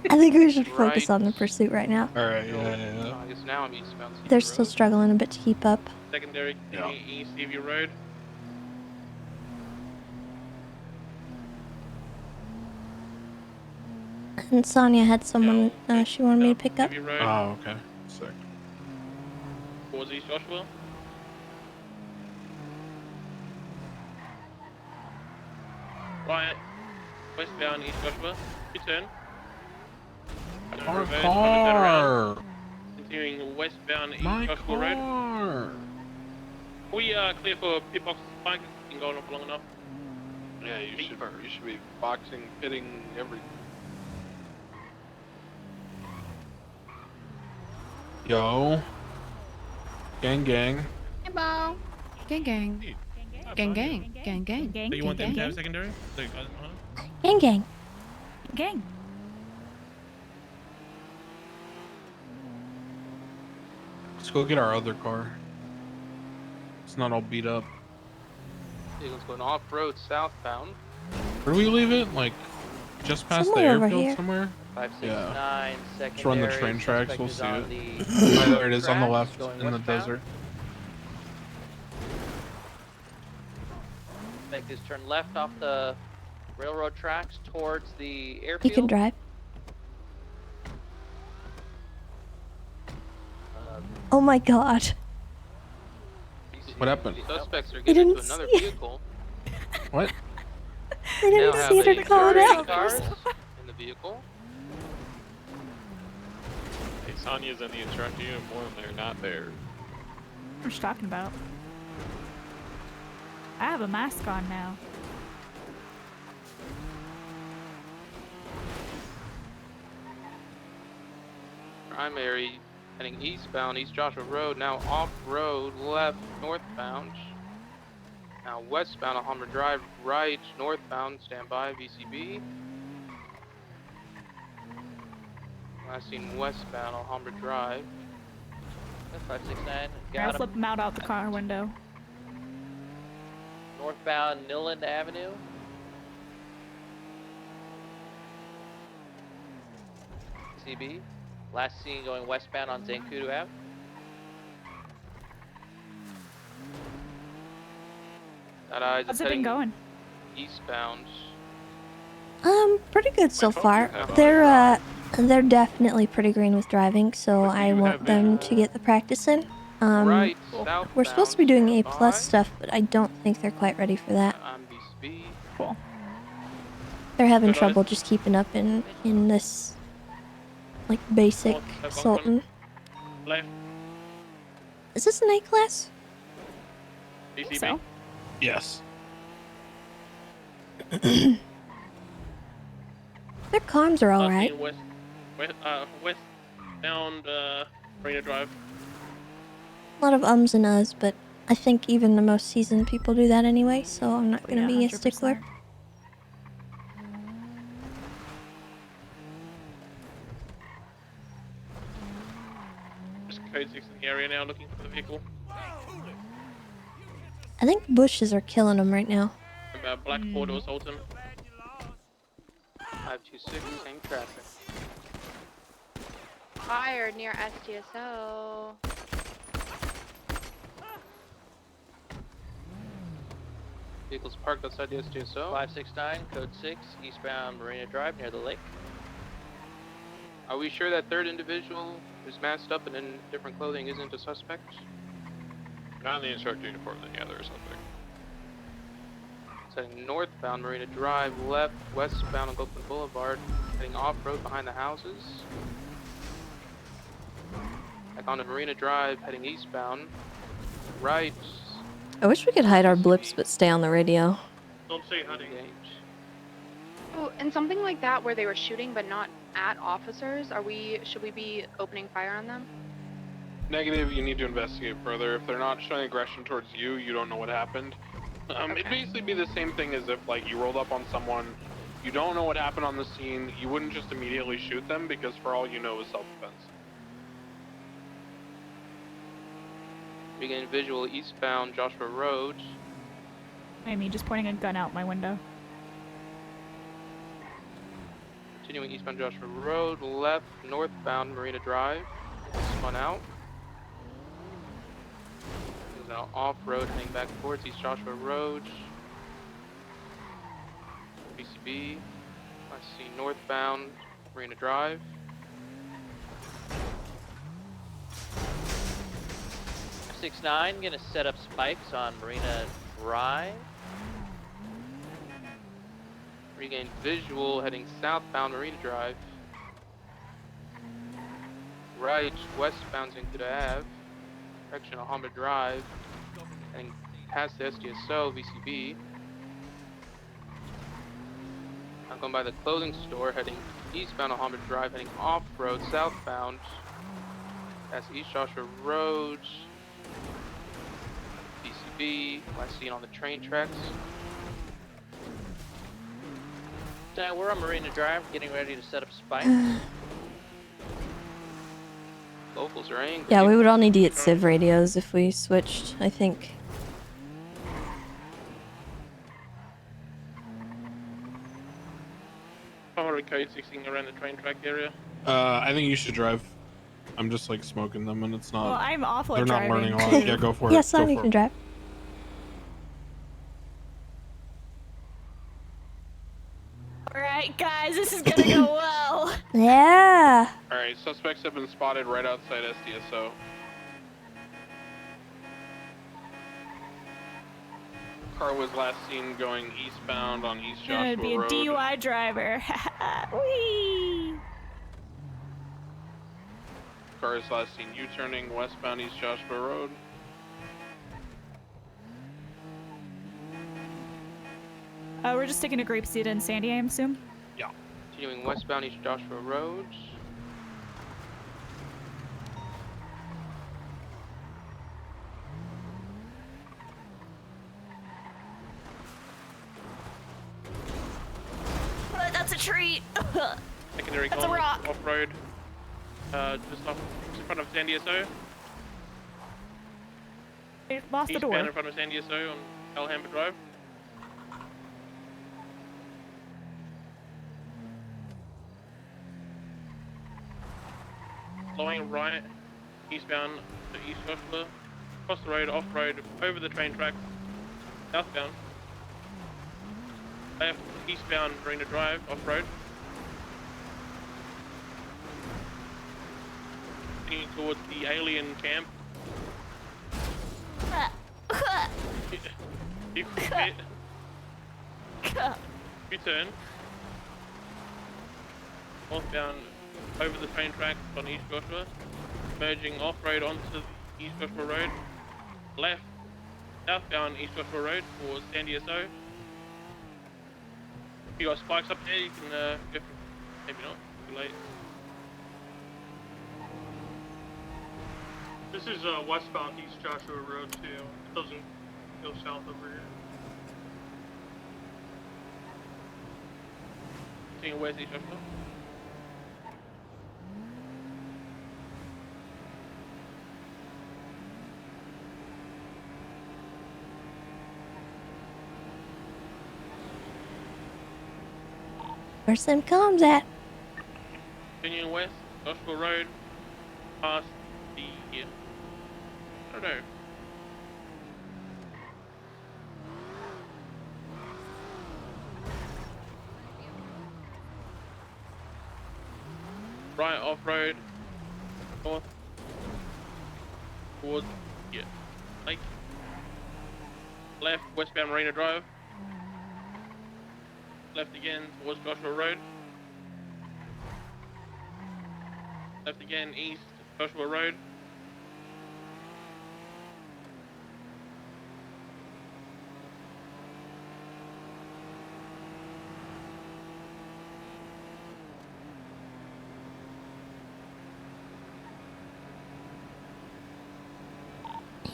I think we should focus on the pursuit right now. Alright, yeah. I guess now I'm eastbound. They're still struggling a bit to keep up. Secondary continuing east of your road. And Sonya had someone she wanted me to pick up. Your road. Oh, okay. Sick. Towards East Joshua. Right. Westbound East Joshua. Return. Our Reverse, car. Continuing westbound East My Joshua Road. car. We clear for pit box spike. Been going on for long enough. Yeah, you should be boxing, pitting, everything. Yo. Gang gang. Hey, Bo. Gang gang. Gang gang. Gang gang. So you want them gang, to have gang. secondary? So, uh-huh. Gang gang. Gang. Let's go get our other car. It's not all beat up. Vehicle's going off-road southbound. Where do we leave it? Like, just past Somewhere the over airfield here. somewhere? 569, Let's run the secondary. train tracks. Suspect We'll is see on it. the Oh, there it is on the tracks, left going in the westbound. desert. Suspect is turned left off the railroad tracks towards the airfield. You can drive. Oh my god. What happened? Suspects are I getting didn't into another see it. vehicle. What? I didn't Now see have it or a call it security out. guard in the vehicle. Hey, Sonya's in the instructor uniform. They're not there. What you talking about? I have a mask on now. Primary heading eastbound, East Joshua Road, now off-road, left, northbound. Now westbound, Alhambra Drive, right, northbound, standby, VCB. Last seen westbound, Alhambra Drive. 569, I'll got flip him. him out the car window. Northbound Newland Avenue. CB. Last seen going westbound on Zancudo Ave. That eyes How's is it been heading going? eastbound. Pretty good so far. have They're definitely pretty green with driving, so I want them to get the practice in. Right, We're supposed to be doing A+ standby. stuff, but I don't think they're quite ready for that. I'm VCB. Cool. They're having Good trouble just keeping up in this like basic Sultan. Left. Is this an A class? VCB. So. Yes. Their comms are Last alright. seen westbound Marina Drive. A lot of ums and uhs, but I think even the most seasoned people do that anyway, so I'm not gonna Yeah, be a 100%. stickler. Just code 6 in the area now, looking for the vehicle. I think bushes are killing them right now. About Black Ford or Sultan. 526, same traffic. Fired near STSO. Vehicles parked outside the STSO. 569, code 6, eastbound Marina Drive near the lake. Are we sure that third individual who's masked up and in different clothing isn't a suspect? Not in the instructor uniform, then yeah, there's something. It's heading northbound Marina Drive, left, westbound on Gopin Boulevard, heading off-road behind the houses. Back onto Marina Drive, heading eastbound, right. I wish we could hide our blips but stay on the radio. Don't say hunting. Oh, and something like that where they were shooting but not at officers, should we be opening fire on them? Negative, you need to investigate further. If they're not showing aggression towards you, you don't know what happened. It'd basically be the same thing as if, like, you rolled up on someone, you don't know what happened on the scene, you wouldn't just immediately shoot them because for all you know is self-defense. We gain visual eastbound Joshua Road. Amy just pointing a gun out my window. Continuing eastbound Joshua Road, left, northbound Marina Drive. Spun out. Goes out off-road, heading back towards East Joshua Road. BCB. I see northbound Marina Drive. F69, gonna set up spikes on Marina Drive. Regain visual, heading southbound Marina Drive. right, westbound Nakkida Ave, direction Alhambra Drive, heading past the SDSO, VCB. I'm going by the clothing store, heading eastbound Alhambra Drive, heading off-road, southbound, past East Joshua Road, VCB, last seen on the train tracks. So we're on Marina Drive, getting ready to set up spikes. Locals are angry. Yeah, we would all need to get civ radios if we switched, I think. Code 16 around the train track area. I think you should drive. I'm just like smoking them, and it's not. Well, I'm awful They're at not driving. learning a lot. Yeah, go for it. Yes, Go son, you for can it. drive. Alright, guys, this is gonna go well. Yeah. Alright, suspects have been spotted right outside SDSO. Car was last seen going eastbound on East Joshua Gonna be a Road. DUI driver. Whee! Car is last seen U-turning westbound East Joshua Road. We're just taking a grape seed in Sandy, I assume. Yeah. Continuing westbound East Joshua Road. That's a treat. Secondary That's a call rock. off-road. Just in front of San Diego. We lost the door. Eastbound in front of San Diego on Alhambra Drive. Flowing right, eastbound to East Joshua, across the road, off-road, over the train tracks, southbound. Left, eastbound Marina Drive, off-road. Continuing towards the alien camp. You quit. U-turn. Northbound over the train tracks on East Joshua. Merging off-road onto the East Joshua Road. Left, southbound East Joshua Road towards San Diego. If you got spikes up there, you can go for, maybe not, too late. This is westbound East Joshua Road too. It doesn't go south over here. Seeing where's East Joshua? Where's them comms at? Continuing west, Joshua Road, past the, I don't know. Right off-road, north, towards, lake. Left, westbound Marina Drive. Left again towards Joshua Road. Left again east, Joshua Road.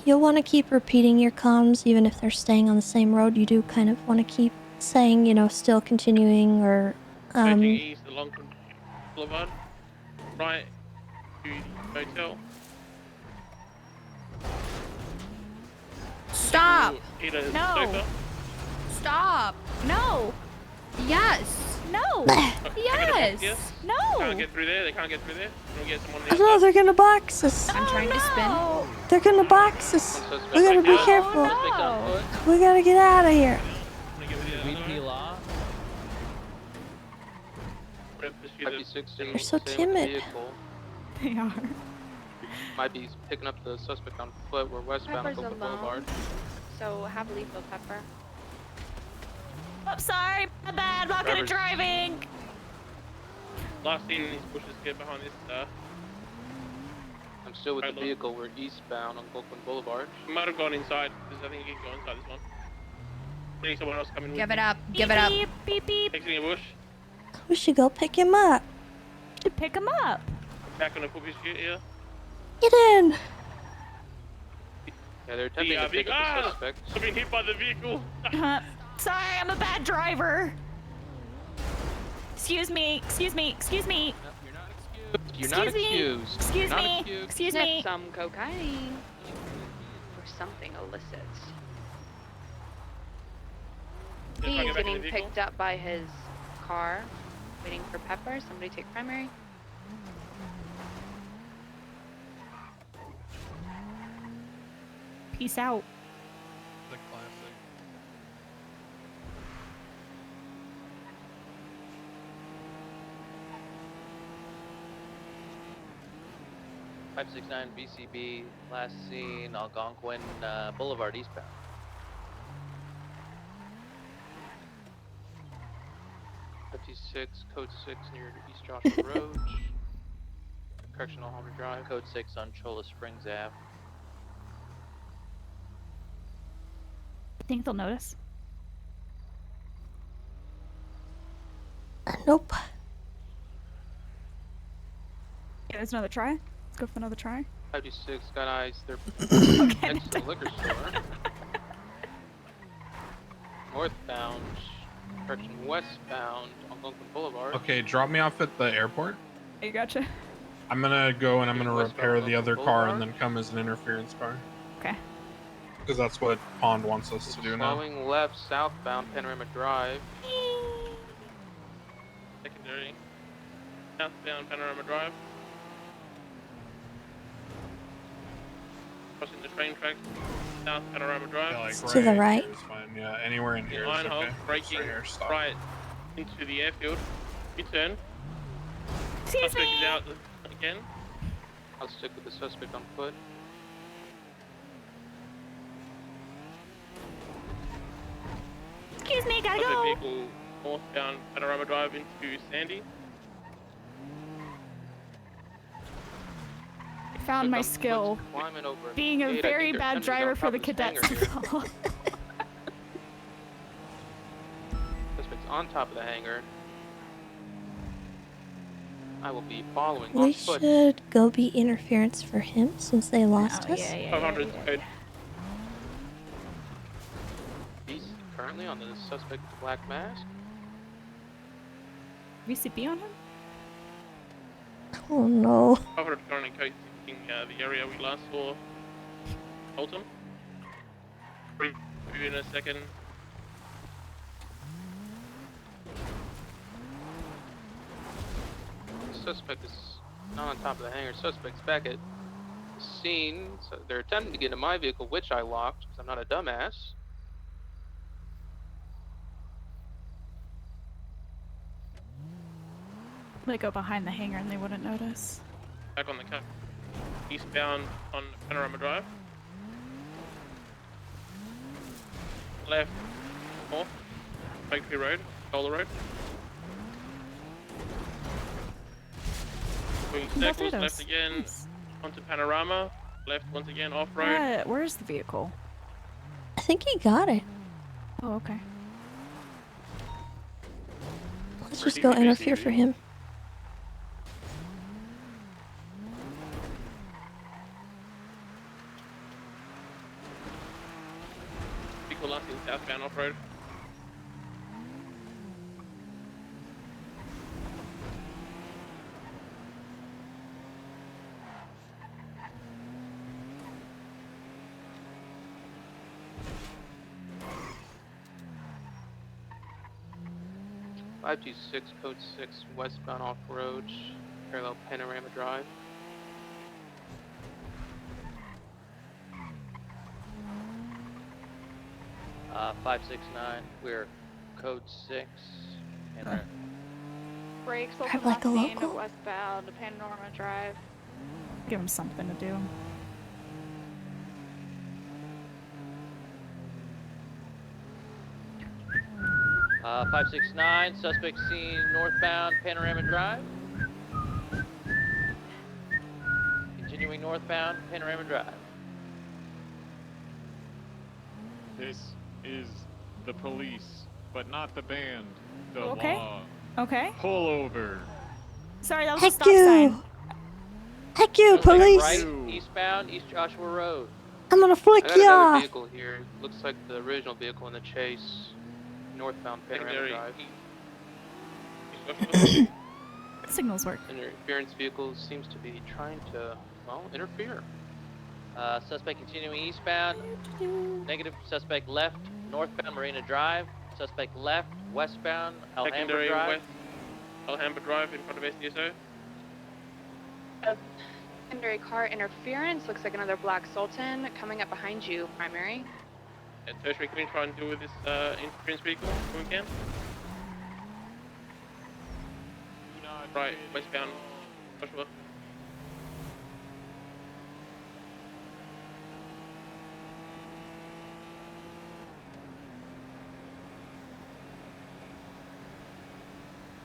You'll want to keep repeating your comms even if they're staying on the same road. You do kind of want to keep saying, you know, still continuing or Taking east along Boulevard. Right to the motel. Stop! Eat a No. sofa. Stop! No! Yes! No! Yes! Yes. No! Can't get through there. They can't get through there. Can we get someone on the Oh, they're gonna box us. I'm trying to spin. They're gonna box us. We gotta be careful. We gotta get out of here. We peel off. They're so timid. They are. Might be picking up the suspect on foot. We're westbound Pepper's Oakland alone, Boulevard. so have lethal pepper. I'm sorry, my bad. I'm not good at driving. Last seen in these bushes, get behind this I'm still with Right, the look. vehicle. We're eastbound on Gulfman Boulevard. You might have gone inside, because I think you can go inside this one. I think someone else coming with Give me. it up. Give it up. Beep, beep, beep. Exiting a bush. We should go pick him up. To pick him up. Back on the foot shit here. Get in. Yeah, they're attempting to pick up the suspect. I've been hit by the vehicle. Sorry, I'm a bad driver. Excuse me. Excuse me. Excuse me. You're not excused. Excuse You're me. not excused. Excuse Sniff me. some cocaine. Or something illicit. Just He's trying to get back in getting the vehicle. picked up by his car. Waiting for Pepper. Somebody take primary. Peace out. The classic. .569 BCB, last seen Algonquin Boulevard eastbound. Code 6 near East Joshua Road. Correctional Homer Drive. Code 6 on Cholla Springs Ave. Think they'll notice? Nope. Yeah, there's another try. Let's go for another try. 526 got eyes. They're next to the liquor store. Northbound. Correction, westbound on Algonquin Boulevard. Okay, drop me off at the airport. You gotcha. I'm gonna go and I'm gonna Westbound repair the Algonquin other car and Boulevard. then come as an interference car. Okay. Because that's what Pond wants us to do now. Flowing left southbound Panorama Drive. Secondary. Southbound Panorama Drive. Crossing the train tracks. South Panorama Drive. Yeah, like To the right. here is fine. Yeah, anywhere in here is Line okay. halt, braking Right here, stop. right into the airfield. U-turn. Excuse Suspect me. is out again. I'll stick with the suspect on foot. Excuse me, gotta Other go. vehicle northbound Panorama Drive into Sandy. I found my skill. Climbing over Being a gate. I very think they're bad sending driver on for top the of this cadets hangar to here. follow. Suspect's on top of the hangar. I will be following We on foot. should go be interference for him since they lost Oh, us. yeah, yeah, 500 yeah, code. He's currently on the suspect with the black mask. VCB on him? Oh no. 500 currently code thinking the area we last saw. Holton. Review in a second. Suspect is not on top of the hangar. Suspect's back at the scene. So they're attempting to get into my vehicle, which I locked because I'm not a dumbass. They go behind the hangar and they wouldn't notice. Back on the cut. Eastbound on Panorama Drive. Left. North. Oaktree Road. Solar Road. Doing Go through circles, those. left again. Nice. Onto Panorama. Left once again, off-road. Where's the vehicle? I think he got it. Oh, okay. Let's just go interfere for him. Vehicle last in southbound off-road. .526 code 6 westbound off-road, parallel Panorama Drive. Uh, 569, we're code 6. And Brakes Drive open like a left hand local. westbound Panorama Drive. Give him something to do. uh, 569, suspect seen northbound Panorama Drive. continuing northbound, Panorama Drive. This is the police, but not the band. The Okay. law. Okay. Pull over. Sorry, that was a Heck stop you! sign. Heck you, Suspect police! Right, eastbound, East Joshua Road. I'm gonna I flick got another ya! vehicle here. Looks like the original vehicle in the chase. Northbound Panorama Drive. Signals work. Interference vehicle seems to be trying to, well, interfere. Suspect continuing eastbound. Negative. Suspect left, northbound Marina Drive. Suspect left, westbound Alhambra Secondary Drive. west, Alhambra Drive in front of SDSO. Secondary car interference. Looks like another Black Sultan coming up behind you, primary. Tertiary, can we try and deal with this interference vehicle when we can? Right, westbound, Joshua.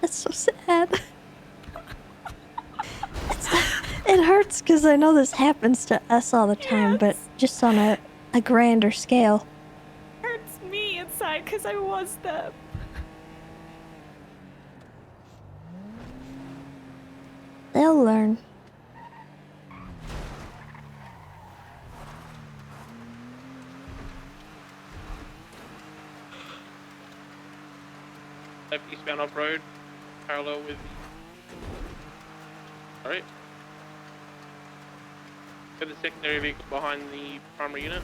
That's so sad. It hurts because I know this happens to us all the time, but just on a grander scale. Hurts me inside because I was them. They'll learn. Left eastbound off road, parallel with. Alright. Got the secondary vehicle behind the primary unit.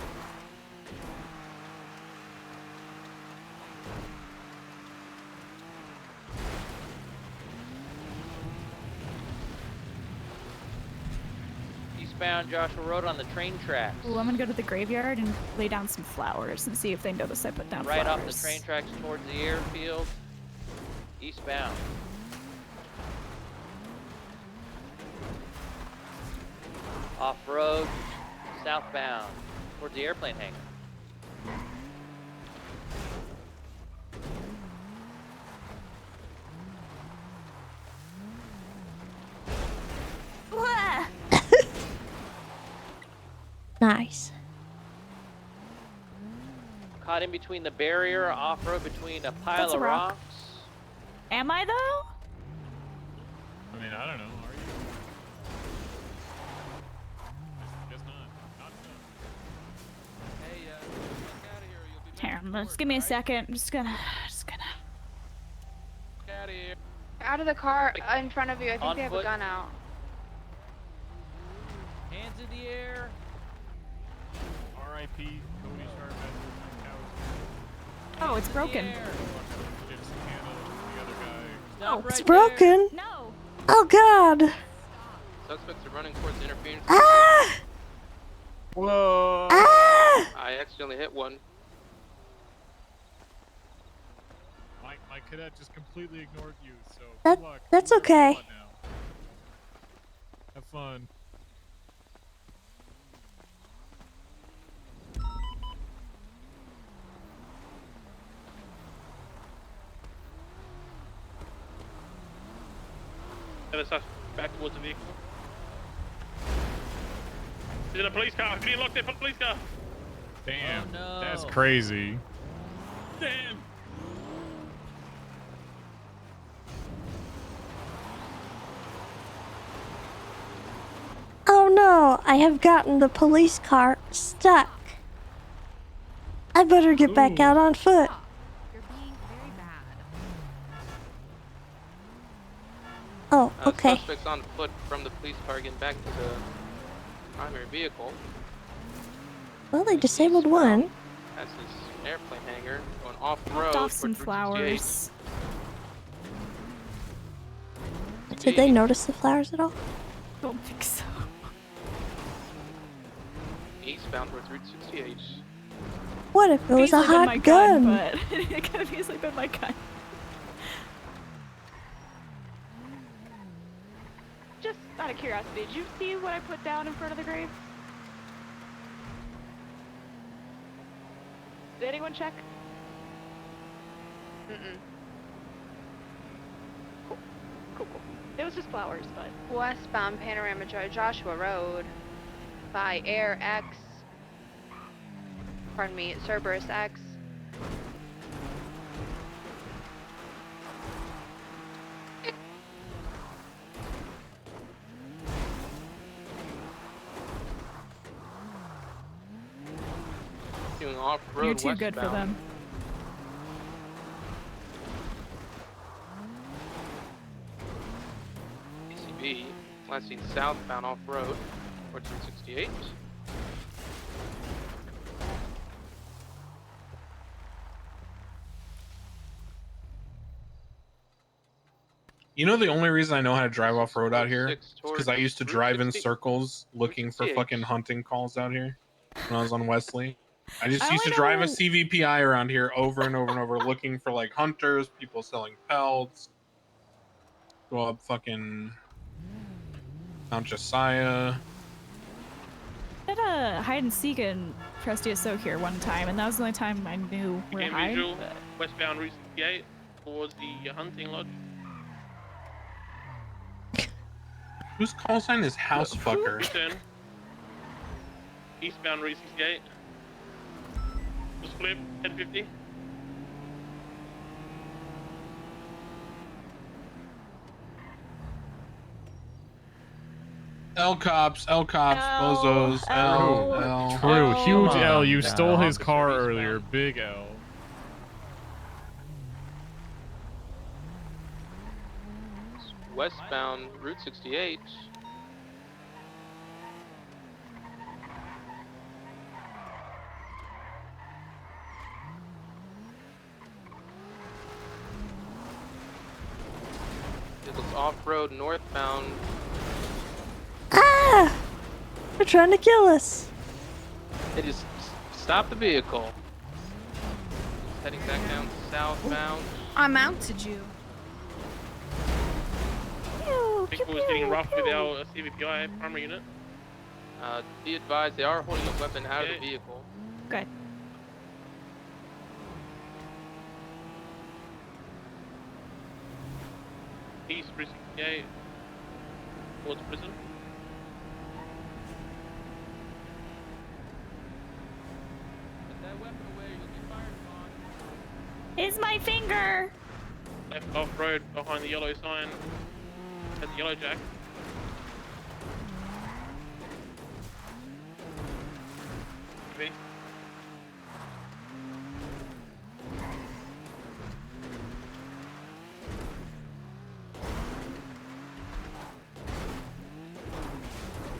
Eastbound Joshua Road on the train tracks. Ooh, I'm gonna go to the graveyard and lay down some flowers and see if they notice I put down Right flowers. off the train tracks towards the airfield. Eastbound. Off-road, southbound, towards the airplane hangar. Nice. Caught in between the barrier, off-road between a pile That's a of rock. rocks. Am I though? I mean, I don't know. Are you? Guess not. Not Here, just give me a second. I'm just gonna. Out of the car in front of you. I think On they have foot. a gun out. Hands in the air. R.I.P. Cody Sharp. Oh, it's broken. Stop It's right broken. No. Oh God. Suspects are running towards the interference. Ah! Whoa! Ah! I accidentally hit one. My cadet just completely ignored you, so That- good luck. that's You're okay. squad now. Have fun. Other suspect back towards the vehicle. He's in a police car. He's being locked in for a police car. Damn. Oh, no. That's crazy. Damn. Oh no, I have gotten the police car stuck. I better get back out on foot. You're being very bad. Oh, okay. Suspects on foot from the police car getting back to the primary vehicle. Well, they disabled one. That's his airplane hangar going off the road. Dropped off some towards Route 68. flowers. Did they notice the flowers at all? Don't think so. Eastbound towards Route 68. What if it was a Easily been my hot gun? but it could have easily been my gun. Just out of curiosity, did you see what I put down in front of the grave? Did anyone check? Mm-mm. Cool. It was just flowers, but. Westbound Panorama Drive, Joshua Road. by Air X. Pardon me, Cerberus X. Doing off-road You're too westbound. good for them. ACB, last seen southbound off-road, 1468. You know the only reason I know how to drive off road out here is because I used to drive in circles looking for fucking hunting calls out here when I was on Wesley. I just used to drive a CVPI around here over and over and over looking for like hunters, people selling pelts. Go up fucking Mount Josiah. I did a hide and seek in Trusty Soak here one time, and that was the only time I knew where to Again, hide. visual, westbound Route 68 towards the hunting lodge. Whose call sign is house fucker? Return. Eastbound Route 68. Just flip, 1050. L cops, bozos, L. True, huge Come L. on, You now. stole his Officer car eastbound. earlier. Big L. Westbound Route 68. Vehicles off-road northbound. Ah! They're trying to kill us. They just stop the vehicle. Just heading back down southbound. I mounted you. Vehicle was getting rough with our CVPI primary unit. Be advised, they are holding a weapon out of the vehicle. Good. East Route 68 towards prison. Put that weapon away, you'll get fired upon. Is my finger? Left off-road behind the yellow sign at the yellow jack. Okay.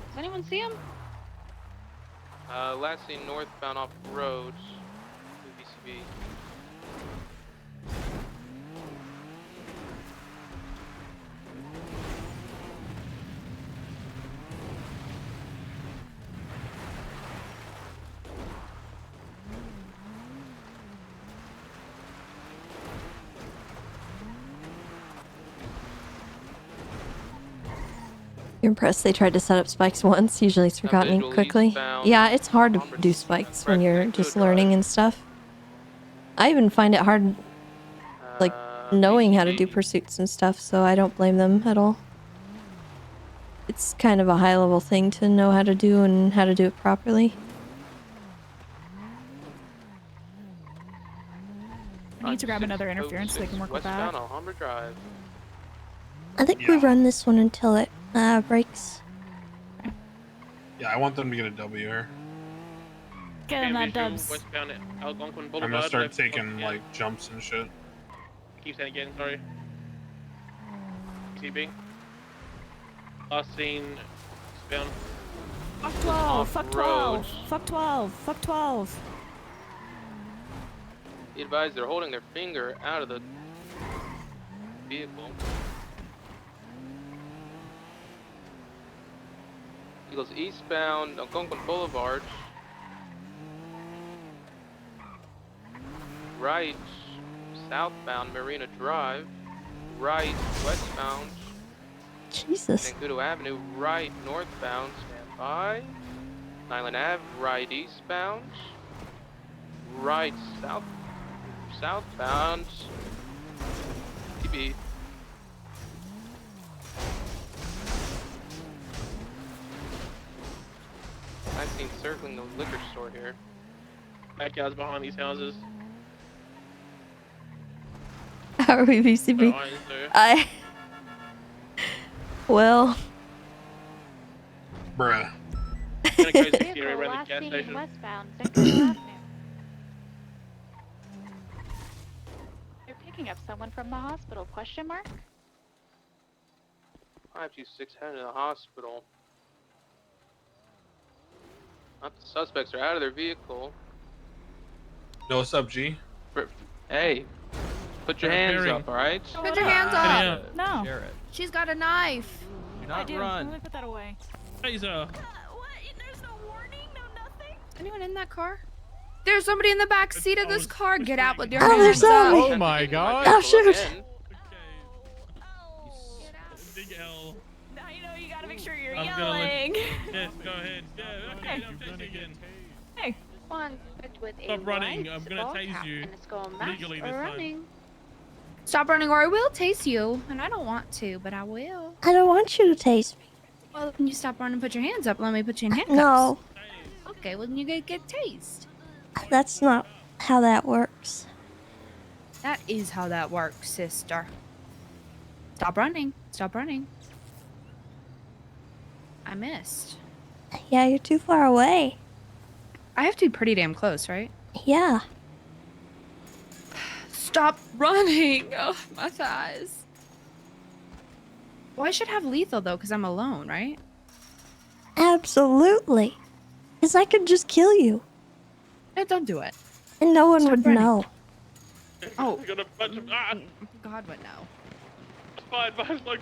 Does anyone see him? Last seen northbound off road. VCB. You're impressed they tried to set up spikes once. Usually it's forgotten visual quickly. eastbound. Yeah, it's hard to do spikes when you're just learning and stuff. I even find it hard, like, knowing how to do pursuits and stuff, so I don't blame them at all. It's kind of a high-level thing to know how to do and how to do it properly. I need to grab another interference so they can work with that. Westbound Alhambra Drive. I think we run this one until it breaks. Yeah, I want them to get a W here. Get in that dubs. Westbound Algonquin I'm Boulevard. gonna start left taking off- like jumps and shit. Keep saying again, sorry. ECB. Last seen eastbound. Fuck 12, fuck 12, Off-road. fuck 12, fuck 12. Be advised, they're holding their finger out of the vehicle. He goes eastbound Algonquin Boulevard. Right, southbound Marina Drive. Right, westbound Jesus. Nakkida Avenue. Right, northbound. Stand by. Island Ave. Right, eastbound. Right, southbound. TB. circling the liquor store here. Backyards behind these houses. How are we, VCB? Well. Bruh. Gonna go to Sierra around the gas station. Westbound, Nakkida Avenue. They're picking up someone from the hospital, question mark? 526 headed to the hospital. Not the suspects are out of their vehicle. No, what's up, G? Hey, put your hands up, alright? Put your hands up. No. Share it. She's got a knife. Do not I do. run. Let me put that away. Taser. Anyone in that car? There's somebody in the back seat of this car. Get out with your Oh, hands there's up. somebody. Oh my god. Oh, shoot. Big L. Now you know you gotta make sure you're I'm yelling. Yes, go ahead. Yeah, okay, I'm tasing again. Hey. One with a Stop running. white I'm gonna ball tase cap you. and a skull mask Legally this or time. running. Stop running or I will taste you. And I don't want to, but I will. I don't want you to taste me. Well, then you stop running and put your hands up. Let me put you in handcuffs. No, Okay, well, then you get tased. that's not how that works. That is how that works, sister. Stop running. Stop running. I missed. Yeah, you're too far away. I have to be pretty damn close, right? Yeah. Stop running. Oh, my thighs. Well, I should have lethal, though, because I'm alone, right? Absolutely. Because I could just kill you. No, don't do it. And no one Stop would running. know. Oh. Got a bunch of God would know. fine, like.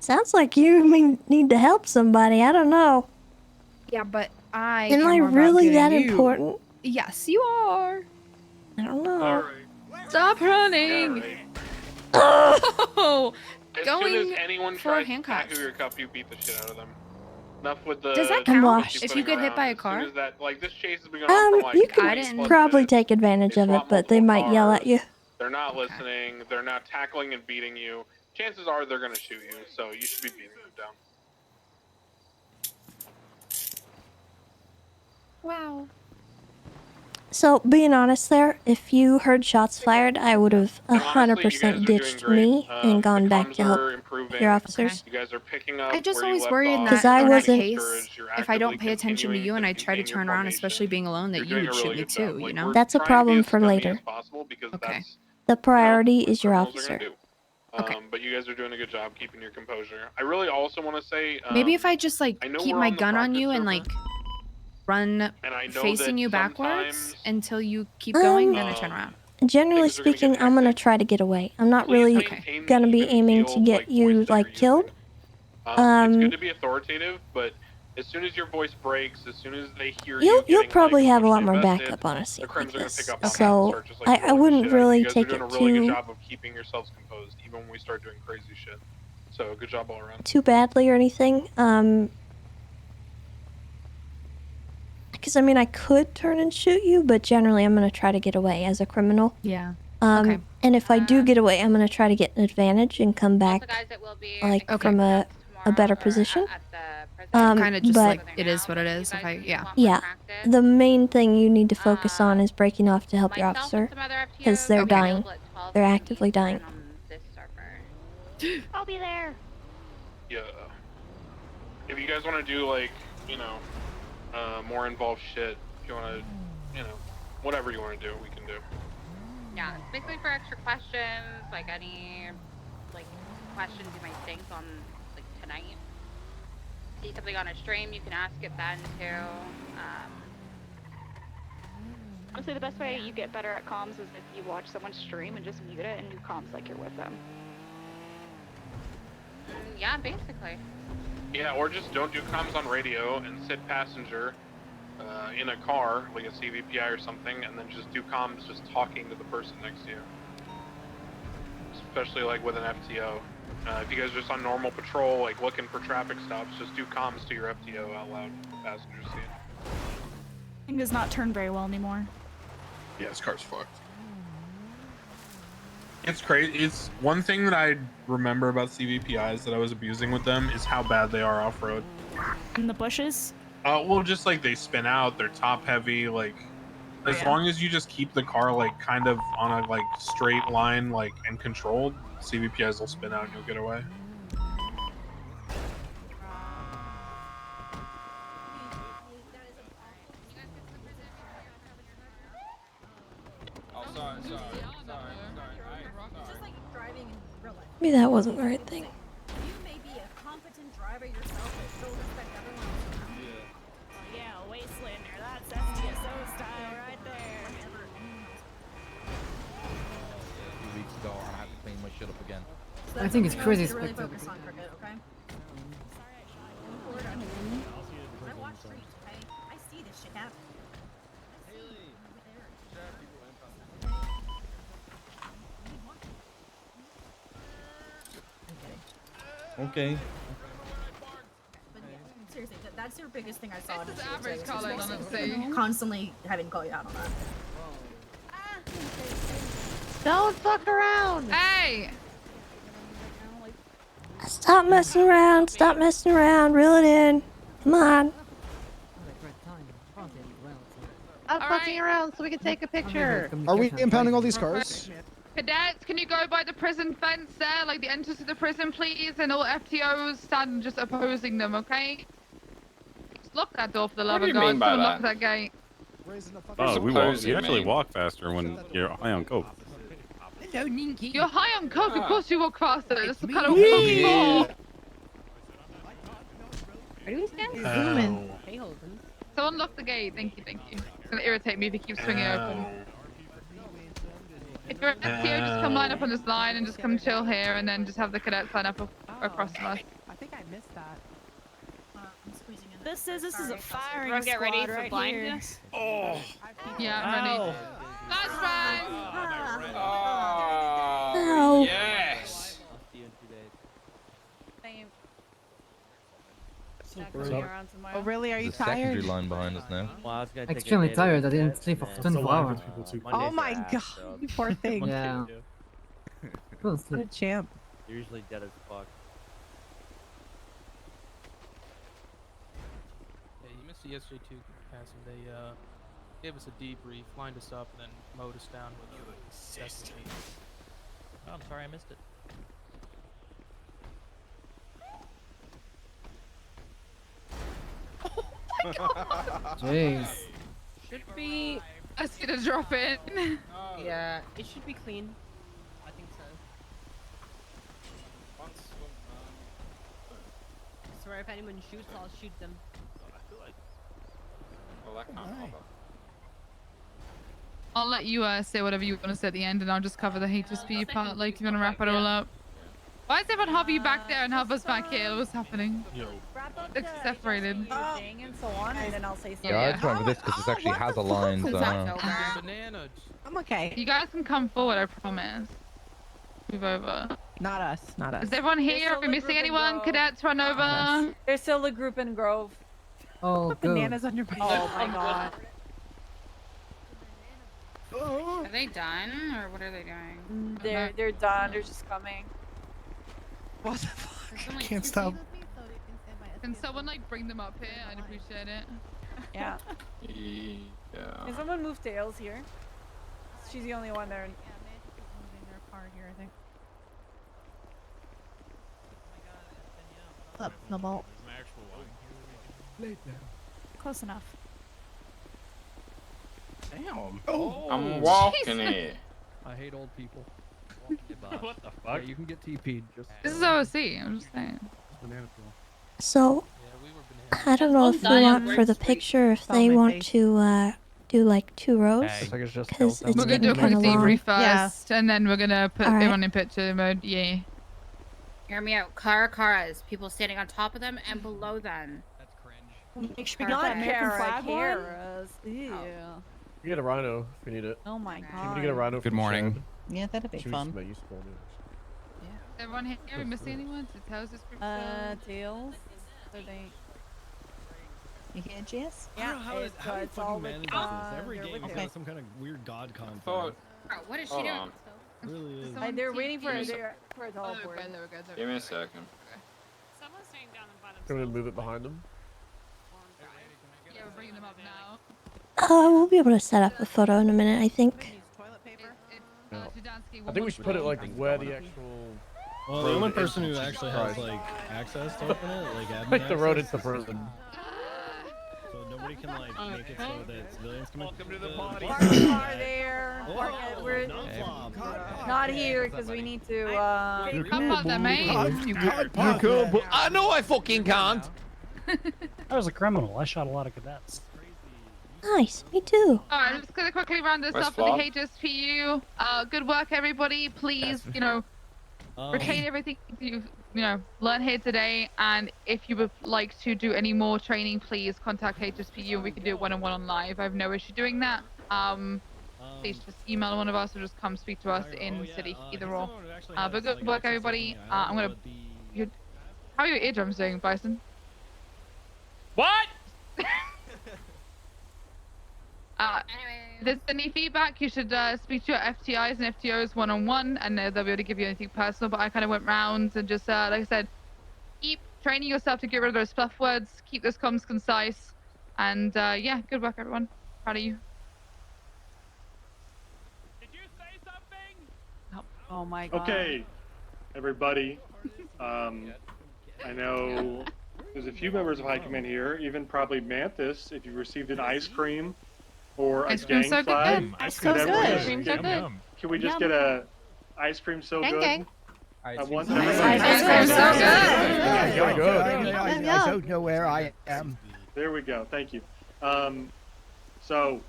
Sounds like you need to help somebody. I don't know. Yeah, but I Am care I more about really that getting you. important? Yes, you are. I don't know. Stop running. Oh, As going soon as anyone for tries to handcuffs. tackle your cup, you beat the shit out of them. Enough with the. Does that I'm count washed. if you get hit by a car? As soon as that, like, this chase has been going on for like You 20 can plus probably minutes. take advantage of it, but they might yell at you. They're not listening. They're not tackling and beating you. Chances are they're gonna shoot you, so you should be beating them down. Wow. So, being honest there, if you heard shots fired, I would have 100% ditched me and gone back to help your officers. You guys are picking up. I just where you always left worry in off. Because that, I in that wasn't- case, if I don't pay attention to you and I try to turn around, especially being alone, that you would shoot me too, you know? That's a problem for later. Okay. The priority is your officer. But you guys are doing a good job keeping your composure. I really also want to say. Maybe if I just, like, I know keep we're my on the gun on practice you and, server, like, run and I know facing that you backwards sometimes- until you keep going, then I turn around. Generally speaking, I'm gonna try to get away. I'm not really gonna be aiming to get you, like, killed. It's good to be authoritative, but as soon as your voice breaks, as soon as they hear You'll getting, probably like, have a lot more invested, backup on a scene the crims like are gonna this. pick up on that and So start just, like, I throwing wouldn't shit at you. really You guys take are doing it a really good too job of keeping yourselves composed, even when we start doing crazy shit. So good job all around. too badly or anything. Because I mean, I could turn and shoot you, but generally, I'm gonna try to get away as a criminal. Yeah. Okay. And if I do get away, I'm gonna try to get an advantage and come back, like from a better position. Kind of just but like it is what it is. If I, yeah. yeah, the main thing you need to focus on is breaking off to help your officer, because they're dying. They're actively dying. I'll be there. Yeah. If you guys want to do, like, you know, more involved shit, if you want to, you know, whatever you want to do, we can do. Yeah, it's basically for extra questions, like any, like, questions you might think on, like, tonight. See something on a stream, you can ask it then, too. Honestly, the best way you get better at comms is if you watch someone stream and just mute it and do comms like you're with them. Yeah, basically. Yeah, or just don't do comms on radio and sit passenger in a car, like a CVPI or something, and then just do comms just talking to the person next to you. Especially, like, with an FTO. If you guys are just on normal patrol, like, looking for traffic stops, just do comms to your FTO out loud. Passengers see it. Thing does not turn very well anymore. Yeah, this car's fucked. It's crazy. It's one thing that I remember about CVPIs that I was abusing with them is how bad they are off road. In the bushes? Well, just like they spin out, they're top heavy. Like, as long as you just keep the car like kind of on a like straight line, like and controlled, CVPIs will spin out and you'll get away. Oh, sorry. Maybe that wasn't the right thing. You may be a competent driver yourself, but still respect everyone else around you. Yeah, Wastelander. That's SDSO style right there. 2 weeks ago, and I had to clean my shit up again. So I think it's crazy. Really focus on cricket, okay? I watch streets, okay? I see this shit happen. Okay. But yeah, seriously, that's your biggest thing I saw. This is average Colin, honestly. Constantly having to call you out on that. Don't fuck around. Hey! Stop messing around. Stop messing around. Reel it in. Come on. I'm fucking around so we can take a picture. Are we impounding all these cars? Cadets, can you go by the prison fence there, like the entrance to the prison, please? And all FTOs stand just opposing them, okay? Just lock that door for the love of God. Someone lock that gate. Oh, you actually walk faster when you're high on coke. Hello, Ninky. You're high on coke, of course you walk faster. That's the kind of coke you for. Where do we stand? Someone lock the gate. Thank you. It's gonna irritate me if he keeps swinging open. If you're an FTO, just come line up on this line and just come chill here, and then just have the cadets line up across from us. I think I missed that. I'm squeezing in. This is a firing Everyone get ready squad for right blindness. here. Oh. Yeah, I'm ready. Flashbang! Ow. Yes. Oh, really? Are you There's a secondary tired? line behind us now. Well, I was gonna Extremely tired. I didn't sleep for 24 hours. Oh my god, you poor thing. Yeah. What a champ. You're usually dead as fuck. Yeah, you missed the SJ2 passing. They gave us a debrief, lined us up, and then mowed us down with destiny. Oh, I'm sorry I missed it. Jeez. Should be. I see to drop it. Yeah, it should be clean. I think so. Swear if anyone shoots, I'll shoot them. I'll let you say whatever you want to say at the end, and I'll just cover the HSP part. Like, you're gonna wrap it all up. Why is everyone half of you back there and half us back here? What's happening? It's separated. And so on, and then I'll say something. Yeah, I just went with this because this actually has a line. So. I'm okay. You guys can come forward, I promise. Move over. Not us. Not us. Is everyone here? Are we missing anyone? Cadets, run over. There's still a group in Grove. Oh, good. Bananas on your bike. Oh my god. Are they done, or what are they doing? They're done. They're just coming. What the fuck? I can't stop. Can someone like bring them up here? I'd appreciate it. Yeah. Yeah. Can someone move Tails here? She's the only one there. Moving their car here, I think. Up the bolt. Close enough. Damn. Oh. I'm walking it. I hate old people. What the fuck? Yeah, you can get TP'd. Just This is OC, I'm just saying. So, I don't know if we want for the picture if they want to do like 2 rows. Because it's We're gonna do a kind quick of long. debrief first, and then we're gonna put Alright. everyone in picture mode. Yeah. Hear me out. Caras. People standing on top of them and below them. Make sure Not that American Kara, flag Karas. Ew. You get a rhino if you need it. Oh my god. You get a rhino. Good morning. Yeah, that'd be fun. Everyone here? Are we missing anyone? To tell us this group Tails. So they. You hear Jess? I don't know how, how do you it's all fucking with, manage this? Every they're game with has him. got some kind of weird god conflict. Bro, what is she doing? really is. They're waiting for it. their for a teleport. Give me a second. Someone's staying down and by Can we themselves. move it behind them? Yeah, we're bringing them up now. We'll be able to set up a photo in a minute, I think. No. I think we should put it like where the actual. Well, the road only is person to who Jesus actually Christ. has like access to open it, like admin Like the road access, into prison. So nobody can like make it so that civilians can. Welcome to the party. Park the car there. Oh, We're not here because we need to. You come up there, mate. You can't park there. I know I fucking can't. I was a criminal. I shot a lot of cadets. Nice, me too. Alright, I'm just gonna quickly round this Where's up for the Flop? HSPU. Good work, everybody. Please, retain everything you've, learned here today. And if you would like to do any more training, please contact HSPU and we can do it one-on-one on live. I have no issue doing that. Please just email one of us or just come speak to us in city, either or. But good work, everybody. I'm gonna. How are your eardrums doing, Bison? What? If there's any feedback, you should speak to your FTIs and FTOs one-on-one, and they'll be able to give you anything personal. But I kind of went rounds and just, like I said, keep training yourself to get rid of those fluff words, keep those comms concise, and yeah, good work, everyone. Proud of you. Did you say something? Oh my god. Okay, everybody. I know there's a few members of High Command here, even probably Mantis, if you received an ice cream or a Ice cream's gang so flag. good. Could So good. everyone- Ice cream's so good. Can we just Yum. get a ice cream so Gang good? gang. I want Ice everybody. cream's so good. I don't know where I am. There we go. Thank you. So,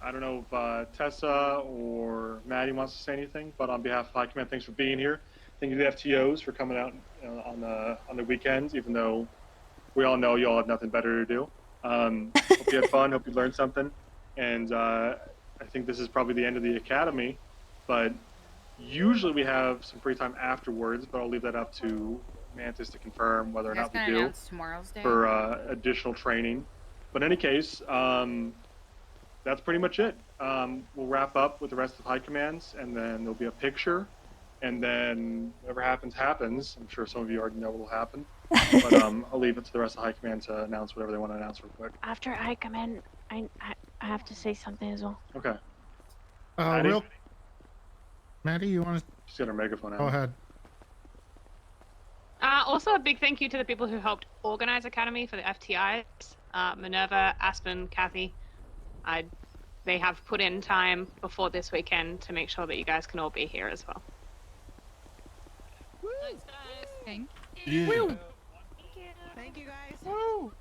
I don't know if Tessa or Maddie wants to say anything, but on behalf of High Command, thanks for being here. Thank you to the FTOs for coming out on the weekends, even though we all know you all have nothing better to do. Hope you had fun. Hope you learned something. And I think this is probably the end of the academy, but usually we have some free time afterwards, but I'll leave that up to Mantis to confirm whether or not we do announce tomorrow's day? for additional training. But in any case, that's pretty much it. We'll wrap up with the rest of High Commands, and then there'll be a picture, and then whatever happens, happens. I'm sure some of you already know what will happen, but I'll leave it to the rest of High Command to announce whatever they want to announce real quick. After I come in, I have to say something as well. Okay. Maddie? Maddie, you want to? She's got her megaphone out. Go ahead. Also, a big thank you to the people who helped organize Academy for the FTIs. Minerva, Aspen, Kathy. They have put in time before this weekend to make sure that you guys can all be here as well. Thanks, guys. Thank you. Woo. Thank you, guys. Woo.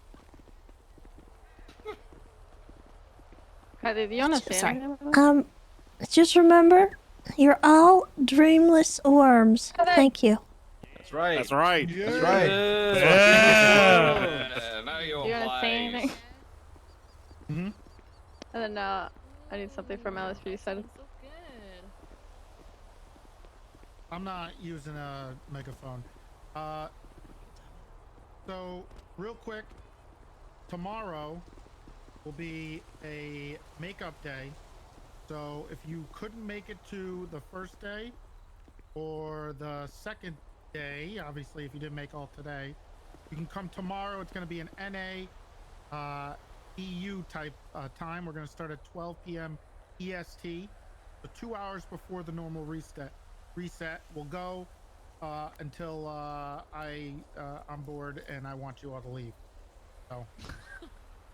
Kathy, do you want to say Sorry. anything? Just remember, you're all dreamless worms. Thank you. That's right. That's right. Yeah. That's right. Now Do you want to say anything? Mm-hmm. And then I need something from Alice for you said. I'm not using a megaphone. So real quick, tomorrow will be a makeup day. So if you couldn't make it to the first day or the second day, obviously if you didn't make all today, you can come tomorrow. It's going to be an NA EU type time. We're going to start at 12 p.m. EST, so 2 hours before the normal reset. We'll go until I'm bored and I want you all to leave. So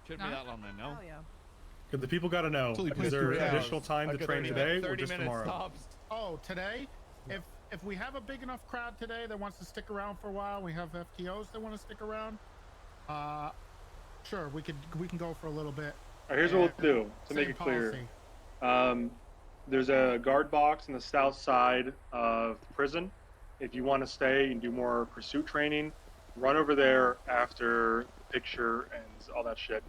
Shouldn't be that long then, no? Because the people got to know. Is there additional time to train today or just tomorrow? Oh, today? If we have a big enough crowd today that wants to stick around for a while, we have FTOs that want to stick around. Sure, we can go for a little bit. All right, here's what we'll do to make Same it clear. policy. There's a guard box on the south side of the prison. If you want to stay and do more pursuit training, run over there after the picture and all that shit.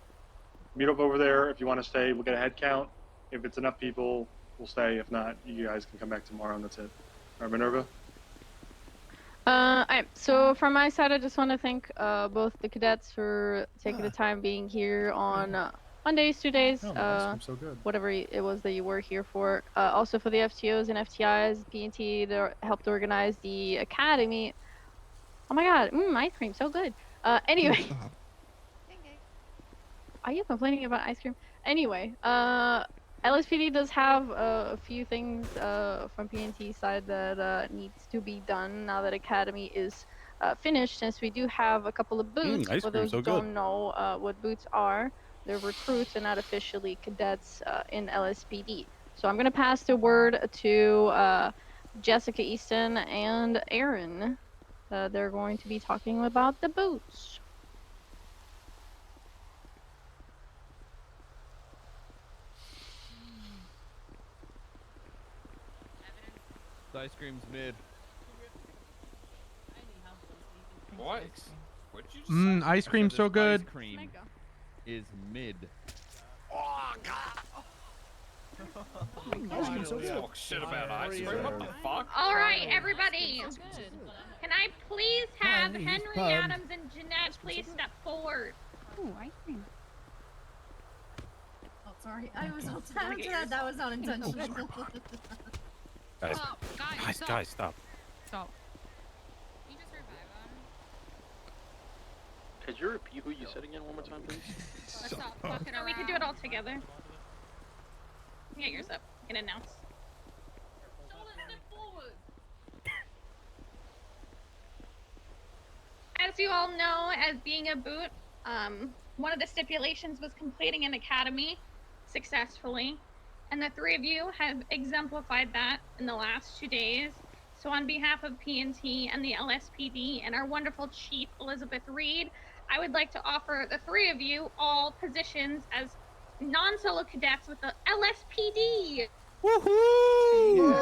Meet up over there. If you want to stay, we'll get a head count. If it's enough people, we'll stay. If not, you guys can come back tomorrow and that's it. All right, Minerva? So from my side, I just want to thank both the cadets for taking the time being here on 1 day, 2 days, Oh, the ice cream's so good. whatever it was that you were here for. Also for the FTOs and FTIs, PNT, they helped organize the academy. Oh my god, ice cream, so good. Anyway. Are you complaining about ice cream? Anyway, LSPD does have a few things from PNT side that needs to be done now that Academy is finished, since we do have a couple of boots. Ice For cream, those so who good. don't know what boots are, they're recruits and not officially cadets in LSPD. So I'm going to pass the word to Jessica Easton and Aaron. They're going to be talking about the boots. The ice cream's mid. What? What did you just say? Ice cream so good. Ice cream is mid. Oh god. Ice cream so good. Talk shit about ice cream. What the fuck? All right, everybody. Can I please have Chinese Henry pub. Adams and Jeanette please step forward? Ooh, ice cream. Oh, sorry. I was on time to that. That was not intentional. Guys, Stop, guys, stop. Stop. Could you repeat who you said again one more time, please? Let's stop fucking around. We can do it all together. Get yours up. You can announce. As you all know, as being a boot, one of the stipulations was completing an academy successfully, and the three of you have exemplified that in the last 2 days. So on behalf of PNT and the LSPD and our wonderful chief, Elizabeth Reed, I would like to offer the three of you all positions as non-solo cadets with the LSPD. Woohoo!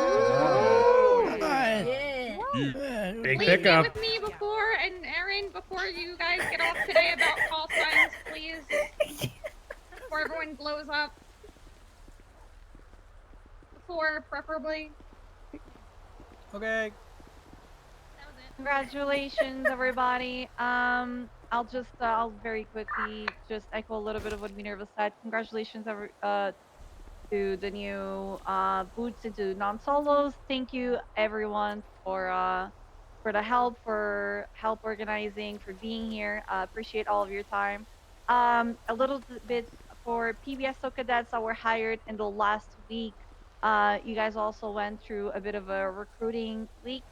Big Please pickup. get with me before, and Aaron, before you guys get off today about call signs, please. Before everyone blows up. Before, preferably. Okay. Congratulations, everybody. I'll very quickly just echo a little bit of what Minerva said. Congratulations, to the new boots into non-solos. Thank you, everyone, for the help, organizing, for being here. Appreciate all of your time. A little bit for PBSO cadets that were hired in the last week. You guys also went through a bit of a recruiting week,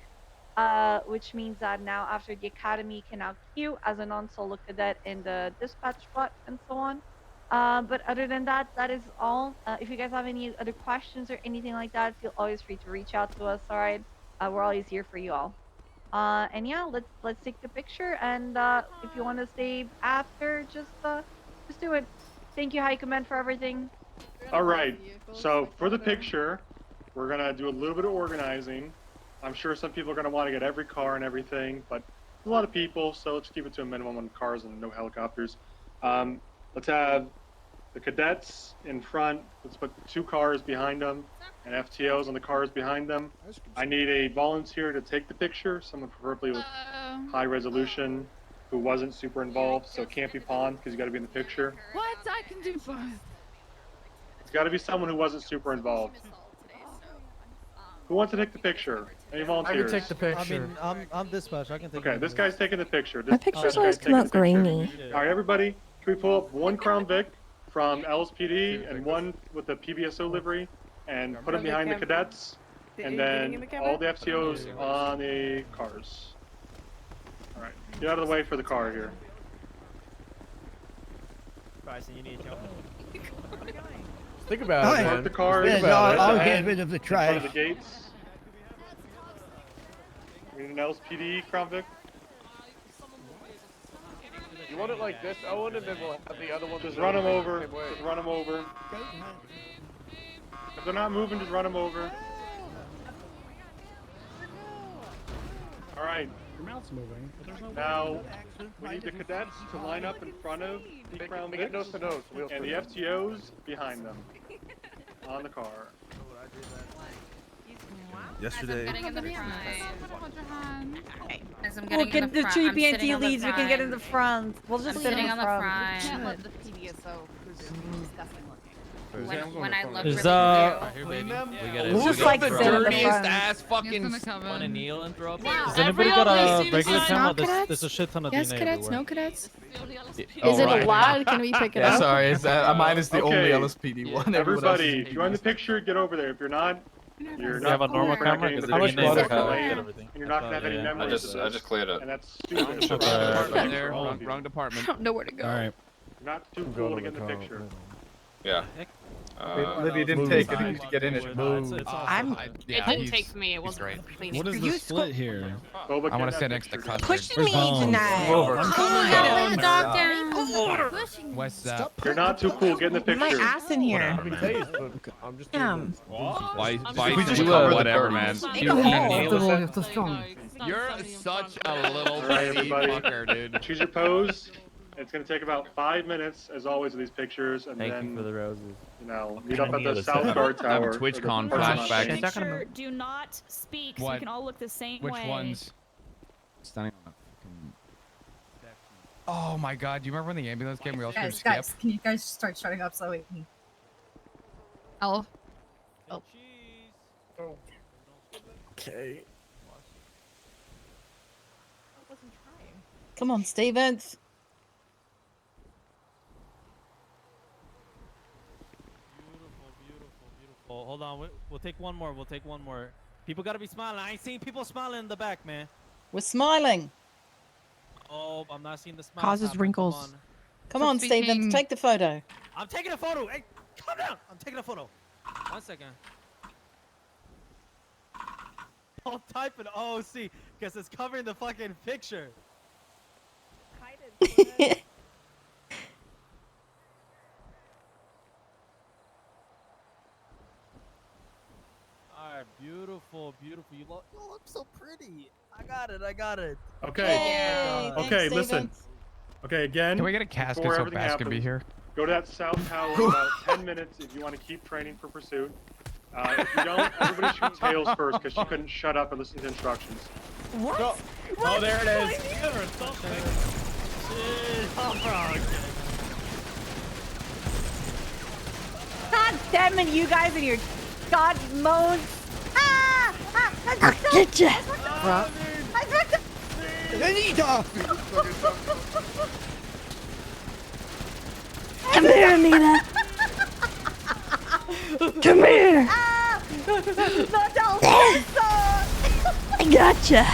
which means that now after the academy can now queue as a non-solo cadet in the dispatch spot and so on. But other than that, that is all. If you guys have any other questions or anything like that, feel always free to reach out to us. All right, we're always here for you all. And yeah, let's take the picture. And if you want to stay after, just do it. Thank you, High Command, for everything. All right. So for the picture, we're gonna do a little bit of organizing. I'm sure some people are gonna want to get every car and everything, but a lot of people, so let's keep it to a minimum on cars and no helicopters. Let's have the cadets in front. Let's put 2 cars behind them and FTOs on the cars behind them. I need a volunteer to take the picture, someone preferably with high resolution who wasn't super involved, so it can't be pawned because you got to be in the picture. What? I can do both. It's got to be someone who wasn't super involved. Who wants to take the picture? Any volunteers? I can take the picture. I mean, I'm dispatch. I can take. Okay, this guy's taking the picture. My pictures always come out grainy. All right, everybody, can we pull up 1 Crown Vic from LSPD and 1 with the PBSO livery and put them behind the cadets, and then all the FTOs on the cars. All right, get out of the way for the car here. Bryson, you need help. Think about it, man. Park the cars. Think about it. I'll get rid of the in front of trash. the gates. We need an LSPD Crown Vic. You want it like this, Owen, and then we'll have the other one. Just run them over. Just run them over. If they're not moving, just run them over. All right. Your mouth's moving, but there's no Now, we need the cadets to line up in front of the Crown Make it nose to nose. and the FTOs behind them on the car. Yesterday. We'll get the 3 PNT leads. We can get in the front. We'll just sit sitting in on the the front. front. Let the PBSO When I look Is, really here, blue. baby. We get it. Who's We got got the it. dirtiest ass fucking? Wanna kneel and throw up? Wow, Has anybody got a regular camera? Cadets? There's a shit ton of Yes, DNA cadets, everywhere. no cadets. Is it allowed? Can we pick it Yeah, up? sorry, mine is the only LSPD one. Everyone else is Everybody, if you're in the picture, get over there. If you're not, you're Do you have a not normal cool, you're not camera? getting the How much picture. blood is Delayed, there? and you're not gonna have any memories of this. I just cleared it. And that's stupid. Wrong department there, wrong department. I don't know where to go. All right. You're not too cool to get in the picture. Yeah. Libby didn't take anything to get in it. It didn't take for me. It wasn't clean. What is the split here? I want to sit next to Custer. Pushing me Bones? tonight. Over. Come on. What's that? You're not too cool. Get in the Get my picture. ass in here. I'm just Why whatever, man. You're such a little All right, baby everybody. fucker, dude. Choose your pose. It's gonna take about 5 minutes, as always, with these pictures, and Thank then you for the roses. meet up at the South Guard I have Tower. a TwitchCon or the- flashback. Make sure do not speak so we can all look the same way. Which ones? Standing on Oh my god, do you remember when the ambulance came? We all screamed skip? Guys, can you guys start shutting up so we can... Oh. Okay. Come on, Stevens. Beautiful. Hold on, we'll take one more. We'll take one more. People gotta be smiling. I ain't seeing people smiling in the back, man. We're smiling. Oh, I'm not seeing the smile. Causes happen. wrinkles. Come Stop on, speaking. Stevens, take the photo. I'm taking a photo. Hey, calm down. I'm taking a photo. 1 second. I'll type an OC because it's covering the fucking picture. Alright, beautiful. You look so pretty. I got it. Okay. Yay, Okay, thanks, listen. Stevens. Okay, again. Can we get a casket before so everything Bass can be happens, here? Go to that South Tower in about 10 minutes if you want to keep training for pursuit. If you don't, everybody shoot tails first because she couldn't shut up and listen to instructions. What? Go. Oh, there it is. God damn it, you guys and your god moans. I'll get ya. Come here, Anita. Come here. I gotcha.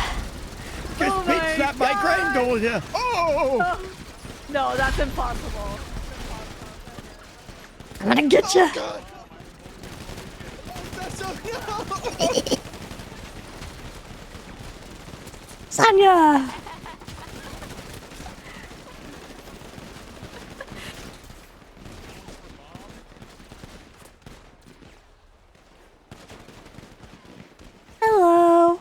Oh my Slap my granddaughter here. Oh! No, that's impossible. I'm gonna get ya. Sonia. Hello.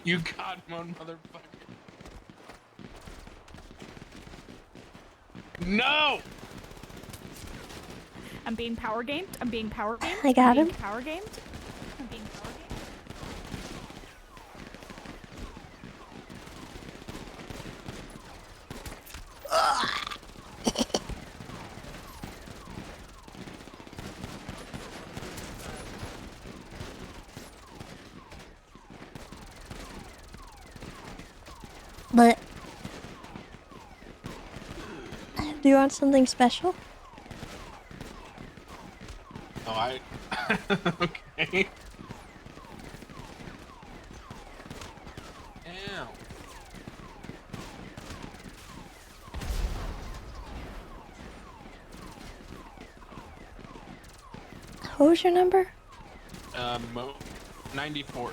You got one, motherfucker. No! I'm being power gamed. I got I'm being him. Power gamed. I'm being power gamed. But do you want something special? Oh, I. Okay. Ow. What was your number? 94.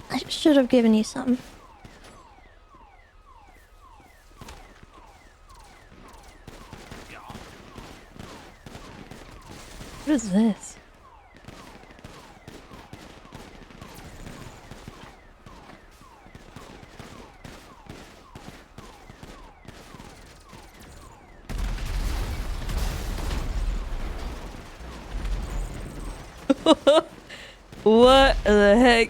I should have given you something. What is this? What the heck?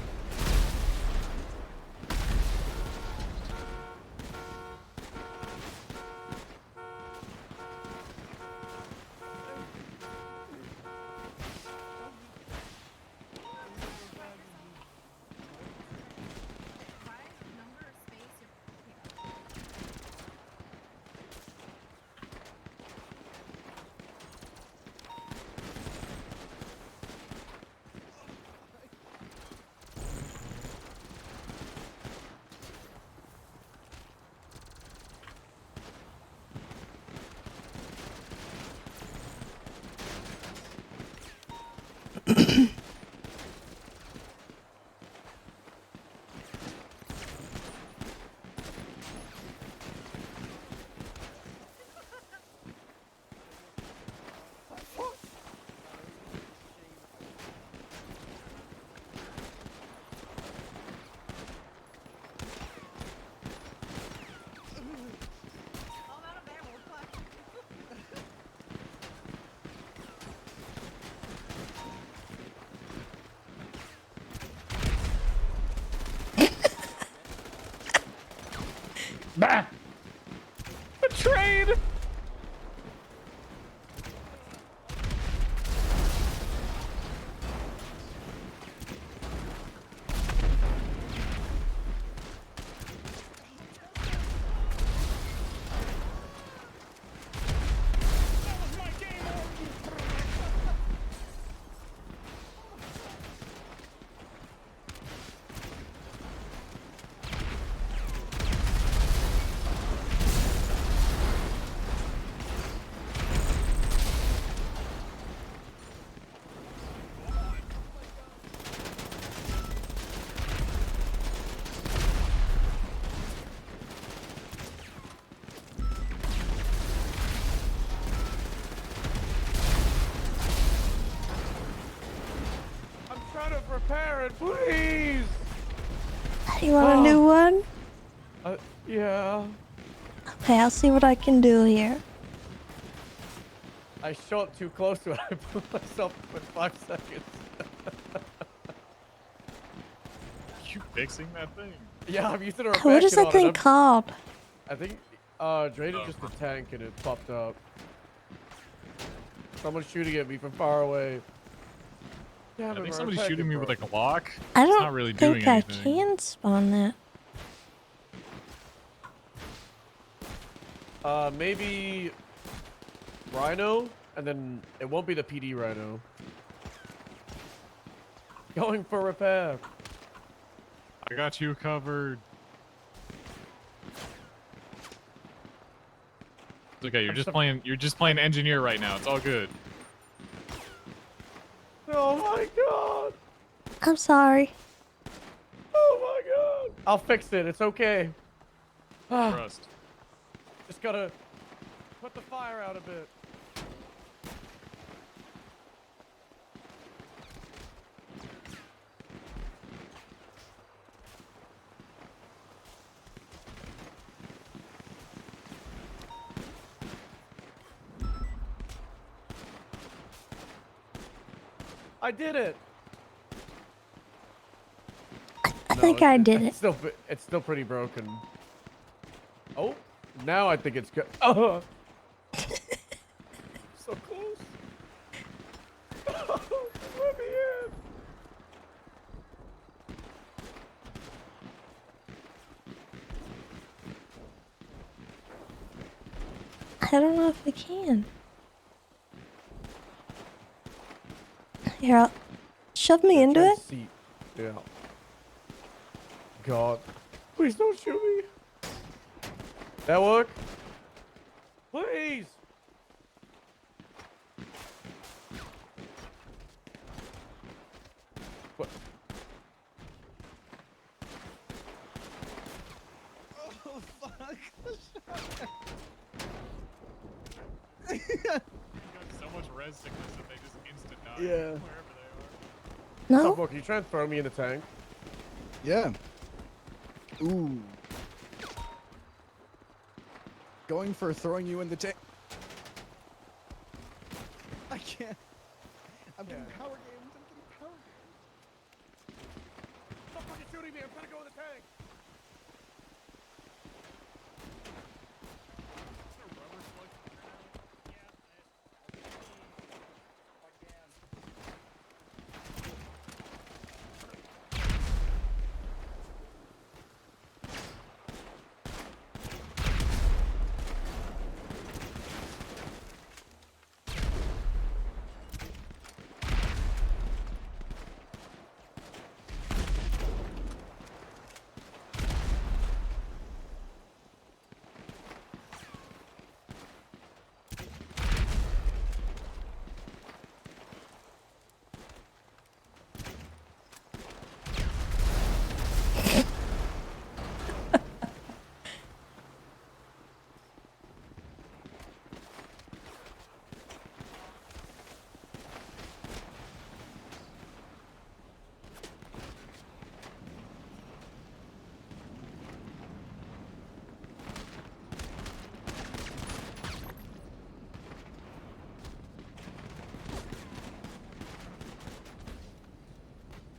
Bah! Betrayed! I'm trying to repair it, please! You want a new one? Yeah. Okay, I'll see what I can do here. I shot too close to it. I blew myself for 5 seconds. You fixing that thing? Yeah, I'm using a repair What is kit that on thing it. called? I think, drained just a tank and it popped up. Someone's shooting at me from far away. Damn I it, think my somebody's repair shooting kit me with broke. like a lock. I It's don't not really think doing I anything. can spawn that. Maybe Rhino, and then it won't be the PD Rhino. Going for repair. I got you covered. It's okay. You're just playing. You're just playing engineer right now. It's all good. Oh my god. I'm sorry. Oh my god. I'll fix it. It's okay. Trust. Just gotta put the fire out a bit. I did it. I think I did it. It's still pretty broken. Oh, now I think it's good. Oh, so close. Let me in. I don't know if I can. Here, shove me into it. Seat. Yeah. God. Please don't shoot me. That work? Please. What? Oh, fuck. You got so much res sickness that they just instant Yeah. No? Stop, can you try and throw me in the tank? Yeah. Ooh. Going for throwing you in the tank. I can't. I'm getting power games. I'm getting power games. Stop fucking shooting me. I'm trying to go in the tank.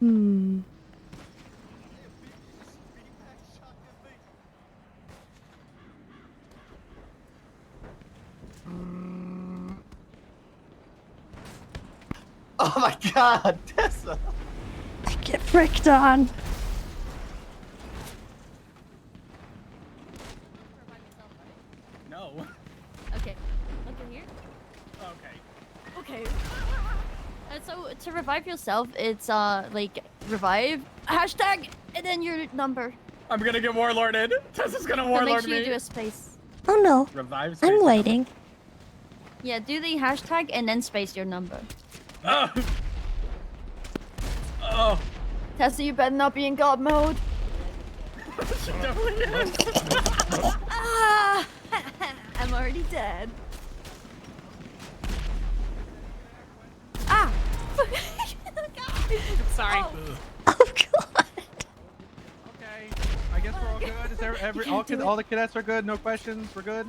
Hmm. Oh my god, Tessa! Get fricked on. No. Okay. Okay, here. Okay. Okay. So to revive yourself, it's like revive hashtag and then your number. I'm gonna get warlorded. Tessa's gonna So make warlord sure me. you do a space. Oh no. Revive I'm space. waiting. Yeah, do the hashtag and then space your number. Oh. Oh. Tessa, you better not be in God mode. She definitely is. Ah! I'm already dead. Ah! Sorry. I guess we're all good. Is all the cadets are good? No questions? We're good?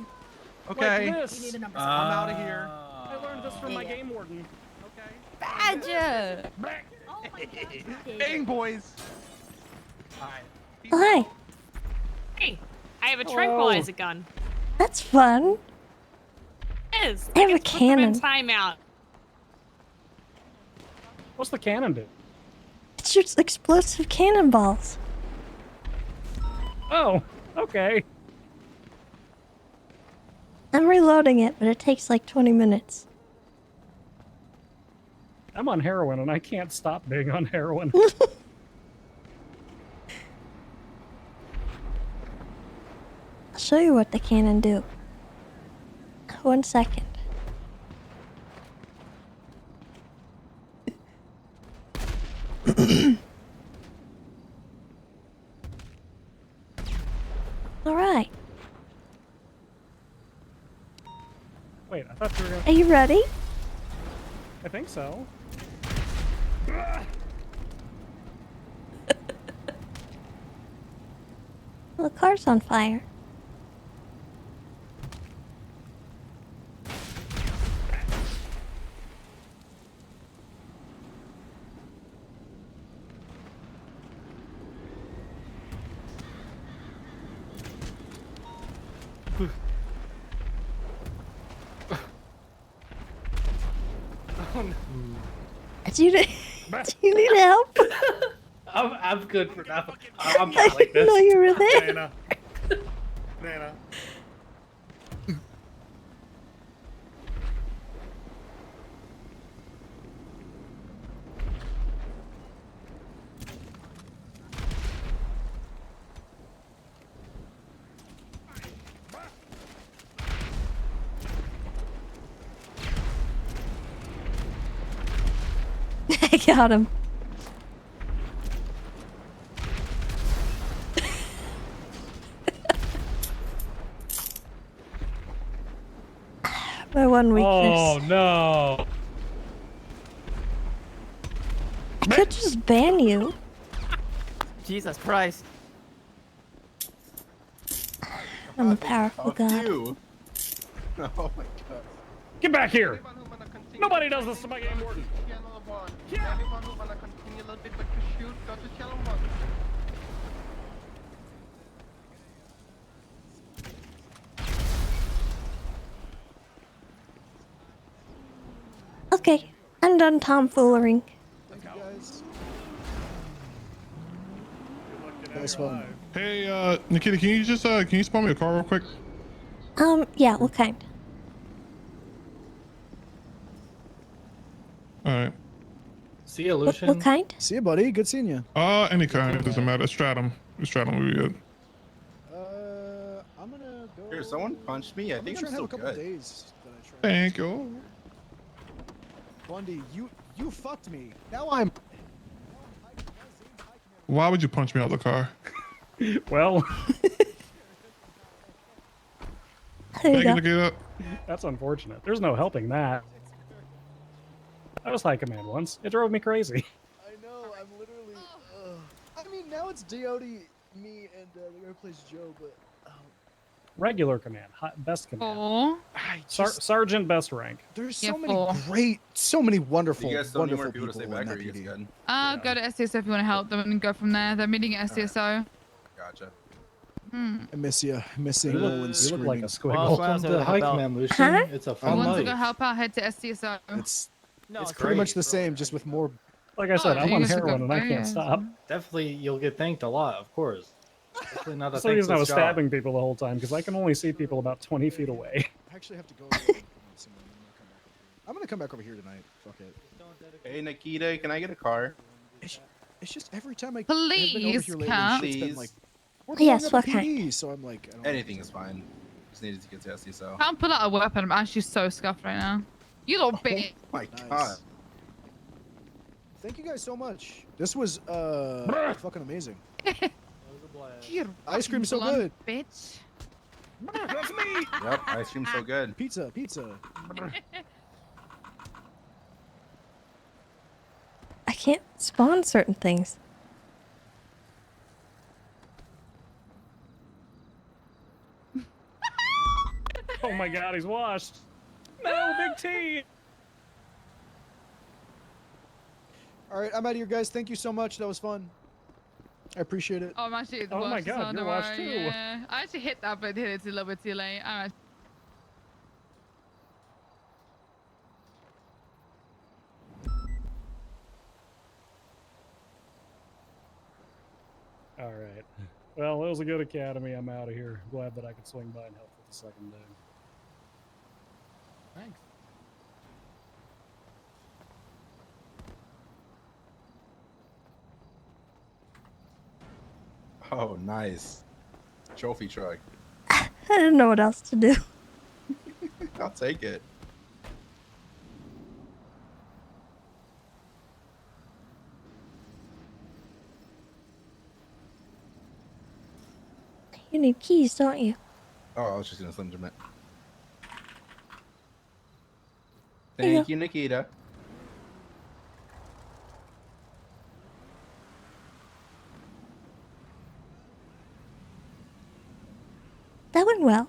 Okay. Like this. I'm out of here. I learned this from my game warden. Badger! Bang, boys! Hi. Hey, I have a tranquilizer gun. That's fun. It is. I have a get to put them in cannon. timeout. What's the cannon do? It shoots explosive cannonballs. Oh, okay. I'm reloading it, but it takes like 20 minutes. I'm on heroin and I can't stop being on heroin. I'll show you what the cannon do. 1 second. All right. Wait, I thought you were gonna... Are you ready? I think so. Well, the car's on fire. Oh, no. Do you need help? I'm good for now. I'm not like this. No, you were there. Nana. Nana. I got him. My one weakness. Oh no! could just ban you. Jesus Christ. I'm a powerful god. Oh my god. Get back here! Nobody does this to my game warden. Anyone who wanna continue a little bit with the shoot, go to channel 1. Okay, I'm done tomfoolering. Thank you guys. That was fun. Hey, Nakkida, can you just can you spawn me a car real quick? Yeah, what kind? All right. See you, What kind? See you, buddy. Good seeing you. Any kind. It doesn't matter. Stratum. Stratum will be good. I'm gonna go. Here, someone punched me. I I'm think gonna I'm try and have still a couple good. days that I try. Thank you. Bundy, you fucked me. Now I'm. Why would you punch me out of the car? Well, There you Thank go. you, Nakkida. that's unfortunate. There's no helping that. I was high command once. It drove me crazy. I know. I'm literally. I mean, now it's Deody, me, and the guy who plays Joe, but. Regular command, best command. Oh. Sergeant best rank. There's so many so many wonderful, You guys still need more wonderful people to stay people in back, or that you guys PD. good? Go to SCSO if you want to help them and go from there. They're meeting at SCSO. Gotcha. I miss you. I miss seeing You look- Nolan you look like a screaming. squiggle. Welcome to High Command, Lucian. Huh? It's a I fun Want to life. go help out, head to SCSO. It's No, it's pretty much the same, just with more. Like I said, Oh, I'm you on guys are heroin and I good can't players. stop. Definitely, you'll get thanked a lot, of course. Definitely not a That's the reason I was thankless job. stabbing people the whole time, because I can only see people about 20 feet away. I actually have to go. I'm gonna come back over here tonight. Fuck it. Hey, Nakkida, can I get a car? It's just every time I have Please, been over here lately, Kat. shit's been Please. like. We're Yes, blowing up what a kind? PD, so I'm like. I don't Anything is fine. Just needed to get to SDSO. Can't pull out a weapon. I'm actually so scuffed right now. You little bitch. My Nice. god. Thank you guys so much. This was fucking amazing. You Ice cream's so blunt good. bitch. That's me! Yep, ice cream's so good. Pizza, pizza. I can't spawn certain things. Oh my god, he's washed. No, Big T! All right, I'm out of here, guys. Thank you so much. That was fun. I appreciate it. Oh, I'm actually the Oh my worst God, on you're the washed way, too. Yeah. I actually hit that, but hit it a little bit too late. Alright. Alright. Well, it was a good academy. I'm out of here. Glad that I could swing by and help with the second day. Thanks. Oh, nice. Trophy truck. I didn't know what else to do. I'll take it. You need keys, don't you? Oh, I was just gonna slim jim it. There you Thank you, Nakkida. That went well.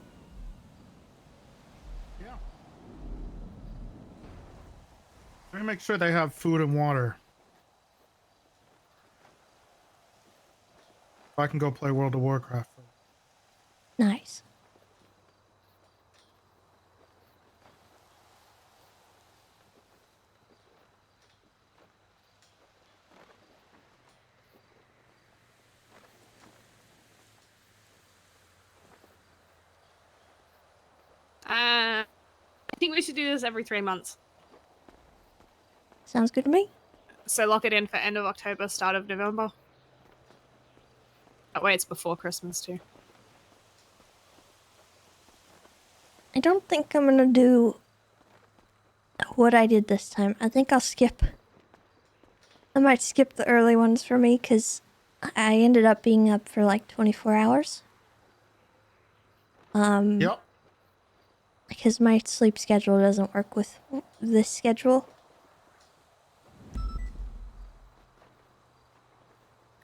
Let me make sure they have food and water. I can go play World of Warcraft. Nice. I think we should do this every 3 months. Sounds good to me. So lock it in for end of October, start of November. That way it's before Christmas too. I don't think I'm gonna do what I did this time. I think I'll skip. I might skip the early ones for me because I ended up being up for like 24 hours. Yep. Because my sleep schedule doesn't work with this schedule.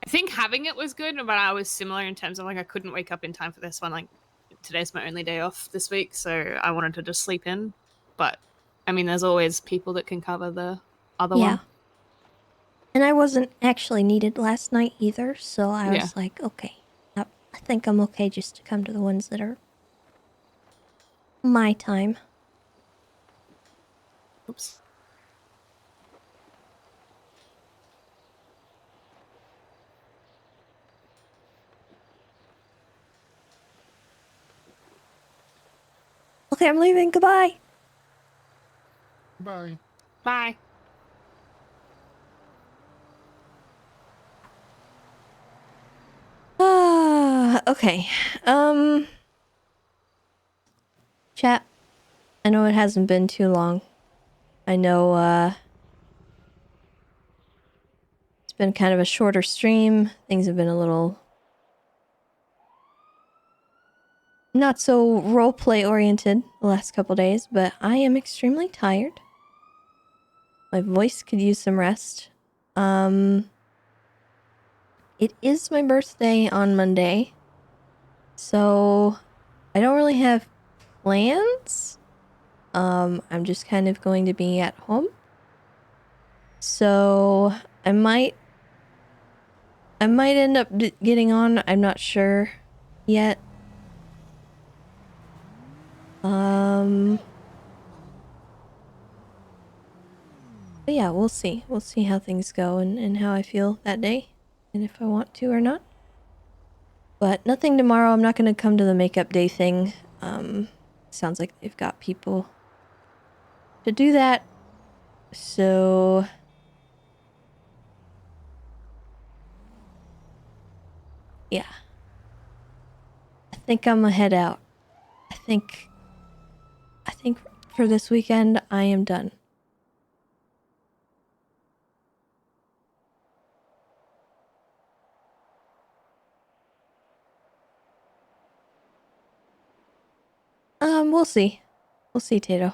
I think having it was good, but I was similar in terms of like I couldn't wake up in time for this one. Like today's my only day off this week, so I wanted to just sleep in. But I mean, there's always people that can cover the other one. And I wasn't actually needed last night either, so I Yeah. was like, okay, I think I'm okay just to come to the ones that are my time. Oops. Okay, I'm leaving. Goodbye. Bye. Bye. Okay. Chat. I know it hasn't been too long. I know, it's been kind of a shorter stream. Things have been a little not so roleplay oriented the last couple days, but I am extremely tired. My voice could use some rest. It is my birthday on Monday, so I don't really have plans. I'm just kind of going to be at home. So I might end up getting on. I'm not sure yet. But yeah, we'll see. We'll see how things go and how I feel that day, and if I want to or not. But nothing tomorrow. I'm not going to come to the makeup day thing. Sounds like they've got people to do that. So yeah. I think I'm gonna head out. I think for this weekend I am done. We'll see. We'll see, Tato.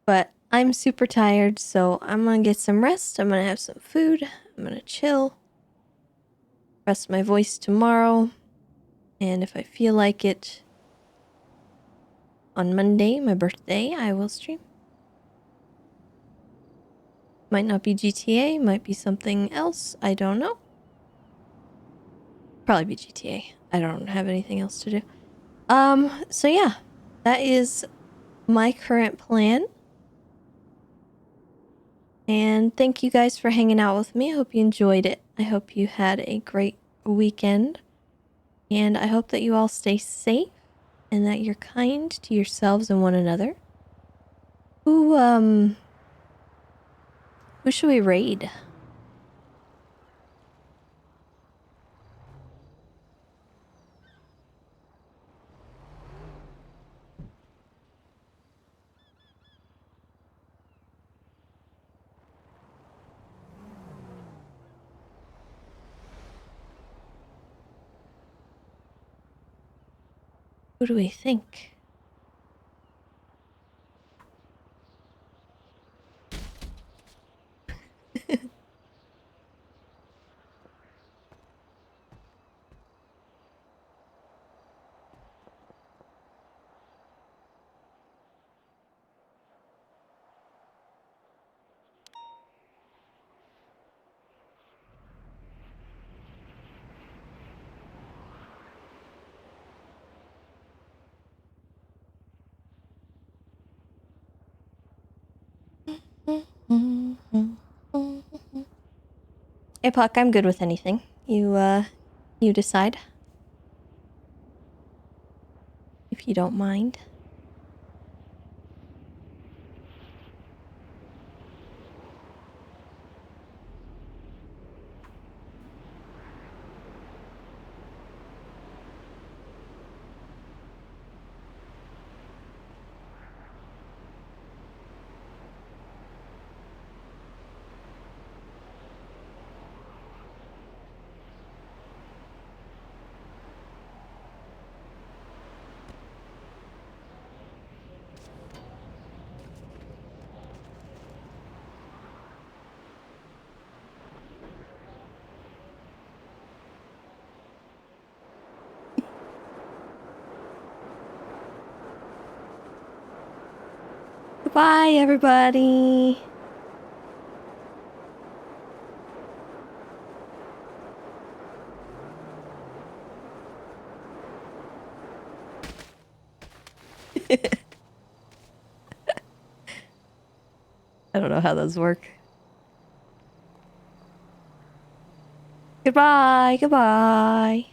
But I'm super tired, so I'm gonna get some rest. I'm gonna have some food. I'm gonna chill. Rest my voice tomorrow. And if I feel like it on Monday, my birthday, I will stream. Might not be GTA, might be something else. I don't know. Probably be GTA. I don't have anything else to do. So yeah, that is my current plan. And thank you guys for hanging out with me. I hope you enjoyed it. I hope you had a great weekend. And I hope that you all stay safe and that you're kind to yourselves and one another. Who should we raid? Who do we think? Hey Puck, I'm good with anything. You decide. If you don't mind. Goodbye, everybody. I don't know how those work. Goodbye, goodbye.